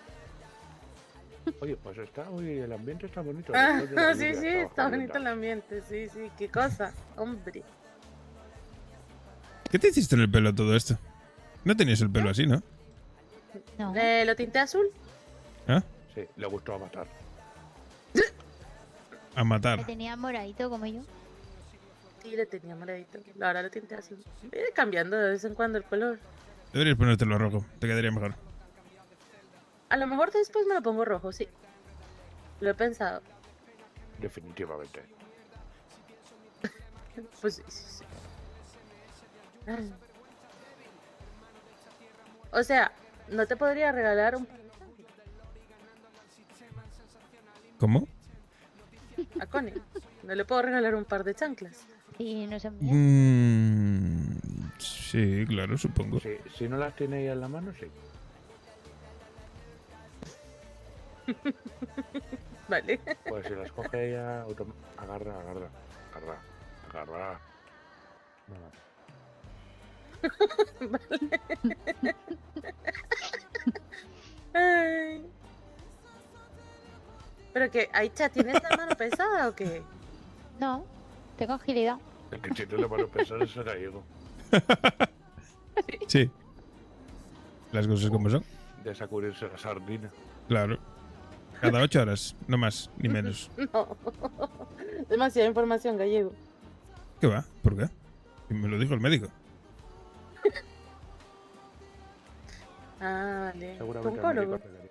Oye, pues está, hoy el ambiente está bonito. Ah, después de la sí, lluvia sí, estaba está jodiendo. bonito el ambiente. Sí, sí, qué cosa. Hombre. ¿Qué te hiciste en el pelo todo esto? No tenías el pelo así, ¿no? No. ¿Lo tinté azul? ¿Ah? Sí, le gustó a matar. A matar. Me tenía moradito como yo. Sí, le tenía moradito. Ahora lo tinté azul. Ir cambiando de vez en cuando el color. Deberías ponértelo rojo, te quedaría mejor. A lo mejor después me lo pongo rojo, sí. Lo he pensado. Definitivamente. Pues sí, sí, sí. Ay. O sea, ¿no te podría regalar un par de chanclas ¿Cómo? a Connie? ¿No le puedo regalar un par de chanclas? Sí, no sé. Sí, claro, supongo. Si no las tiene ella en la mano, sí. Vale. Pues si las coge ella, agarra. No. Ay. ¿Pero que, Aicha, tienes la mano pesada o qué? No, tengo agilidad. El que tiene la mano pesada es el gallego. Sí. Las cosas como son. De sacudirse la sardina. Claro. Cada 8 horas, no más ni menos. No. Demasiada información, gallego. ¿Qué va? ¿Por qué? Y me lo dijo el médico. Ah, vale. Seguramente Oncólogo. el médico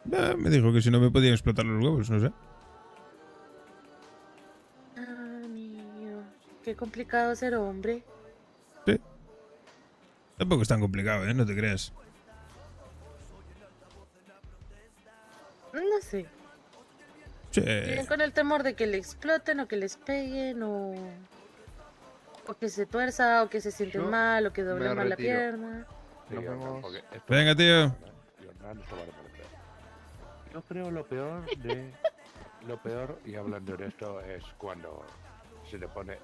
te Me dijo que si no me podían explotar los huevos, no sé. Ah, mío. Qué complicado ser hombre. Sí. Tampoco es tan complicado, ¿eh? No te creas. No sé. Sí. Viven con el temor de que le exploten o que les peguen o que se tuerza o que se sienten Yo mal o que doble me mal la retiro. pierna. Sí, Nos yo vemos. tampoco, esto Venga, vale tío. para nada. Yo, nada, esto vale para nada. Yo creo lo peor de... Lo peor, y hablando de esto, es cuando se le pone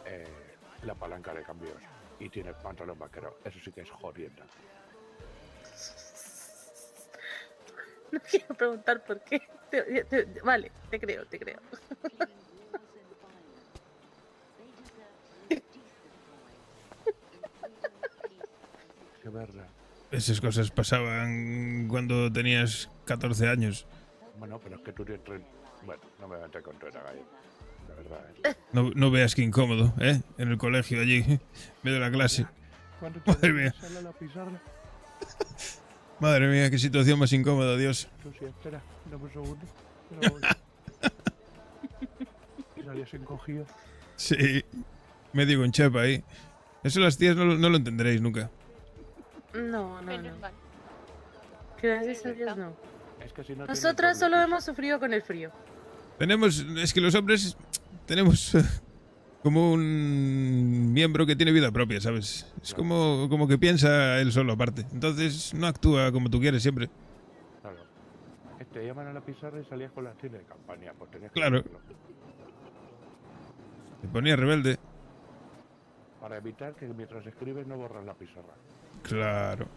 la palanca de cambios y tiene el pantalón vaquero. Eso sí que es jodienda. No quiero preguntar por qué. Vale, te creo, te creo. Qué verdad. Esas cosas pasaban cuando tenías 14 años. Bueno, pero es que tú tienes... Bueno, no me voy a meter con Trena Gallo. La verdad, No veas qué incómodo, ¿eh? En el colegio allí, en medio de la clase. ¿Cuándo Madre mía. sale la pizarra? Madre mía, qué situación más incómoda, Dios. Tú sí, espera, dame un segundo. Pero voy. Y salías encogido. Sí, medio con chepa ahí. Eso las tías no lo entenderéis nunca. No, no, no. Gracias a Dios, no. Es que si no Nosotras solo hemos sufrido con el frío. Es que los hombres tenemos como un miembro que tiene vida propia, ¿sabes? Es como que piensa él solo aparte. Entonces no actúa como tú quieres siempre. Claro. Te llaman a la pizarra y salías con las tiendas de campaña. Pues tenías que Claro. hacerlo. Se ponía rebelde. Para evitar que mientras escribes no borras la pizarra. Claro.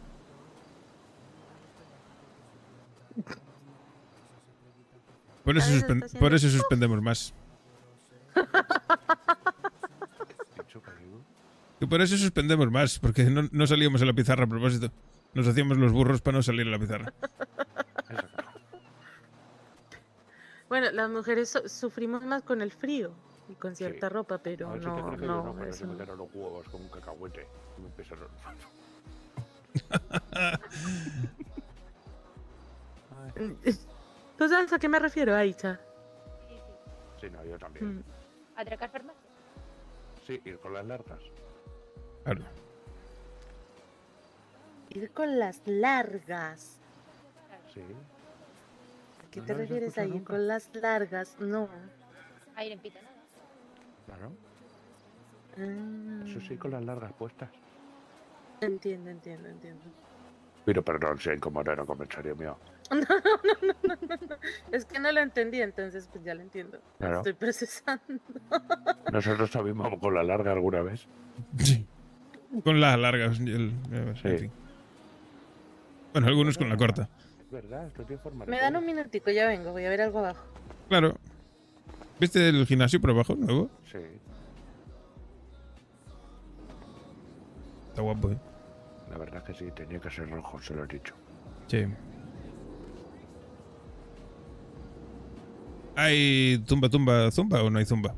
Por eso suspendemos más. Que por eso suspendemos más, porque no salíamos a la pizarra a propósito. Nos hacíamos los burros para no salir a la pizarra. Bueno, las mujeres sufrimos más con el frío y con cierta ropa, pero A ver si te crees que yo no, pero eso se me no. quedan los huevos con un cacahuete. Y me empezaron... ¿Tú sabes a qué me refiero, Aicha? Sí, no, yo también. ¿Atracar farmacia? Sí, ir con las largas. Claro. Ir con las largas. Sí. ¿A qué ¿No te lo habéis refieres a escuchado ir nunca? con las largas? No. A ir en pita, nada. Claro. Ah, Eso sí, con las largas puestas. entiendo. Pero perdón, si incomoda no comentario mío. No. Es que no lo entendí, entonces pues ya lo entiendo. Claro. Estoy procesando. ¿Nosotros salimos con la larga alguna vez? Sí. Con las largas. Sí. Bueno, algunos con la corta. Es verdad, esto tiene forma de Me dan todo. un minutico, ya vengo, voy a ver algo abajo. Claro. ¿Viste el gimnasio por abajo, nuevo? Sí. Está guapo, ¿eh? La verdad que sí, tenía que ser rojo, se lo he dicho. Sí. ¿Hay zumba o no hay zumba?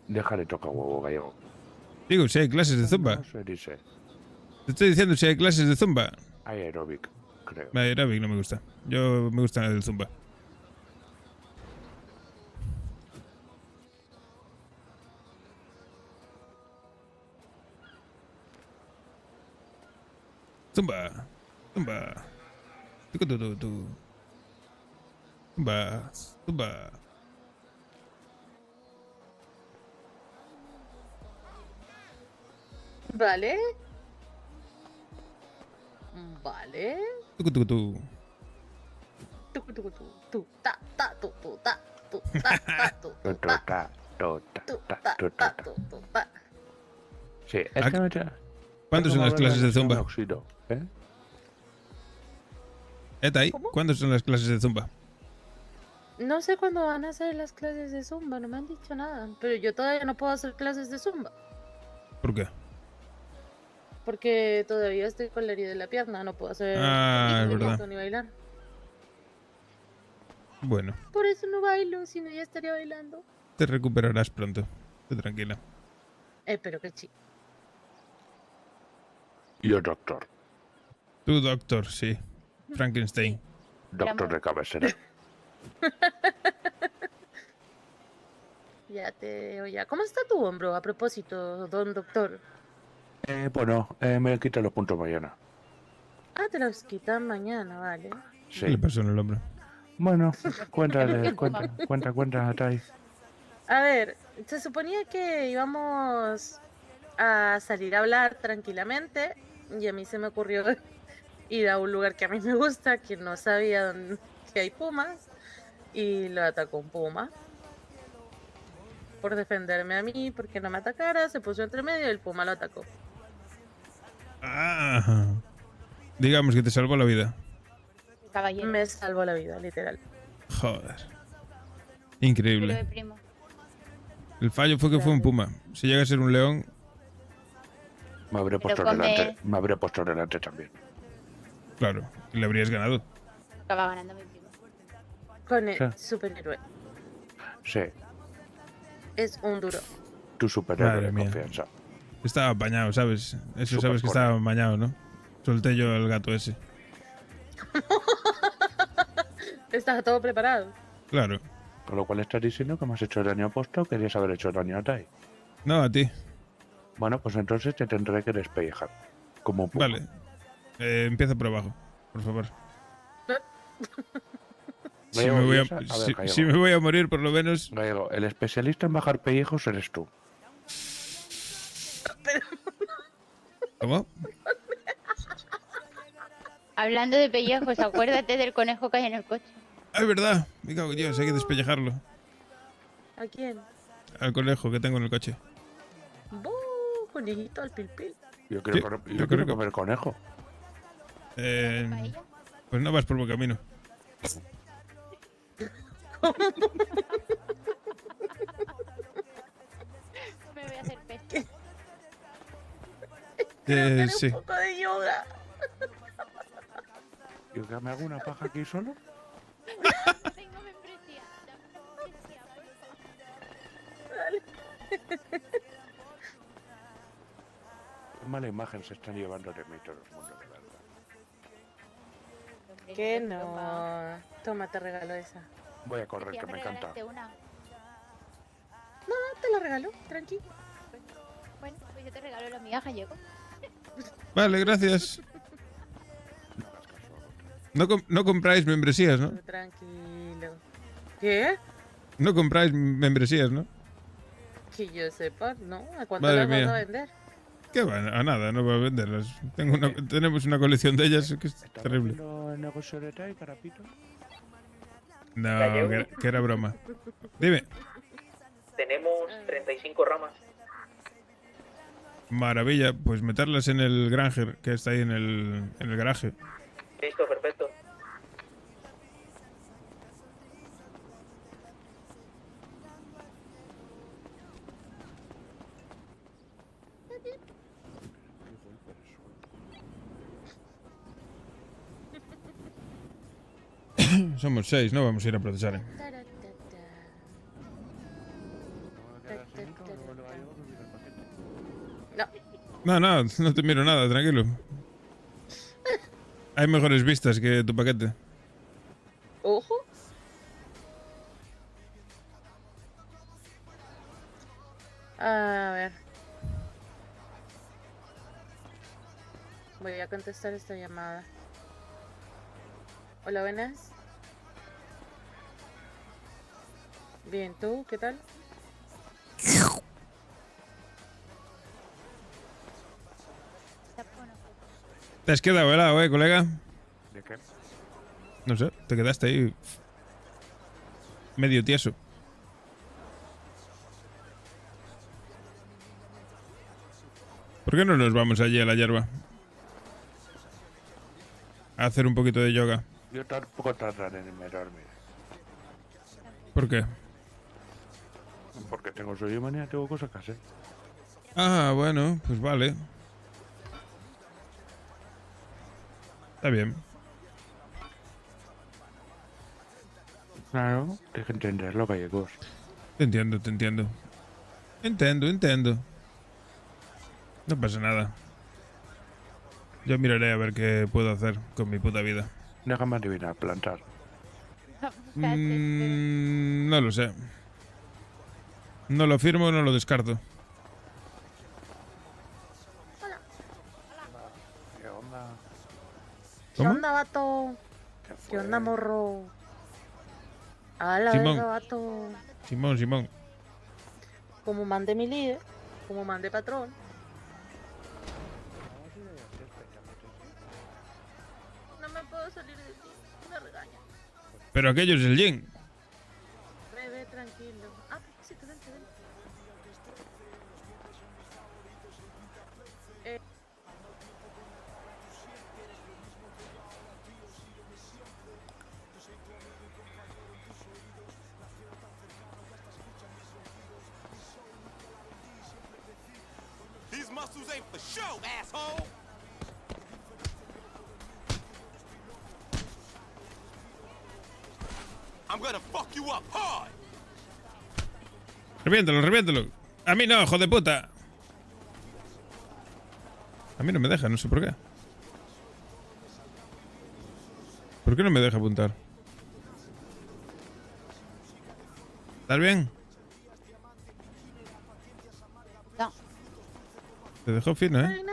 Déjale tocar huevo gallego. Digo, si hay clases de zumba. No se dice. Te estoy diciendo si hay clases de zumba. Hay aeróbic, creo. Aeróbic no me gusta. Yo me gusta el zumba. Zumba. Tucu. Zumba. Vale. Vale. Tucu. Tu, ta, tu, ta, tu, ta. Sí, es que me echa- ¿Cuándo son las clases de zumba? Oxido, ¿eh? ¿Eta ahí? ¿Cuándo son las clases de zumba? No sé cuándo van a hacer las clases de zumba, no me han dicho nada. Pero yo todavía no puedo hacer clases de zumba. ¿Por qué? Porque todavía estoy con la herida de la pierna, no puedo hacer Ah, es verdad. ni bailar. Bueno, Por eso no bailo, si no ya estaría bailando. te recuperarás pronto. Tú tranquila. Pero qué chico. Yo, doctor. Tú, doctor, sí. Frankenstein. Doctor de cabecera. Ya te oía. ¿Cómo está tu hombro a propósito, don doctor? Bueno, me quita los puntos mañana. Ah, te los quitan mañana, vale. ¿Qué le pasó en el hombro? Bueno, cuenta, Tai. A ver, se suponía que íbamos a salir a hablar tranquilamente y a mí se me ocurrió ir a un lugar que a mí me gusta, que no sabía dónde que hay pumas, y lo atacó un puma. Por defenderme a mí, porque no me atacara, se puso entre medio y el puma lo atacó. Ah, digamos que te salvó la vida. Caballero. Me salvó la vida, literal. Joder. Pero Increíble. de primo. El fallo fue que fue un puma. Si llega a ser un león, Me habría puesto delante también. claro, y le habrías ganado. Acaba ganando mi primo. Con el Sí. superhéroe. Sí, Es un duro. tu superhéroe Madre de mía. confianza. Estaba apañado, ¿sabes? Eso Súper sabes que corre. estaba apañado, ¿no? Solté yo al gato ese. Estaba todo preparado. Claro. Con lo cual estás diciendo que me has hecho daño aposto o querías haber hecho daño a Tai. No, a ti. Bueno, pues entonces te tendré que despellejar. Como un puma. Vale. Empieza por abajo, por favor. Si Gallego, me, voy ¿y esa? A ver, Gallego. si me voy a morir, por lo menos. Gallego, el especialista en bajar pellejos eres tú. ¿Cómo? Hablando de pellejos, acuérdate del conejo que hay en el coche. Ah, es verdad. Me cago en Dios, hay que despellejarlo. ¿A quién? Al conejo que tengo en el coche. ¡Bú! Conejito al pilpil. Yo quiero, Sí, yo quiero comer conejo. Pues no vas por buen camino. Me voy a hacer pesca. Sí. Un poco de yoga. ¿Yo que me hago una paja aquí solo? Tengo membresía. Dale. Qué mala imagen se están llevando de mí todos los mundos, de verdad. Que no. Toma, te regalo esa. Voy a correr, Ya que me me encanta. regalaste una. No, te la regalo, tranqui. Bueno, pues yo te regalo la mía, Gallego. Vale, gracias. No compráis membresías, ¿no? Tranquilo. ¿Qué? No compráis membresías, ¿no? Que yo sepa, ¿no? ¿A cuánto Madre las vas mía. a vender? ¿Qué va? A nada, no voy a venderlas. Tenemos una colección de ellas que es terrible. ¿Haciendo el negocio de Tai, Carapito? No, que era broma. Dime. Tenemos 35 ramas. Maravilla, pues meterlas en el Granger, que está ahí en el garaje. Listo, perfecto. Somos 6, no vamos a ir a procesar. No. No te miro nada, tranquilo. Hay mejores vistas que tu paquete. Ojo. A ver. Voy a contestar esta llamada. Hola, buenas. Bien, ¿tú? ¿Qué tal? Te has quedado helado, colega. ¿De qué? No sé, te quedaste ahí medio tieso. ¿Por qué no nos vamos allí a la hierba? A hacer un poquito de yoga. Yo tampoco tardaré en irme a dormir. ¿Por qué? Porque tengo sueño y manía, tengo cosas que hacer. Ah, bueno, pues vale. Está bien. Claro, tienes que entenderlo, gallegos. Te entiendo, te entiendo. Entiendo. No pasa nada. Yo miraré a ver qué puedo hacer con mi puta vida. Déjame adivinar, plantar. No lo sé. No lo firmo, no lo descarto. ¿Qué onda? ¿Qué ¿Cómo? onda, vato? ¿Qué onda, morro? A la Simón. verga, vato. Simón. Como mandé mi líder, como mandé patrón. No me puedo salir de ti, me regaña. Pero aquello es el yin. Ve, tranquilo. Ah, sí, te ven. These muscles ain't for show, asshole. I'm gonna fuck you up hard. Reviéntalo. A mí no, hijo de puta. A mí no me deja, no sé por qué. ¿Por qué no me deja apuntar? ¿Estás bien? No. Te dejó fino, ¿eh?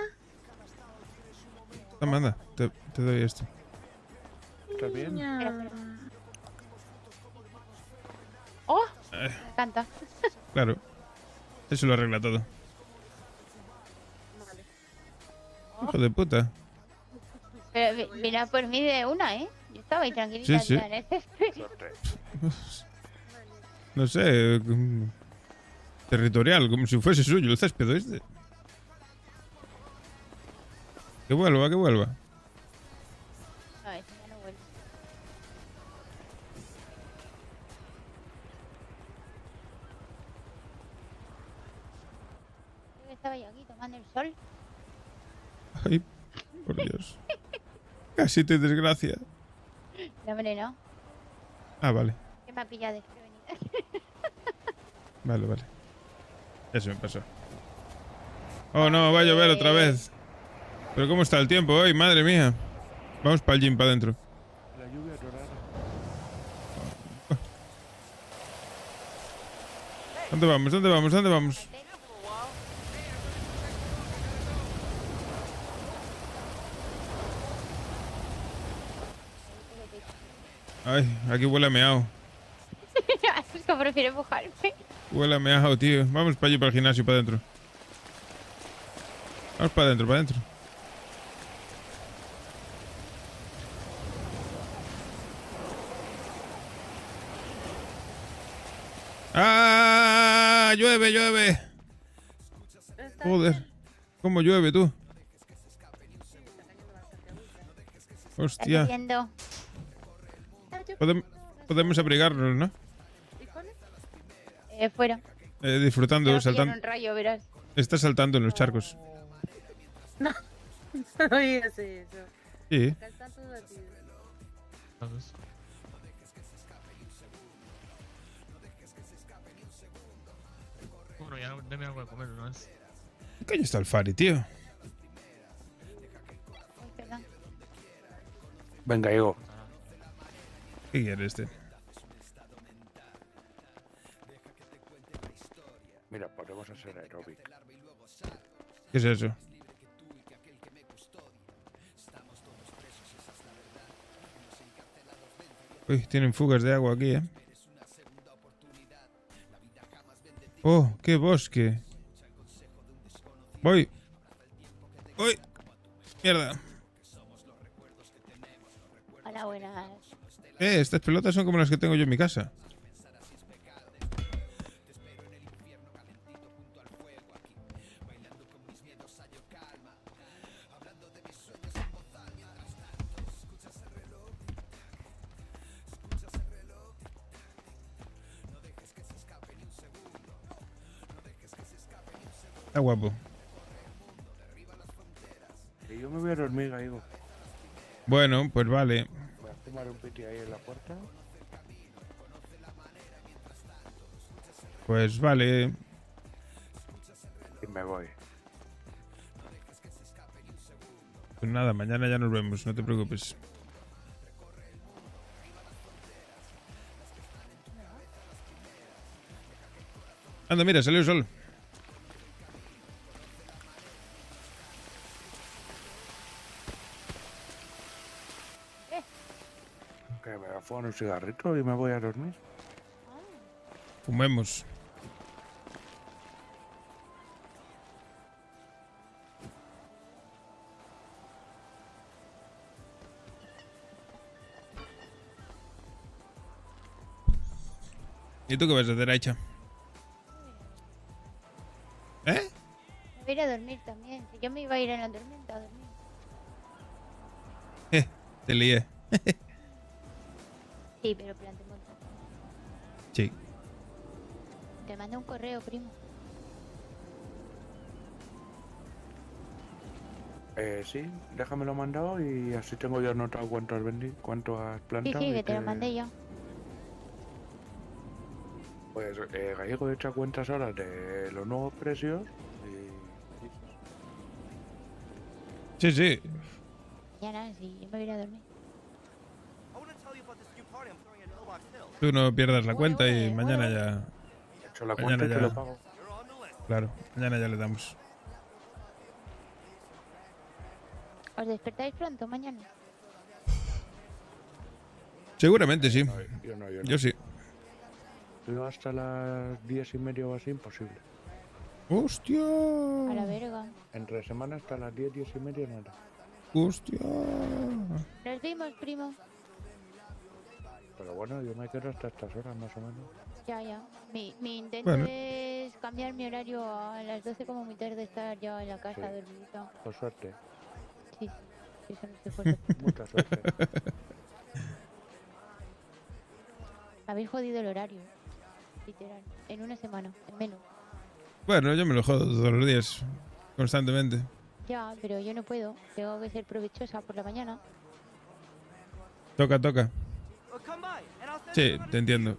Toma, anda, te doy esto. ¿Estás bien? ¡Oh! Me encanta. Claro. Eso lo arregla todo. Hijo de puta. Pero mira por mí de una, ¿eh? Yo estaba ahí tranquilita. Sí. ya en el césped. No sé. Territorial, como si fuese suyo el césped este. Que vuelva. No, ese ya no vuelve. Yo estaba yo aquí tomando el sol. Ay, por Dios. Casi te desgracia. No, hombre, no. Ah, vale. Que me ha pillado desprevenida. Vale. Ya se me pasó. Oh, no, va a llover otra vez. Pero ¿cómo está el tiempo hoy? Madre mía. Vamos para el gym, para adentro. La lluvia dorada. ¿Dónde vamos? Ay, aquí huele a meao. Es que prefiero mojarme. Huele a meao, tío. Vamos para allí, para el gimnasio, para adentro. Vamos para adentro. ¡Ah! ¡Llueve! Joder. ¿Cómo llueve, tú? Hostia. Viendo. Podemos abrigarnos, ¿no? Fuera. Disfrutando, Te va a pillar saltando. un rayo, verás. Está saltando en los charcos. No digas eso. Sí. Acá están todos aquí. Bueno, ya deme algo de comer, ¿no es? ¿Qué coño está el Fari, tío? Venga, Diego. ¿Qué quiere este? Mira, podemos hacer aeróbic. ¿Qué es eso? Uy, tienen fugas de agua aquí, ¿eh? ¡Oh, qué bosque! ¡Voy! ¡Uy! ¡Mierda! Hola, buenas. Estas pelotas son como las que tengo yo en mi casa. Está guapo. Y yo me voy a dormir, Gallego. Bueno, pues vale. Voy a tomar un piti ahí en la puerta. Pues vale. Y me voy. Pues nada, mañana ya nos vemos, no te preocupes. Anda, mira, salió el sol. Que me voy a fumar un cigarrito y me voy a dormir. Fumemos. ¿Y tú qué vas a hacer, Aicha? ¿Eh? Me voy a ir a dormir también. Si yo me iba a ir en la tormenta a dormir. Te lié. Sí, pero planté un montón. Sí. Te mando un correo, primo. Sí, déjamelo mandado y así tengo yo anotado cuánto has vendido, cuánto has Sí, plantado. sí, y que te lo mandé yo. Pues Gallego echa cuentas ahora de los nuevos precios y... Sí, sí. Ya nada, sí, yo me voy a ir a dormir. Tú no pierdas la cuenta y mañana ya... He hecho la Mañana cuenta y te ya... lo pago. Claro, mañana ya le damos. ¿Os despertáis pronto mañana? Seguramente sí. Yo no. Yo sí. Yo hasta las 10:30 o así, imposible. ¡Hostia! A la verga. Entre semana hasta las 10:30 nada. ¡Hostia! Nos vimos, primo. Pero bueno, yo me quedo hasta estas horas más o menos. Ya. Mi intento Bueno. es cambiar mi horario a las 12 como muy tarde, estar ya en la casa dormidita. Por suerte. Sí, eso no estoy fuerte. Mucha suerte. Habéis jodido el horario. Literal. En una semana, en menos. Bueno, yo me lo jodo todos los días. Constantemente. Ya, pero yo no puedo. Tengo que ser provechosa por la mañana. Toca. Sí, te entiendo.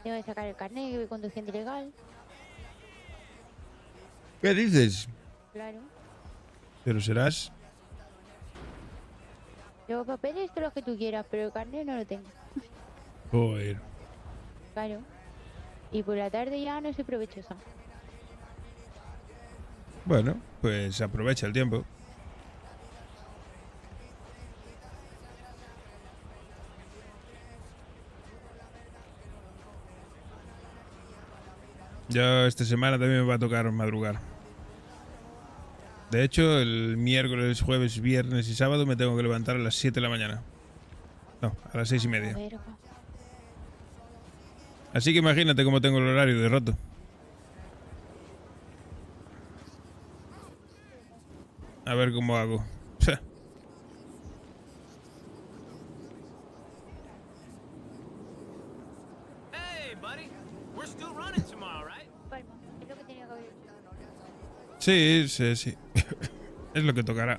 Tengo que sacar el carnet, que voy conduciendo ilegal. ¿Qué dices? Claro. Pero serás... Luego papeles, todo lo que tú quieras, pero el carnet no lo tengo. Joder. Claro. Y por la tarde ya no soy provechosa. Bueno, pues aprovecha el tiempo. Yo esta semana también me va a tocar madrugar. De hecho, el miércoles, jueves, viernes y sábado me tengo que levantar a las 7 de la mañana. No, a las 6:30. Verga. Así que imagínate cómo tengo el horario de roto. A ver cómo hago. Hey, buddy. We're still running tomorrow, right? Palma, es lo que tenía que haber hecho. Sí. Es lo que tocará.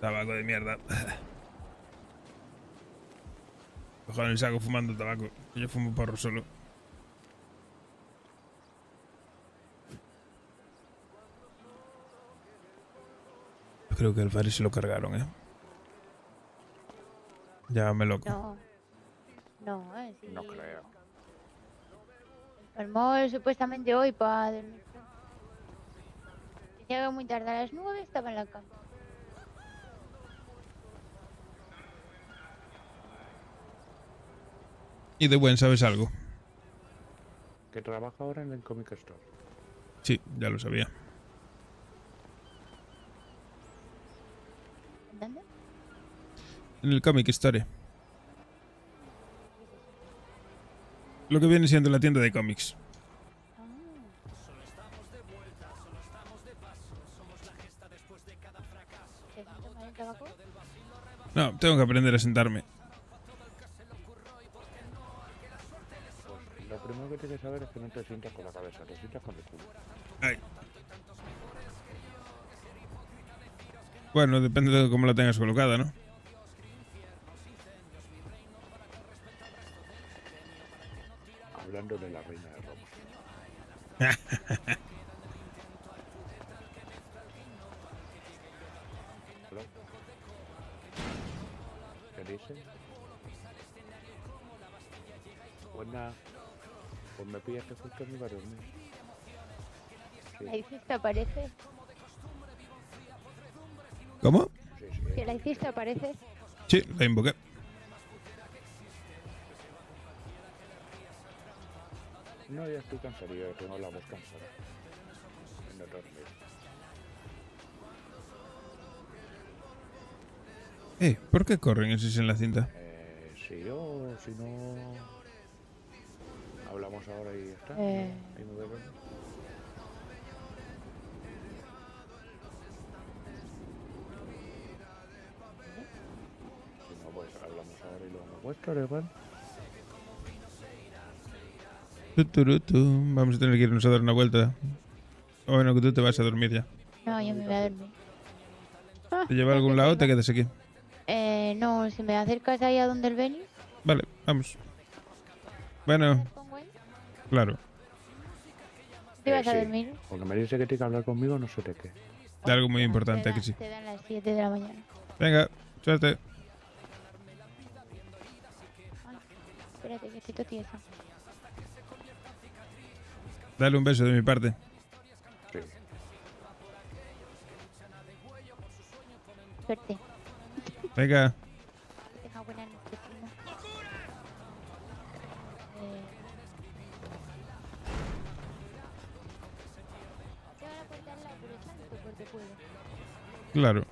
Tabaco de mierda. Cojo en el saco fumando tabaco. Yo fumo porro solo. Yo creo que el Fari se lo cargaron, ¿eh? Llámame loco. No, sí. No creo. Palmó supuestamente hoy para dormir. Llega muy tarde, a las 9 estaba en la cama. Y de buen, ¿sabes algo? Que trabaja ahora en el Comic Store. Sí, ya lo sabía. ¿Dónde? En el Comic Store. Lo que viene siendo la tienda de cómics. No, tengo que aprender a sentarme. Pues lo primero que tienes que saber es que no te sientas con la cabeza, te sientas con el culo. Ay. Bueno, depende de cómo la tengas colocada, ¿no? Hablando de la reina de Roma. ¿Hola? ¿Qué dices? Pues nada, pues me pillas que justo me iba a dormir. Sí. ¿La hiciste aparece? ¿Cómo? ¿Que la hiciste aparece? Sí, la invoqué. No, ya estoy cansado, yo tengo la voz cansada. No dormir. ¿Por qué corren esos en la cinta? Si yo, si no... Hablamos ahora y ya está. Y me voy a dormir. Si no, pues hablamos ahora y luego me muestro, igual. Vamos a tener que irnos a dar una vuelta. O bueno, que tú te vas a dormir ya. No, yo me voy a dormir. ¿Te lleva a algún lado o te quedas aquí? No, si me acercas ahí a donde el Beni. Vale, vamos. Bueno, claro. ¿Te vas a Sí, dormir? porque me dice que tiene que hablar conmigo, no sé de qué. De algo muy importante, aquí sí. Te dan las 7 de la mañana. Venga, suerte. Espérate, que estoy todo tiesa. Dale un beso de mi parte. Sí. Suerte. Venga. Tenga buena noche, primo. Te van a cortar la pero santo porque puedo. Claro.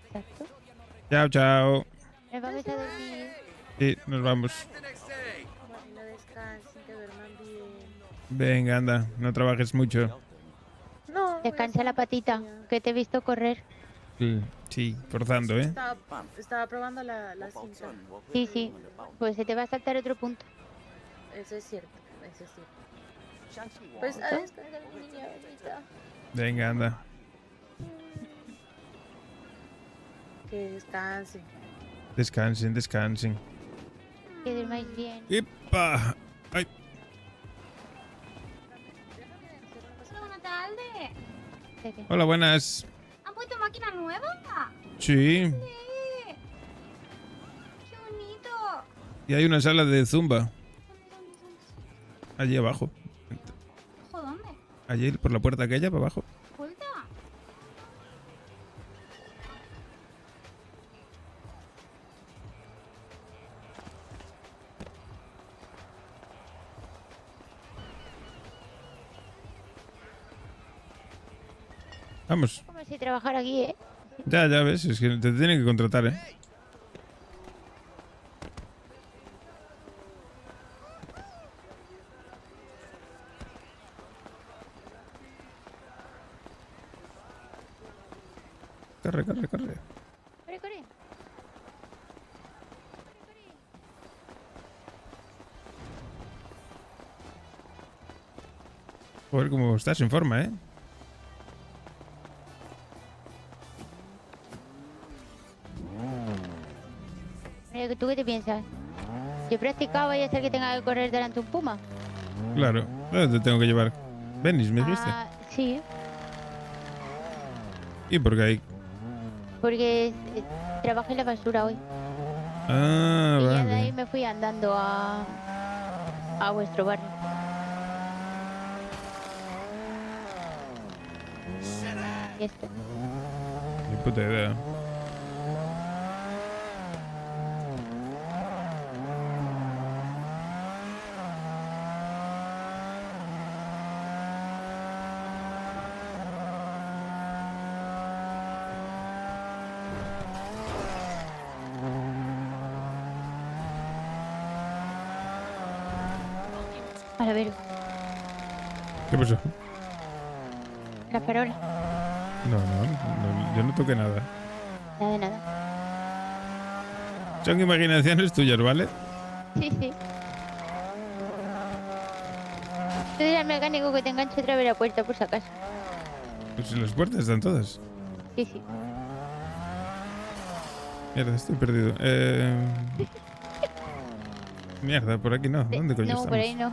Exacto. Chao, chao. Nos vamos a dormir. Sí, nos vamos. Bueno, descansen, que duerman bien. Venga, anda, no trabajes mucho. No. Descansa la patita, que te he visto correr. Sí, forzando, ¿eh? Estaba probando la cinta. Sí, sí. Pues se te va a saltar otro punto. Eso es cierto, eso es cierto. Pues a descansar, mi niña bonita. Venga, anda. Que descansen. Descansen, descansen. Que durmáis bien. ¡Epa! ¡Ay! Buenas tardes. Hola, buenas. ¿Han puesto máquina nueva? Sí. Sí. Qué bonito. Y hay una sala de zumba. Allí abajo. ¿Ojo, dónde? Allí por la puerta aquella, para abajo. ¿Vuelta? Vamos. Como si trabajara aquí, ¿eh? Ya ves, es que te tienen que contratar, ¿eh? Corre, corre, corre. Corre, corre. Joder, cómo estás en forma, ¿eh? Mira, ¿tú qué te piensas? Yo practicaba y hasta que tenga que correr delante de un puma. Claro. ¿Dónde te tengo que llevar? Venis, me dijiste. Sí, ¿Y por qué hay? porque trabajé en la basura hoy. Ah, Y ya de vale. ahí me fui andando a vuestro barrio. Y esto. Ni puta idea. A ver, ¿Qué pasó? la farola. No, yo no toqué nada. Nada de nada. Son imaginaciones tuyas, ¿vale? Sí, sí. Tú dile al mecánico que te enganche otra vez la puerta por si acaso. Pues las puertas están todas. Sí, sí. Mierda, estoy perdido. Mierda, por aquí no. ¿Dónde coño No, estamos? por ahí no.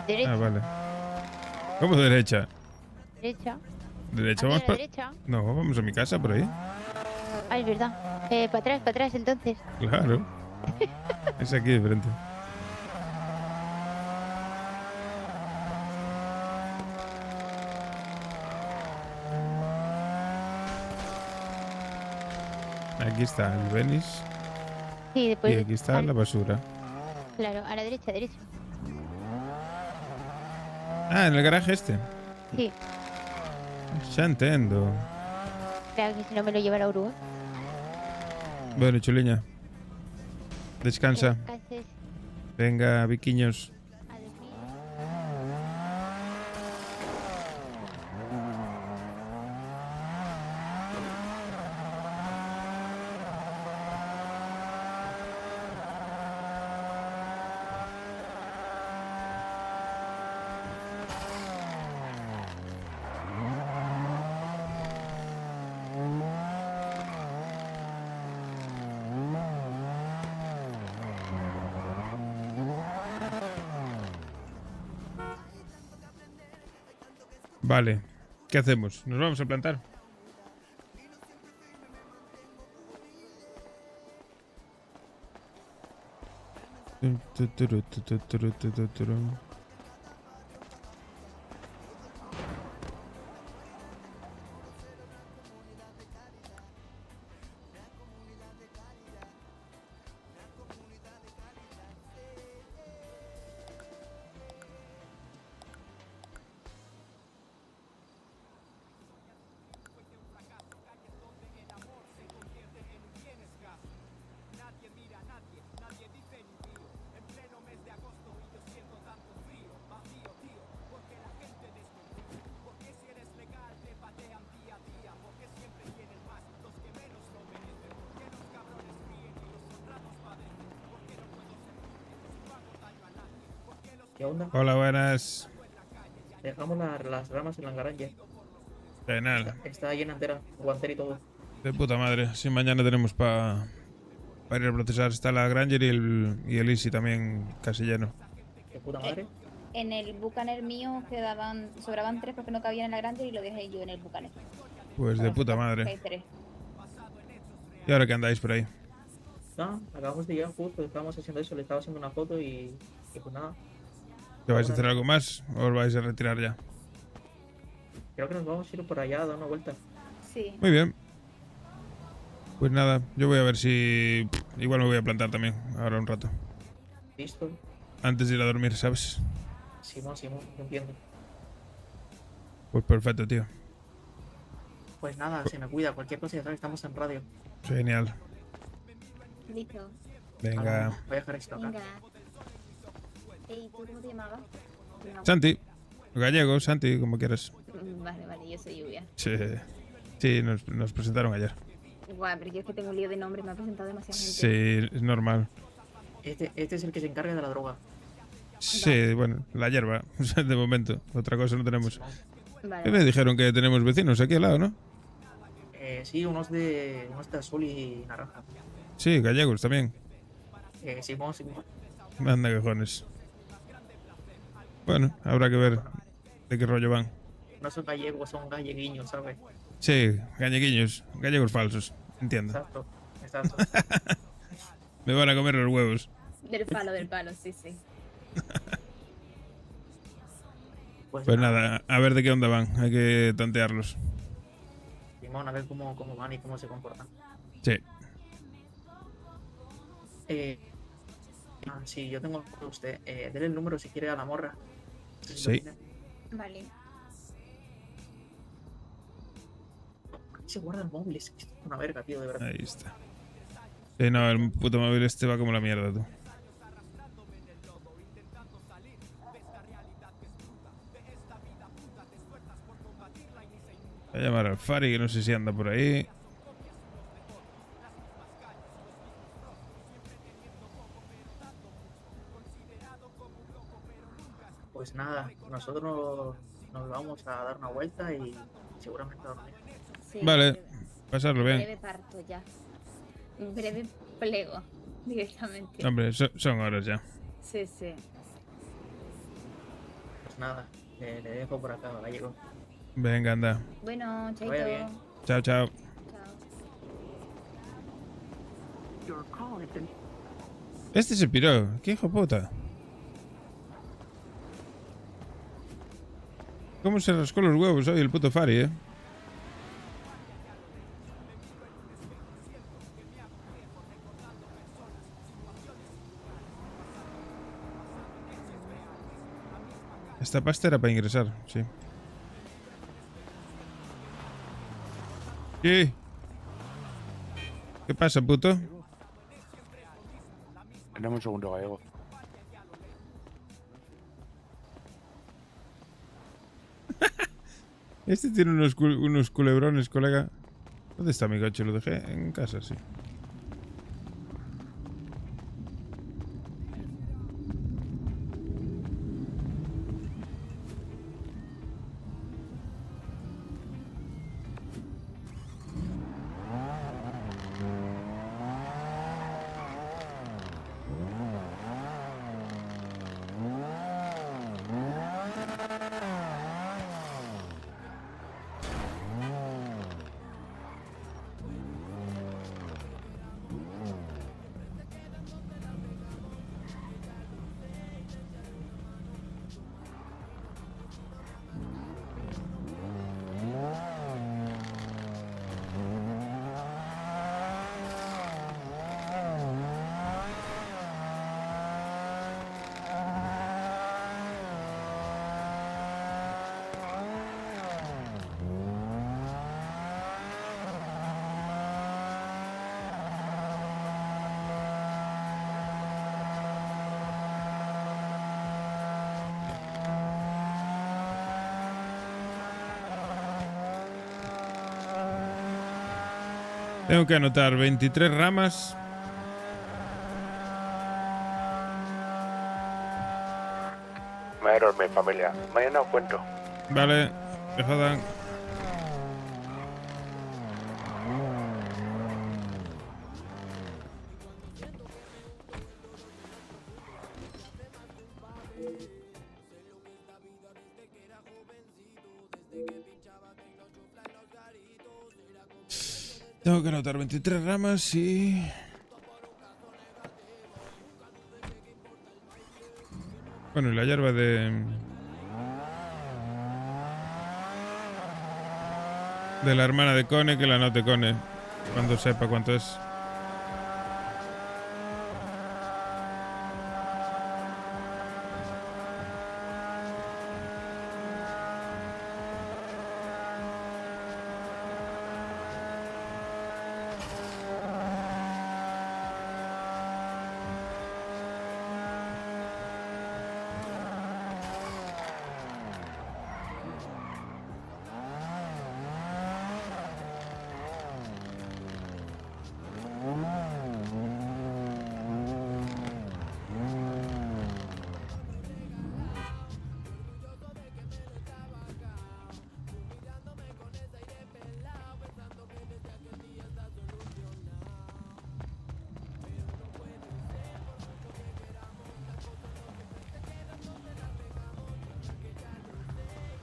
Derecha. Ah, vale. ¿Cómo derecha? Derecha. ¿Derecha? Aquí a ¿Vamos la para...? derecha. No, vamos a mi casa, por ahí. Ah, es verdad. Para atrás entonces. Claro. Es aquí de frente. Aquí está el Venice. Sí, después. Y aquí está la basura. Claro, a la derecha, derecha. Ah, en el garaje este. Sí. Ya entiendo. Claro que si no me lo lleva la grúa. Bueno, chuliña. Descansa. Haces Venga, viquiños. Vale. ¿Qué hacemos? ¿Nos vamos a plantar? ¿Qué onda? Hola, buenas. Dejamos las ramas en la garanja. Genial. Está llena entera, guantera y todo. De puta madre. Sí, mañana tenemos para ir a procesar. Está la Granger y el Easy también casi lleno. ¿Qué puta madre? En el Bucaner mío sobraban 3 porque no cabían en la grande y lo dejé yo en el Bucaner. Pues de puta Hay madre. 3. ¿Y ahora qué andáis por ahí? No, acabamos de llegar justo, estábamos haciendo eso, le estaba haciendo una foto y pues nada. ¿Te vais a hacer algo más o os vais a retirar ya? Creo que nos vamos a ir por allá a dar una vuelta. Sí. Muy bien. Pues nada, yo voy a ver si... Igual me voy a plantar también, ahora un rato. ¿Listo? Antes de ir a dormir, ¿sabes? Simón, entiendo. Pues perfecto, tío. Pues nada, se me cuida, cualquier cosa ya sabes, estamos en radio. Genial. Listo. Venga. Voy a dejar esto acá. Venga. ¿Y tú cómo te llamabas? No. Santi. Gallego, Santi, como quieras. Vale, yo soy Lluvia. Sí, sí, nos presentaron ayer. Guau, pero yo es que tengo un lío de nombre, me ha presentado demasiada gente. Sí, es normal. Este es el que se encarga de la droga. Sí, bueno, la hierba, de momento. Otra cosa no tenemos. Vale. Me dijeron que tenemos vecinos aquí al lado, ¿no? Sí, unos de azul y naranja. Sí, gallegos también. Simón. Anda cojones. Bueno, habrá que ver de qué rollo van. No son gallegos, son galleguiños, ¿sabes? Sí, galleguiños, gallegos falsos, entiendo. Exacto. Me van a comer los huevos. Del palo, sí. Pues nada, a ver de qué onda van, hay que tantearlos. Simón, a ver cómo van y cómo se comportan. Sí. Sí, yo tengo usted. Dele el número si quiere a la morra. Sí. Vale. Se guarda el móvil, es una verga, tío, de verdad. Ahí está. Sí, no, el puto móvil este va como la mierda, tú. Voy a llamar al Fari, que no sé si anda por ahí. Pues nada, nosotros nos vamos a dar una vuelta y seguramente a dormir. Sí, Vale, pasarlo bien. breve parto ya. Un breve plego, directamente. Hombre, son horas ya. Sí, sí. Pues nada, le dejo por acá, gallego. Venga, anda. Bueno, chaito. vaya bien. Chao, chao. Este se piró. ¿Qué hijo puta? ¿Cómo se rascó los huevos hoy el puto Fari, eh? Esta pasta era para ingresar, sí. ¿Qué? ¿Qué pasa, puto? Dame un segundo, gallego. Este tiene unos culebrones, colega. ¿Dónde está mi coche? Lo dejé en casa, sí. Tengo que anotar 23 ramas. Me voy a dormir, familia. Mañana os cuento. Vale, me jodan. Tengo que anotar 23 ramas y... Bueno, y la hierba de la hermana de Cone, que la anote Cone cuando sepa cuánto es.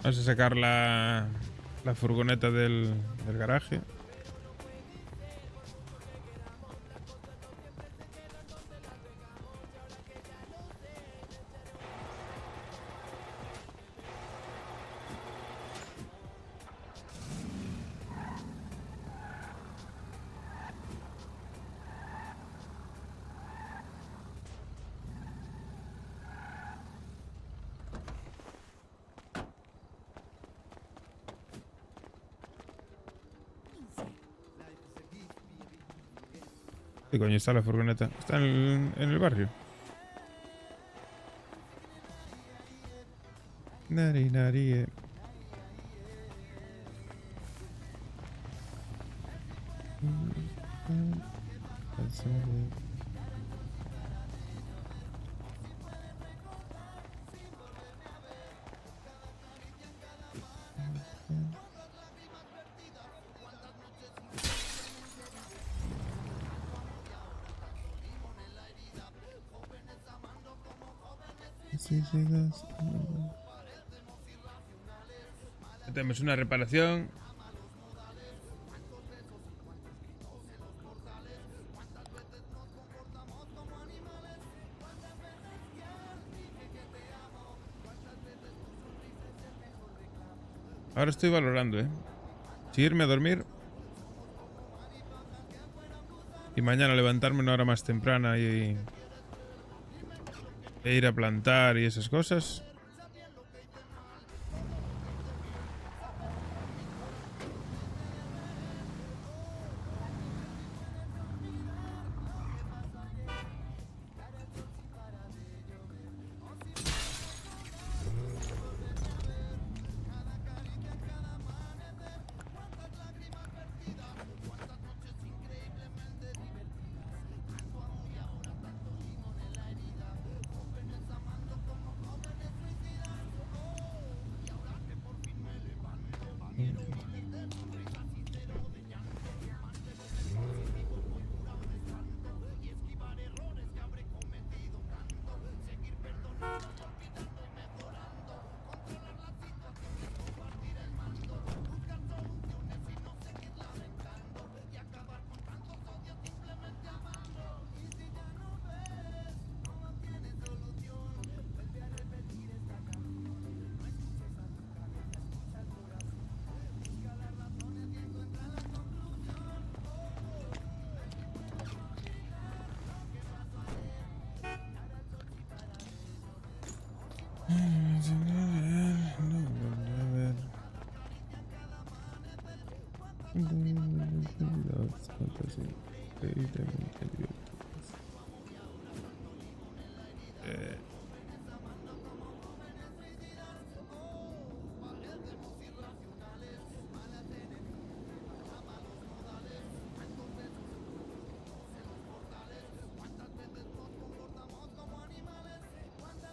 Vamos a sacar la furgoneta del garaje. ¿Qué coño está la furgoneta? Está en el barrio. Nari, nari, Tenemos una reparación. Ahora estoy valorando, si irme a dormir y mañana levantarme una hora más temprana e ir a plantar y esas cosas.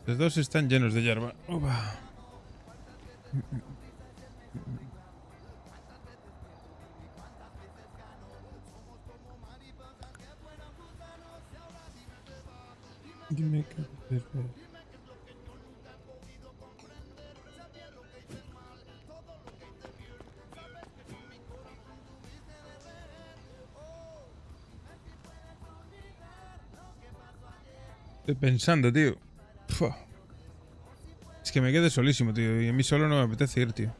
Los dos están llenos de hierba. Uva. Dime qué hacer. Estoy pensando, tío. Fua. Es que me quedé solísimo, tío. Y a mí solo no me apetece ir, tío.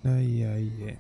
Ay, ay,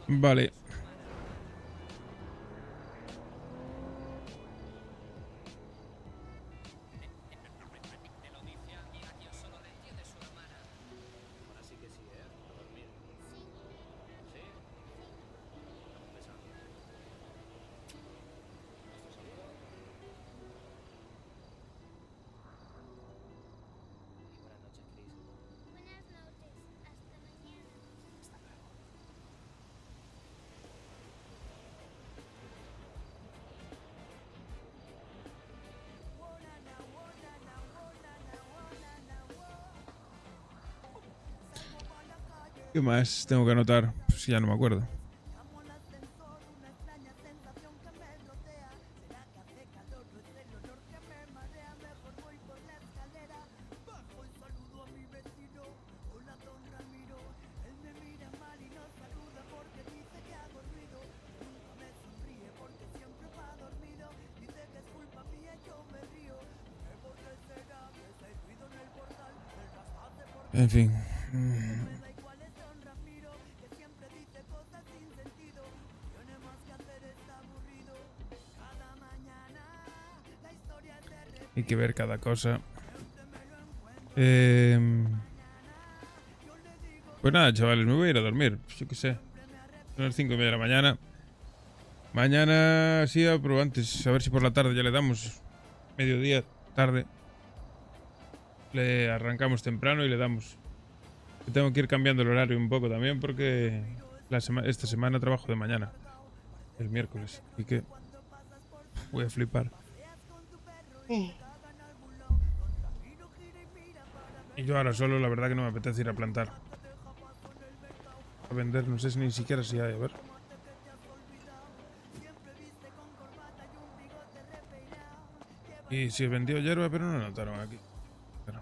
Vale. ¿Qué más tengo que anotar? Pues ya no me acuerdo. En fin. Hay que ver cada cosa. Pues nada, chavales, me voy a ir a dormir. Pues yo qué sé. Son las 5:30 de la mañana. Mañana sí, pero antes. A ver si por la tarde ya le damos. Mediodía, tarde. Le arrancamos temprano y le damos. Yo tengo que ir cambiando el horario un poco también porque esta semana trabajo de mañana. El miércoles. Así que voy a flipar. Y yo ahora solo, la verdad que no me apetece ir a plantar. A vender, no sé si ni siquiera si hay, a ver. Y si vendió hierba, pero no notaron aquí. Pero...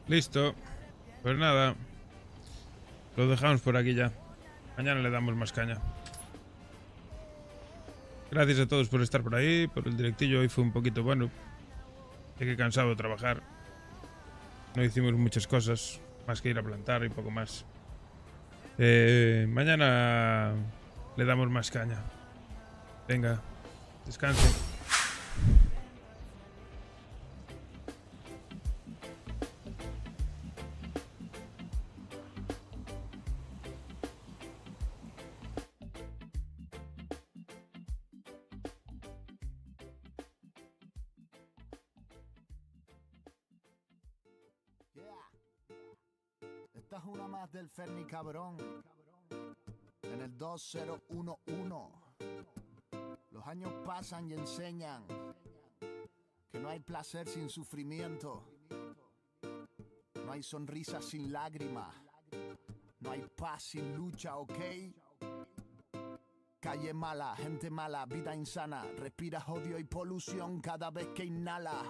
Listo. Pues nada. Lo dejamos por aquí ya. Mañana le damos más caña. Gracias a todos por estar por ahí. Por el directillo hoy fue un poquito bueno. Llegué cansado de trabajar. No hicimos muchas cosas. Más que ir a plantar y poco más. Mañana le damos más caña. Venga, descanse. Esta es una más del Ferni cabrón. En el 2011. Los años pasan y enseñan que no hay placer sin sufrimiento. No hay sonrisa sin lágrimas. No hay paz sin lucha, ¿ok? Calle mala, gente mala, vida insana. Respiras odio y polución cada vez que inhalas.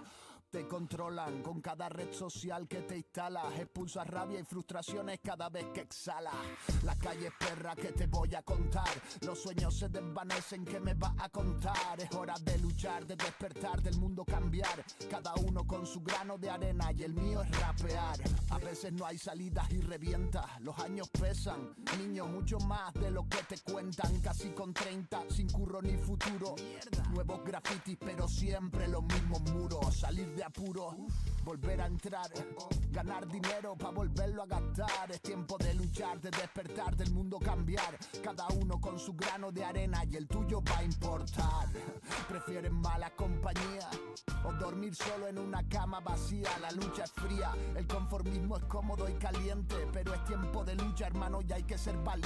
Te controlan con cada red social que te instalas. Expulsas rabia y frustraciones cada vez que exhalas. La calle perra que te voy a contar. Los sueños se desvanecen, ¿qué me vas a contar? Es hora de luchar, de despertar, del mundo cambiar. Cada uno con su grano de arena y el mío es rapear. A veces no hay salidas y revientas. Los años pesan, niño, mucho más de lo que te cuentan. Casi con 30, sin curro ni futuro. Nuevos grafitis, pero siempre los mismos muros. Salir de apuro, volver a entrar, ganar dinero pa' volverlo a gastar. Es tiempo de luchar, de despertar, del mundo cambiar. Cada uno con su grano de arena y el tuyo va a importar. ¿Prefieren mala compañía o dormir solo en una cama vacía? La lucha es fría, el conformismo es cómodo y caliente, pero es tiempo de lucha, hermano, y hay que ser valiente.